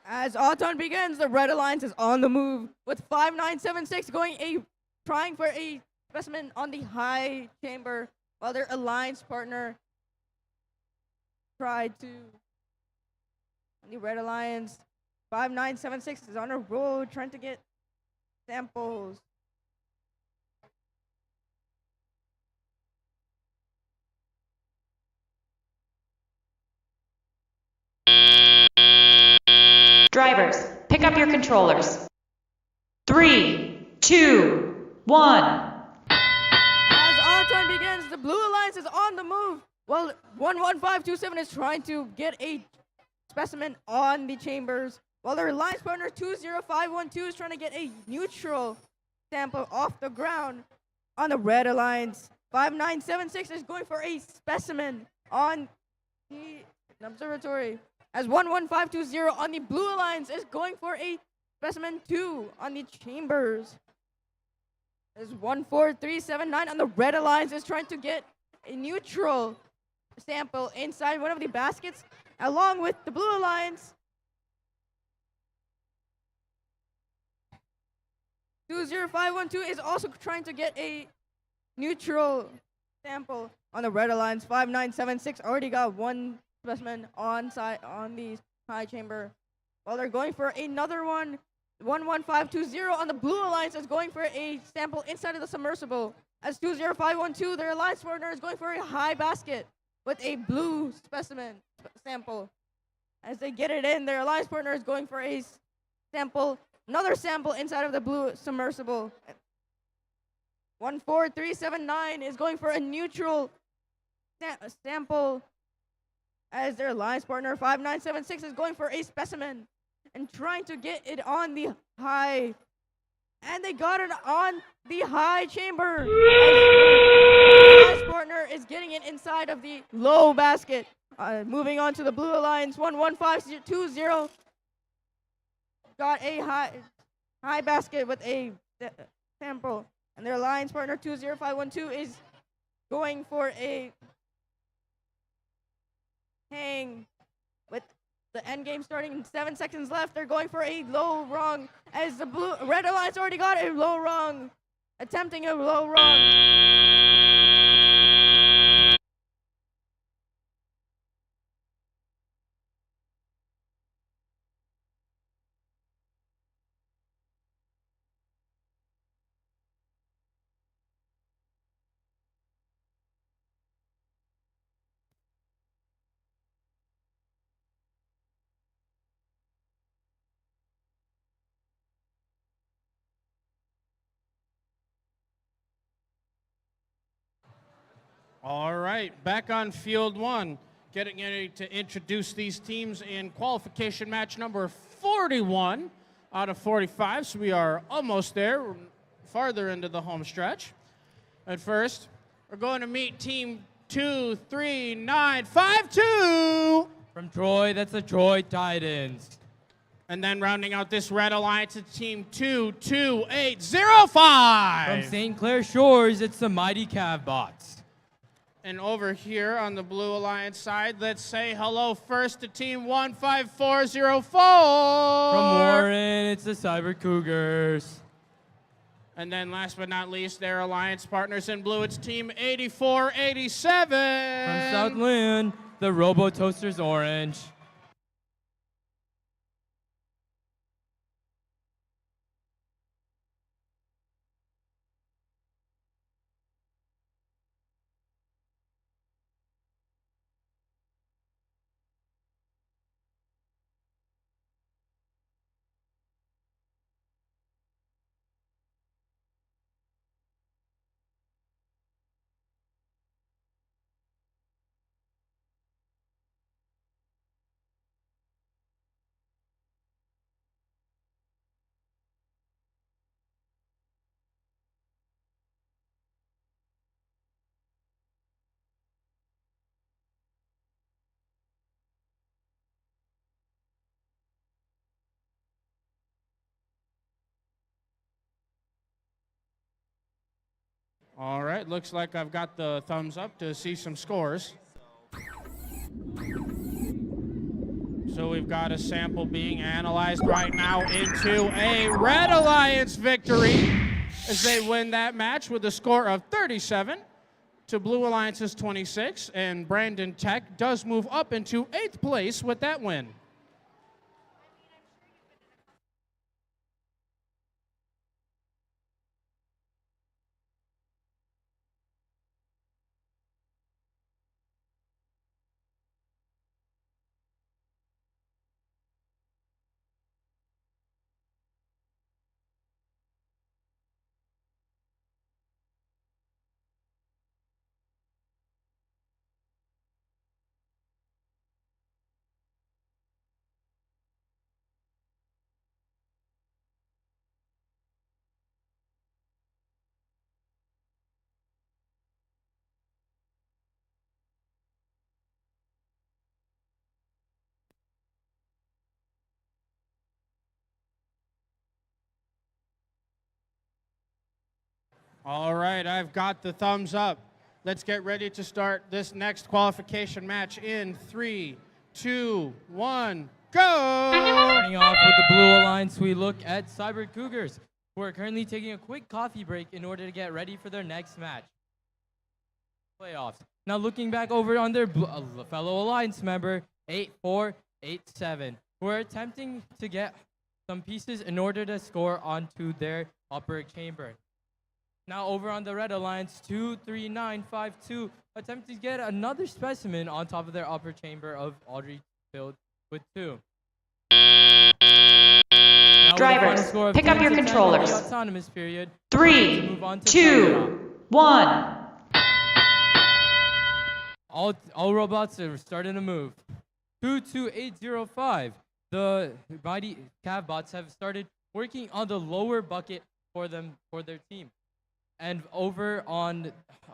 As Autumn begins, the Red Alliance is on the move with 5976 trying for a specimen on the high chamber, while their alliance partner tried to. The Red Alliance 5976 is on a roll trying to get samples. Drivers, pick up your controllers. 3, 2, 1. As Autumn begins, the Blue Alliance is on the move, while 11527 is trying to get a specimen on the chambers, while their alliance partner 20512 is trying to get a neutral sample off the ground on the Red Alliance. 5976 is going for a specimen on the observatory, as 11520 on the Blue Alliance is going for a specimen 2 on the chambers. As 14379 on the Red Alliance is trying to get a neutral sample inside one of the baskets, along with the Blue Alliance. 20512 is also trying to get a neutral sample on the Red Alliance. 5976 already got one specimen on the high chamber, while they're going for another one. 11520 on the Blue Alliance is going for a sample inside of the submersible, as 20512, their alliance partner, is going for a high basket with a blue specimen sample. As they get it in, their alliance partner is going for a another sample inside of the blue submersible. 14379 is going for a neutral sample, as their alliance partner 5976 is going for a specimen and trying to get it on the high. And they got it on the high chamber. The alliance partner is getting it inside of the low basket. Moving on to the Blue Alliance, 11520 got a high basket with a sample. And their alliance partner 20512 is going for a hang with the end game starting in 7 seconds left. They're going for a low rung, as the Red Alliance already got a low rung, attempting a low rung. All right, back on field one. Getting ready to introduce these teams in qualification match number 41 out of 45. So we are almost there, we're farther into the home stretch. At first, we're going to meet team 23952. From Troy, that's the Troy Titans. And then rounding out this Red Alliance, it's team 22805. From St. Clair Shores, it's the Mighty Cavbots. And over here on the Blue Alliance side, let's say hello first to team 15404. From Warren, it's the Cyber Cougars. And then last but not least, their alliance partners in blue, it's team 8487. From Southland, the Robo Toasters Orange. All right, looks like I've got the thumbs up to see some scores. So we've got a sample being analyzed right now into a Red Alliance victory as they win that match with a score of 37 to Blue Alliance's 26. And Brandon Tech does move up into 8th place with that win. All right, I've got the thumbs up. Let's get ready to start this next qualification match in 3, 2, 1, go! Starting off with the Blue Alliance, we look at Cyber Cougars, who are currently taking a quick coffee break in order to get ready for their next match. Playoffs. Now looking back over on their fellow Alliance member, 8487, who are attempting to get some pieces in order to score onto their upper chamber. Now over on the Red Alliance, 23952, attempting to get another specimen on top of their upper chamber of Audrey filled with 2. Drivers, pick up your controllers. Autonomous period. 3, 2, 1. All robots are starting to move. 22805. The mighty Cav bots have started working on the lower bucket for their team. And over on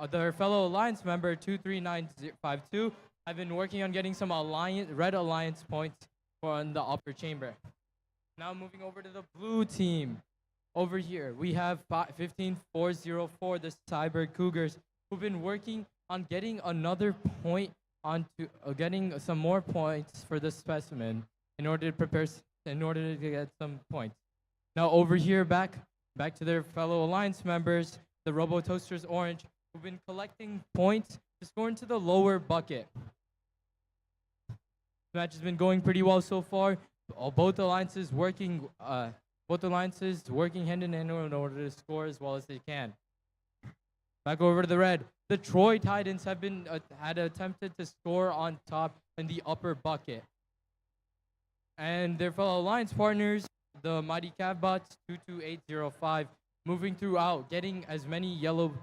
their fellow Alliance member, 23952, have been working on getting some Red Alliance points on the upper chamber. Now moving over to the blue team. Over here, we have 15404, the Cyber Cougars, who've been working on getting another point onto getting some more points for the specimen in order to get some points. Now over here, back to their fellow Alliance members, the Robo Toasters Orange, who've been collecting points to score into the lower bucket. The match has been going pretty well so far. Both alliances working hand in hand in order to score as well as they can. Back over to the red. The Troy Titans have been had attempted to score on top in the upper bucket. And their fellow alliance partners, the Mighty Cavbots 22805, moving throughout, getting as many yellow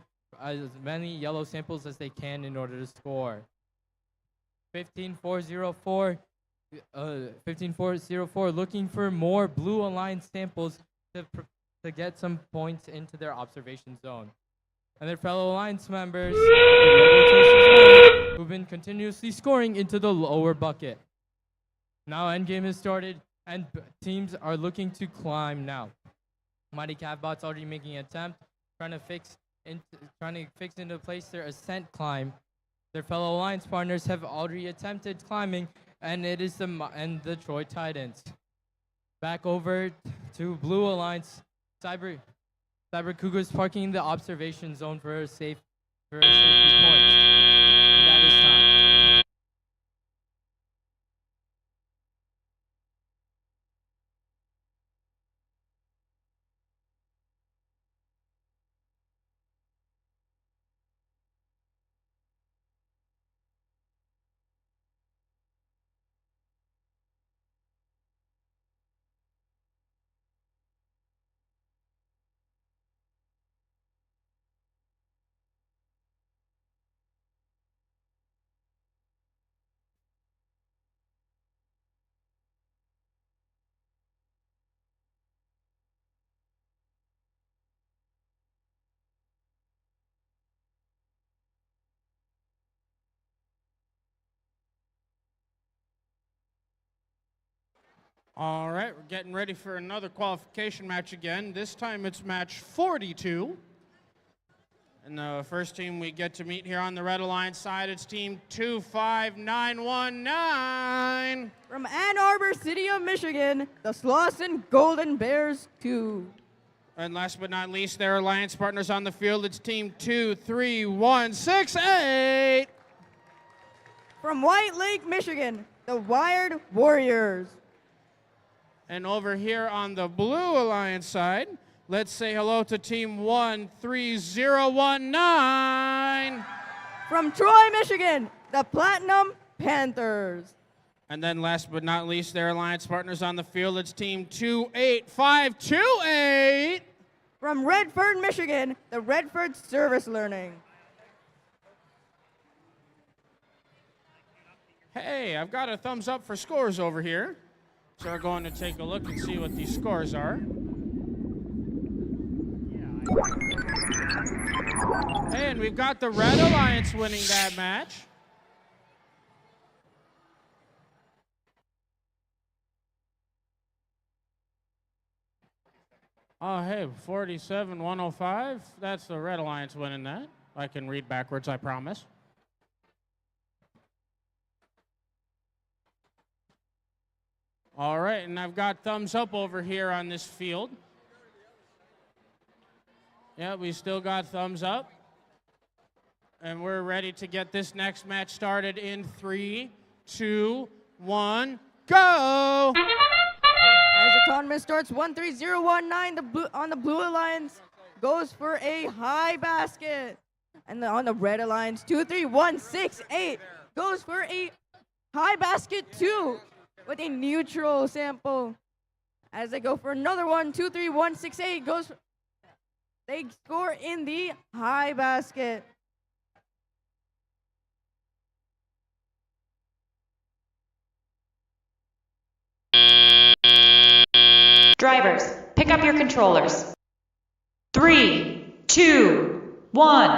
samples as they can in order to score. 15404 looking for more Blue Alliance samples to get some points into their observation zone. And their fellow Alliance members, who've been continuously scoring into the lower bucket. Now endgame has started, and teams are looking to climb now. Mighty Cavbots already making an attempt, trying to fix into place their ascent climb. Their fellow Alliance partners have already attempted climbing, and it is the Troy Titans. Back over to Blue Alliance, Cyber Cougars parking in the observation zone for a safety point. And that is time. All right, we're getting ready for another qualification match again. This time it's match 42. And the first team we get to meet here on the Red Alliance side, it's team 25919. From Ann Arbor, City of Michigan, the Slauson Golden Bears 2. And last but not least, their alliance partners on the field, it's team 23168. From White Lake, Michigan, the Wired Warriors. And over here on the Blue Alliance side, let's say hello to team 13019. From Troy, Michigan, the Platinum Panthers. And then last but not least, their alliance partners on the field, it's team 28528. From Redford, Michigan, the Redford Service Learning. Hey, I've got a thumbs up for scores over here. So we're going to take a look and see what these scores are. Hey, and we've got the Red Alliance winning that match. Oh, hey, 47-105. That's the Red Alliance winning that. I can read backwards, I promise. All right, and I've got thumbs up over here on this field. Yeah, we still got thumbs up. And we're ready to get this next match started in 3, 2, 1, go! As the tournament starts, 13019 on the Blue Alliance goes for a high basket. And on the Red Alliance, 23168 goes for a high basket too, with a neutral sample. As they go for another one, 23168 goes, they score in the high basket. Drivers, pick up your controllers. 3, 2, 1.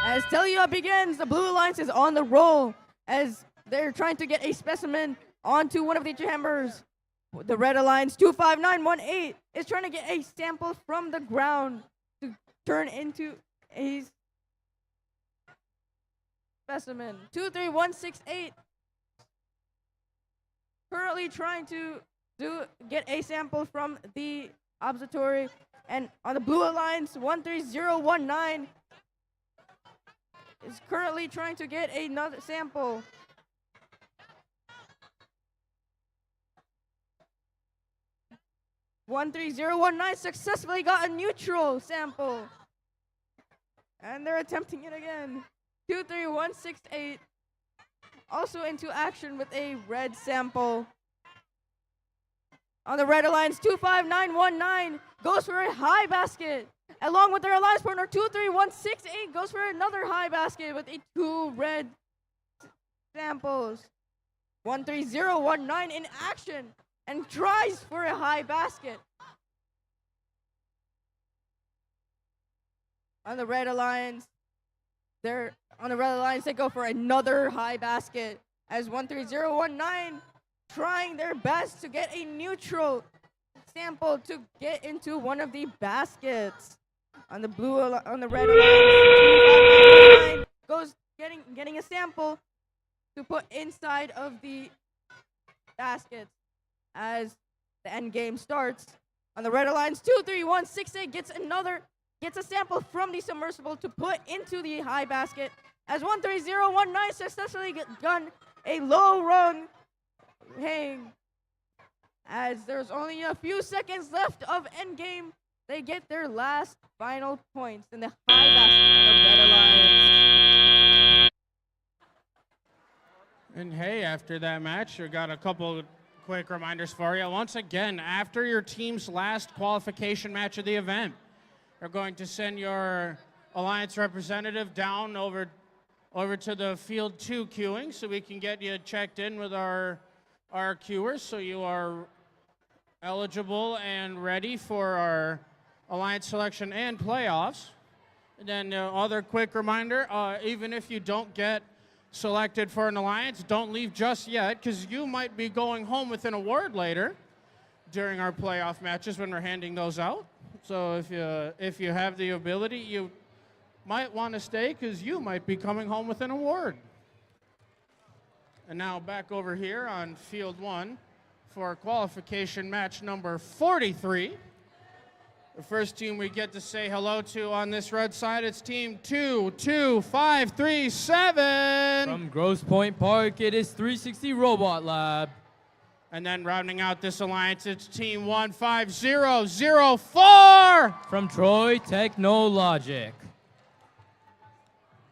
As Telia begins, the Blue Alliance is on the roll as they're trying to get a specimen onto one of the chambers. The Red Alliance 25918 is trying to get a sample from the ground to turn into a specimen. 23168 currently trying to get a sample from the observatory. And on the Blue Alliance, 13019 is currently trying to get another sample. (13019) successfully got a neutral sample. And they're attempting it again. 23168 also into action with a red sample. On the Red Alliance, 25919 goes for a high basket. Along with their alliance partner, 23168 goes for another high basket with a 2 red samples. 13019 in action and tries for a high basket. On the Red Alliance, they go for another high basket as 13019 trying their best to get a neutral sample to get into one of the baskets. On the Red Alliance, 25919 goes getting a sample to put inside of the baskets as the end game starts. On the Red Alliance, 23168 gets a sample from the submersible to put into the high basket as 13019 successfully done a low rung hang. As there's only a few seconds left of endgame, they get their last final points in the high basket on the Red Alliance. And hey, after that match, we got a couple quick reminders for you. Once again, after your team's last qualification match of the event, you're going to send your alliance representative down over to the field 2 queuing so we can get you checked in with our queuers so you are eligible and ready for our alliance selection and playoffs. And then other quick reminder, even if you don't get selected for an alliance, don't leave just yet because you might be going home with an award later during our playoff matches when we're handing those out. So if you have the ability, you might want to stay because you might be coming home with an award. And now back over here on field 1 for qualification match number 43. The first team we get to say hello to on this red side, it's team 22537. From Grosse Pointe Park, it is 360 Robot Lab. And then rounding out this alliance, it's team 15004. From Troy Technologic.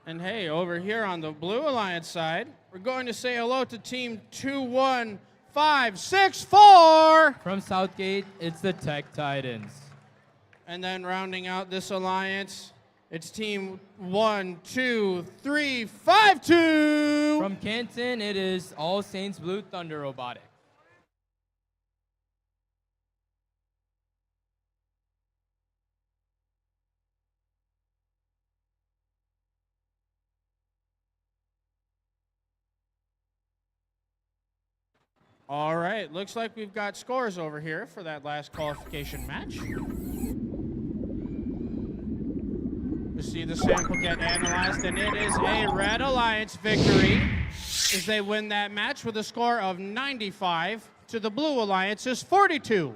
And hey, over here on the blue alliance side, we're going to say hello to team 21564. From Southgate, it's the Tech Titans. And then rounding out this alliance, it's team 12352. From Canton, it is All Saints Blue Thunder Robotics. All right, looks like we've got scores over here for that last qualification match. We see the sample get analyzed, and it is a Red Alliance victory as they win that match with a score of 95 to the Blue Alliance's 42.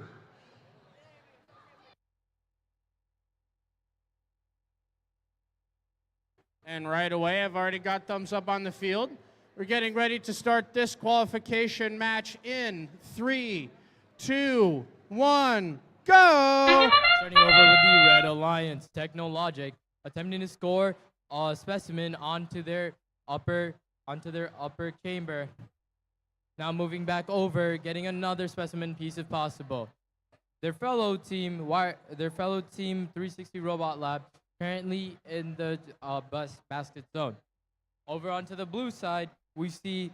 And right away, I've already got thumbs up on the field. We're getting ready to start this qualification match in 3, 2, 1, go! Starting over with the Red Alliance, Technologic, attempting to score a specimen onto their upper chamber. Now moving back over, getting another specimen piece if possible. Their fellow team 360 Robot Lab, currently in the basket zone. Over onto the blue side, we see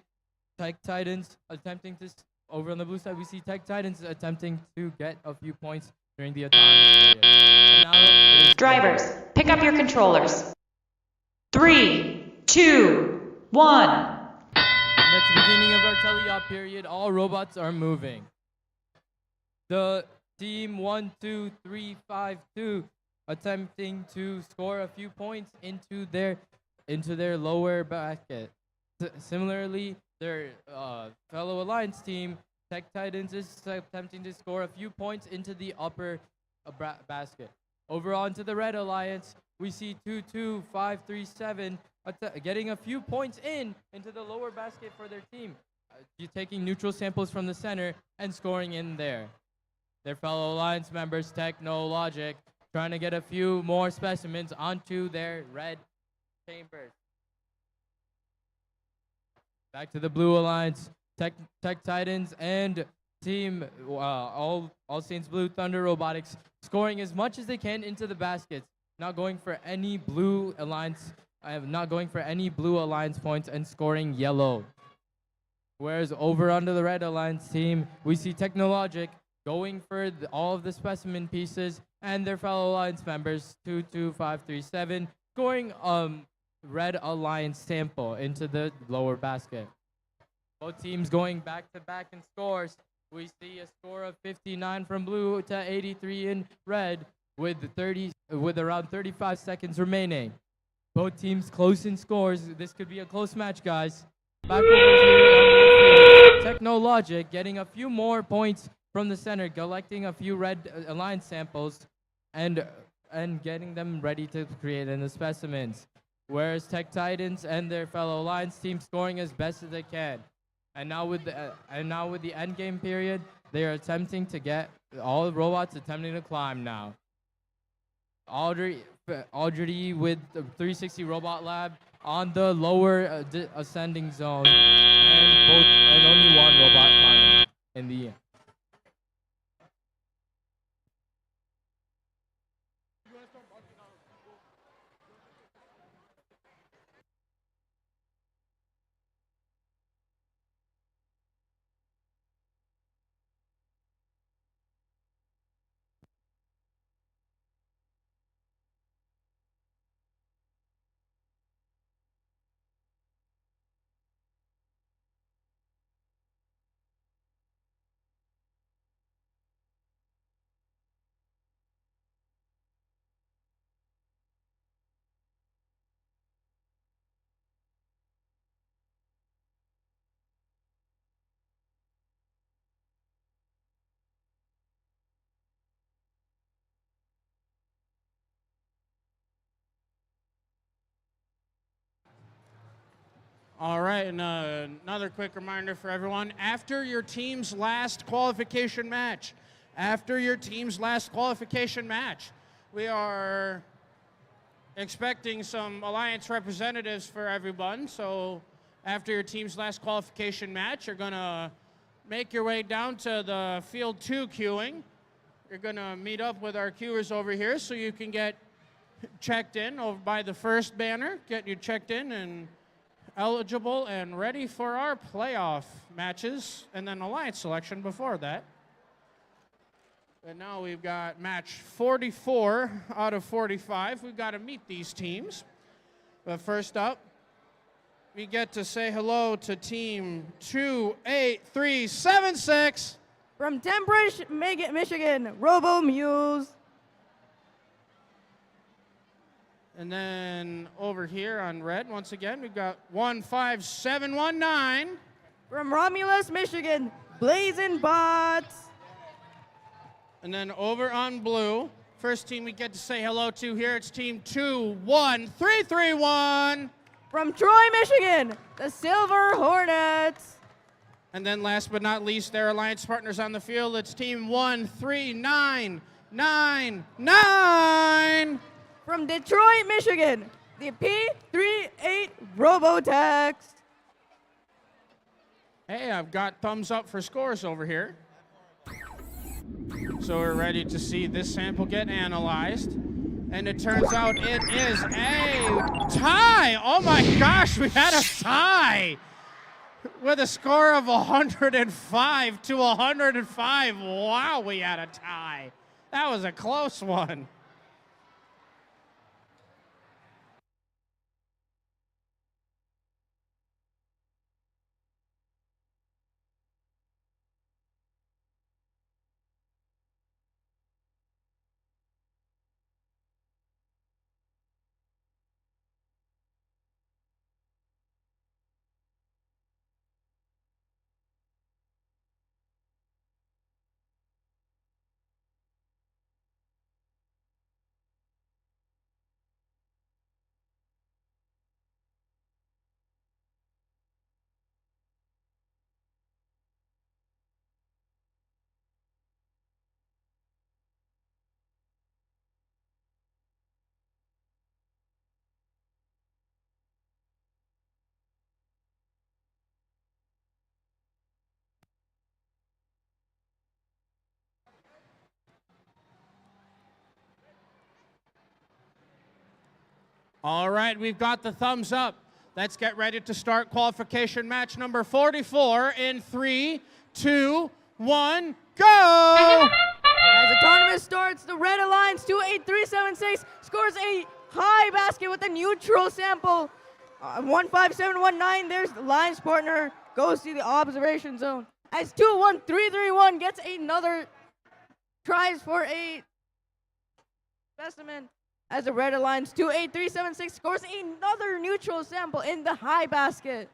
Tech Titans attempting to get a few points during the attack period. Drivers, pick up your controllers. 3, 2, 1. And that's the beginning of our teleop period. All robots are moving. The team 12352 attempting to score a few points into their lower bracket. Similarly, their fellow Alliance team, Tech Titans, is attempting to score a few points into the upper basket. Over onto the Red Alliance, we see 22537 getting a few points into the lower basket for their team, taking neutral samples from the center and scoring in there. Their fellow Alliance members, Technologic, trying to get a few more specimens onto their red chambers. Back to the Blue Alliance, Tech Titans and team All Saints Blue Thunder Robotics scoring as much as they can into the baskets, not going for any Blue Alliance points and scoring yellow. Whereas over under the Red Alliance team, we see Technologic going for all of the specimen pieces and their fellow Alliance members, 22537, scoring Red Alliance sample into the lower basket. Both teams going back to back in scores. We see a score of 59 from blue to 83 in red with around 35 seconds remaining. Both teams close in scores. This could be a close match, guys. Back over here, Technologic getting a few more points from the center, collecting a few Red Alliance samples and getting them ready to create in the specimens. Whereas Tech Titans and their fellow Alliance team scoring as best as they can. And now with the end game period, they are attempting to get all the robots attempting to climb now. Already with the 360 Robot Lab on the lower ascending zone, and only one robot climbing in the end. All right, and another quick reminder for everyone. After your team's last qualification match, we are expecting some Alliance representatives for everyone. So after your team's last qualification match, you're going to make your way down to the Field 2 queuing. You're going to meet up with our queuers over here so you can get checked in over by the first banner, get you checked in and eligible and ready for our playoff matches, and then Alliance selection before that. And now we've got match 44 out of 45. We've got to meet these teams. But first up, we get to say hello to team 28376. From Denbridge, Michigan, Robo Muse. And then over here on red, once again, we've got 15719. From Romulus, Michigan, Blazing Bots. And then over on blue, first team we get to say hello to here, it's team 21331. From Troy, Michigan, the Silver Hornets. And then last but not least, their alliance partners on the field, it's team 13999. From Detroit, Michigan, the P38 Robotex. Hey, I've got thumbs up for scores over here. So we're ready to see this sample get analyzed. And it turns out it is a tie. Oh my gosh, we had a tie with a score of 105 to 105. Wow, we had a tie. That was a close one. All right, we've got the thumbs up. Let's get ready to start qualification match number 44 in 3, 2, 1, go! As the tournament starts, the Red Alliance 28376 scores a high basket with a neutral sample. 15719, there's the Alliance partner, goes to the observation zone. As 21331 gets another, tries for a specimen. As the Red Alliance 28376 scores another neutral sample in the high basket.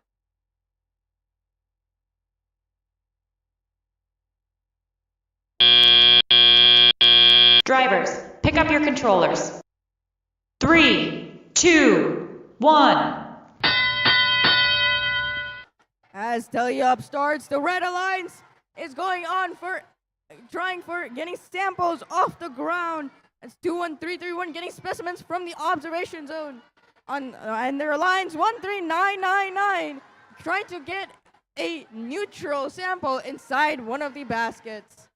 Drivers, pick up your controllers. 3, 2, 1. As Teleup starts, the Red Alliance is going on for trying for getting samples off the ground. It's 21331 getting specimens from the observation zone. And their Alliance 13999 trying to get a neutral sample inside one of the baskets.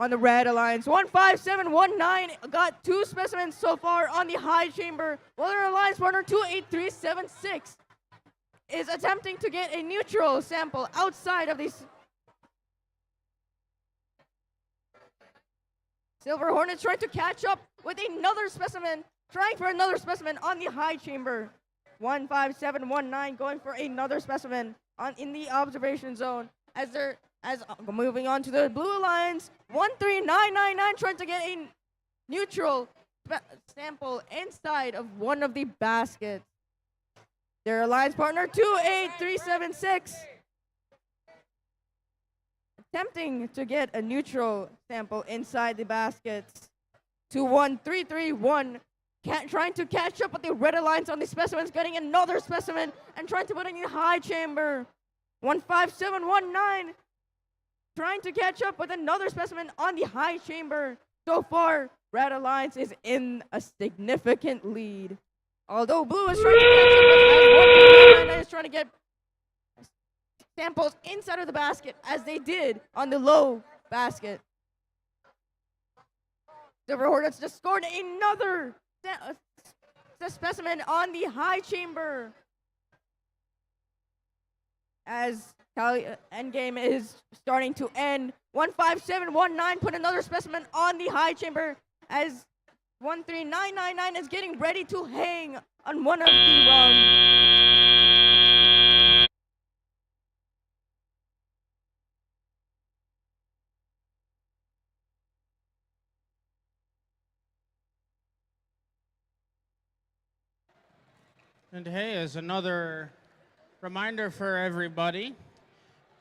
On the Red Alliance, 15719 got 2 specimens so far on the high chamber, while their Alliance partner 28376 is attempting to get a neutral sample outside of these. Silver Hornets trying to catch up with another specimen, trying for another specimen on the high chamber. 15719 going for another specimen in the observation zone. As moving on to the Blue Alliance, 13999 trying to get a neutral sample inside of one of the baskets. Their Alliance partner 28376 attempting to get a neutral sample inside the baskets. 21331 trying to catch up with the Red Alliance on the specimens, getting another specimen, and trying to put it in the high chamber. 15719, trying to catch up with another specimen on the high chamber. So far, Red Alliance is in a significant lead. Although Blue is trying to catch up with, as 139 is trying to get samples inside of the basket, as they did on the low basket. Silver Hornets just scored another specimen on the high chamber. As endgame is starting to end, 15719 put another specimen on the high chamber, as 13999 is getting ready to hang on one of the rungs. And hey, as another reminder for everybody,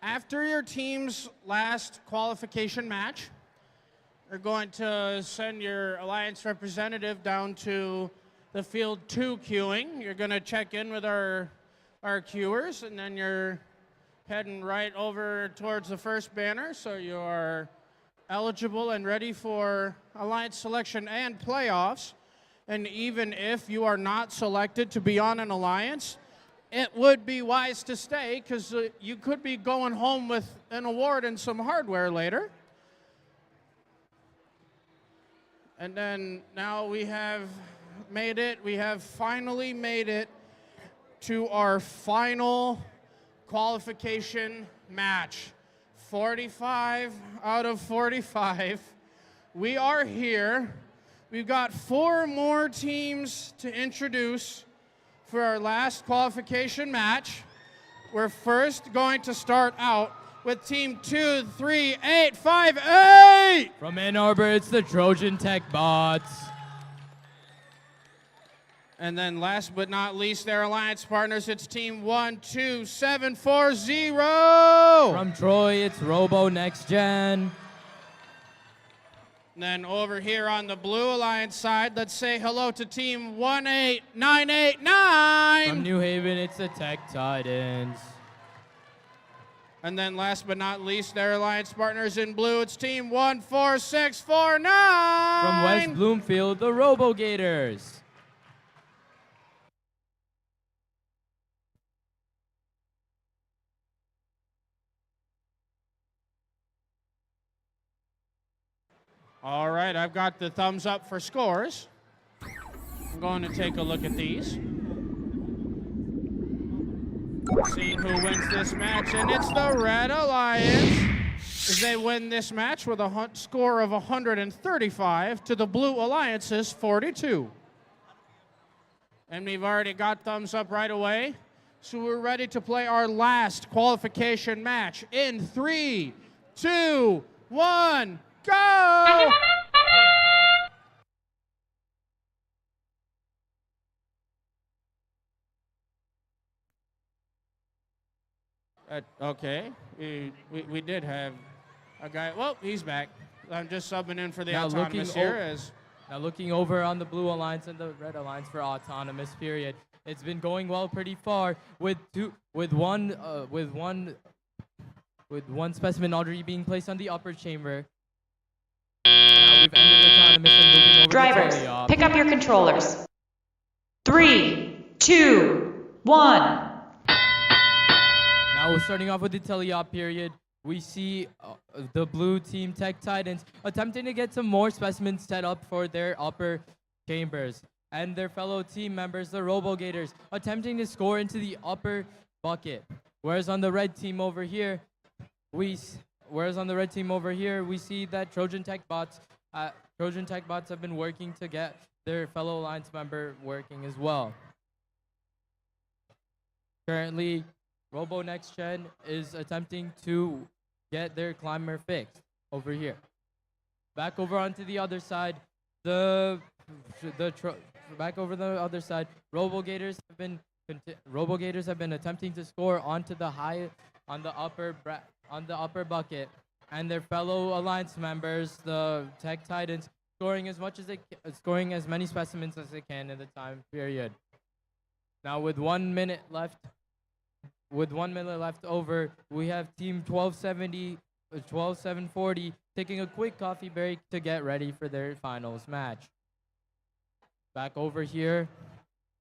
after your team's last qualification match, you're going to send your Alliance representative down to the Field 2 queuing. You're going to check in with our queuers, and then you're heading right over towards the first banner, so you are eligible and ready for Alliance selection and playoffs. And even if you are not selected to be on an Alliance, it would be wise to stay, because you could be going home with an award and some hardware later. And then now we have finally made it to our final qualification match. 45 out of 45. We are here. We've got 4 more teams to introduce for our last qualification match. We're first going to start out with Team 23858. From Ann Arbor, it's the Trojan Tech Bots. And then last but not least, their Alliance partners, it's Team 12740. From Troy, it's Robo Next Gen. And then over here on the Blue Alliance side, let's say hello to Team 18989. From New Haven, it's the Tech Titans. And then last but not least, their Alliance partners in blue, it's Team 14649. From West Bloomfield, the Robo Gators. All right, I've got the thumbs up for scores. I'm going to take a look at these. Seeing who wins this match, and it's the Red Alliance, as they win this match with a score of 135 to the Blue Alliance's 42. And we've already got thumbs up right away, so we're ready to play our last qualification match in 3, 2, 1, go! Okay, we did have a guy. Well, he's back. I'm just subbing in for the Autonomous here. Now looking over on the Blue Alliance and the Red Alliance for Autonomous period. It's been going well pretty far with one specimen already being placed on the upper chamber. Now we've ended Autonomous and moving over Drivers, to Teleop. pick up your controllers. 3, 2, 1. Now we're starting off with the Teleop period. We see the blue team Tech Titans attempting to get some more specimens set up for their upper chambers. And their fellow team members, the Robo Gators, attempting to score into the upper bucket. Whereas on the red team over here, we see that Trojan Tech Bots have been working to get their fellow Alliance member working as well. Currently, Robo Next Gen is attempting to get their climber fixed over here. Back over onto the other side, Robo Gators have been attempting to score onto the upper bucket, and their fellow Alliance members, the Tech Titans, scoring scoring as many specimens as they can in the time period. Now with 1 minute left, over, we have team 12740 taking a quick coffee break to get ready for their finals match. Back over here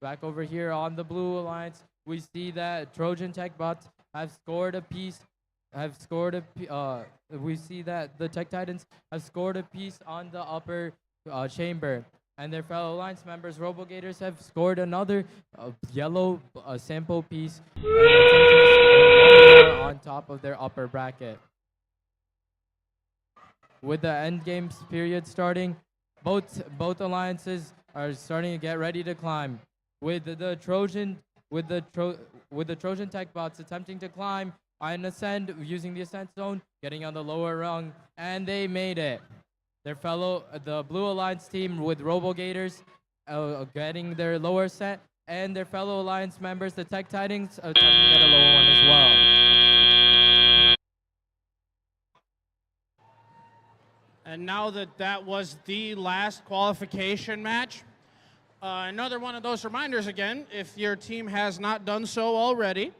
on the Blue Alliance, we see that Trojan Tech bots have scored a piece. We see that the Tech Titans have scored a piece on the upper chamber, and their fellow Alliance members, RoboGators, have scored another yellow sample piece and attempting to score one more on top of their upper bracket. With the end games period starting, both alliances are starting to get ready to climb. With the Trojan Tech bots attempting to climb and ascend using the ascent zone, getting on the lower rung, and they made it. The Blue Alliance team with RoboGators getting their lower set, and their fellow Alliance members, the Tech Titans, attempting to get a lower one as well. And now that was the last qualification match, another one of those reminders again, if your team has not done so already,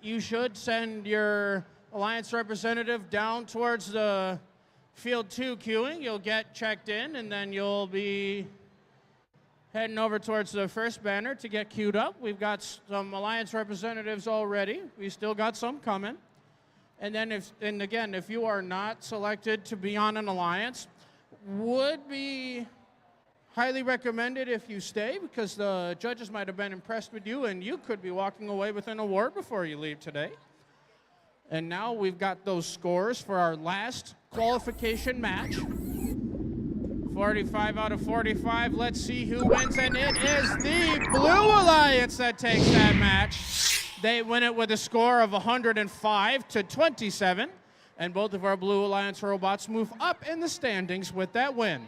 you should send your Alliance representative down towards the Field 2 queuing. You'll get checked in, and then you'll be heading over towards the first banner to get queued up. We've got some Alliance representatives already. We still got some coming. And then if you are not selected to be on an Alliance, would be highly recommended if you stay, because the judges might have been impressed with you and you could be walking away with an award before you leave today. And now we've got those scores for our last qualification match. 45 out of 45. Let's see who wins, and it is the Blue Alliance that takes that match. They win it with a score of 105 to 27, and both of our Blue Alliance robots move up in the standings with that win.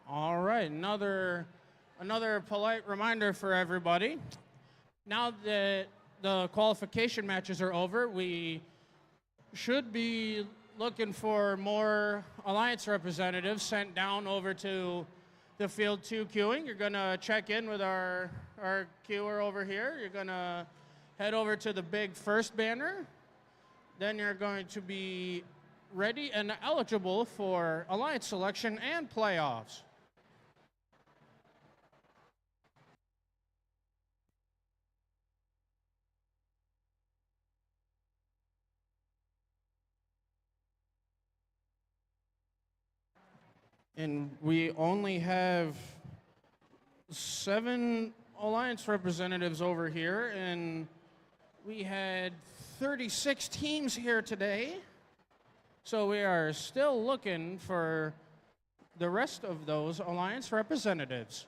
All right, another polite reminder for everybody. Now that the qualification matches are over, we should be looking for more Alliance representatives sent down over to the Field 2 queuing. You're gonna check in with our queuer over here. You're gonna head over to the big first banner. Then you're going to be ready and eligible for Alliance selection and playoffs. And we only have 7 Alliance representatives over here, and we had 36 teams here today. So we are still looking for the rest of those Alliance representatives.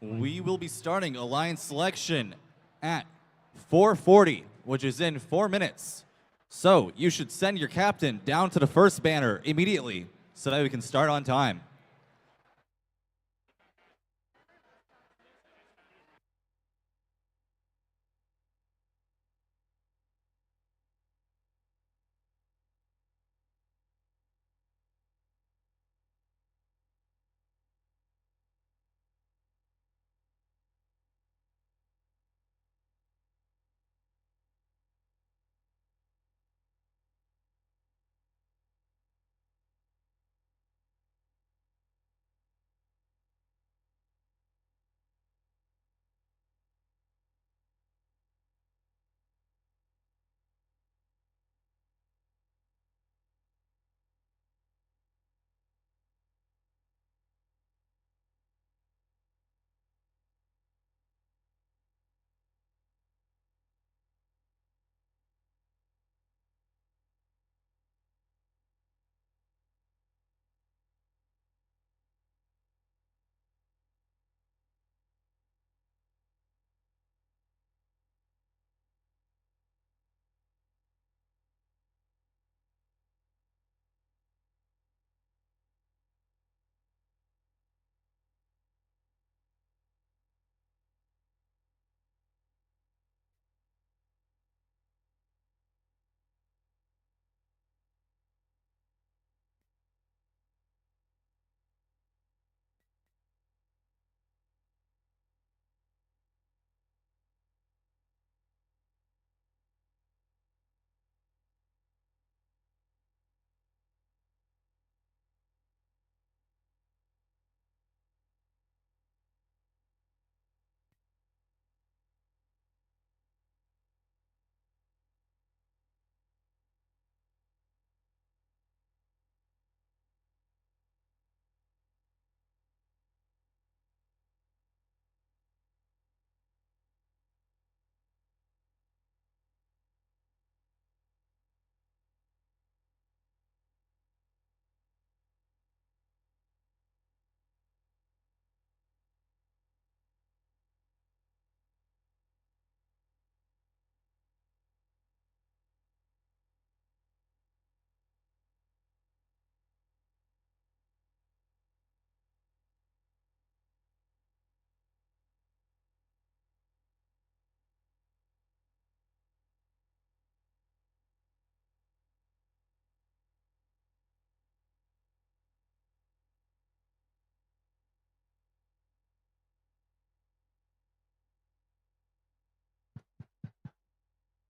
We will be starting Alliance selection at 4:40, which is in 4 minutes. So you should send your captain down to the first banner immediately so that we can start on time.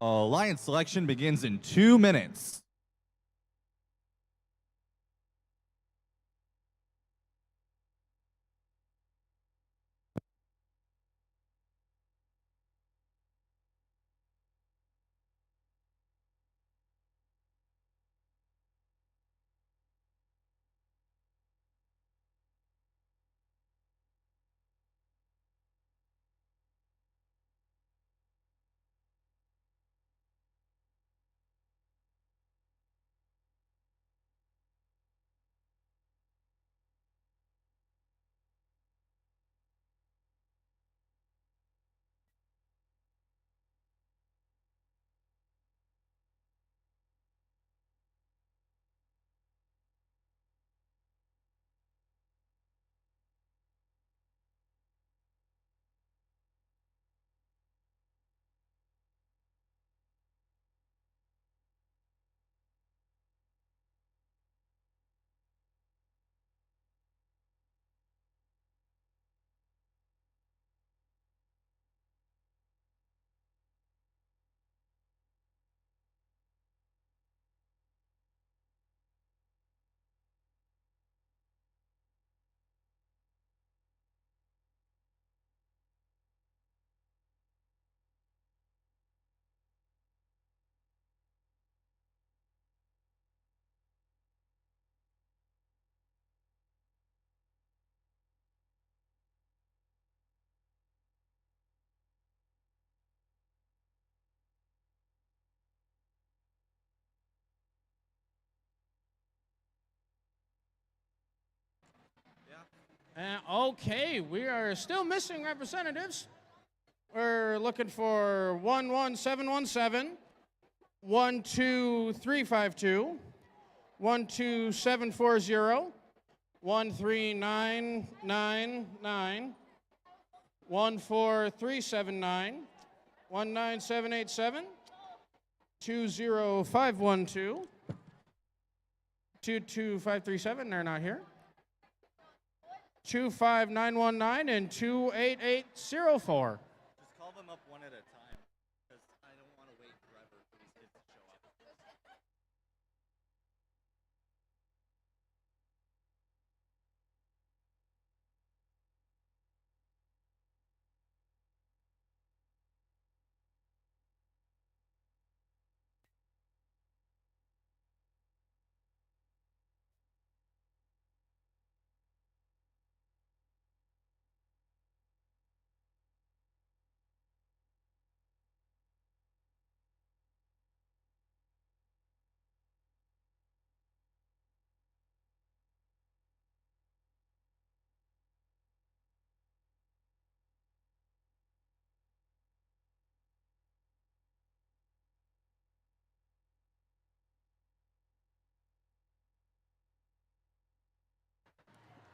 Alliance selection begins in 2 minutes. Okay, we are still missing representatives. We're looking for 11717, 12352, 12740, 13999, 14379, 19787, 20512, 22537, they're not here. 25919 and 28804. Just call them up one at a time, because I don't want to wait forever for these kids to show up.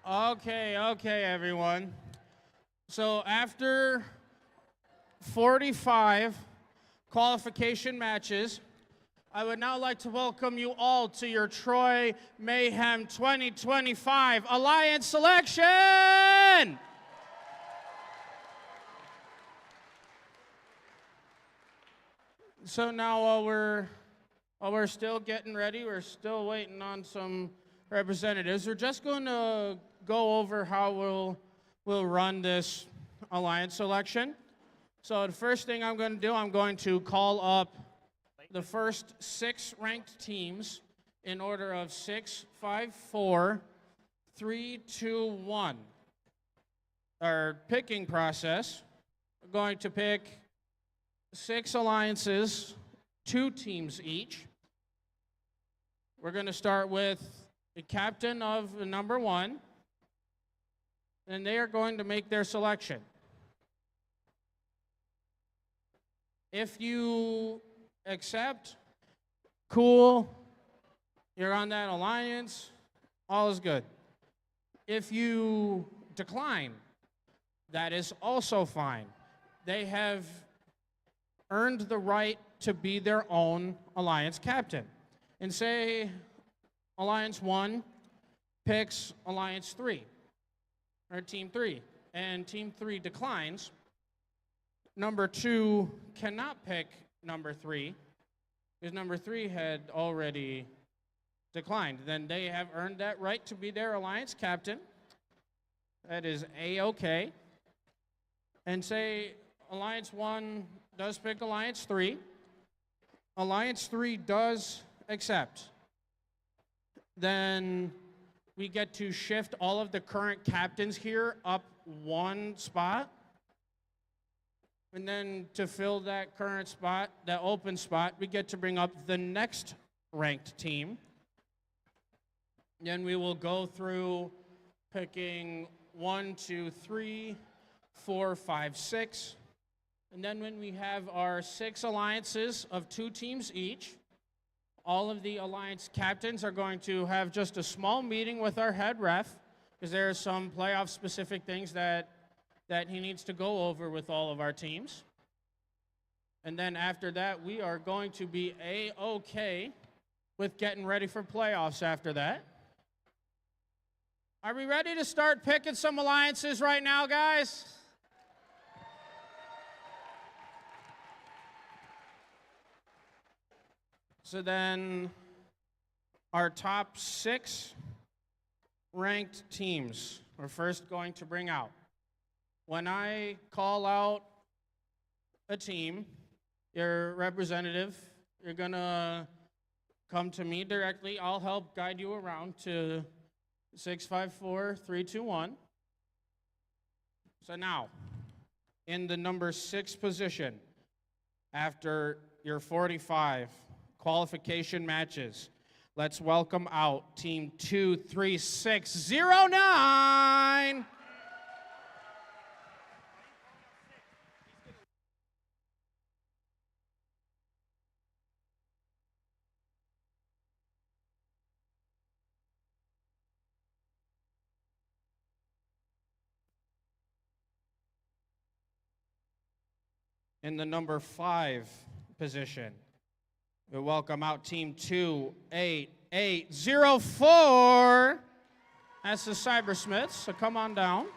Okay, everyone. So after 45 qualification matches, I would now like to welcome you all to your Troy MAYhem 2025 Alliance selection! So now while we're still getting ready, we're still waiting on some representatives. We're just going to go over how we'll run this alliance selection. So the first thing I'm going to do, I'm going to call up the first 6 ranked teams in order of 6, 5, 4, 3, 2, 1. Our picking process, we're going to pick 6 alliances, 2 teams each. We're going to start with the captain of the number 1, and they are going to make their selection. If you accept, cool, you're on that alliance, all is good. If you decline, that is also fine. They have earned the right to be their own alliance captain. And say Alliance 1 picks Alliance 3, or Team 3, and Team 3 declines. Number 2 cannot pick number 3, because number 3 had already declined. Then they have earned that right to be their alliance captain. That is A-okay. And say Alliance 1 does pick Alliance 3. Alliance 3 does accept. Then we get to shift all of the current captains here up 1 spot. And then to fill that current spot, that open spot, we get to bring up the next ranked team. Then we will go through picking 1, 2, 3, 4, 5, 6. And then when we have our 6 alliances of 2 teams each, all of the alliance captains are going to have just a small meeting with our head ref, because there are some playoff-specific things that he needs to go over with all of our teams. And then after that, we are going to be A-okay with getting ready for playoffs after that. Are we ready to start picking some alliances right now, guys? So then our top 6 ranked teams we're first going to bring out. When I call out a team, your representative, you're going to come to me directly. I'll help guide you around to 6, 5, 4, 3, 2, 1. So now, in the number 6 position, after your 45 qualification matches, let's welcome out Team 23609. In the number 5 position, we welcome out Team 28804. That's the Cybersmiths, so come on down.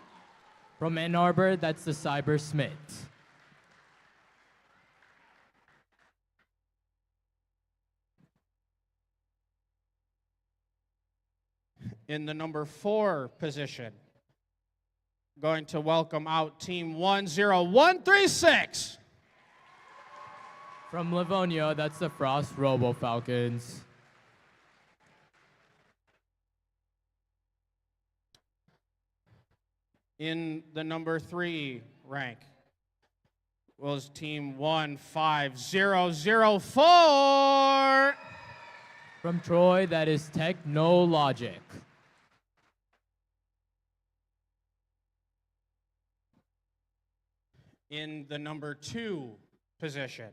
From Ann Arbor, that's the Cybersmiths. In the number 4 position, going to welcome out Team 10136. From Livonia, that's the Frost Robo Falcons. In the number 3 rank was Team 15004. From Troy, that is Technologic. In the number 2 position,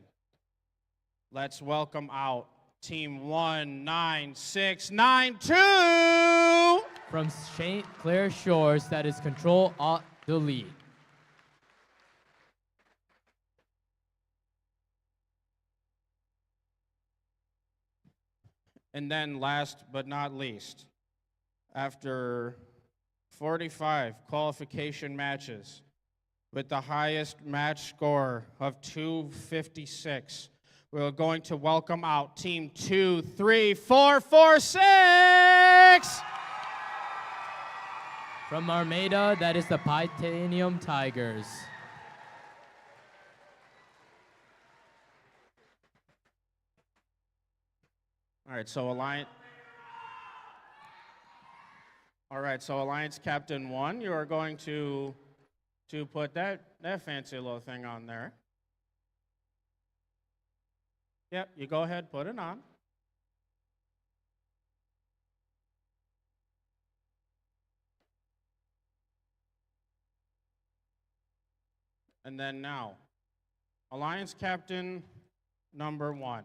let's welcome out Team 19692. From St. Clair Shores, that is Control-Alt-Delete. And then last but not least, after 45 qualification matches with the highest match score of 256, we're going to welcome out Team 23446. From Armada, that is the Titanium Tigers. All right, so Alliance Captain 1, you are going to put that fancy little thing on there. Yep, you go ahead, put it on. And then now, Alliance Captain number 1,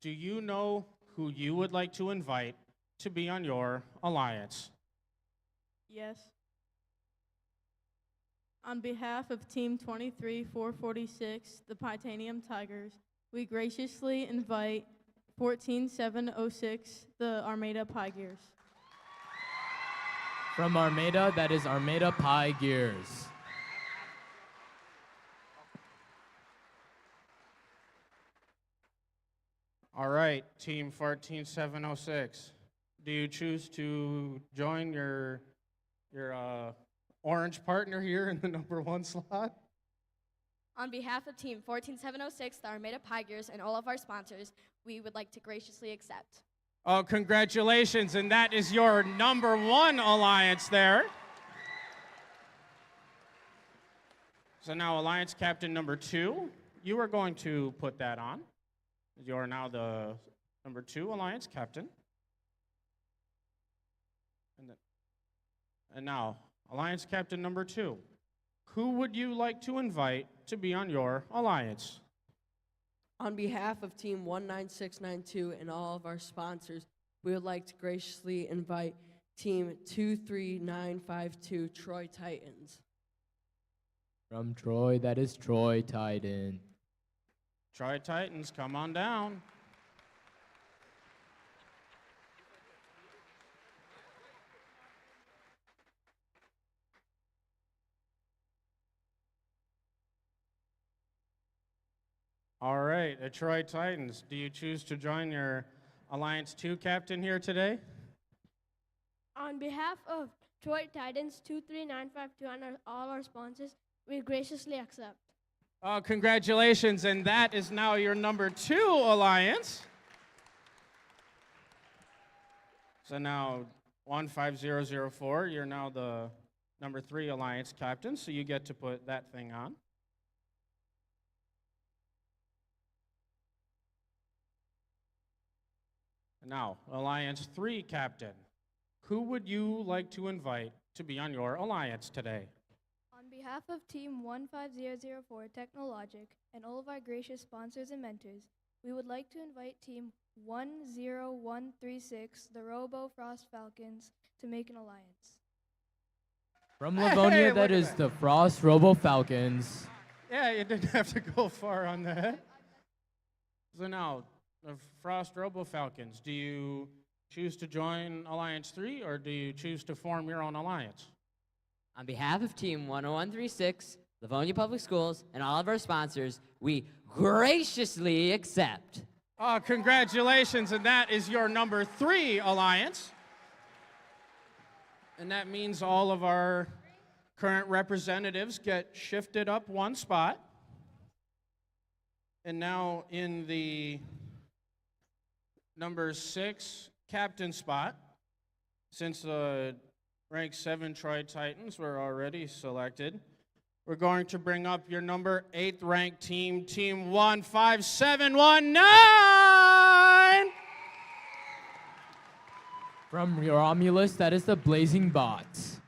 do you know who you would like to invite to be on your alliance? Yes. On behalf of Team 23446, the Titanium Tigers, we graciously invite 14706, the Armada Pie Gears. From Armada, that is Armada Pie Gears. All right, Team 14706, do you choose to join your orange partner here in the number 1 slot? On behalf of Team 14706, the Armada Pie Gears, and all of our sponsors, we would like to graciously accept. Oh, congratulations, and that is your number 1 alliance there. So now Alliance Captain number 2, you are going to put that on. You are now the number 2 Alliance Captain. And now, Alliance Captain number 2, who would you like to invite to be on your alliance? On behalf of Team 19692 and all of our sponsors, we would like to graciously invite Team 23952, Troy Titans. From Troy, that is Troy Titan. Troy Titans, come on down. All right, Troy Titans, do you choose to join your Alliance 2 captain here today? On behalf of Troy Titans 23952 and all our sponsors, we graciously accept. Oh, congratulations, and that is now your number 2 alliance. So now 15004, you're now the number 3 alliance captain, so you get to put that thing on. And now, Alliance 3 captain, who would you like to invite to be on your alliance today? On behalf of Team 15004 Technologic and all of our gracious sponsors and mentors, we would like to invite Team 10136, the Robo Frost Falcons, to make an alliance. From Livonia, that is the Frost Robo Falcons. Yeah, you didn't have to go far on that. So now, the Frost Robo Falcons, do you choose to join Alliance 3 or do you choose to form your own alliance? On behalf of Team 10136, Livonia Public Schools, and all of our sponsors, we graciously accept. Congratulations, and that is your number 3 alliance. And that means all of our current representatives get shifted up one spot. And now in the number 6 captain spot, since the rank 7 Troy Titans were already selected, we're going to bring up your number 8th ranked team, Team 15719! From Romulus, that is the Blazing Bots.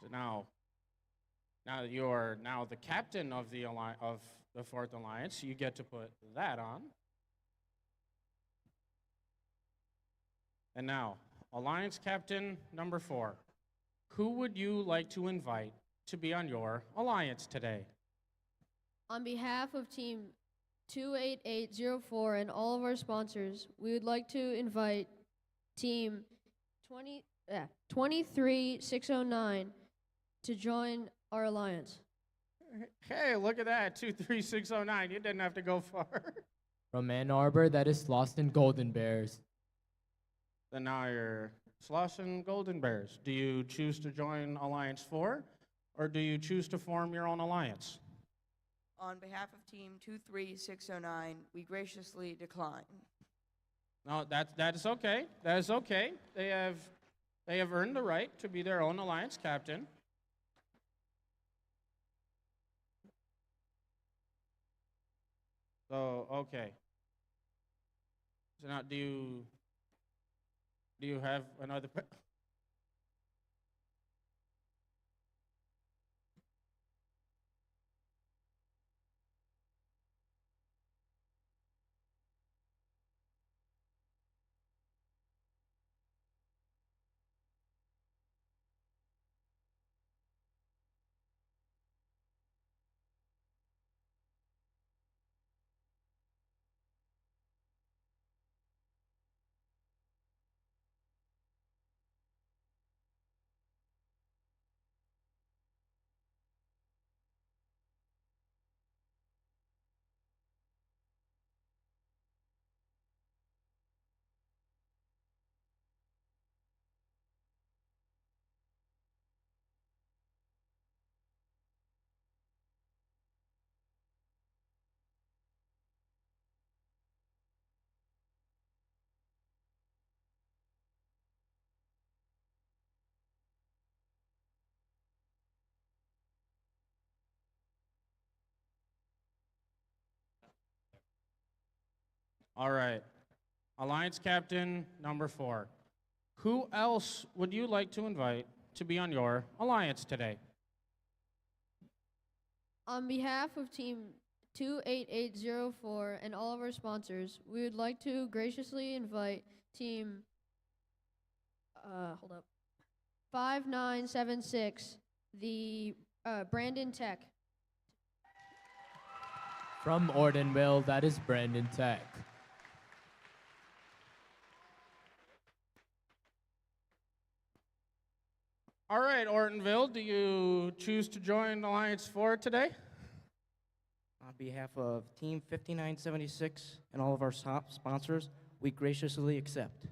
So now that you're now the captain of the of the 4th Alliance, you get to put that on. And now, Alliance Captain number 4. Who would you like to invite to be on your alliance today? On behalf of Team 28804 and all of our sponsors, we would like to invite Team 23609 to join our alliance. Hey, look at that, 23609. You didn't have to go far. From Ann Arbor, that is Slauson Golden Bears. Then now you're Slauson Golden Bears. Do you choose to join Alliance 4, or do you choose to form your own alliance? On behalf of Team 23609, we graciously decline. No, that is okay. That is okay. They have earned the right to be their own alliance captain. So, okay. So now, do you have another? All right. Alliance Captain number 4. Who else would you like to invite to be on your alliance today? On behalf of Team 28804 and all of our sponsors, we would like to graciously invite Team 5976, the Brandon Tech. From Ortonville, that is Brandon Tech. All right, Ortonville, do you choose to join Alliance 4 today? On behalf of Team 5976 and all of our sponsors, we graciously accept.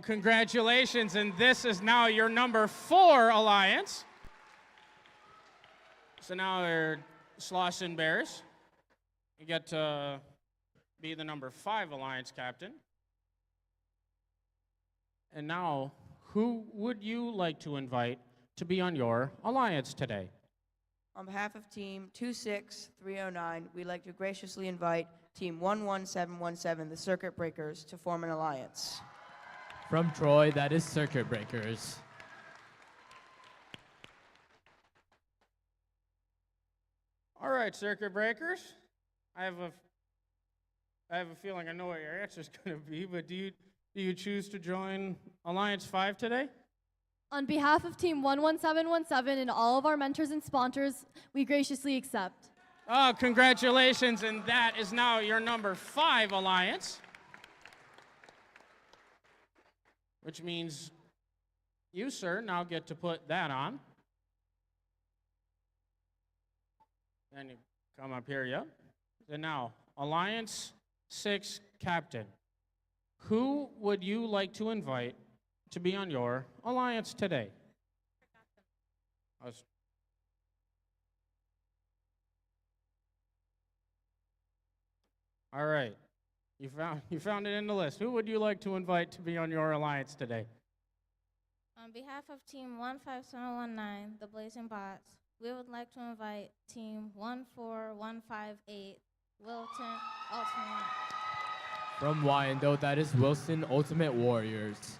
Congratulations, and this is now your number 4 alliance. So now they're Slauson Bears. You get to be the number 5 alliance captain. And now, who would you like to invite to be on your alliance today? On behalf of Team 26309, we'd like to graciously invite Team 11717, the Circuit Breakers, to form an alliance. From Troy, that is Circuit Breakers. All right, Circuit Breakers. I have a feeling I know what your answer is going to be, but do do you choose to join Alliance 5 today? On behalf of Team 11717 and all of our mentors and sponsors, we graciously accept. Oh, congratulations, and that is now your number 5 alliance. Which means you, sir, now get to put that on. Then you come up here, yep. And now, Alliance 6 Captain. Who would you like to invite to be on your alliance today? All right. You found it in the list. Who would you like to invite to be on your alliance today? On behalf of Team 15719, the Blazing Bots, we would like to invite Team 14158, Wilton Ultimate. From Wyandotte, that is Wilson Ultimate Warriors.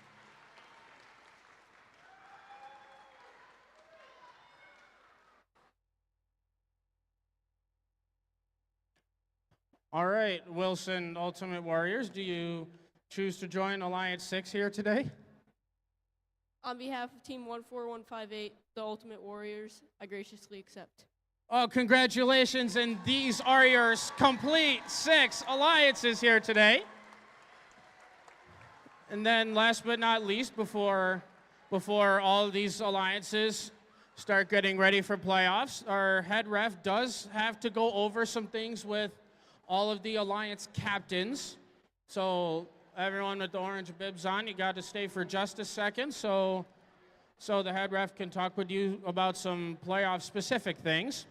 All right, Wilson Ultimate Warriors, do you choose to join Alliance 6 here today? On behalf of Team 14158, the Ultimate Warriors, I graciously accept. Oh, congratulations, and these are your complete 6 alliances here today. And then last but not least, before all of these alliances start getting ready for playoffs, our head ref does have to go over some things with all of the alliance captains. So everyone with the orange bibs on, you got to stay for just a second so the head ref can talk with you about some playoff specific things.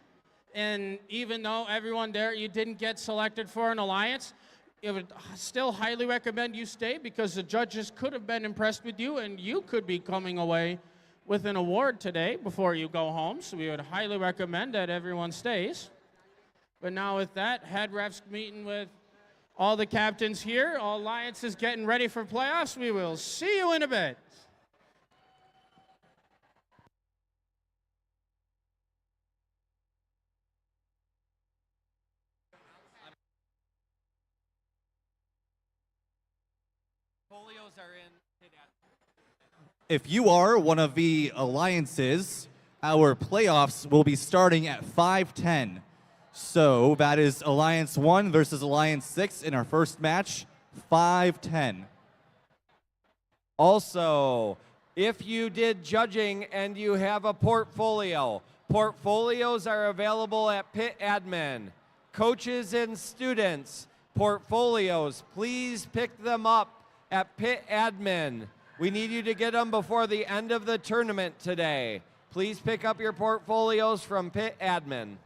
And even though everyone there, you didn't get selected for an alliance, I would still highly recommend you stay because the judges could have been impressed with you and you could be coming away with an award today before you go home. So we would highly recommend that everyone stays. But now with that, head refs meeting with all the captains here, all alliances getting ready for playoffs. We will see you in a bit. Folios are in. If you are one of the alliances, our playoffs will be starting at 5:10. So that is Alliance 1 versus Alliance 6 in our first match, 5:10. Also, if you did judging and you have a portfolio, portfolios are available at Pit Admin. Coaches and students, portfolios, please pick them up at Pit Admin. We need you to get them before the end of the tournament today. Please pick up your portfolios from Pit Admin.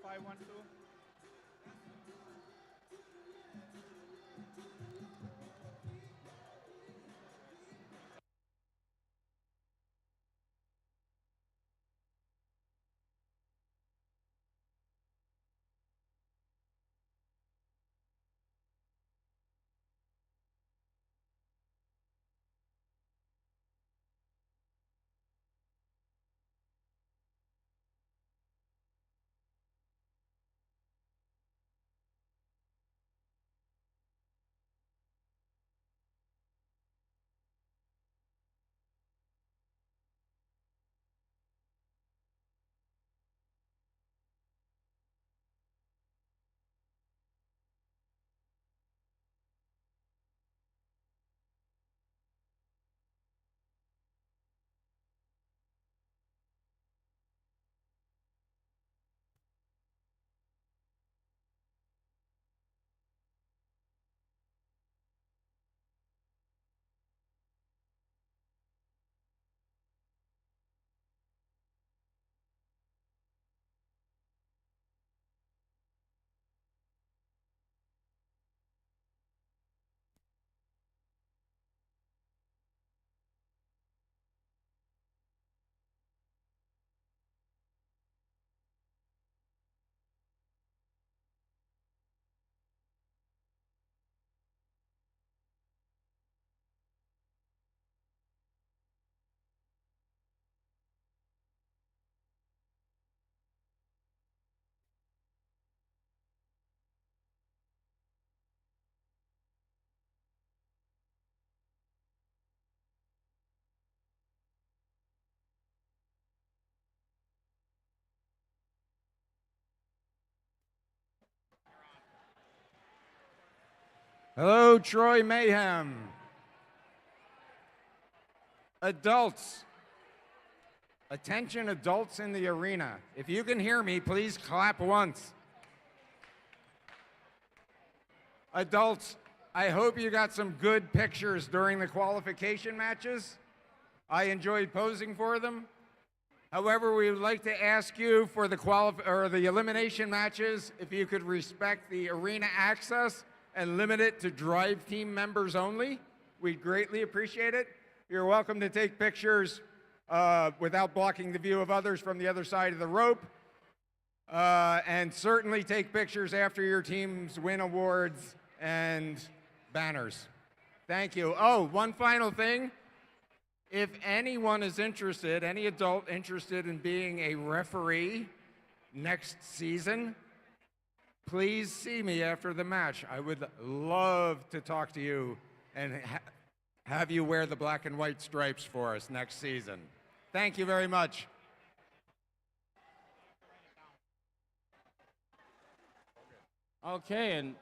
512. Hello, Troy MAYhem. Adults. Attention, adults in the arena. If you can hear me, please clap once. Adults, I hope you got some good pictures during the qualification matches. I enjoyed posing for them. However, we would like to ask you for the elimination matches, if you could respect the arena access and limit it to drive team members only. We'd greatly appreciate it. You're welcome to take pictures without blocking the view of others from the other side of the rope. And certainly take pictures after your teams win awards and banners. Thank you. Oh, one final thing. If anyone is interested, any adult interested in being a referee next season, please see me after the match. I would love to talk to you and have you wear the black and white stripes for us next season. Thank you very much. Okay, and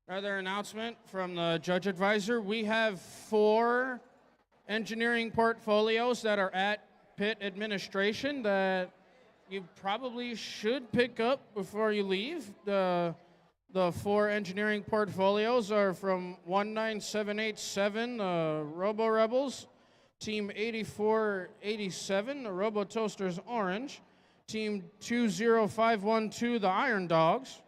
another announcement from the judge advisor. We have 4 engineering portfolios that are at Pitt administration that you probably should pick up before you leave. The 4 engineering portfolios are from 19787, the Robo Rebels, Team 8487, the Robo Toasters Orange, Team 20512, the Iron Dogs,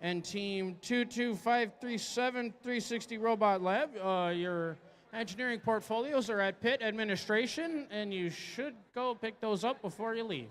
and Team 22537, 360 Robot Lab. Your engineering portfolios are at Pitt administration, and you should go pick those up before you leave.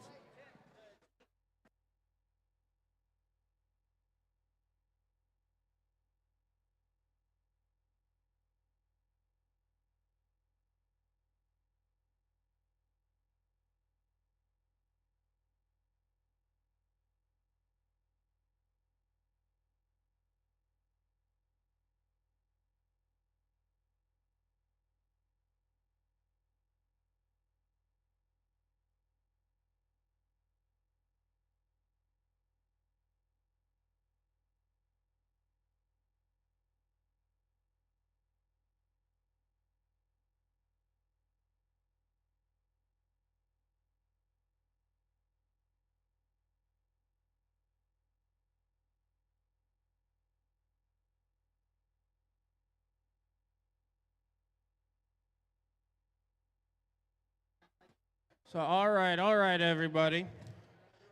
So, all right, everybody.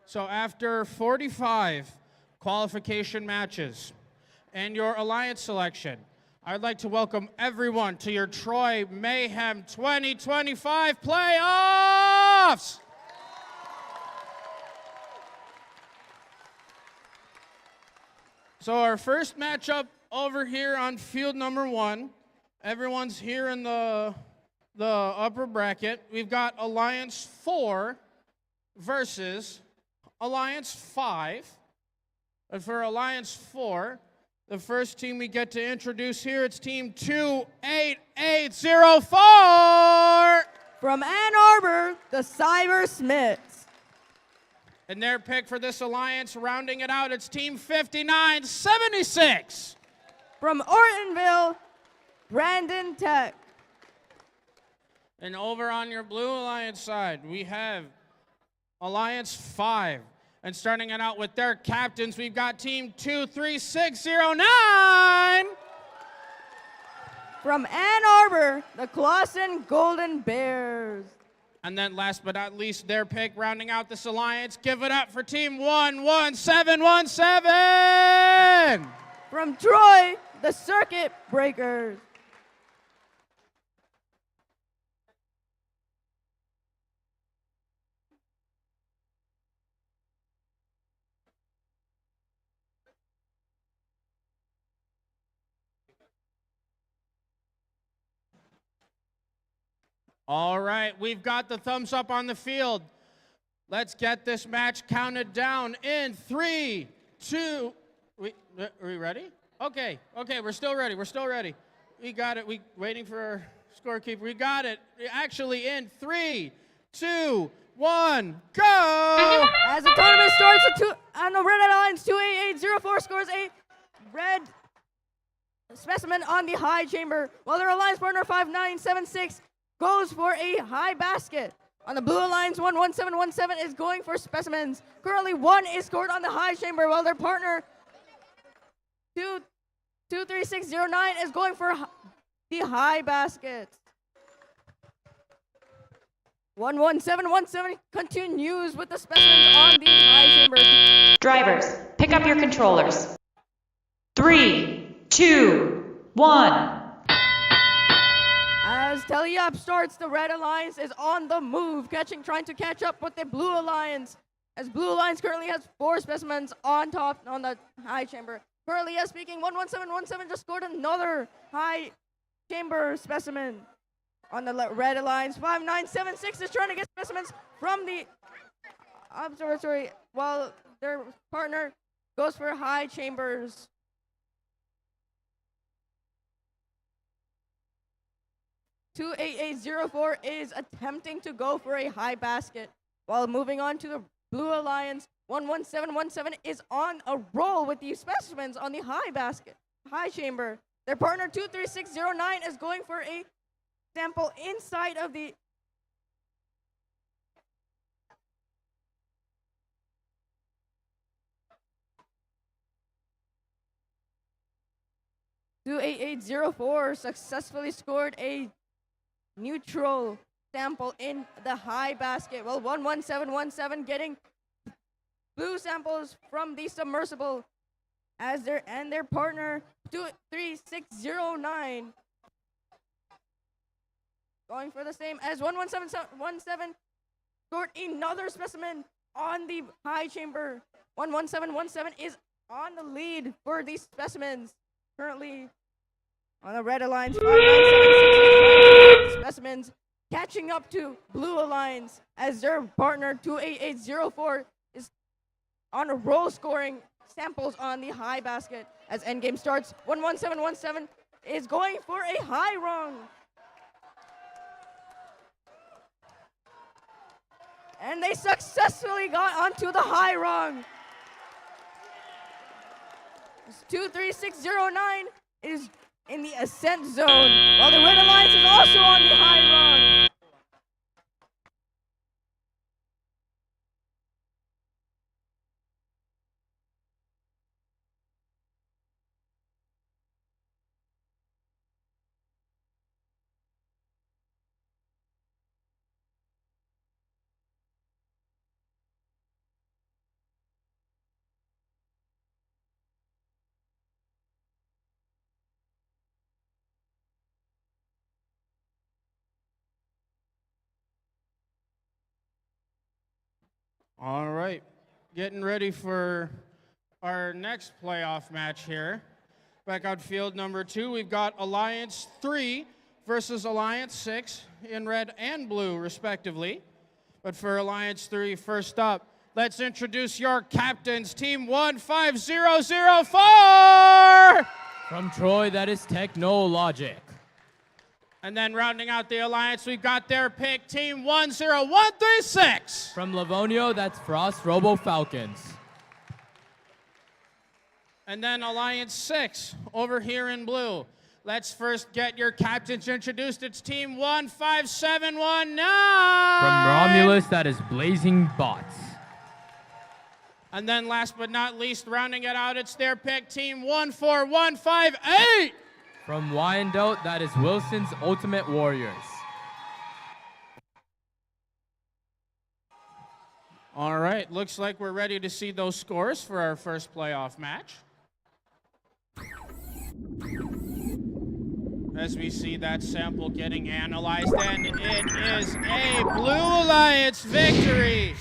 So after 45 qualification matches and your alliance selection, I'd like to welcome everyone to your Troy MAYhem 2025 playoffs! So our first matchup over here on field number 1, everyone's here in the upper bracket. We've got Alliance 4 versus Alliance 5. And for Alliance 4, the first team we get to introduce here, it's Team 28804! From Ann Arbor, the Cybersmiths. And their pick for this alliance, rounding it out, it's Team 5976. From Ortonville, Brandon Tech. And over on your Blue Alliance side, we have Alliance 5. And starting it out with their captains, we've got Team 23609. From Ann Arbor, the Clausen Golden Bears. And then last but not least, their pick rounding out this alliance. Give it up for Team 11717. From Troy, the Circuit Breakers. All right, we've got the thumbs up on the field. Let's get this match counted down in 3, 2. Are we ready? Okay, we're still ready. We got it. We waiting for our scorekeeper. We got it. Actually, in 3, 2, 1, go! As the tournament starts, on the Red Alliance 28804 scores a red specimen on the high chamber, while their alliance partner 5976 goes for a high basket. On the Blue Alliance, 11717 is going for specimens. Currently, 1 is scored on the high chamber, while their partner 23609 is going for the high basket. 11717 continues with the specimens on the high chamber. Drivers, pick up your controllers. 3, 2, 1. As Tele-Up starts, the Red Alliance is on the move, trying to catch up with the Blue Alliance. As Blue Alliance currently has 4 specimens on top on the high chamber. Currently, as speaking, 11717 just scored another high chamber specimen. On the Red Alliance, 5976 is trying to get specimens from the observatory, while their partner goes for high chambers. (28804) is attempting to go for a high basket, while moving on to the Blue Alliance. 11717 is on a roll with the specimens on the high chamber. Their partner 23609 is going for a sample inside of the (28804) successfully scored a neutral sample in the high basket. Well, 11717 getting blue samples from the submersible as their partner 23609 going for the same as 11717 scored another specimen on the high chamber. 11717 is on the lead for these specimens currently. On the Red Alliance, 5976 specimens catching up to Blue Alliance as their partner 28804 is on a roll scoring samples on the high basket. As endgame starts, 11717 is going for a high rung. And they successfully got onto the high rung. 23609 is in the ascent zone, while the Red Alliance is also on the high rung. All right, getting ready for our next playoff match here. Back on field number 2, we've got Alliance 3 versus Alliance 6 in red and blue, respectively. But for Alliance 3, first up, let's introduce your captains, Team 15004! From Troy, that is Technologic. And then rounding out the Alliance, we've got their pick, Team 10136. From Livonia, that's Frost Robo Falcons. And then Alliance 6 over here in blue. Let's first get your captains introduced. It's Team 15719. From Romulus, that is Blazing Bots. And then last but not least, rounding it out, it's their pick, Team 14158. From Wyandotte, that is Wilson's Ultimate Warriors. All right, looks like we're ready to see those scores for our first playoff match. As we see that sample getting analyzed, and it is a Blue Alliance victory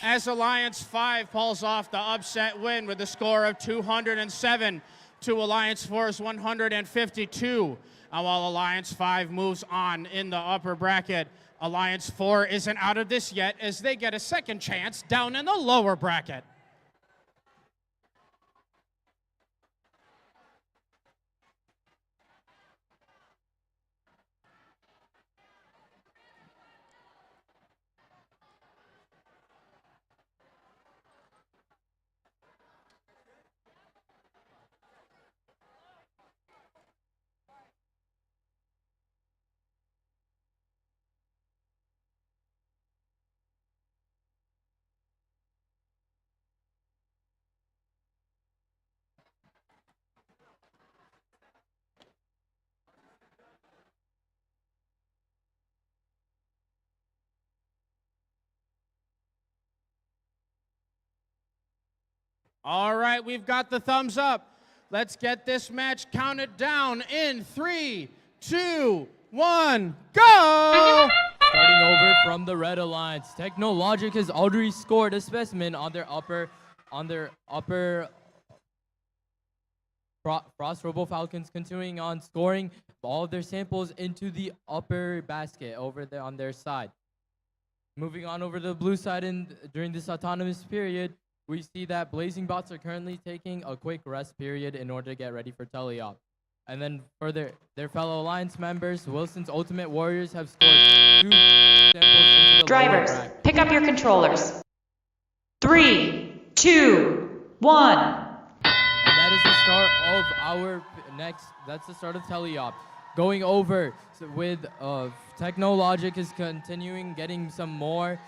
as Alliance 5 pulls off the upset win with a score of 207 to Alliance 4's 152. While Alliance 5 moves on in the upper bracket, Alliance 4 isn't out of this yet as they get a second chance down in the lower bracket. All right, we've got the thumbs up. Let's get this match counted down in 3, 2, 1, go! Starting over from the Red Alliance, Technologic has already scored a specimen on their upper Frost Robo Falcons, continuing on scoring all of their samples into the upper basket over there on their side. Moving on over to the blue side, and during this autonomous period, we see that Blazing Bots are currently taking a quick rest period in order to get ready for teleop. And then for their fellow Alliance members, Wilson's Ultimate Warriors have scored 2 samples into the Drivers, lower bracket. pick up your controllers. 3, 2, 1. And that is the start of our that's the start of teleop. Going over with Technologic is continuing getting some more.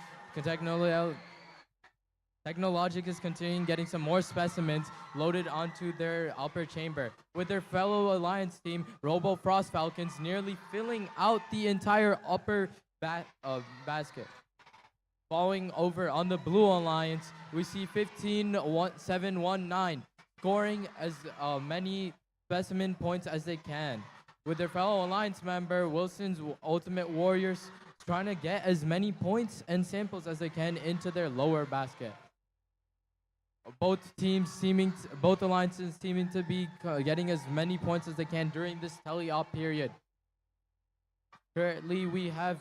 Technologic is continuing getting some more specimens loaded onto their upper chamber, with their fellow Alliance team, Robo Frost Falcons, nearly filling out the entire upper basket. Following over on the Blue Alliance, we see 15719 scoring as many specimen points as they can, with their fellow Alliance member, Wilson's Ultimate Warriors, trying to get as many points and samples as they can into their lower basket. Both alliances seeming to be getting as many points as they can during this teleop period. Currently, we have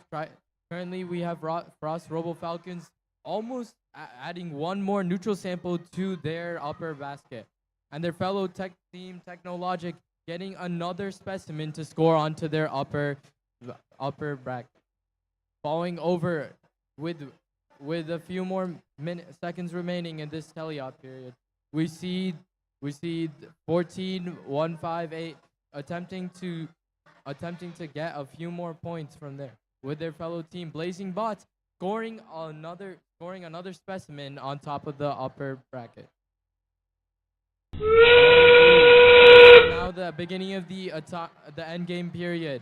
Frost Robo Falcons almost adding one more neutral sample to their upper basket, and their fellow tech team Technologic getting another specimen to score onto their upper bracket. Following over with a few more seconds remaining in this teleop period, we see 14158 attempting to get a few more points from there, with their fellow team Blazing Bots scoring another specimen on top of the upper bracket. Now the beginning of the end game period.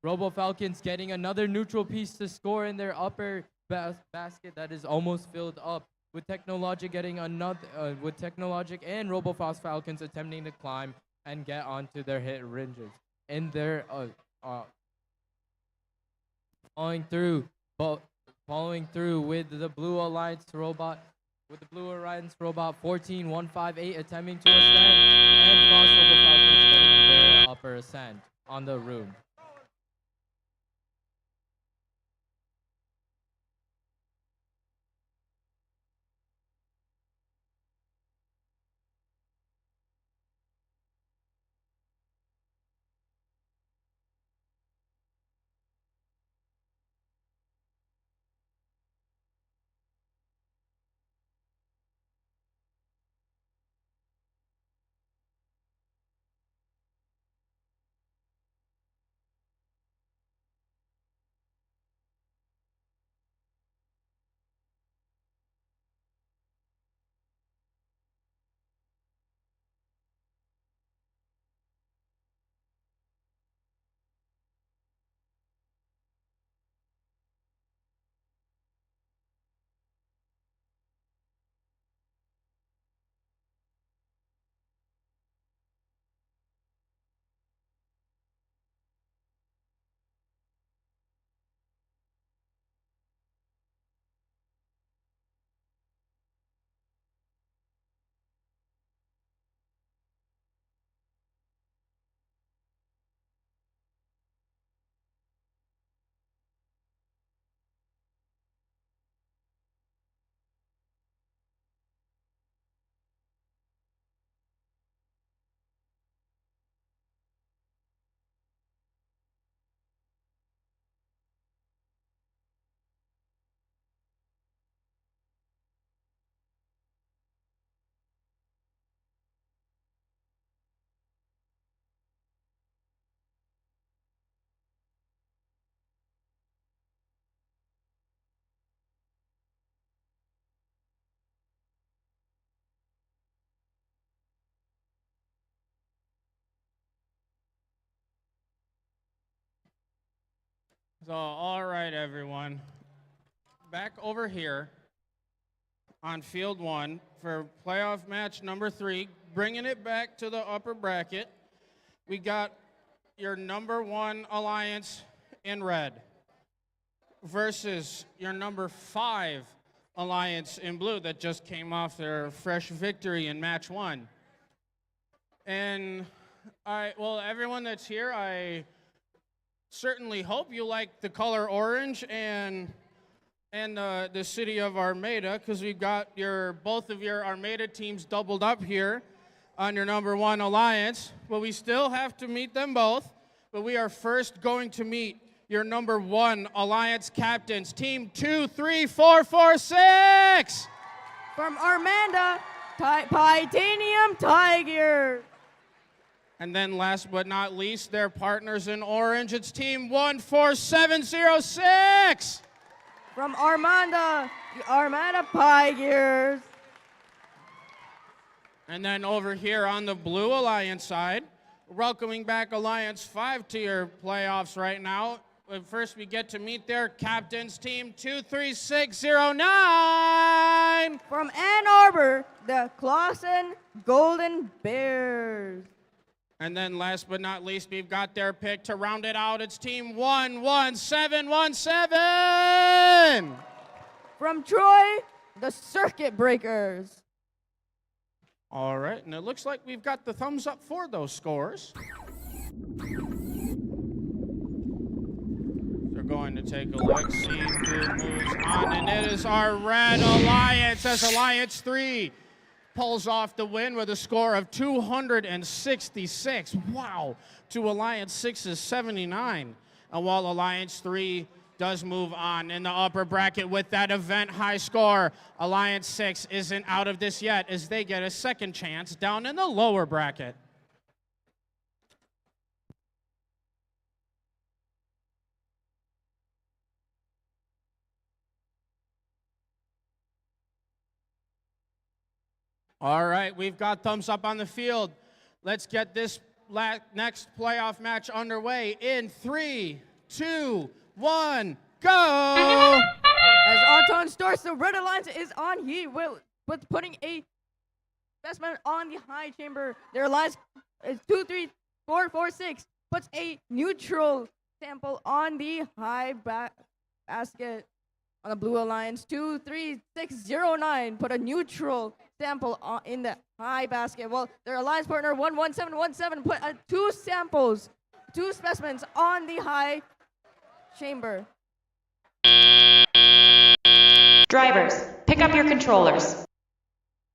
Robo Falcons getting another neutral piece to score in their upper basket that is almost filled up, with Technologic getting another with Technologic and Robo Frost Falcons attempting to climb and get onto their hit ranges in their going through both Following through with the Blue Alliance robot, 14158 attempting to ascend, and Frost Robo Falcons getting their upper ascent on the room. So, all right, everyone. Back over here on field 1 for playoff match number 3, bringing it back to the upper bracket. We got your number 1 alliance in red versus your number 5 alliance in blue that just came off their fresh victory in match 1. And well, everyone that's here, I certainly hope you like the color orange and the city of Armada, because we've got both of your Armada teams doubled up here on your number 1 alliance. But we still have to meet them both. But we are first going to meet your number 1 alliance captains, team 23446 From Armada, Titanium Tiger. And then last but not least, their partners in orange, it's team 14706. From Armada, the Armada Tigers. And then over here on the Blue Alliance side, welcoming back Alliance 5 to your playoffs right now. But first we get to meet their captains, team 23609. From Ann Arbor, the Clausen Golden Bears. And then last but not least, we've got their pick to round it out. It's team 11717. From Troy, the Circuit Breakers. All right, and it looks like we've got the thumbs up for those scores. We're going to take a look, see who moves on, and it is our Red Alliance as Alliance 3 pulls off the win with a score of 266. Wow, to Alliance 6's 79. And while Alliance 3 does move on in the upper bracket with that event high score, Alliance 6 isn't out of this yet as they get a second chance down in the lower bracket. All right, we've got thumbs up on the field. Let's get this next playoff match underway in 3, 2, 1, go! As Anton starts, the Red Alliance is on. He will, but putting a specimen on the high chamber. Their alliance is 23446. Puts a neutral sample on the high basket. On the Blue Alliance, 23609 put a neutral sample in the high basket. Well, their alliance partner 11717 put two specimens on the high chamber. Drivers, pick up your controllers.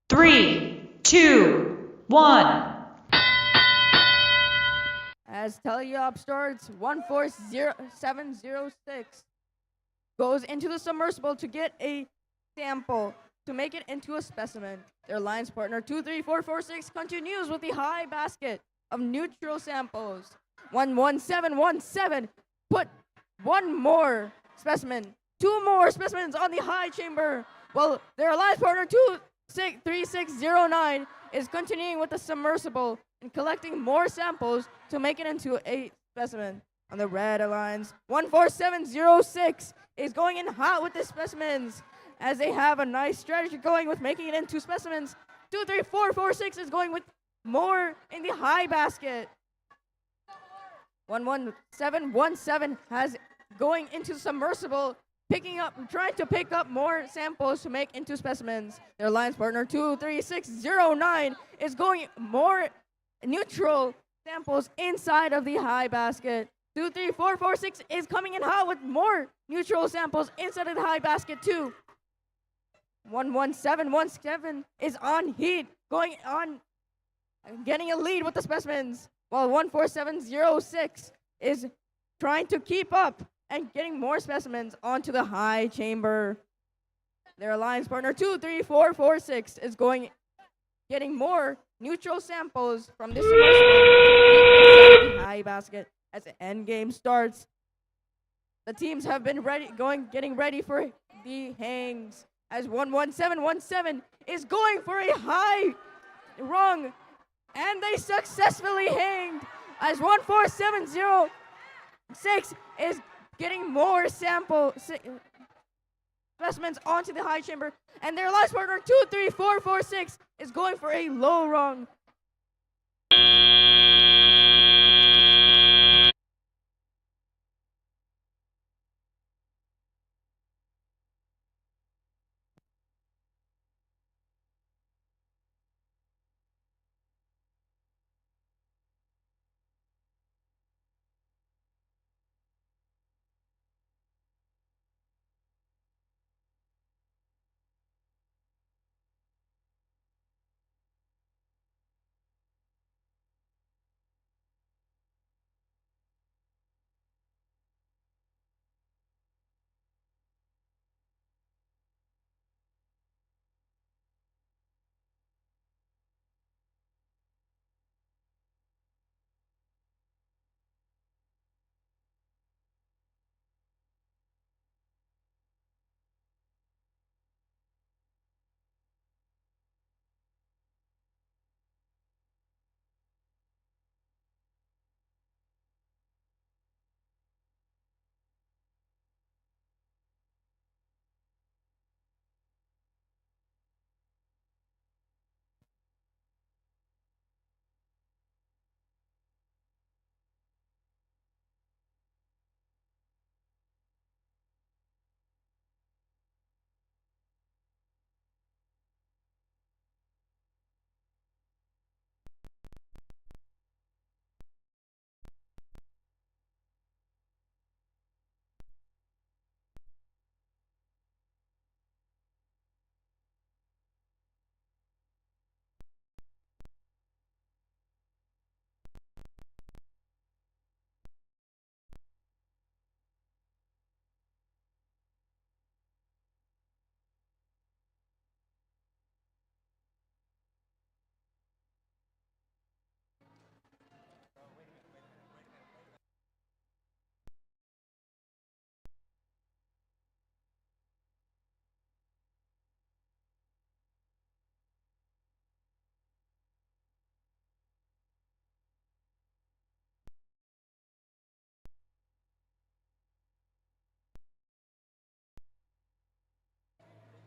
3, 2, 1. As teleop starts, 140706 goes into the submersible to get a sample to make it into a specimen. Their alliance partner 23446 continues with the high basket of neutral samples. 11717 put one more specimen, two more specimens on the high chamber. Well, their alliance partner 23609 is continuing with the submersible and collecting more samples to make it into a specimen. On the Red Alliance, 14706 is going in hot with the specimens as they have a nice strategy going with making it into specimens. 23446 is going with more in the high basket. 11717 has going into submersible, trying to pick up more samples to make into specimens. Their alliance partner 23609 is going more neutral samples inside of the high basket. 23446 is coming in hot with more neutral samples inside of the high basket too. 11717 is on heat, going on, getting a lead with the specimens, while 14706 is trying to keep up and getting more specimens onto the high chamber. Their alliance partner 23446 is getting more neutral samples from this submersible to keep inside the high basket. As the end game starts, the teams have been getting ready for the hangs. As 11717 is going for a high rung, and they successfully hanged. As 14706 is getting more specimens onto the high chamber, and their last partner 23446 is going for a low rung.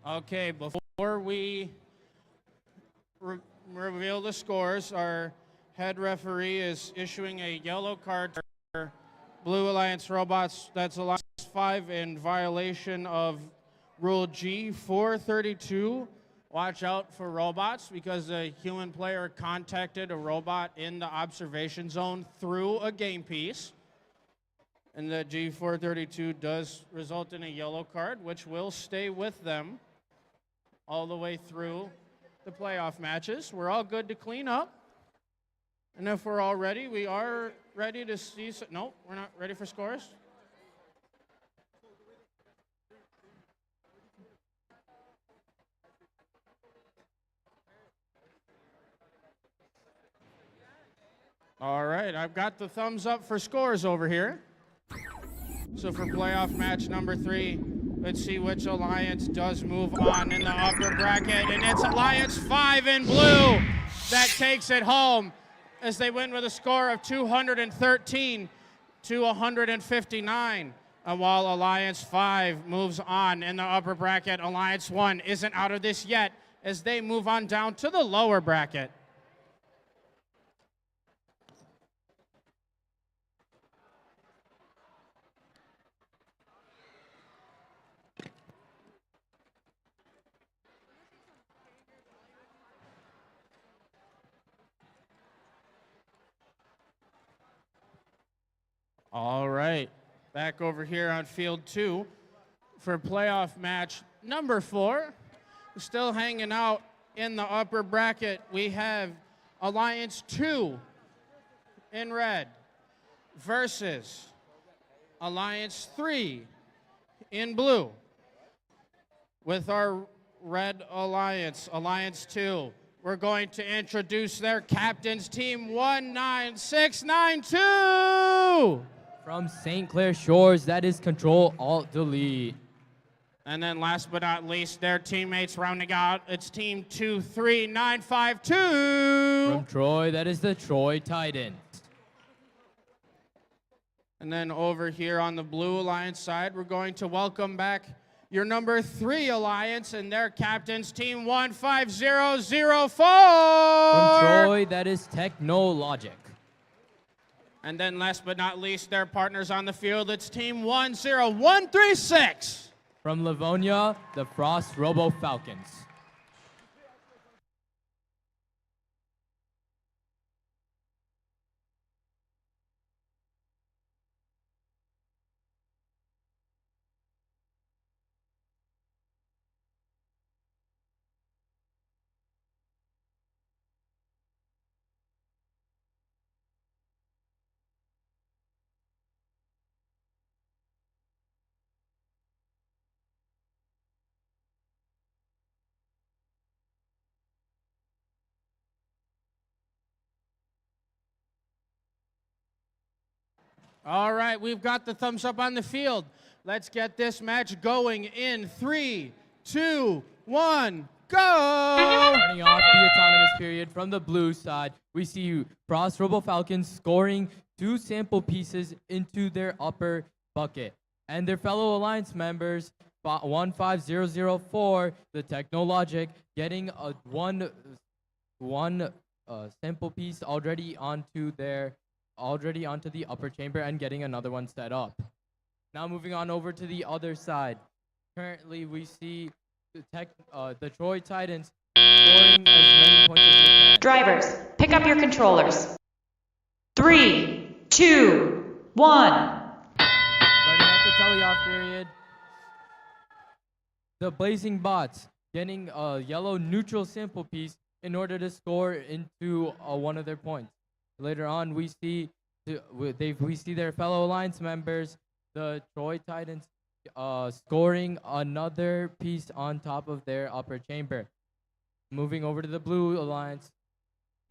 Okay, before we reveal the scores, our head referee is issuing a yellow card to Blue Alliance robots. That's Alliance 5 in violation of Rule G432, watch out for robots because a human player contacted a robot in the observation zone through a game piece. And the G432 does result in a yellow card, which will stay with them all the way through the playoff matches. We're all good to clean up. And if we're all ready, we are ready to see. No, we're not ready for scores. All right, I've got the thumbs up for scores over here. So for playoff match number 3, let's see which alliance does move on in the upper bracket. And it's Alliance 5 in blue that takes it home as they win with a score of 213 to 159. And while Alliance 5 moves on in the upper bracket, Alliance 1 isn't out of this yet as they move on down to the lower bracket. All right, back over here on field 2 for playoff match number 4. Still hanging out in the upper bracket, we have Alliance 2 in red versus Alliance 3 in blue. With our red alliance, Alliance 2, we're going to introduce their captains, Team 19692. From St. Clair Shores, that is Control-Alt-Delete. And then last but not least, their teammates rounding out, it's Team 23952. From Troy, that is the Troy Titans. And then over here on the blue alliance side, we're going to welcome back your number 3 alliance and their captains, Team 15004. From Troy, that is Technologic. And then last but not least, their partners on the field, it's Team 10136. From Livonia, the Frost Robo Falcons. All right, we've got the thumbs up on the field. Let's get this match going in 3, 2, 1, go! Starting off the autonomous period from the blue side, we see Frost Robo Falcons scoring 2 sample pieces into their upper bucket. And their fellow alliance members, 15004, the Technologic, getting a one sample piece already onto the upper chamber and getting another one set up. Now moving on over to the other side. Currently we see the Troy Titans scoring as many points as they can. Drivers, pick up your controllers. 3, 2, 1. Starting off the teleoff period, the Blazing Bots getting a yellow neutral sample piece in order to score into one of their points. Later on, we see their fellow alliance members, the Troy Titans, scoring another piece on top of their upper chamber. Moving over to the blue alliance,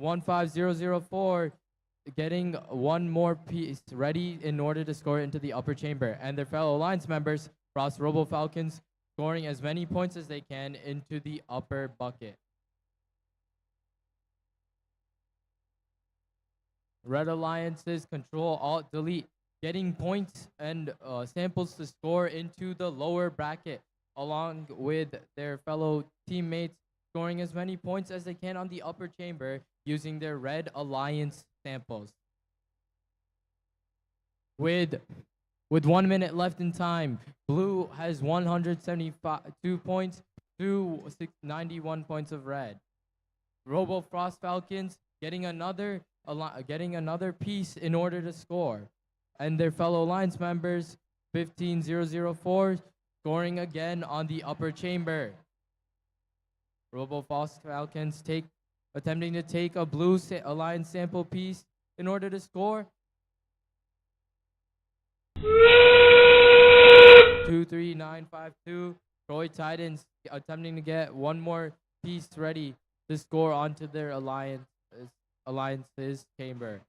15004 getting one more piece ready in order to score into the upper chamber. And their fellow alliance members, Frost Robo Falcons, scoring as many points as they can into the upper bucket. Red Alliances, Control-Alt-Delete, getting points and samples to score into the lower bracket, along with their fellow teammates, scoring as many points as they can on the upper chamber using their Red Alliance samples. With With 1 minute left in time, blue has 172 points to 91 points of red. Robo Frost Falcons getting another piece in order to score. And their fellow alliance members, 15004, scoring again on the upper chamber. Robo Frost Falcons attempting to take a blue alliance sample piece in order to score. 23952. Troy Titans attempting to get one more piece ready to score onto their alliance's chamber.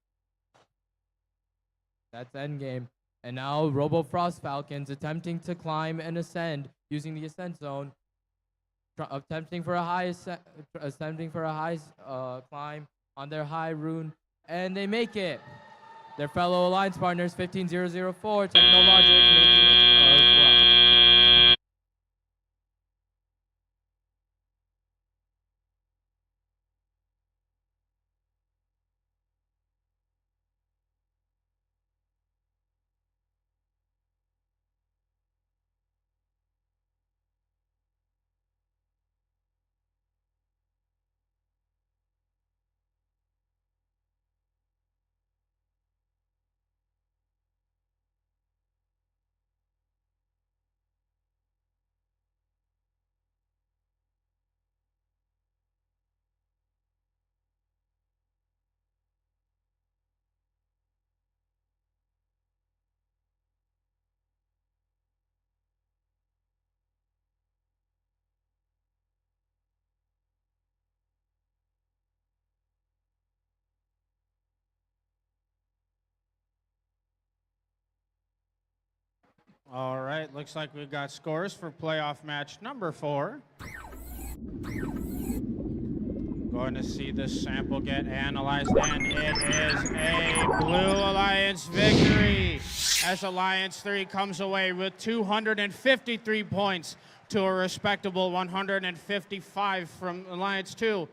That's endgame. And now Robo Frost Falcons attempting to climb and ascend using the ascent zone, attempting for a high climb on their high rune, and they make it. Their fellow alliance partners, 15004, Technologic, making it as well. All right, looks like we've got scores for playoff match number 4. Going to see this sample get analyzed, and it is a Blue Alliance victory, as Alliance 3 comes away with 253 points to a respectable 155 from Alliance 2.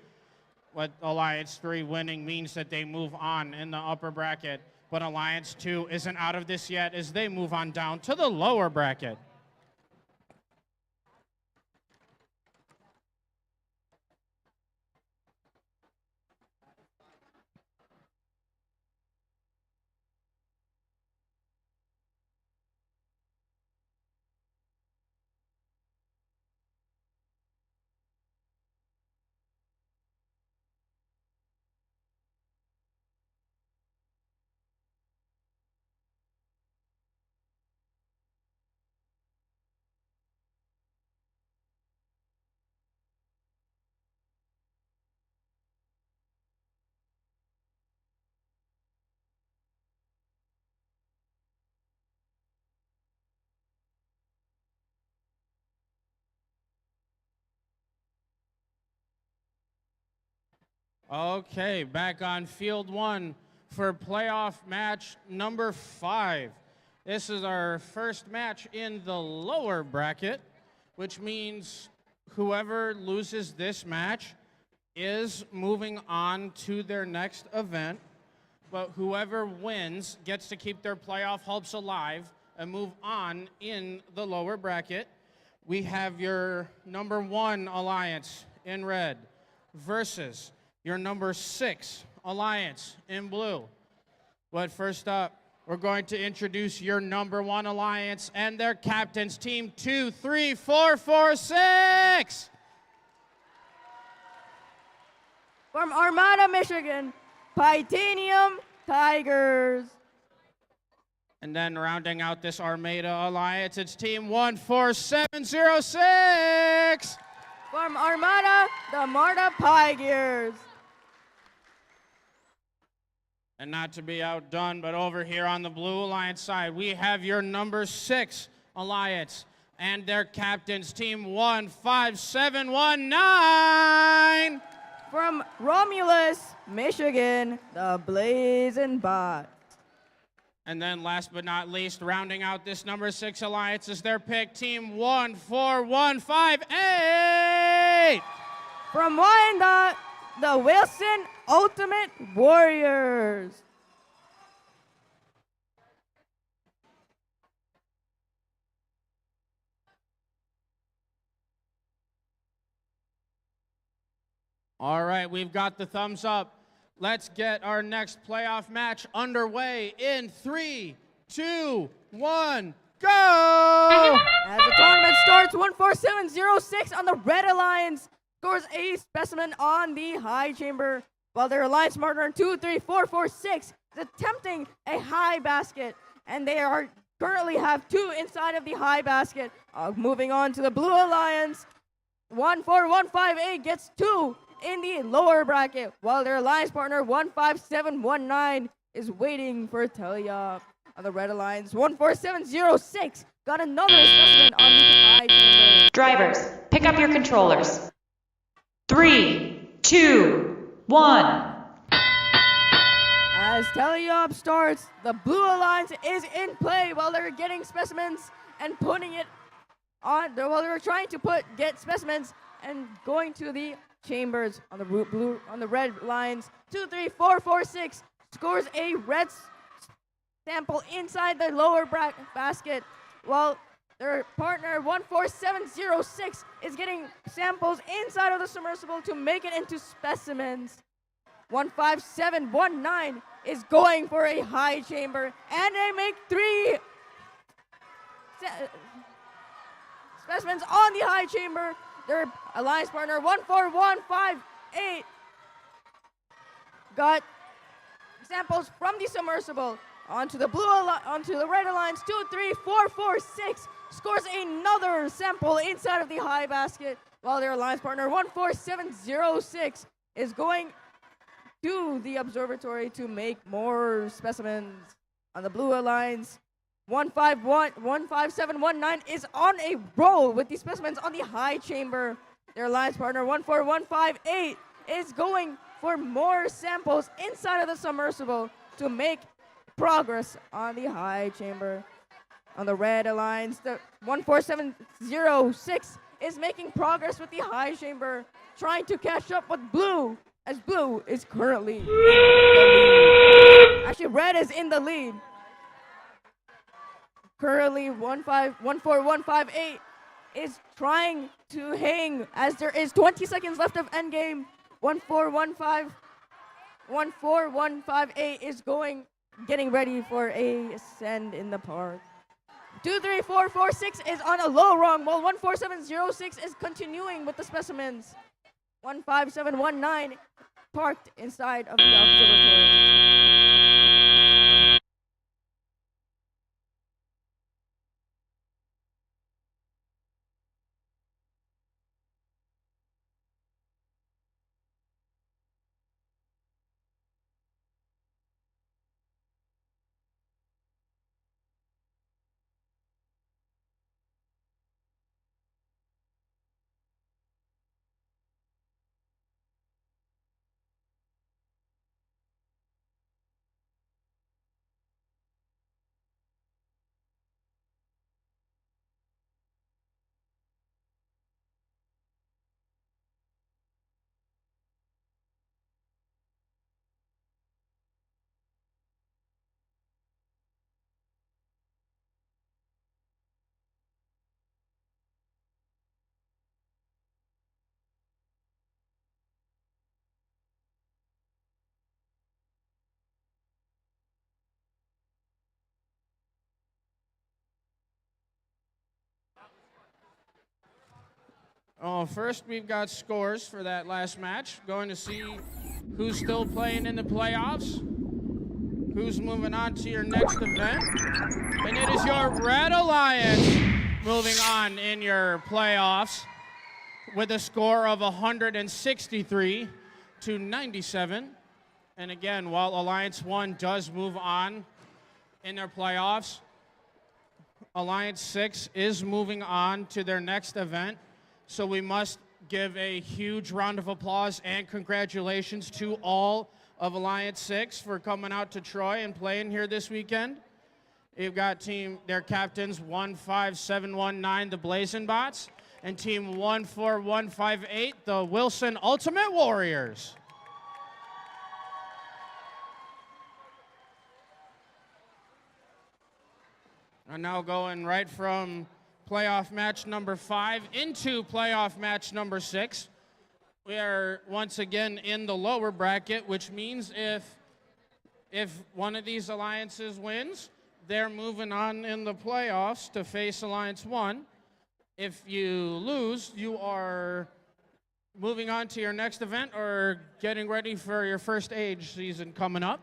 What Alliance 3 winning means that they move on in the upper bracket. But Alliance 2 isn't out of this yet as they move on down to the lower bracket. Okay, back on field 1 for playoff match number 5. This is our first match in the lower bracket, which means whoever loses this match is moving on to their next event, but whoever wins gets to keep their playoff hopes alive and move on in the lower bracket. We have your number 1 alliance in red versus your number 6 alliance in blue. But first up, we're going to introduce your number 1 alliance and their captains, team 23446. From Armada, Michigan, Titanium Tigers. And then rounding out this Armada alliance, it's team 14706. From Armada, the Marta Pie Gears. And not to be outdone, but over here on the Blue Alliance side, we have your number 6 alliance and their captains, team 15719. From Romulus, Michigan, the Blazing Bot. And then last but not least, rounding out this number 6 alliance is their pick, team 14158. From Wyandotte, the Wilson Ultimate Warriors. All right, we've got the thumbs up. Let's get our next playoff match underway in 3, 2, 1, go! As the tournament starts, 14706 on the Red Alliance scores a specimen on the high chamber, while their alliance partner 23446 is attempting a high basket, and they are currently have 2 inside of the high basket. Moving on to the Blue Alliance, 14158 gets 2 in the lower bracket, while their alliance partner 15719 is waiting for Telia. On the Red Alliance, 14706 got another specimen on the high chamber. Drivers, pick up your controllers. 3, 2, 1. As Teleop starts, the Blue Alliance is in play while they're getting specimens and putting it on. While they're trying to get specimens and going to the chambers. On the Red Alliance, 23446 scores a red sample inside the lower basket, while their partner 14706 is getting samples inside of the submersible to make it into specimens. 15719 is going for a high chamber, and they make 3 specimens on the high chamber. Their alliance partner 14158 got samples from the submersible. Onto the Red Alliance, 23446 scores another sample inside of the high basket, while their alliance partner 14706 is going to the observatory to make more specimens. On the Blue Alliance, 15719 is on a roll with the specimens on the high chamber. Their alliance partner 14158 is going for more samples inside of the submersible to make progress on the high chamber. On the Red Alliance, the 14706 is making progress with the high chamber, trying to catch up with Blue, as Blue is currently in the lead. Actually, Red is in the lead. Currently, 14158 is trying to hang as there is 20 seconds left of endgame. 14158 is getting ready for a ascend in the park. 23446 is on a low rung, while 14706 is continuing with the specimens. 15719 parked inside of the observatory. First, we've got scores for that last match. Going to see who's still playing in the playoffs, who's moving on to your next event. And it is your Red Alliance moving on in your playoffs with a score of 163 to 97. And again, while Alliance 1 does move on in their playoffs, Alliance 6 is moving on to their next event. So we must give a huge round of applause and congratulations to all of Alliance 6 for coming out to Troy and playing here this weekend. You've got their captains 15719, the Blazing Bots, and team 14158, the Wilson Ultimate Warriors. And now going right from playoff match number 5 into playoff match number 6. We are once again in the lower bracket, which means if one of these alliances wins, they're moving on in the playoffs to face Alliance 1. If you lose, you are moving on to your next event or getting ready for your first age season coming up.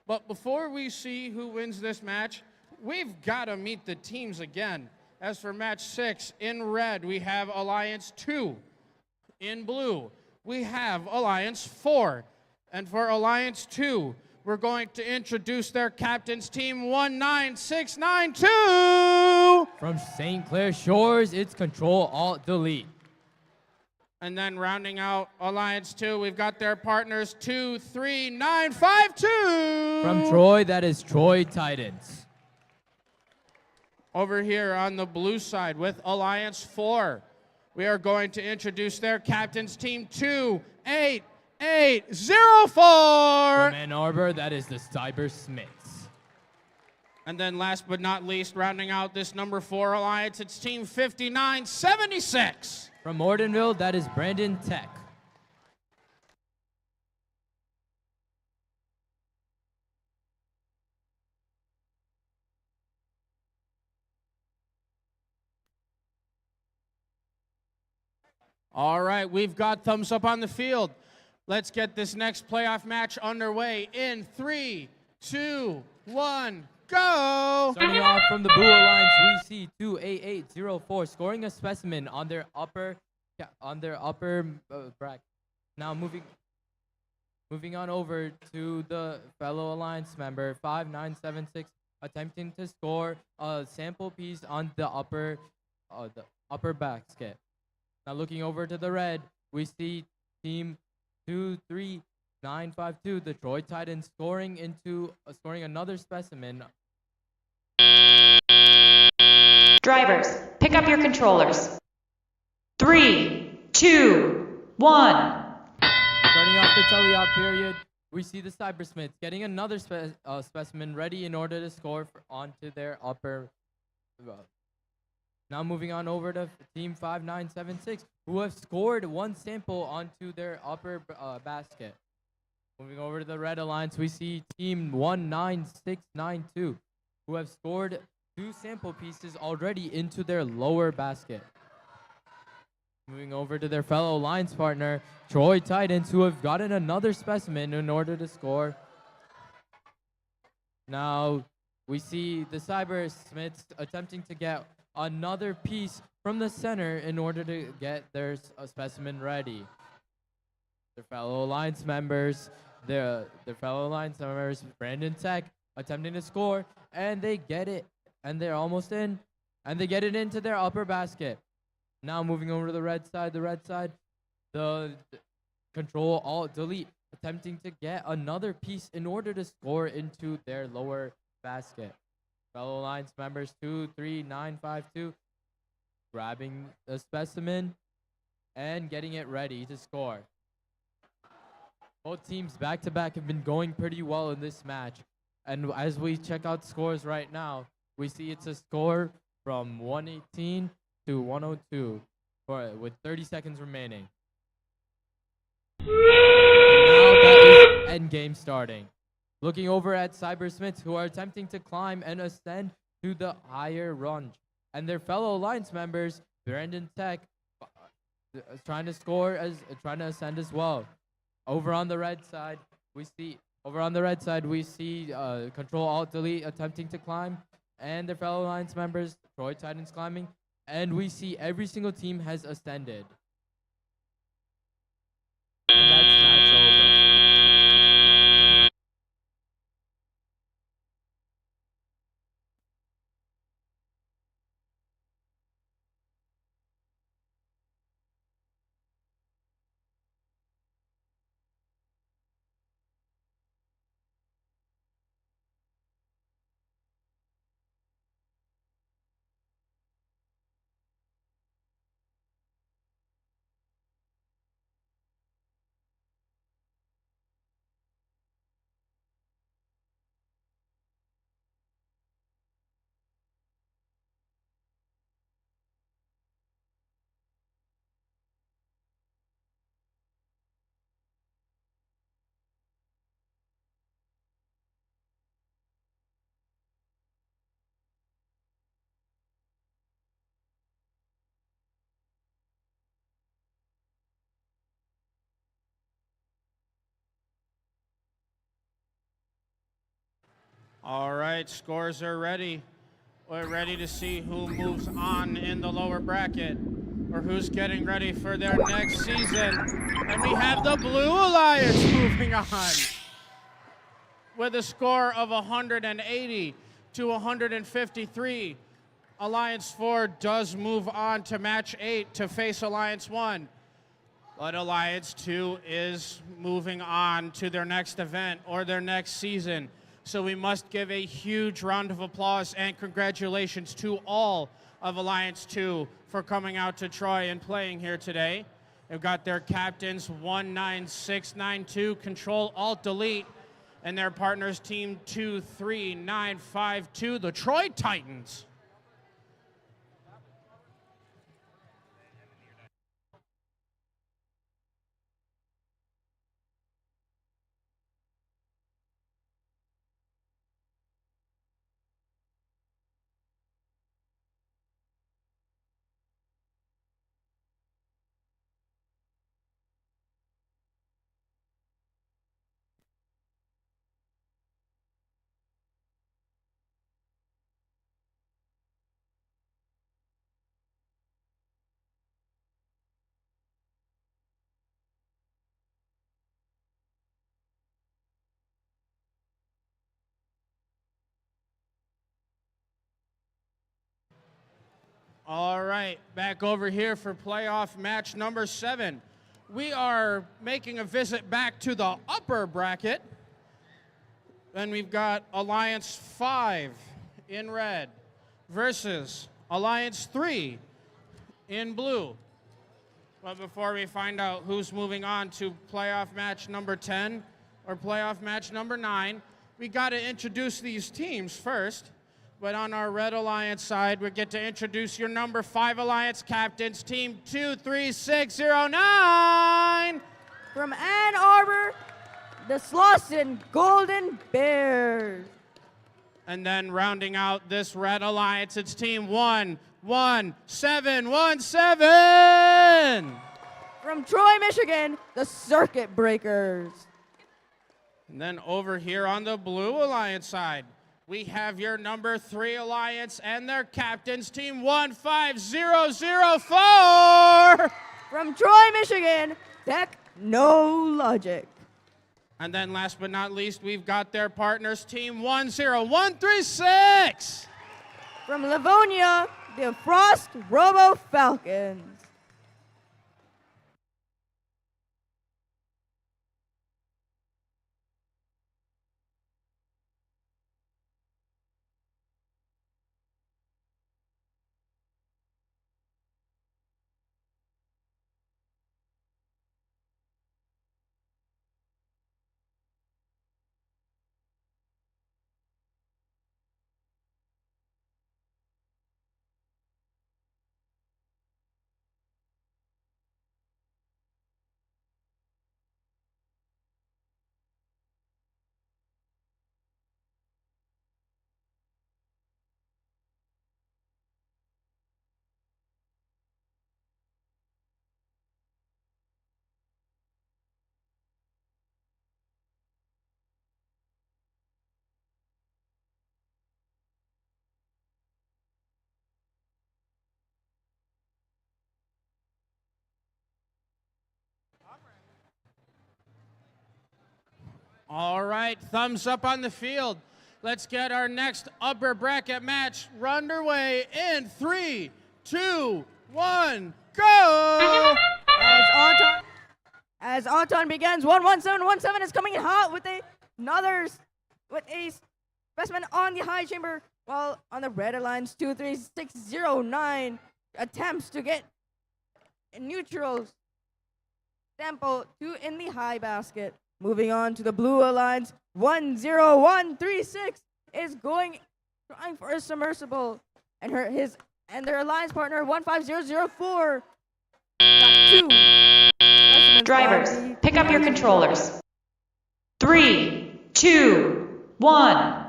But before we see who wins this match, we've got to meet the teams again. As for match 6, in red, we have Alliance 2. In blue, we have Alliance 4. And for Alliance 2, we're going to introduce their captains, Team 19692. From St. Clair Shores, it's Control-Alt-Delete. And then rounding out Alliance 2, we've got their partners 23952. From Troy, that is Troy Titans. Over here on the blue side with Alliance 4, we are going to introduce their captains, Team 28804. From Ann Arbor, that is the Cyber Smiths. And then last but not least, rounding out this number 4 alliance, it's Team 5976. From Mordenville, that is Brandon Tech. All right, we've got thumbs up on the field. Let's get this next playoff match underway in 3, 2, 1, go! Starting off from the Blue Alliance, we see 28804 scoring a specimen on their upper bracket. Now moving on over to the fellow Alliance member 5976, attempting to score a sample piece on the upper basket. Now looking over to the red, we see Team 23952, the Troy Titans, scoring another specimen. Drivers, pick up your controllers. 3, 2, 1. Starting off the teleop period, we see the Cybersmiths getting another specimen ready in order to score onto their upper. Now moving on over to Team 5976, who have scored one sample onto their upper basket. Moving over to the Red Alliance, we see Team 19692, who have scored 2 sample pieces already into their lower basket. Moving over to their fellow Alliance partner, Troy Titans, who have gotten another specimen in order to score. Now we see the Cybersmiths attempting to get another piece from the center in order to get their specimen ready. Their fellow Alliance members, Brandon Tech, attempting to score, and they get it, and they're almost in, and they get it into their upper basket. Now moving over to the red side, the Control-Alt-Delete, attempting to get another piece in order to score into their lower basket. Fellow Alliance members 23952 grabbing the specimen and getting it ready to score. Both teams back-to-back have been going pretty well in this match. And as we check out scores right now, we see it's a score from 118 to 102 with 30 seconds remaining. And now that is endgame starting. Looking over at Cybersmiths, who are attempting to climb and ascend to the higher rung. And their fellow Alliance members, Brandon Tech, trying to ascend as well. Over on the red side, we see Control-Alt-Delete attempting to climb, and their fellow Alliance members, Troy Titans, climbing, and we see every single team has ascended. And that's match over. All right, scores are ready. We're ready to see who moves on in the lower bracket or who's getting ready for their next season. And we have the Blue Alliance moving on with a score of 180 to 153. Alliance 4 does move on to match 8 to face Alliance 1. But Alliance 2 is moving on to their next event or their next season. So we must give a huge round of applause and congratulations to all of Alliance 2 for coming out to Troy and playing here today. They've got their captains 19692, Control Alt Delete, and their partners Team 23952, the Troy Titans. All right, back over here for playoff match number 7. We are making a visit back to the upper bracket. Then we've got Alliance 5 in red versus Alliance 3 in blue. But before we find out who's moving on to playoff match number 10 or playoff match number 9, we got to introduce these teams first. But on our Red Alliance side, we get to introduce your number 5 Alliance captains, Team 23609. From Ann Arbor, the Slauson Golden Bears. And then rounding out this Red Alliance, it's Team 11717. From Troy, Michigan, the Circuit Breakers. And then over here on the Blue Alliance side, we have your number 3 Alliance and their captains, Team 15004. From Troy, Michigan, Technologic. And then last but not least, we've got their partners, Team 10136. From Livonia, the Frost Robo Falcons. All right, thumbs up on the field. Let's get our next upper bracket match underway in 3, 2, 1, go! As Anton begins, 11717 is coming in hot with a specimen on the high chamber, while on the Red Alliance 23609 attempts to get neutrals sample 2 in the high basket. Moving on to the Blue Alliance, 10136 is trying for a submersible, and their alliance partner 15004 got 2. Drivers, pick up your controllers. 3, 2, 1.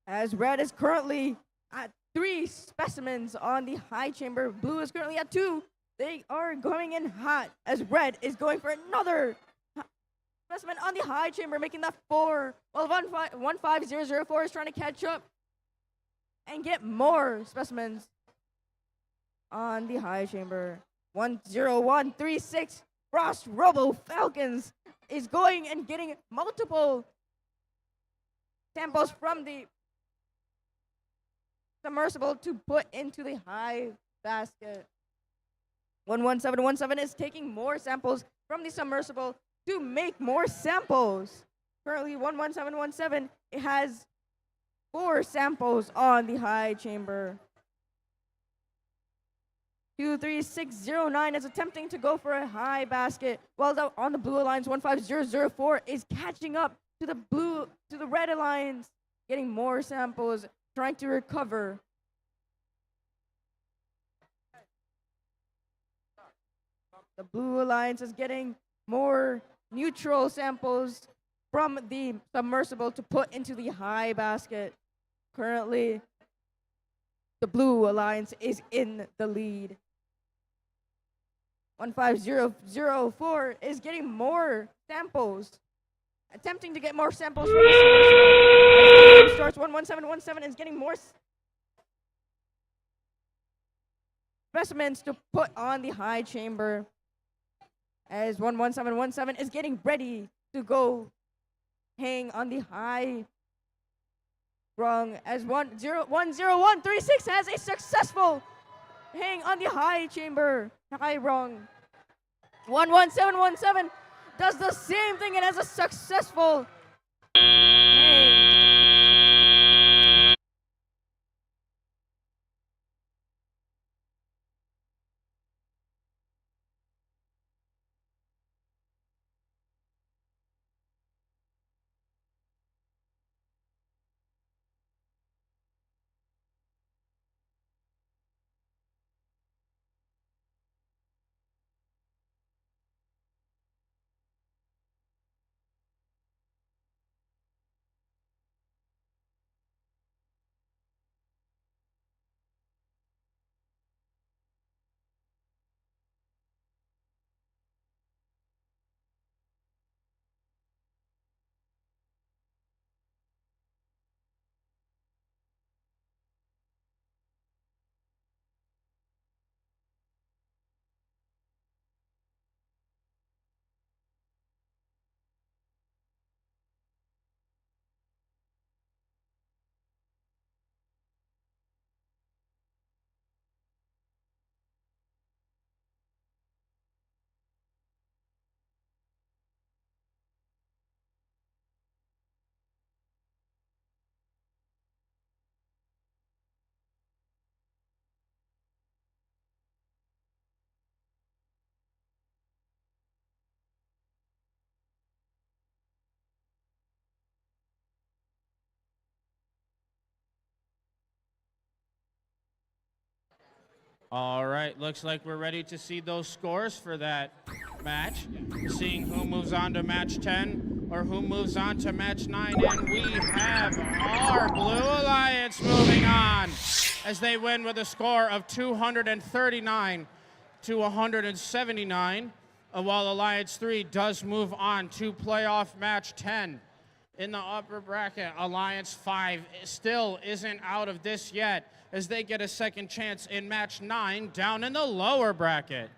As Red is currently at 3 specimens on the high chamber, Blue is currently at 2. They are going in hot as Red is going for another specimen on the high chamber, making that 4. Well, 15004 is trying to catch up and get more specimens on the high chamber. 10136 Frost Robo Falcons is going and getting multiple samples from the submersible to put into the high basket. 11717 is taking more samples from the submersible to make more samples. Currently, 11717, it has 4 samples on the high chamber. 23609 is attempting to go for a high basket, while on the blue alliance 15004 is catching up to the red alliance, getting more samples, trying to recover. The blue alliance is getting more neutral samples from the submersible to put into the high basket. Currently, the blue alliance is in the lead. 15004 is getting more samples, attempting to get more samples from the submersible. As the game starts, 11717 is getting more specimens to put on the high chamber. As 11717 is getting ready to go hang on the high rung, as 10136 has a successful hang on the high chamber, high rung. 11717 does the same thing and has a successful hang. All right, looks like we're ready to see those scores for that match. Seeing who moves on to match 10 or who moves on to match 9. And we have our Blue Alliance moving on as they win with a score of 239 to 179. While Alliance 3 does move on to playoff match 10. In the upper bracket, Alliance 5 still isn't out of this yet as they get a second chance in match 9 down in the lower bracket.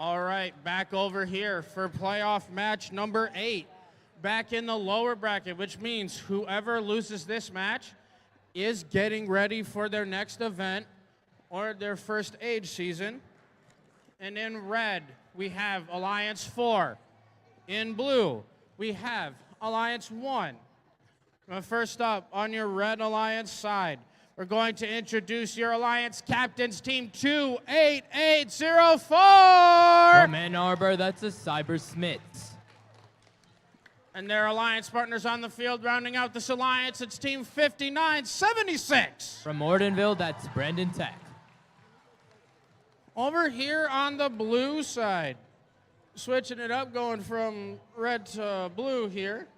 All right, back over here for playoff match number 8. Back in the lower bracket, which means whoever loses this match is getting ready for their next event or their first age season. And in red, we have Alliance 4. In blue, we have Alliance 1. First up, on your red Alliance side, we're going to introduce your Alliance captains, Team 28804! From Ann Arbor, that's the Cyber Smiths. And their Alliance partners on the field, rounding out this Alliance, it's Team 5976. From Ortonville, that's Brandon Tech. Over here on the blue side, switching it up, going from red to blue here,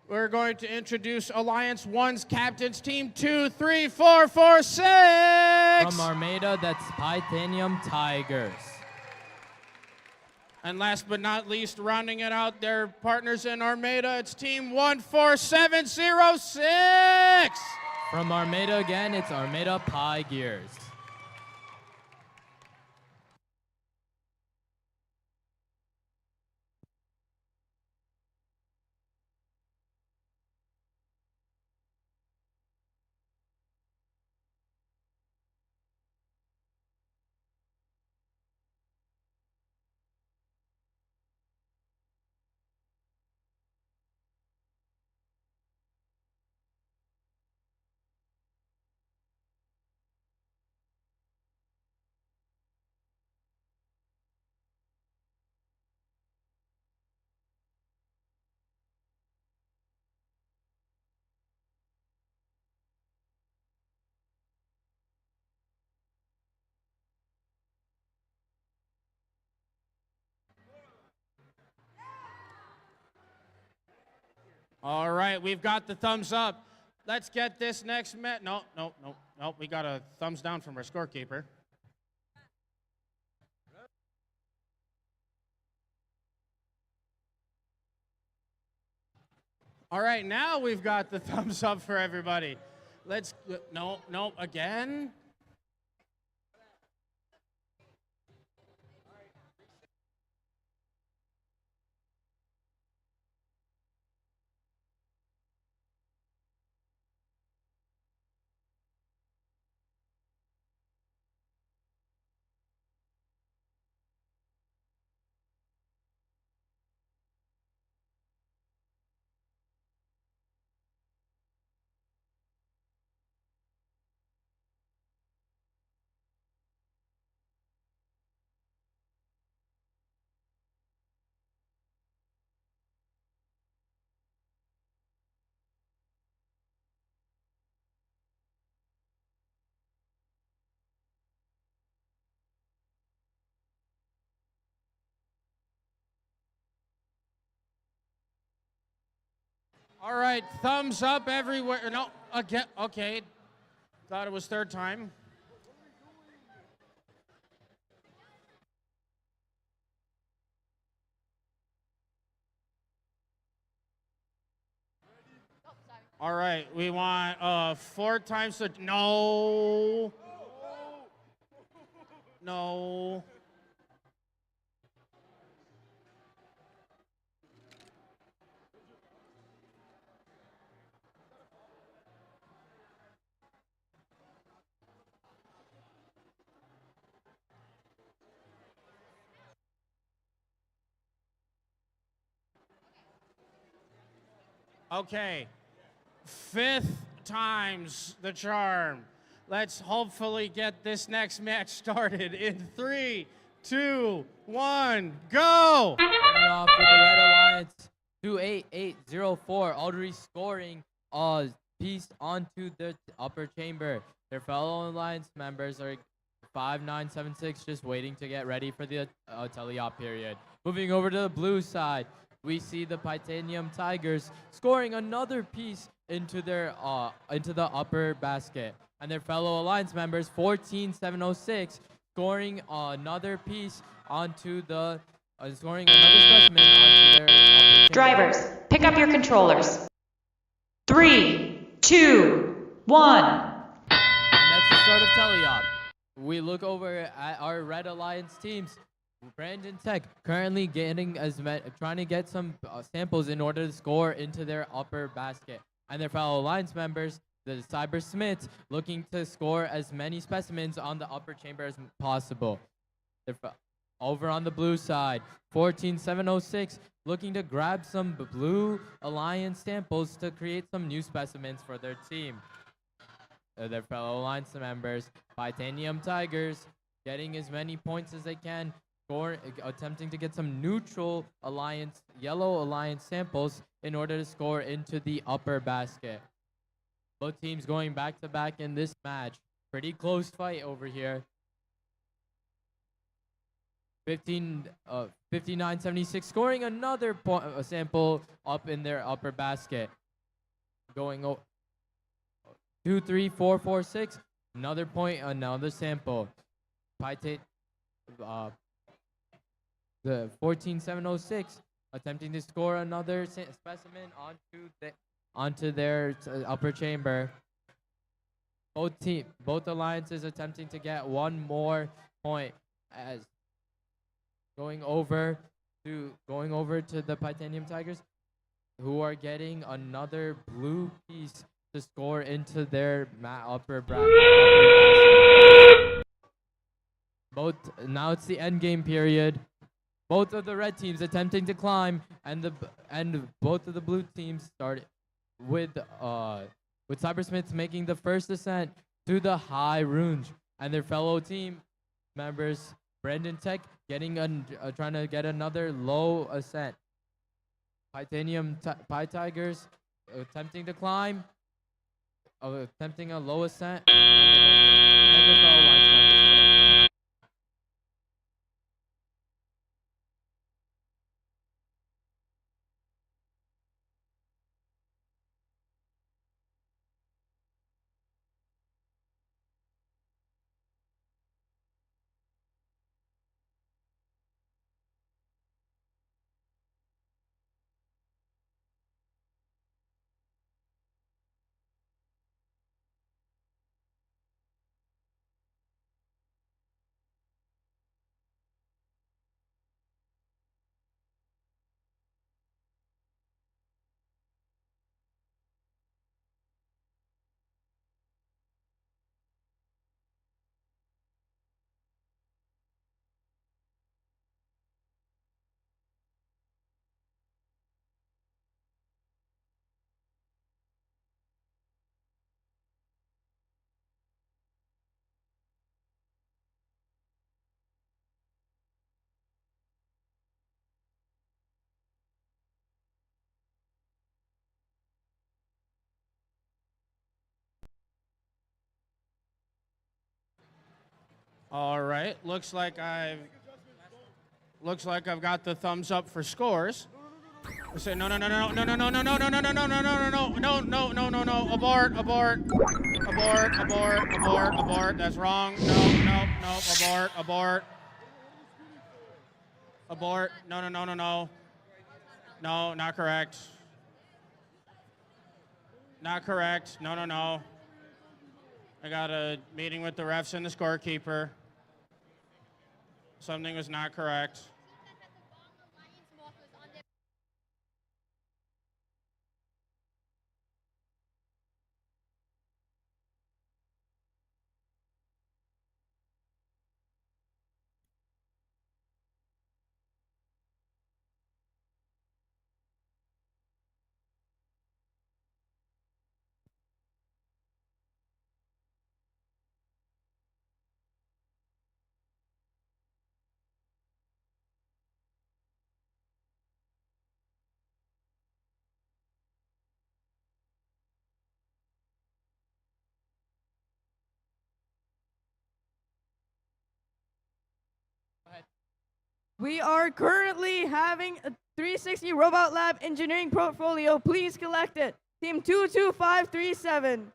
we're going to introduce Alliance 1's captains, Team 23446. From Armada, that's Titanium Tigers. And last but not least, rounding it out, their partners in Armada, it's Team 14706. From Armada again, it's Armada Pie Gears. All right, we've got the thumbs up. Let's get this next No, we got a thumbs down from our scorekeeper. All right, now we've got the thumbs up for everybody. Again. All right, thumbs up everywhere. No, again, okay. Thought it was third time. All right, we want 4 times the, no. No. Okay, 5th time's the charm. Let's hopefully get this next match started in 3, 2, 1, go! Starting off with the Red Alliance, 28804, already scoring a piece onto the upper chamber. Their fellow Alliance members are 5976, just waiting to get ready for the teleop period. Moving over to the blue side, we see the Titanium Tigers scoring another piece into their into the upper basket, and their fellow Alliance members 14706 scoring another piece onto the scoring another specimen onto their upper chamber. Drivers, pick up your controllers. 3, 2, 1. And that's the start of teleop. We look over at our Red Alliance teams. Brandon Tech currently trying to get some samples in order to score into their upper basket. And their fellow Alliance members, the Cyber Smiths, looking to score as many specimens on the upper chamber as possible. Over on the blue side, 14706 looking to grab some blue Alliance samples to create some new specimens for their team. Their fellow Alliance members, Titanium Tigers, getting as many points as they can, attempting to get some neutral Alliance, yellow Alliance samples in order to score into the upper basket. Both teams going back to back in this match. Pretty close fight over here. 59-76, scoring another sample up in their upper basket. Going 2, 3, 4, 4, 6. Another point, another sample. The 14706 attempting to score another specimen onto their upper chamber. Both alliances attempting to get one more point as going over to the Titanium Tigers, who are getting another blue piece to score into their upper basket. Now it's the end game period. Both of the red teams attempting to climb, and both of the blue teams started with Cybersmiths making the first ascent to the high runes, and their fellow team members, Brandon Tech, trying to get another low ascent. Titanium Pie Tigers attempting to climb, attempting a low ascent, and their fellow Alliance members failed. All right, looks like I've got the thumbs up for scores. I say no, abort. That's wrong. No, abort. No. No, not correct. Not correct. No. I got a meeting with the refs and the scorekeeper. Something was not correct. We are currently having a 360 Robot Lab engineering portfolio. Please collect it. Team 22537.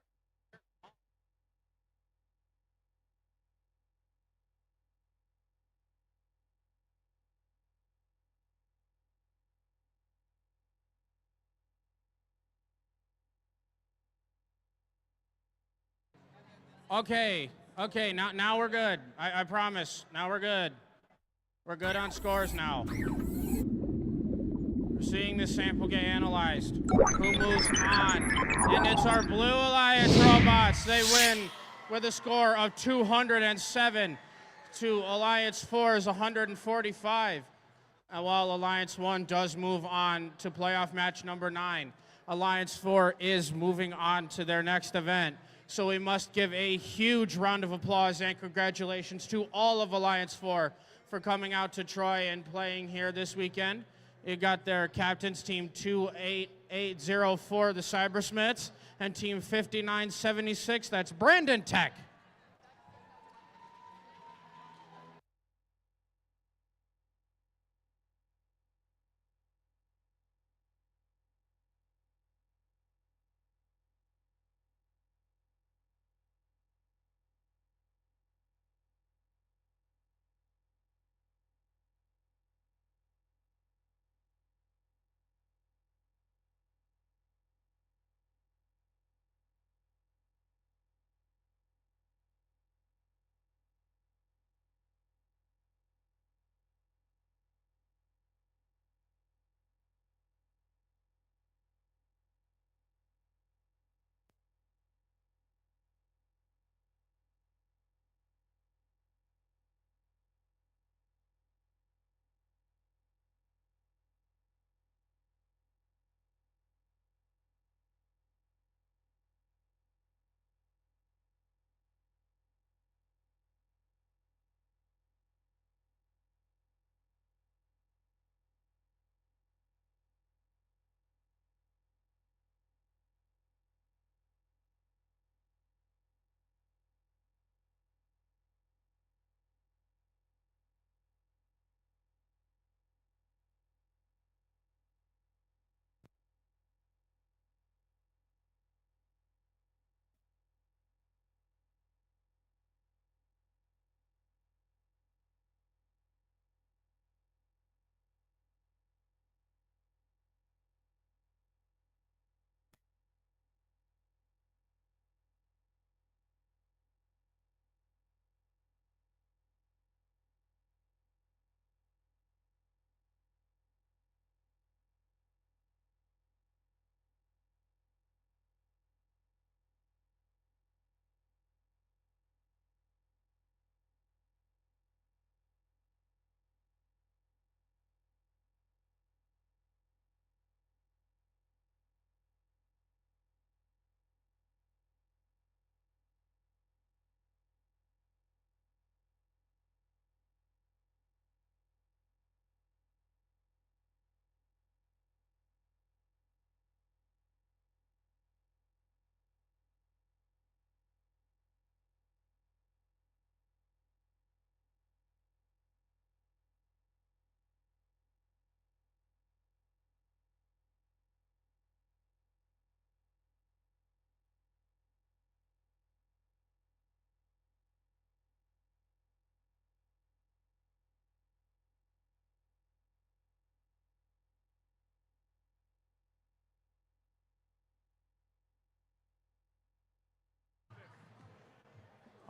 Okay, now we're good. I promise. Now we're good. We're good on scores now. We're seeing this sample get analyzed. Who moves on? And it's our Blue Alliance robots. They win with a score of 207 to Alliance 4's 145. And while Alliance 1 does move on to playoff match number 9, Alliance 4 is moving on to their next event. So we must give a huge round of applause and congratulations to all of Alliance 4 for coming out to Troy and playing here this weekend. You got their captains, Team 28804, the Cybersmiths, and Team 5976, that's Brandon Tech.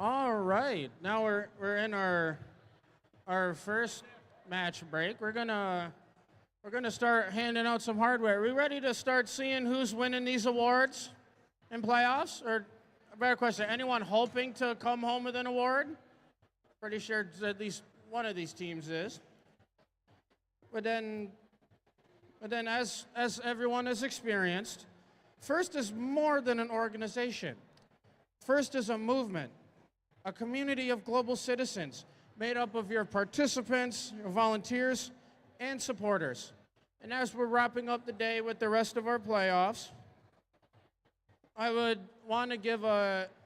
All right, now we're in our first match break. We're gonna start handing out some hardware. Are we ready to start seeing who's winning these awards in playoffs? Or a better question, anyone hoping to come home with an award? Pretty sure at least one of these teams is. But then as everyone has experienced, FIRST is more than an organization. FIRST is a movement, a community of global citizens made up of your participants, your volunteers, and supporters. And as we're wrapping up the day with the rest of our playoffs, I would want to give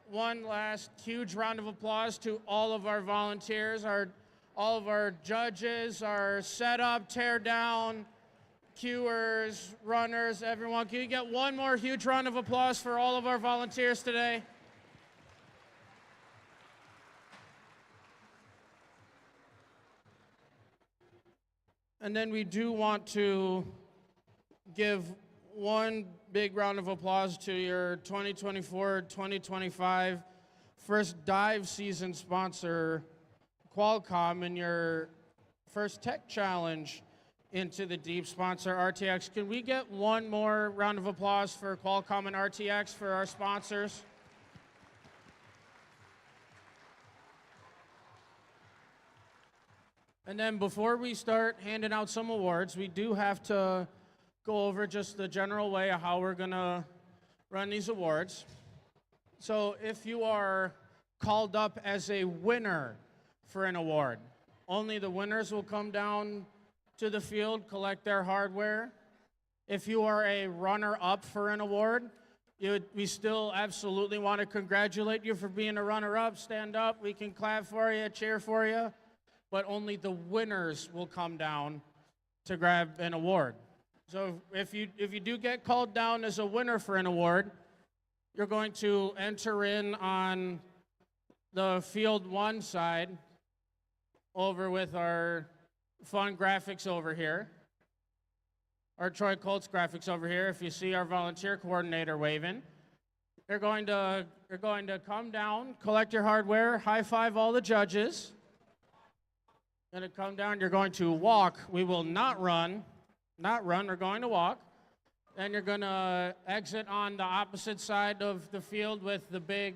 one last huge round of applause to all of our volunteers, all of our judges, our setup, tear down, cuers, runners, everyone. Can you get one more huge round of applause for all of our volunteers today? And then we do want to give one big round of applause to your 2024-2025 first dive season sponsor, Qualcomm, and your first tech challenge into the deep sponsor RTX. Can we get one more round of applause for Qualcomm and RTX for our sponsors? And then before we start handing out some awards, we do have to go over just the general way of how we're gonna run these awards. So if you are called up as a winner for an award, only the winners will come down to the field, collect their hardware. If you are a runner-up for an award, we still absolutely want to congratulate you for being a runner-up. Stand up, we can clap for you, cheer for you. But only the winners will come down to grab an award. So if you do get called down as a winner for an award, you're going to enter in on the field 1 side over with our fun graphics over here, our Troy Colts graphics over here. If you see our volunteer coordinator waving, you're going to come down, collect your hardware, high five all the judges. Going to come down, you're going to walk. We will not run, we're going to walk. Then you're going to exit on the opposite side of the field with the big,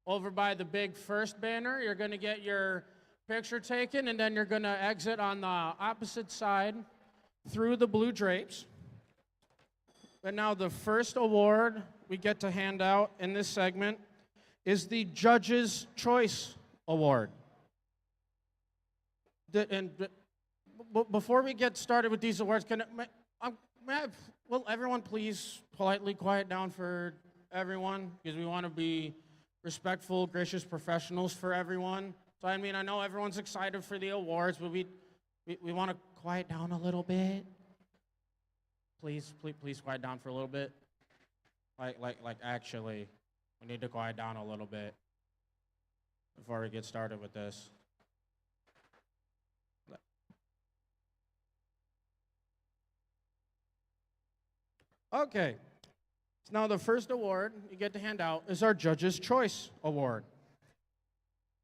over by the big first banner. You're going to get your picture taken, and then you're going to exit on the opposite side through the blue drapes. But now the first award we get to hand out in this segment is the Judge's Choice Award. Before we get started with these awards, will everyone please politely quiet down for everyone? Because we want to be respectful, gracious professionals for everyone. So I mean, I know everyone's excited for the awards, but we want to quiet down a little bit. Please quiet down for a little bit. Like actually, we need to quiet down a little bit before we get started with this. Okay, so now the first award you get to hand out is our Judge's Choice Award.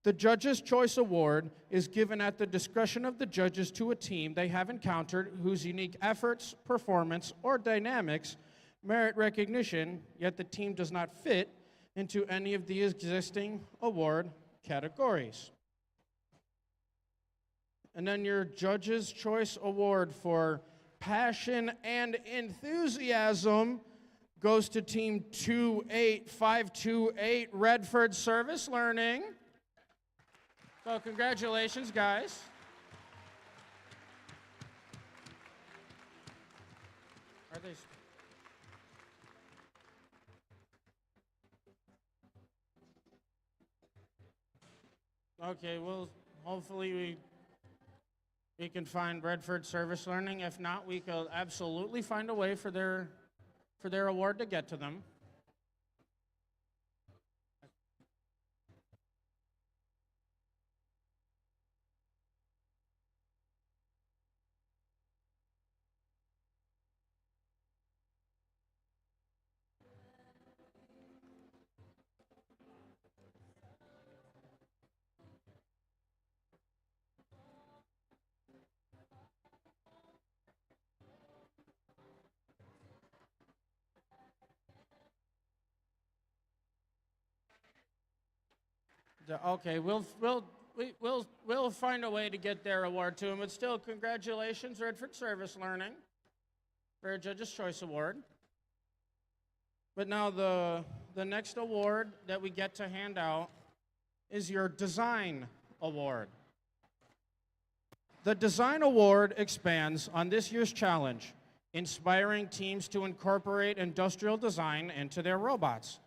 The Judge's Choice Award is given at the discretion of the judges to a team they have encountered whose unique efforts, performance, or dynamics merit recognition, yet the team does not fit into any of the existing award categories. And then your Judge's Choice Award for passion and enthusiasm goes to Team 28528 Redford Service Learning. So congratulations, guys. Are they? Okay, well, hopefully we can find Redford Service Learning. If not, we could absolutely find a way for their award to get to them. Okay, we'll find a way to get their award to them. But still, congratulations, Redford Service Learning, for a Judge's Choice Award. But now the next award that we get to hand out is your Design Award. The Design Award expands on this year's challenge, inspiring teams to incorporate industrial design into their robots.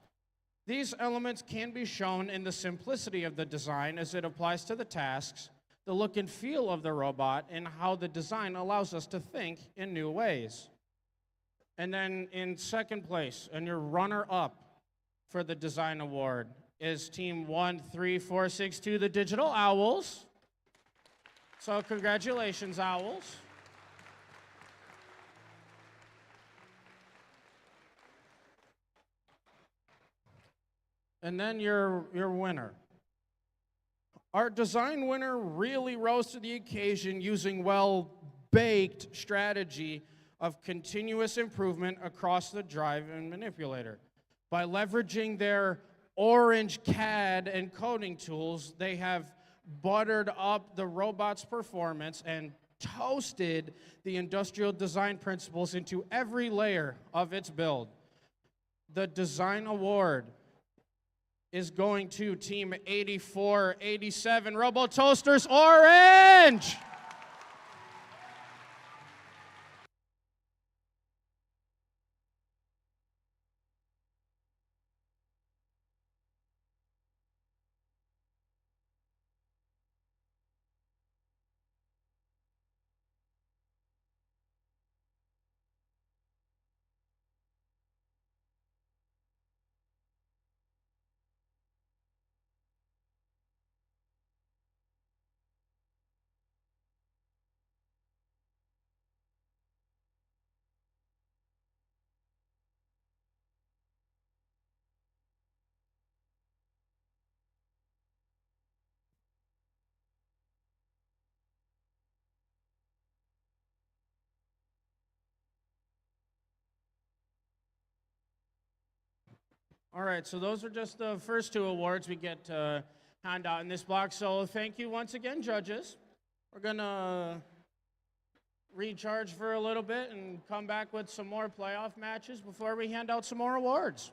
These elements can be shown in the simplicity of the design as it applies to the tasks, the look and feel of the robot, and how the design allows us to think in new ways. And then in second place, and your runner-up for the Design Award, is Team 13462, the Digital Owls. So congratulations, Owls. And then your winner. Our design winner really rose to the occasion using well-baked strategy of continuous improvement across the drive and manipulator. By leveraging their orange CAD and coding tools, they have buttered up the robot's performance and toasted the industrial design principles into every layer of its build. The design award is going to Team 8487 Robo Toasters Orange! All right, so those are just the first two awards we get to hand out in this block. So thank you once again, judges. We're gonna recharge for a little bit and come back with some more playoff matches before we hand out some more awards.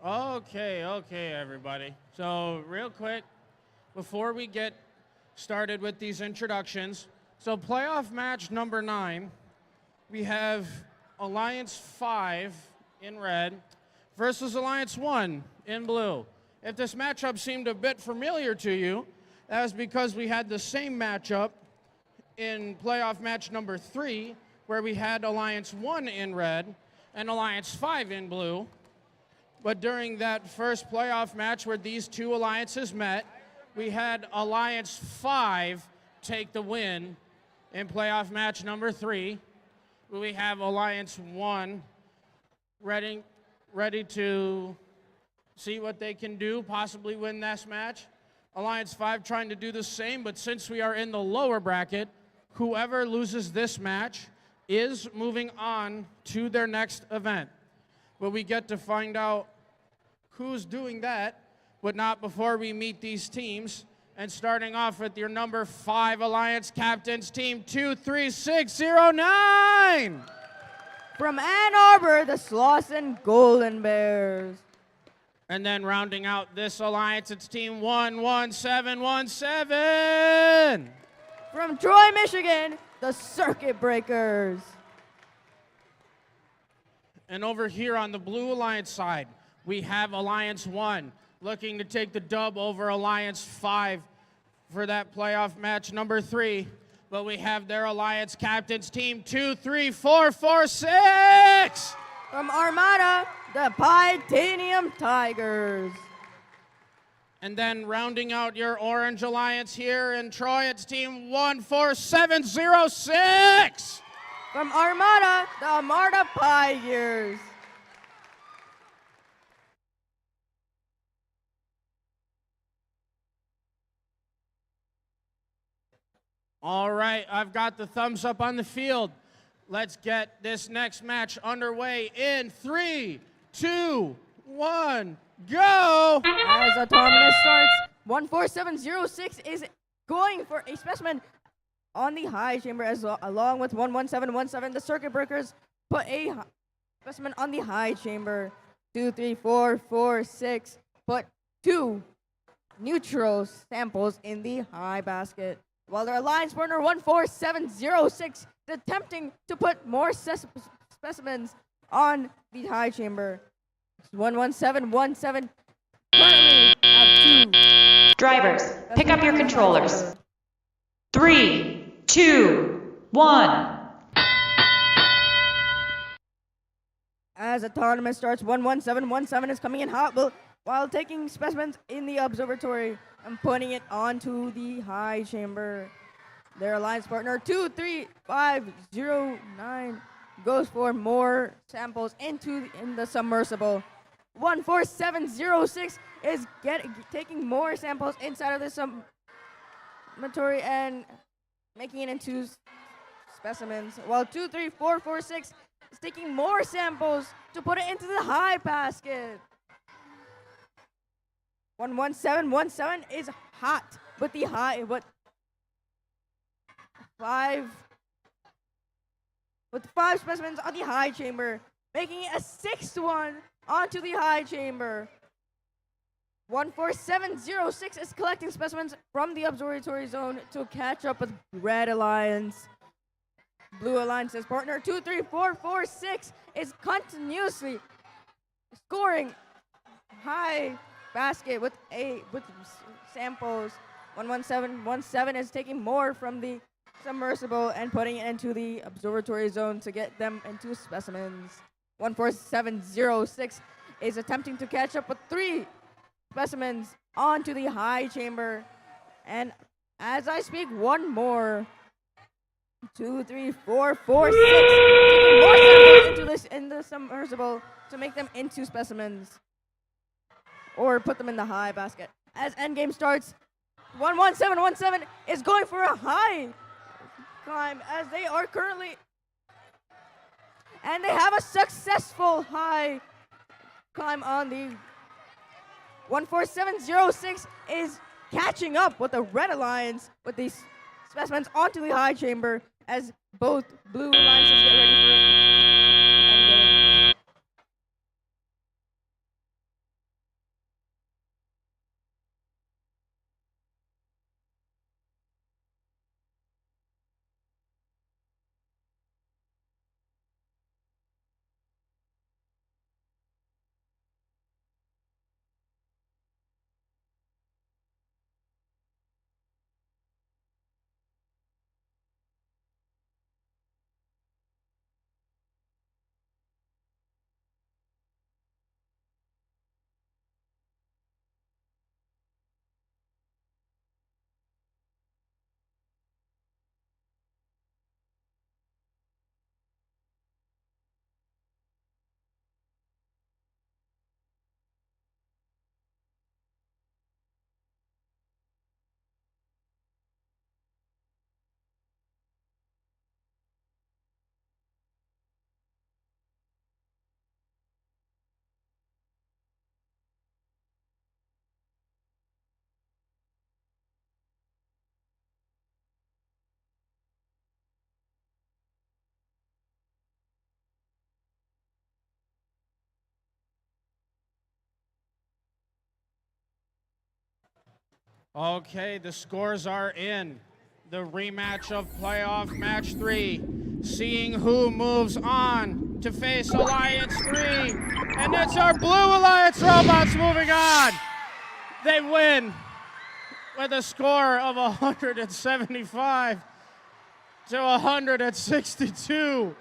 Okay, everybody. So, real quick, before we get started with these introductions, so playoff match number 9, we have Alliance 5 in red versus Alliance 1 in blue. If this matchup seemed a bit familiar to you, that was because we had the same matchup in playoff match number 3, where we had Alliance 1 in red and Alliance 5 in blue. But during that first playoff match where these two alliances met, we had Alliance 5 take the win in playoff match number 3. We have Alliance 1 ready to see what they can do, possibly win this match. Alliance 5 trying to do the same, but since we are in the lower bracket, whoever loses this match is moving on to their next event. But we get to find out who's doing that, but not before we meet these teams. And starting off with your number 5 Alliance captains, team 23609. From Ann Arbor, the Slauson Golden Bears. And then rounding out this alliance, it's team 11717. From Troy, Michigan, the Circuit Breakers. And over here on the Blue Alliance side, we have Alliance 1 looking to take the dub over Alliance 5 for that playoff match number 3. But we have their Alliance captains, team 23446. From Armada, the Titanium Tigers. And then rounding out your Orange Alliance here in Troy, it's team 14706. From Armada, the Armada Tigers. All right, I've got the thumbs up on the field. Let's get this next match underway in 3, 2, 1, go! As autonomous starts, 14706 is going for a specimen on the high chamber, along with 11717. The Circuit Breakers put a specimen on the high chamber. 23446 put 2 neutral samples in the high basket, while their alliance partner 14706 is attempting to put more specimens on the high chamber. 11717 currently have 2. Drivers, pick up your controllers. 3, 2, 1. As autonomous starts, 11717 is coming in hot while taking specimens in the observatory and putting it onto the high chamber. Their alliance partner 23509 goes for more samples in the submersible. 14706 is taking more samples inside of the submersible and making it into specimens, while 23446 is taking more samples to put it into the high basket. 11717 is hot with the high, with 5 specimens on the high chamber, making it a 6th one onto the high chamber. 14706 is collecting specimens from the observatory zone to catch up with Red Alliance. Blue Alliance's partner 23446 is continuously scoring high basket with samples. 11717 is taking more from the submersible and putting it into the observatory zone to get them into specimens. 14706 is attempting to catch up with 3 specimens onto the high chamber. And as I speak, one more. 2, 3, 4, 5, 6. Taking more samples in the submersible to make them into specimens, or put them in the high basket. As endgame starts, 11717 is going for a high climb, as they are currently, and they have a successful high climb on the 14706 is catching up with the Red Alliance with these specimens onto the high chamber as both Blue Alliances get ready for endgame. Okay, the scores are in. The rematch of playoff match 3. Seeing who moves on to face Alliance 3. And it's our Blue Alliance robots moving on. They win with a score of 175 to 162.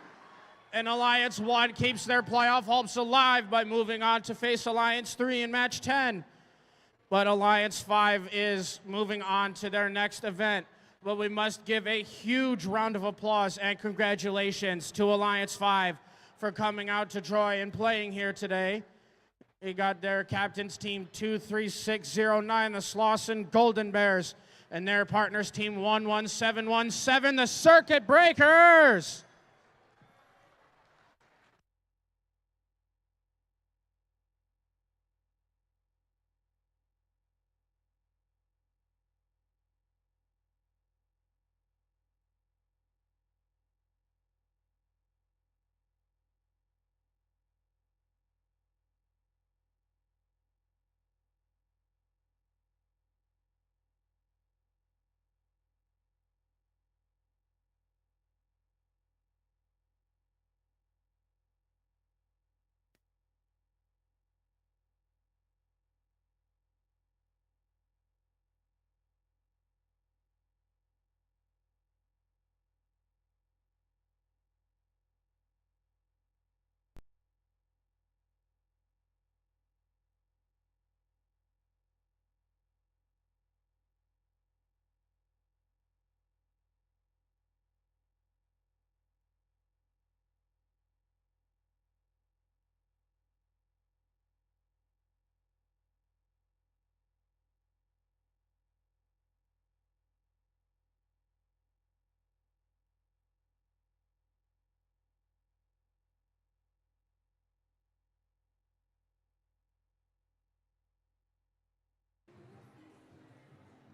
And Alliance 1 keeps their playoff hopes alive by moving on to face Alliance 3 in match 10. But Alliance 5 is moving on to their next event. But we must give a huge round of applause and congratulations to Alliance 5 for coming out to Troy and playing here today. They got their captain's team 23609, the Slauson Golden Bears, and their partners team 11717, the Circuit Breakers.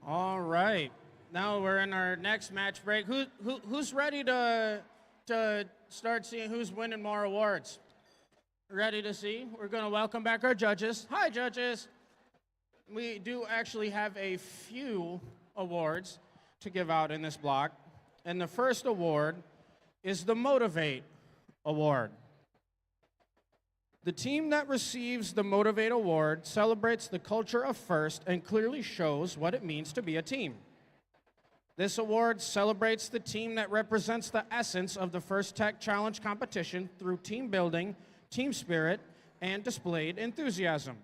All right. Now we're in our next match break. Who's ready to start seeing who's winning more awards? Ready to see? We're going to welcome back our judges. Hi, judges. We do actually have a few awards to give out in this block. And the first award is the Motivate Award. The team that receives the Motivate Award celebrates the culture of FIRST and clearly shows what it means to be a team. This award celebrates the team that represents the essence of the FIRST Tech Challenge competition through team building, team spirit, and displayed enthusiasm.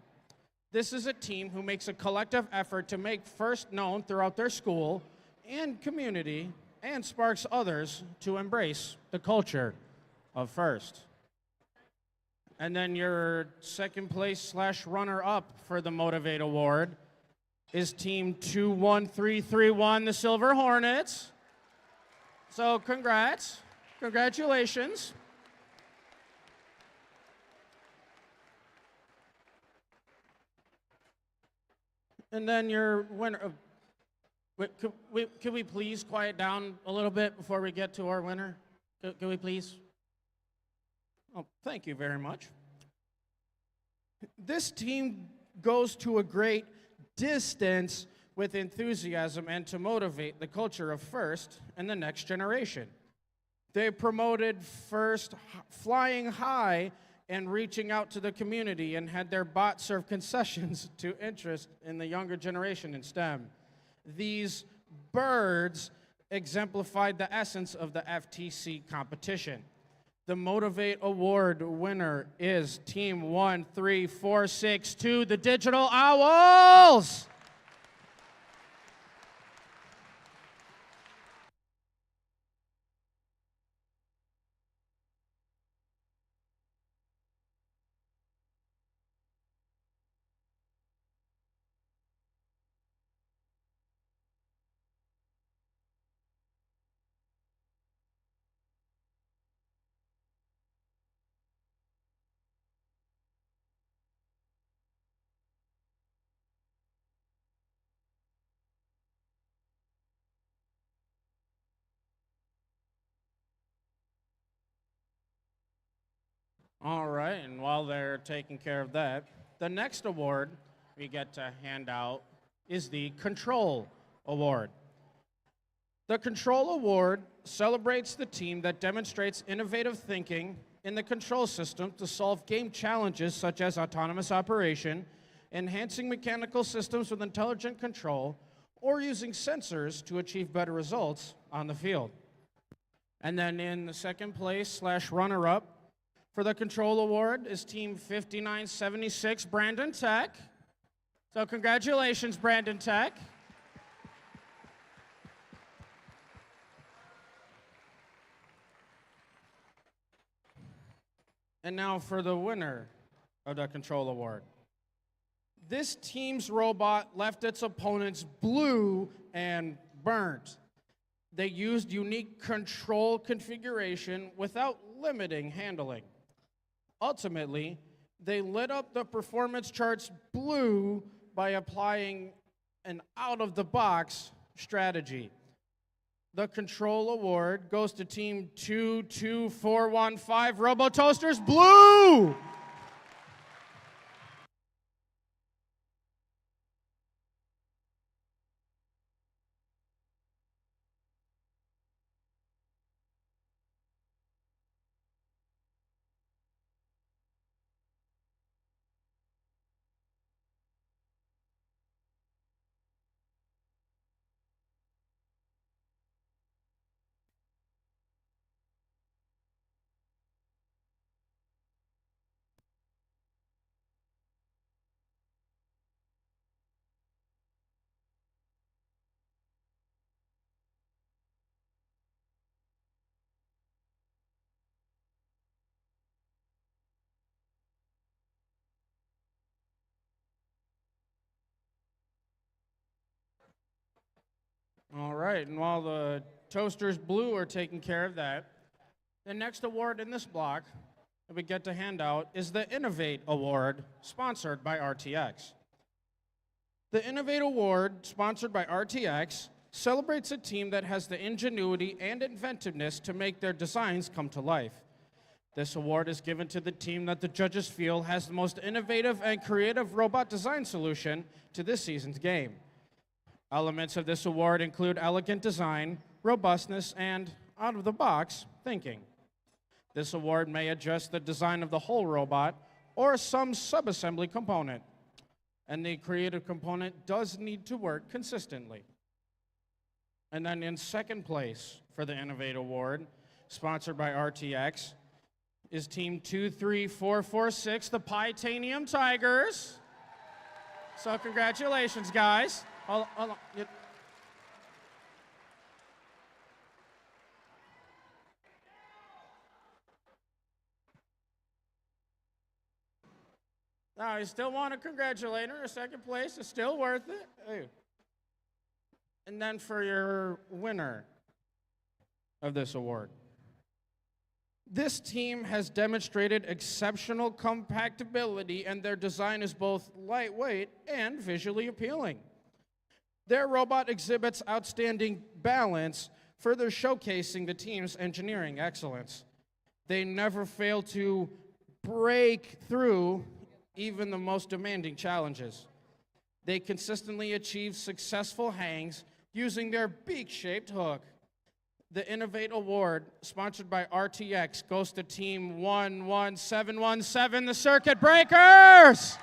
This is a team who makes a collective effort to make FIRST known throughout their school and community and sparks others to embrace the culture of FIRST. And then your second place / runner-up for the Motivate Award is team 21331, the Silver Hornets. So congrats. Congratulations. And then your winner. Could we please quiet down a little bit before we get to our winner? Can we please? Oh, thank you very much. This team goes to a great distance with enthusiasm and to motivate the culture of FIRST and the next generation. They promoted FIRST flying high and reaching out to the community and had their bot serve concessions to interest in the younger generation in STEM. These birds exemplified the essence of the FTC competition. The Motivate Award winner is Team 13462, the Digital Owls. All right, and while they're taking care of that, the next award we get to hand out is the Control Award. The Control Award celebrates the team that demonstrates innovative thinking in the control system to solve game challenges such as autonomous operation, enhancing mechanical systems with intelligent control, or using sensors to achieve better results on the field. And then in the second place / runner-up for the Control Award is Team 5976, Brandon Tech. So congratulations, Brandon Tech. And now for the winner of the Control Award. This team's robot left its opponents blue and burnt. They used unique control configuration without limiting handling. Ultimately, they lit up the performance charts blue by applying an out-of-the-box strategy. The Control Award goes to Team 22415 Robo Toasters Blue! All right, and while the Toasters Blue are taking care of that, the next award in this block that we get to hand out is the Innovate Award, sponsored by RTX. The Innovate Award, sponsored by RTX, celebrates a team that has the ingenuity and inventiveness to make their designs come to life. This award is given to the team that the judges feel has the most innovative and creative robot design solution to this season's game. Elements of this award include elegant design, robustness, and out-of-the-box thinking. This award may adjust the design of the whole robot or some subassembly component, and the creative component does need to work consistently. And then in second place for the Innovate Award, sponsored by RTX, is Team 23446, the Titanium Tigers. So congratulations, guys. Hold on. Now, I still want to congratulate her. Second place is still worth it. Hey. And then for your winner of this award. This team has demonstrated exceptional compactability, and their design is both lightweight and visually appealing. Their robot exhibits outstanding balance, further showcasing the team's engineering excellence. They never fail to break through even the most demanding challenges. They consistently achieve successful hangs using their beak-shaped hook. The Innovate Award, sponsored by RTX, goes to Team 11717, the Circuit Breakers!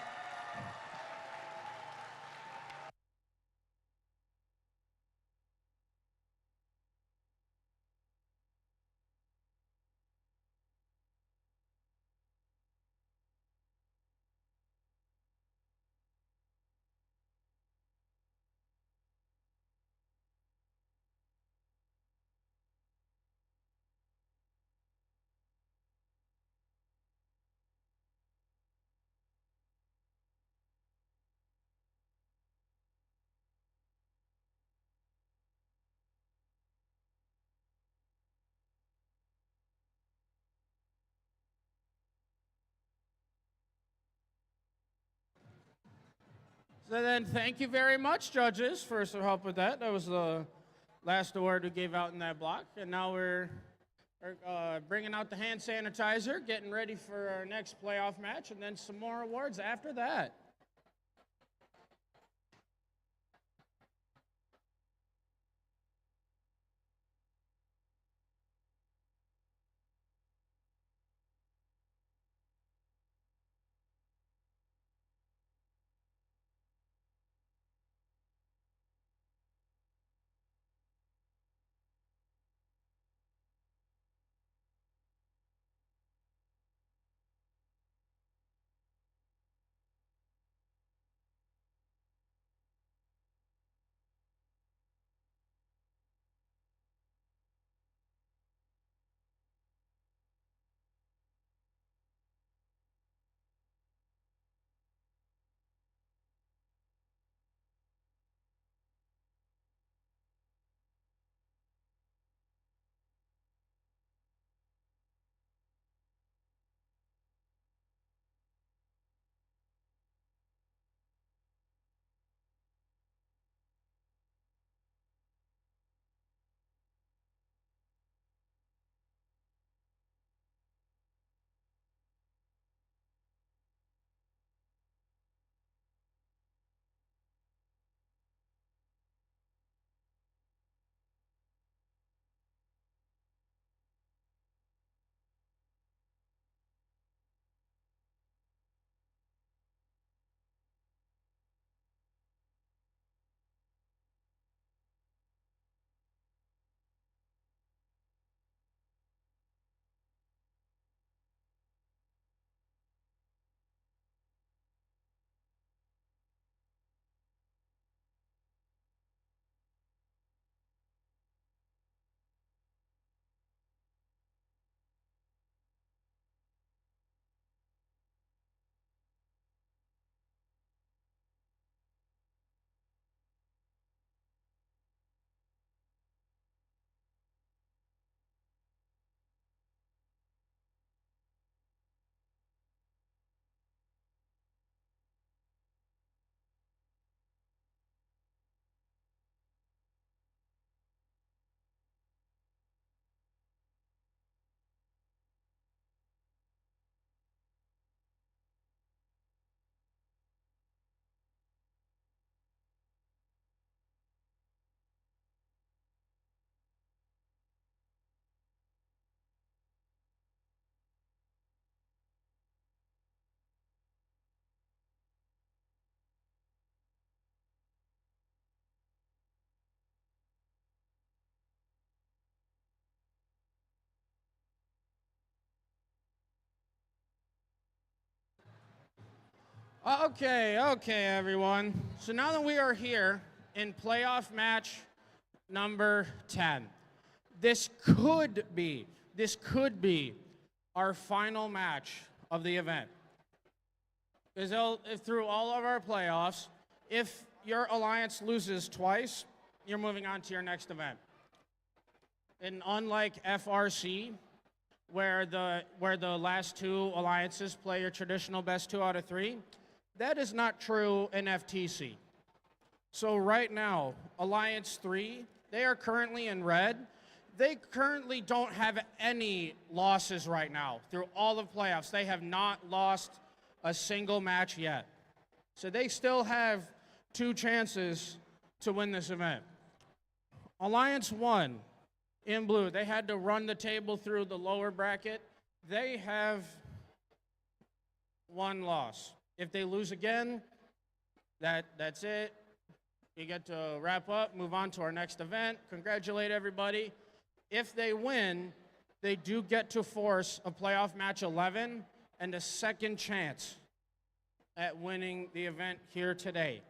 So then, thank you very much, judges, for some help with that. That was the last award we gave out in that block. And now we're bringing out the hand sanitizer, getting ready for our next playoff match, and then some more awards after that. Okay, everyone. So now that we are here in playoff match number 10, this could be our final match of the event. Because through all of our playoffs, if your alliance loses twice, you're moving on to your next event. And unlike FRC, where the last two alliances play your traditional best 2 out of 3, that is not true in FTC. So right now, Alliance 3, they are currently in red. They currently don't have any losses right now. Through all of playoffs, they have not lost a single match yet. So they still have 2 chances to win this event. Alliance 1, in blue, they had to run the table through the lower bracket. They have 1 loss. If they lose again, that's it. We get to wrap up, move on to our next event. Congratulate everybody. If they win, they do get to force a playoff match 11 and a second chance at winning the event here today.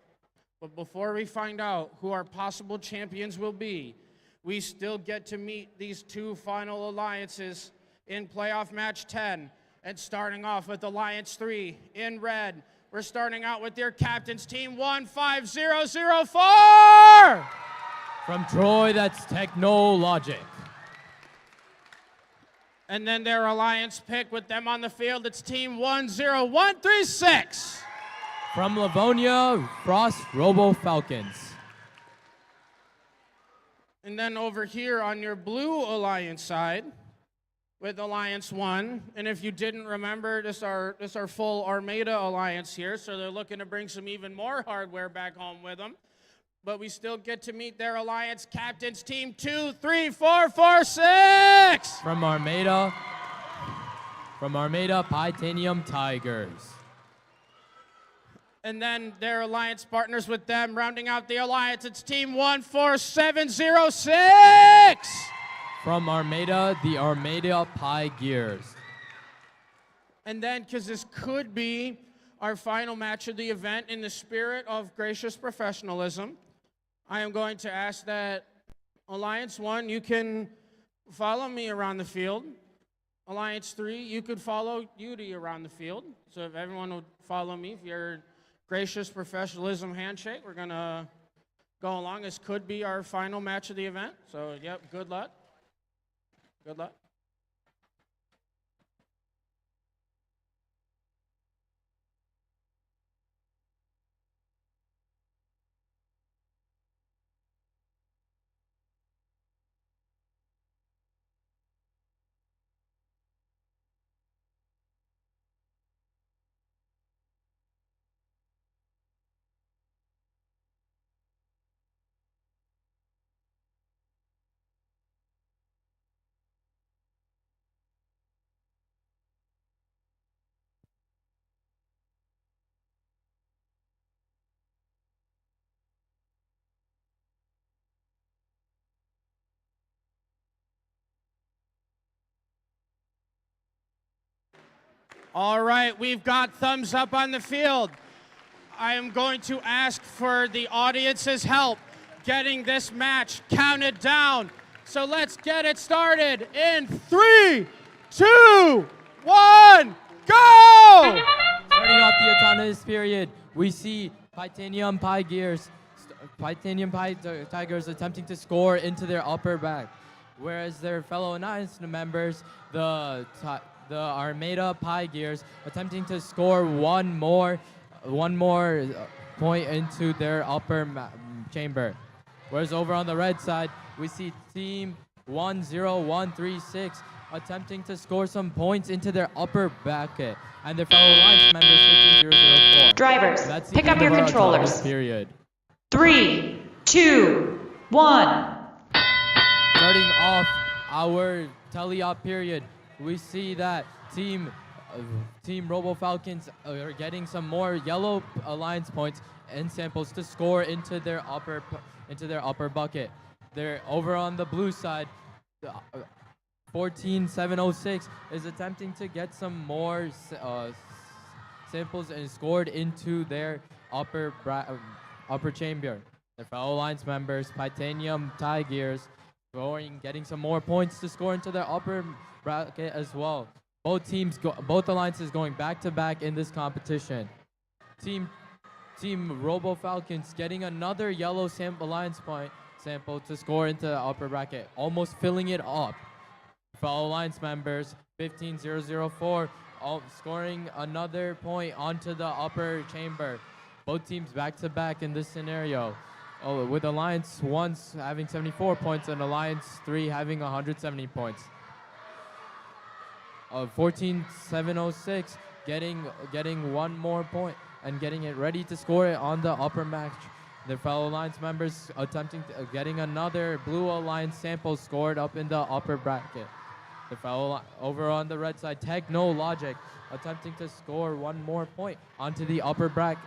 But before we find out who our possible champions will be, we still get to meet these 2 final alliances in playoff match 10. And starting off with Alliance 3 in red, we're starting out with their captains, team 15004! From Troy, that's Technologic. And then their alliance pick with them on the field, it's team 10136. From Livonia, Frost Robo Falcons. And then over here on your blue alliance side, with Alliance 1, and if you didn't remember, this our full Armada alliance here, so they're looking to bring some even more hardware back home with them. But we still get to meet their alliance captains, team 23446! From Armada, Titanium Tigers. And then their alliance partners with them, rounding out the alliance, it's team 14706! From Armada, the Armada Pie Gears. And then, because this could be our final match of the event, in the spirit of gracious professionalism, I am going to ask that Alliance 1, you can follow me around the field. Alliance 3, you could follow Yudi around the field. So if everyone would follow me, if you're gracious professionalism handshake, we're going to go along. This could be our final match of the event. So, yep, good luck. Good luck. All right, we've got thumbs up on the field. I am going to ask for the audience's help getting this match counted down. So let's get it started in 3, 2, 1, go! Starting off the autonomous period, we see Titanium Pie Tigers attempting to score into their upper back, whereas their fellow alliance members, the Armada Pie Gears, attempting to score one more point into their upper chamber. Whereas over on the red side, we see team 10136 attempting to score some points into their upper bracket, and their fellow alliance members 15004. Drivers, pick up your controllers. Period. 3, 2, 1. Starting off our teleop period, we see that Team Robo Falcons are getting some more yellow alliance points and samples to score into their upper bucket. They're over on the blue side. 14706 is attempting to get some more samples and scored into their upper chamber. Their fellow alliance members, Titanium Tigers, getting some more points to score into their upper bracket as well. Both alliances going back to back in this competition. Team Robo Falcons getting another yellow alliance point sample to score into the upper bracket, almost filling it up. Fellow alliance members, 15004, scoring another point onto the upper chamber. Both teams back to back in this scenario. With Alliance 1 having 74 points and Alliance 3 having 170 points. 14706 getting one more point and getting it ready to score it on the upper match. Their fellow Alliance members attempting getting another Blue Alliance sample scored up in the upper bracket. The fellow over on the red side, Technologic, attempting to score one more point onto the upper bracket.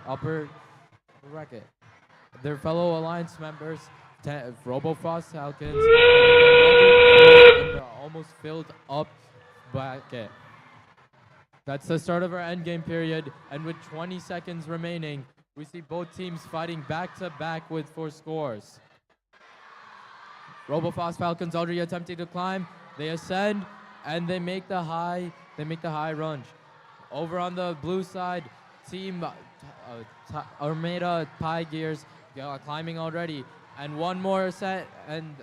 Their fellow Alliance members, RoboFrost Falcons, in the almost filled up bracket. That's the start of our endgame period, and with 20 seconds remaining, we see both teams fighting back to back with 4 scores. RoboFrost Falcons already attempting to climb. They ascend and they make the high lunge. Over on the blue side, team Armada Pie Gears climbing already, and one more set, and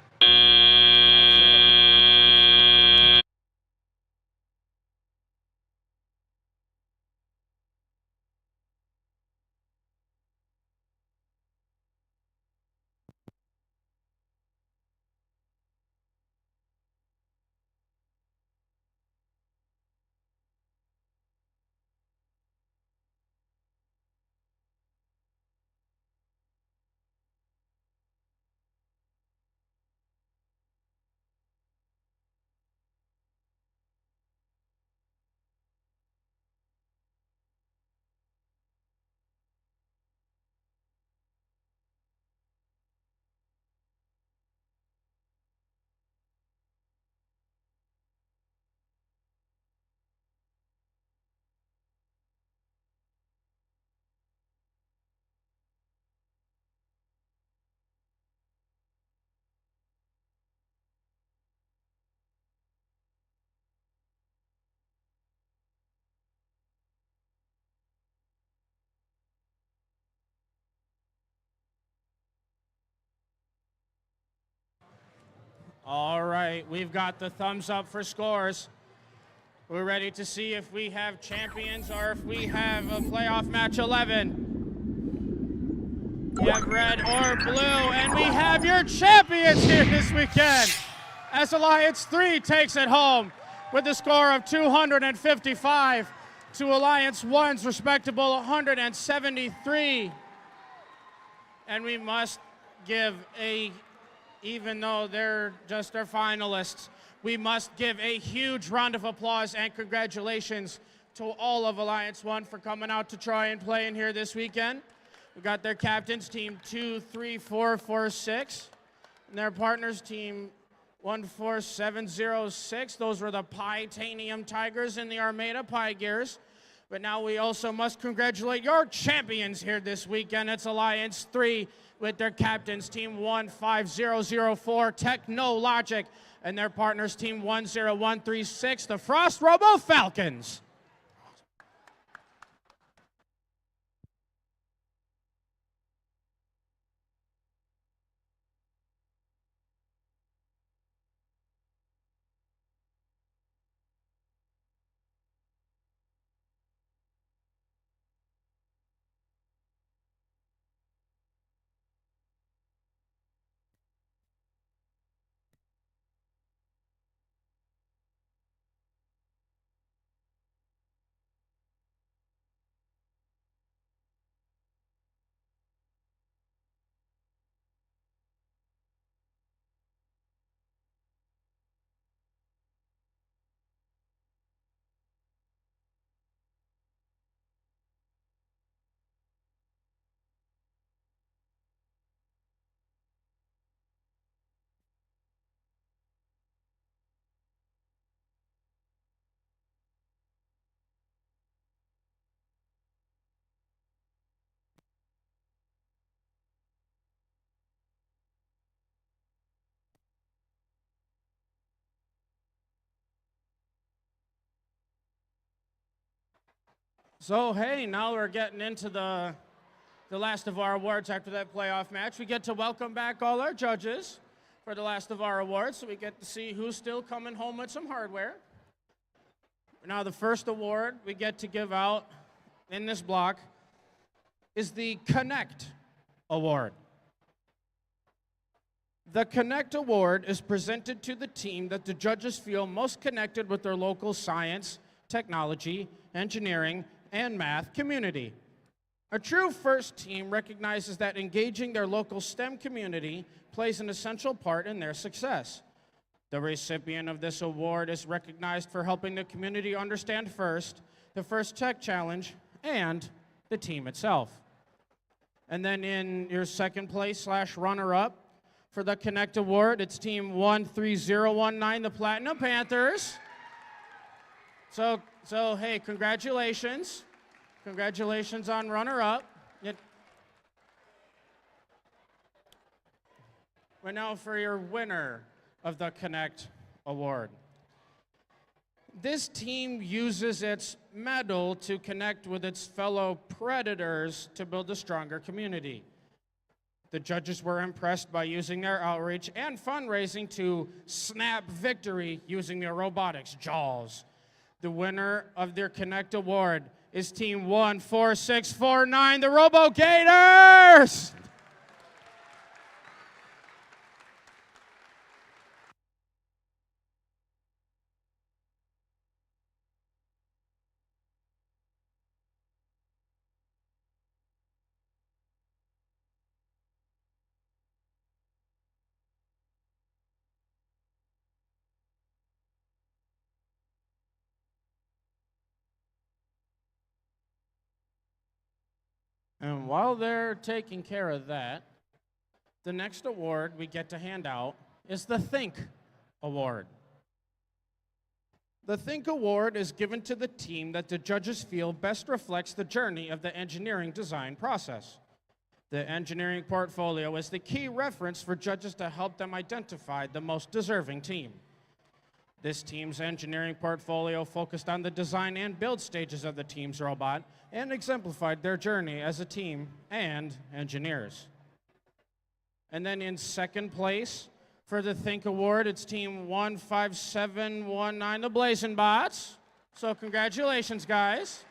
All right, we've got the thumbs up for scores. We're ready to see if we have champions or if we have a playoff match 11. We have red or blue, and we have your champions here this weekend. As Alliance 3 takes it home with a score of 255 to Alliance 1's respectable 173. And we must give even though they're just our finalists, we must give a huge round of applause and congratulations to all of Alliance 1 for coming out to try and play in here this weekend. We got their captains, team 23446, and their partners, team 14706. Those were the Titanium Tigers and the Armada Pie Gears. But now we also must congratulate your champions here this weekend. It's Alliance 3 with their captains, team 15004, Technologic, and their partners, team 10136, the Frost Robo Falcons. So, hey, now we're getting into the last of our awards after that playoff match. We get to welcome back all our judges for the last of our awards, so we get to see who's still coming home with some hardware. Now, the first award we get to give out in this block is the Connect Award. The Connect Award is presented to the team that the judges feel most connected with their local science, technology, engineering, and math community. A true FIRST team recognizes that engaging their local STEM community plays an essential part in their success. The recipient of this award is recognized for helping the community understand FIRST, the FIRST Tech Challenge, and the team itself. And then in your second place / runner-up for the Connect Award, it's Team 13019, the Platinum Panthers. So hey, congratulations. Congratulations on runner-up. But now for your winner of the Connect Award. This team uses its medal to connect with its fellow Predators to build a stronger community. The judges were impressed by using their outreach and fundraising to snap victory using their robotics jaws. The winner of their Connect Award is Team 14649, the Robo Gators! And while they're taking care of that, the next award we get to hand out is the Think Award. The Think Award is given to the team that the judges feel best reflects the journey of the engineering design process. The engineering portfolio is the key reference for judges to help them identify the most deserving team. This team's engineering portfolio focused on the design and build stages of the team's robot and exemplified their journey as a team and engineers. And then in second place for the Think Award, it's Team 15719, the Blazing Bots. So congratulations, guys.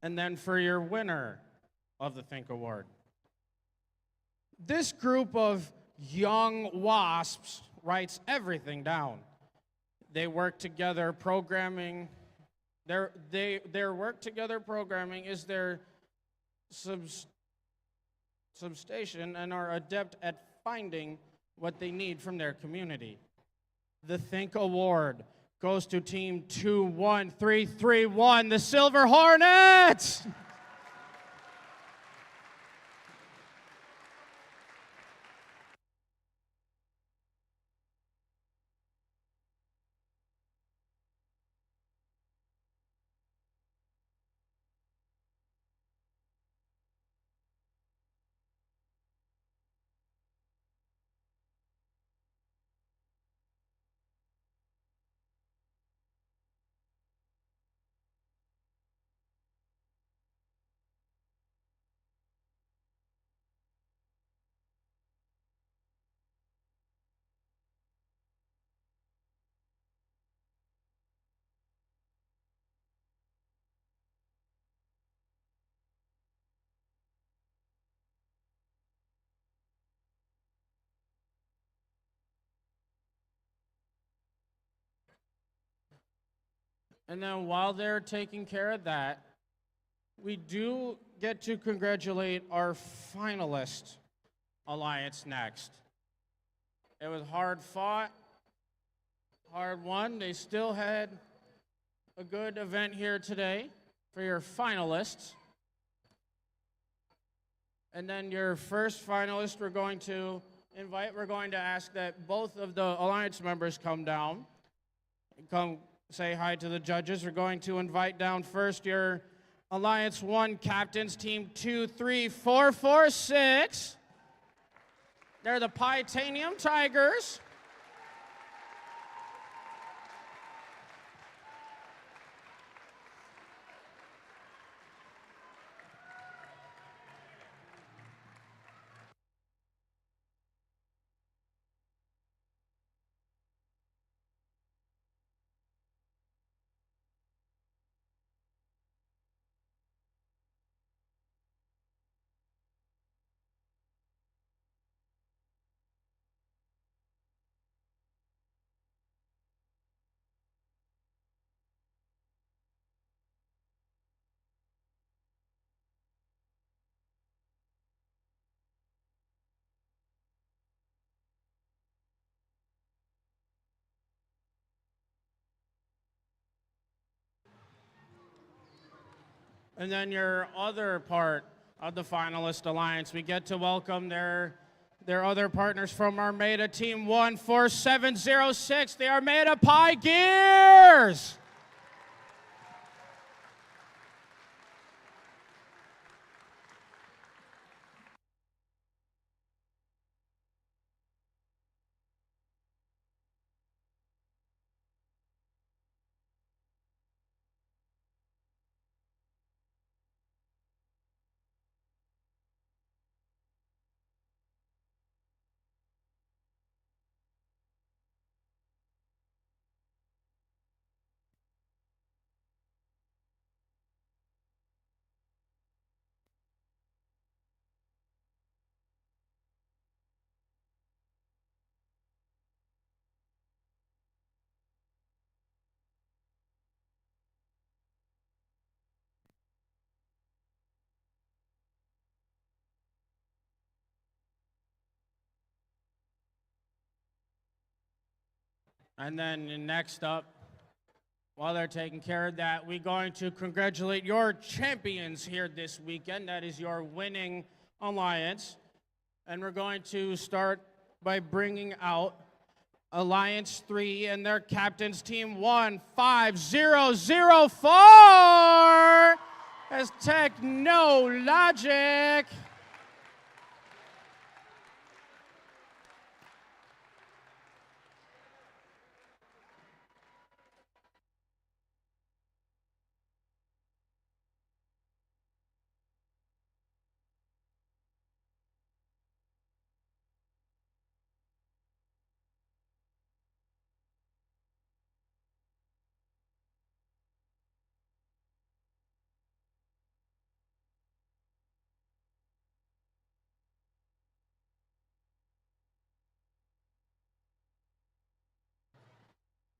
And then for your winner of the Think Award. This group of young wasps writes everything down. They work together programming. Their work together programming is their substation and are adept at finding what they need from their community. The Think Award goes to Team 21331, the Silver Hornets! And then while they're taking care of that, we do get to congratulate our finalist alliance next. It was hard fought, hard won. They still had a good event here today for your finalists. And then your first finalist we're going to ask that both of the alliance members come down and come say hi to the judges. We're going to invite down first your Alliance 1 captains, Team 23446. They're the Titanium Tigers. And then your other part of the finalist alliance, we get to welcome their other partners from Armada Team 14706, the Armada Pie Gears. And then next up, while they're taking care of that, we're going to congratulate your champions here this weekend. That is your winning alliance. And we're going to start by bringing out Alliance 3 and their captains, Team 15004 as Technologic.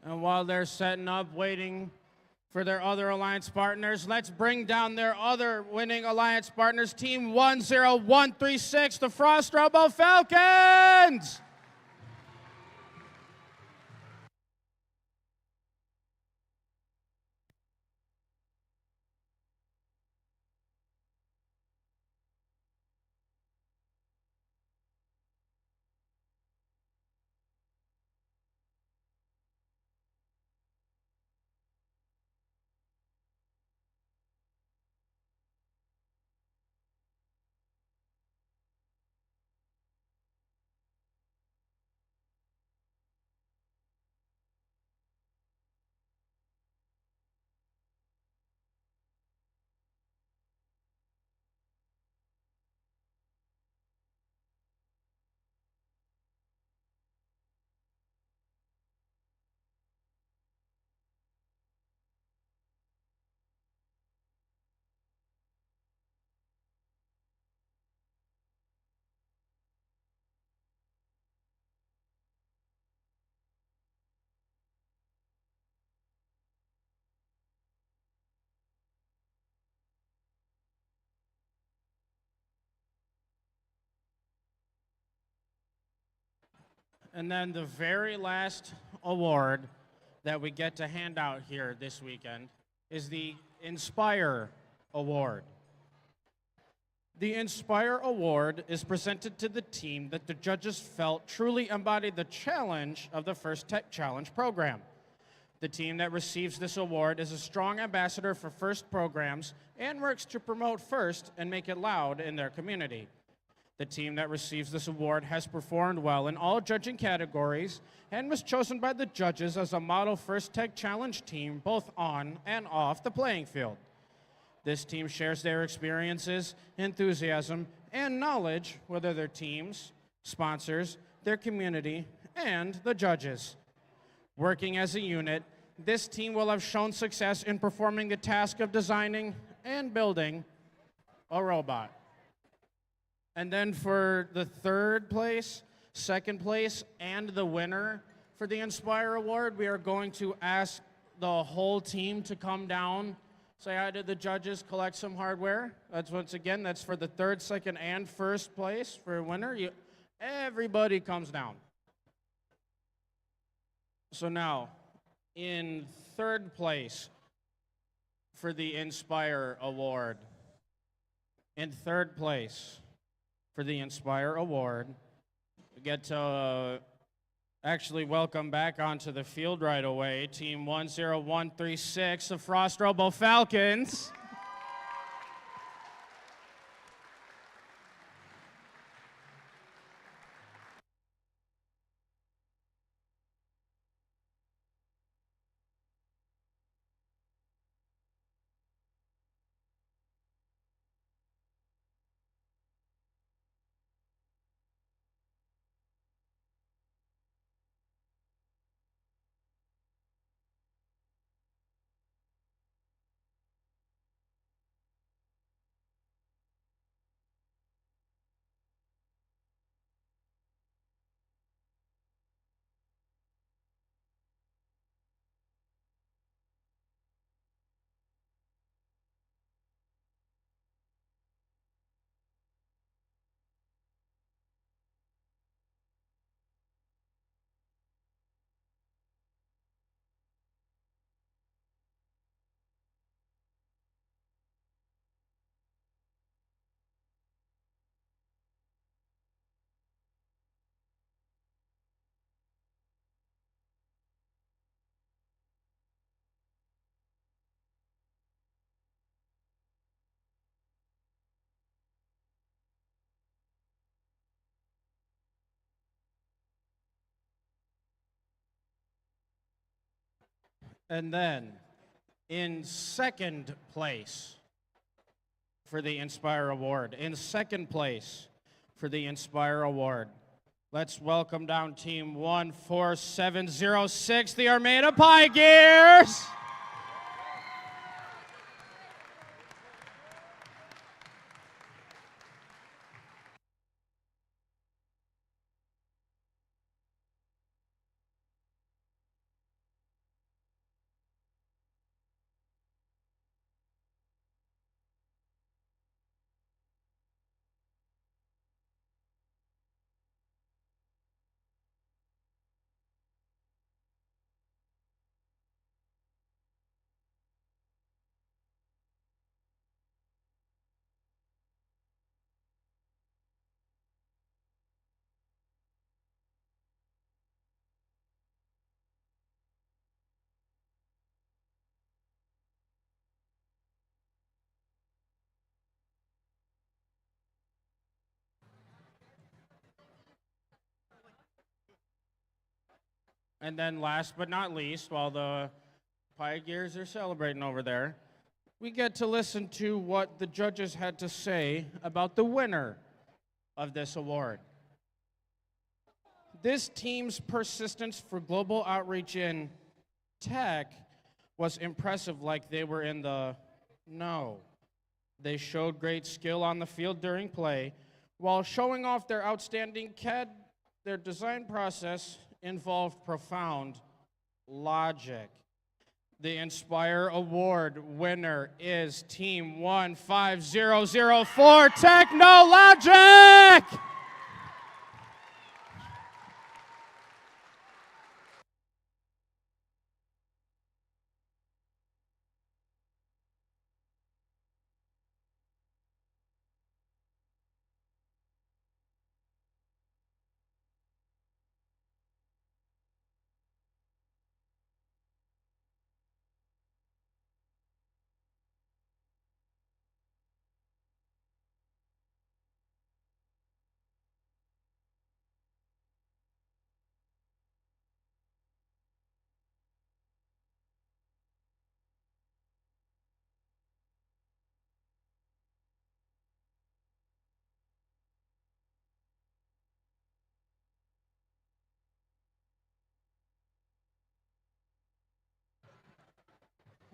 And while they're setting up, waiting for their other alliance partners, let's bring down their other winning alliance partners, Team 10136, the Frost Robo Falcons. And then the very last award that we get to hand out here this weekend is the Inspire Award. The Inspire Award is presented to the team that the judges felt truly embodied the challenge of the First Tech Challenge program. The team that receives this award is a strong ambassador for FIRST programs and works to promote FIRST and make it loud in their community. The team that receives this award has performed well in all judging categories and was chosen by the judges as a model First Tech Challenge team both on and off the playing field. This team shares their experiences, enthusiasm, and knowledge with other teams, sponsors, their community, and the judges. Working as a unit, this team will have shown success in performing the task of designing and building a robot. And then for the third place, second place, and the winner for the Inspire Award, we are going to ask the whole team to come down, say hi to the judges, collect some hardware. That's that's for the third, second, and first place for a winner. Everybody comes down. So now, in third place for the Inspire Award, in third place for the Inspire Award, we get to actually welcome back onto the field right away, Team 10136, the Frost Robo Falcons. And then, in second place for the Inspire Award, let's welcome down Team 14706, the Armada Pie Gears. And then last but not least, while the Pie Gears are celebrating over there, we get to listen to what the judges had to say about the winner of this award. This team's persistence for global outreach in tech was impressive, like they were in the know. They showed great skill on the field during play, while showing off their outstanding CAD. Their design process involved profound logic. The Inspire Award winner is Team 15004, Technologic!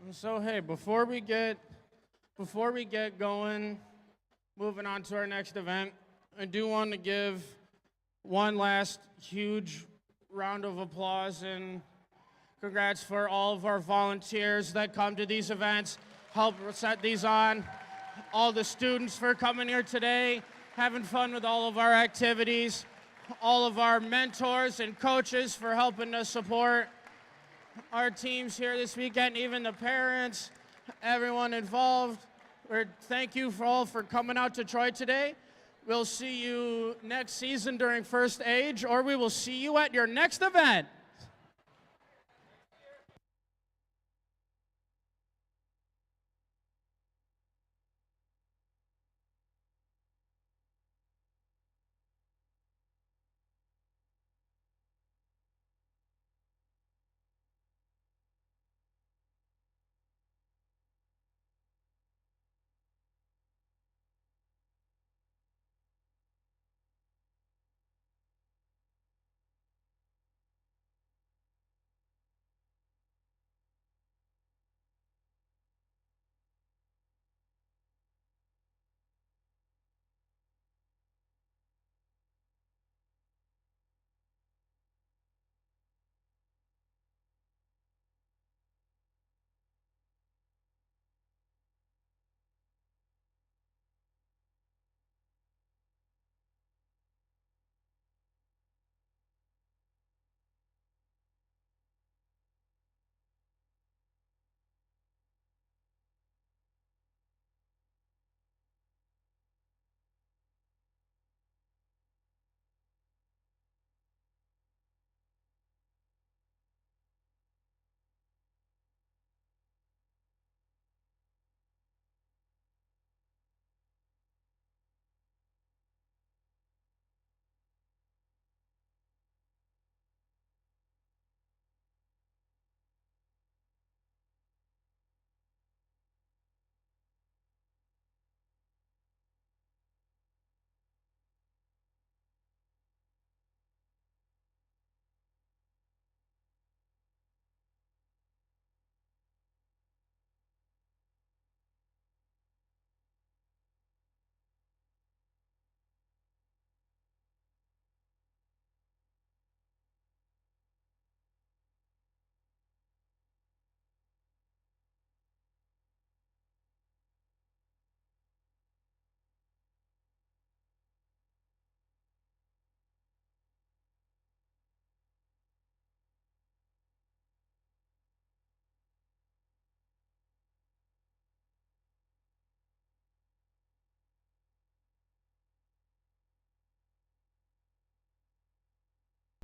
So hey, before we get going, moving on to our next event, I do want to give one last huge round of applause and congrats for all of our volunteers that come to these events, help set these on, all the students for coming here today, having fun with all of our activities, all of our mentors and coaches for helping us support our teams here this weekend, even the parents, everyone involved. Thank you all for coming out to Troy today. We'll see you next season during First Age, or we will see you at your next event.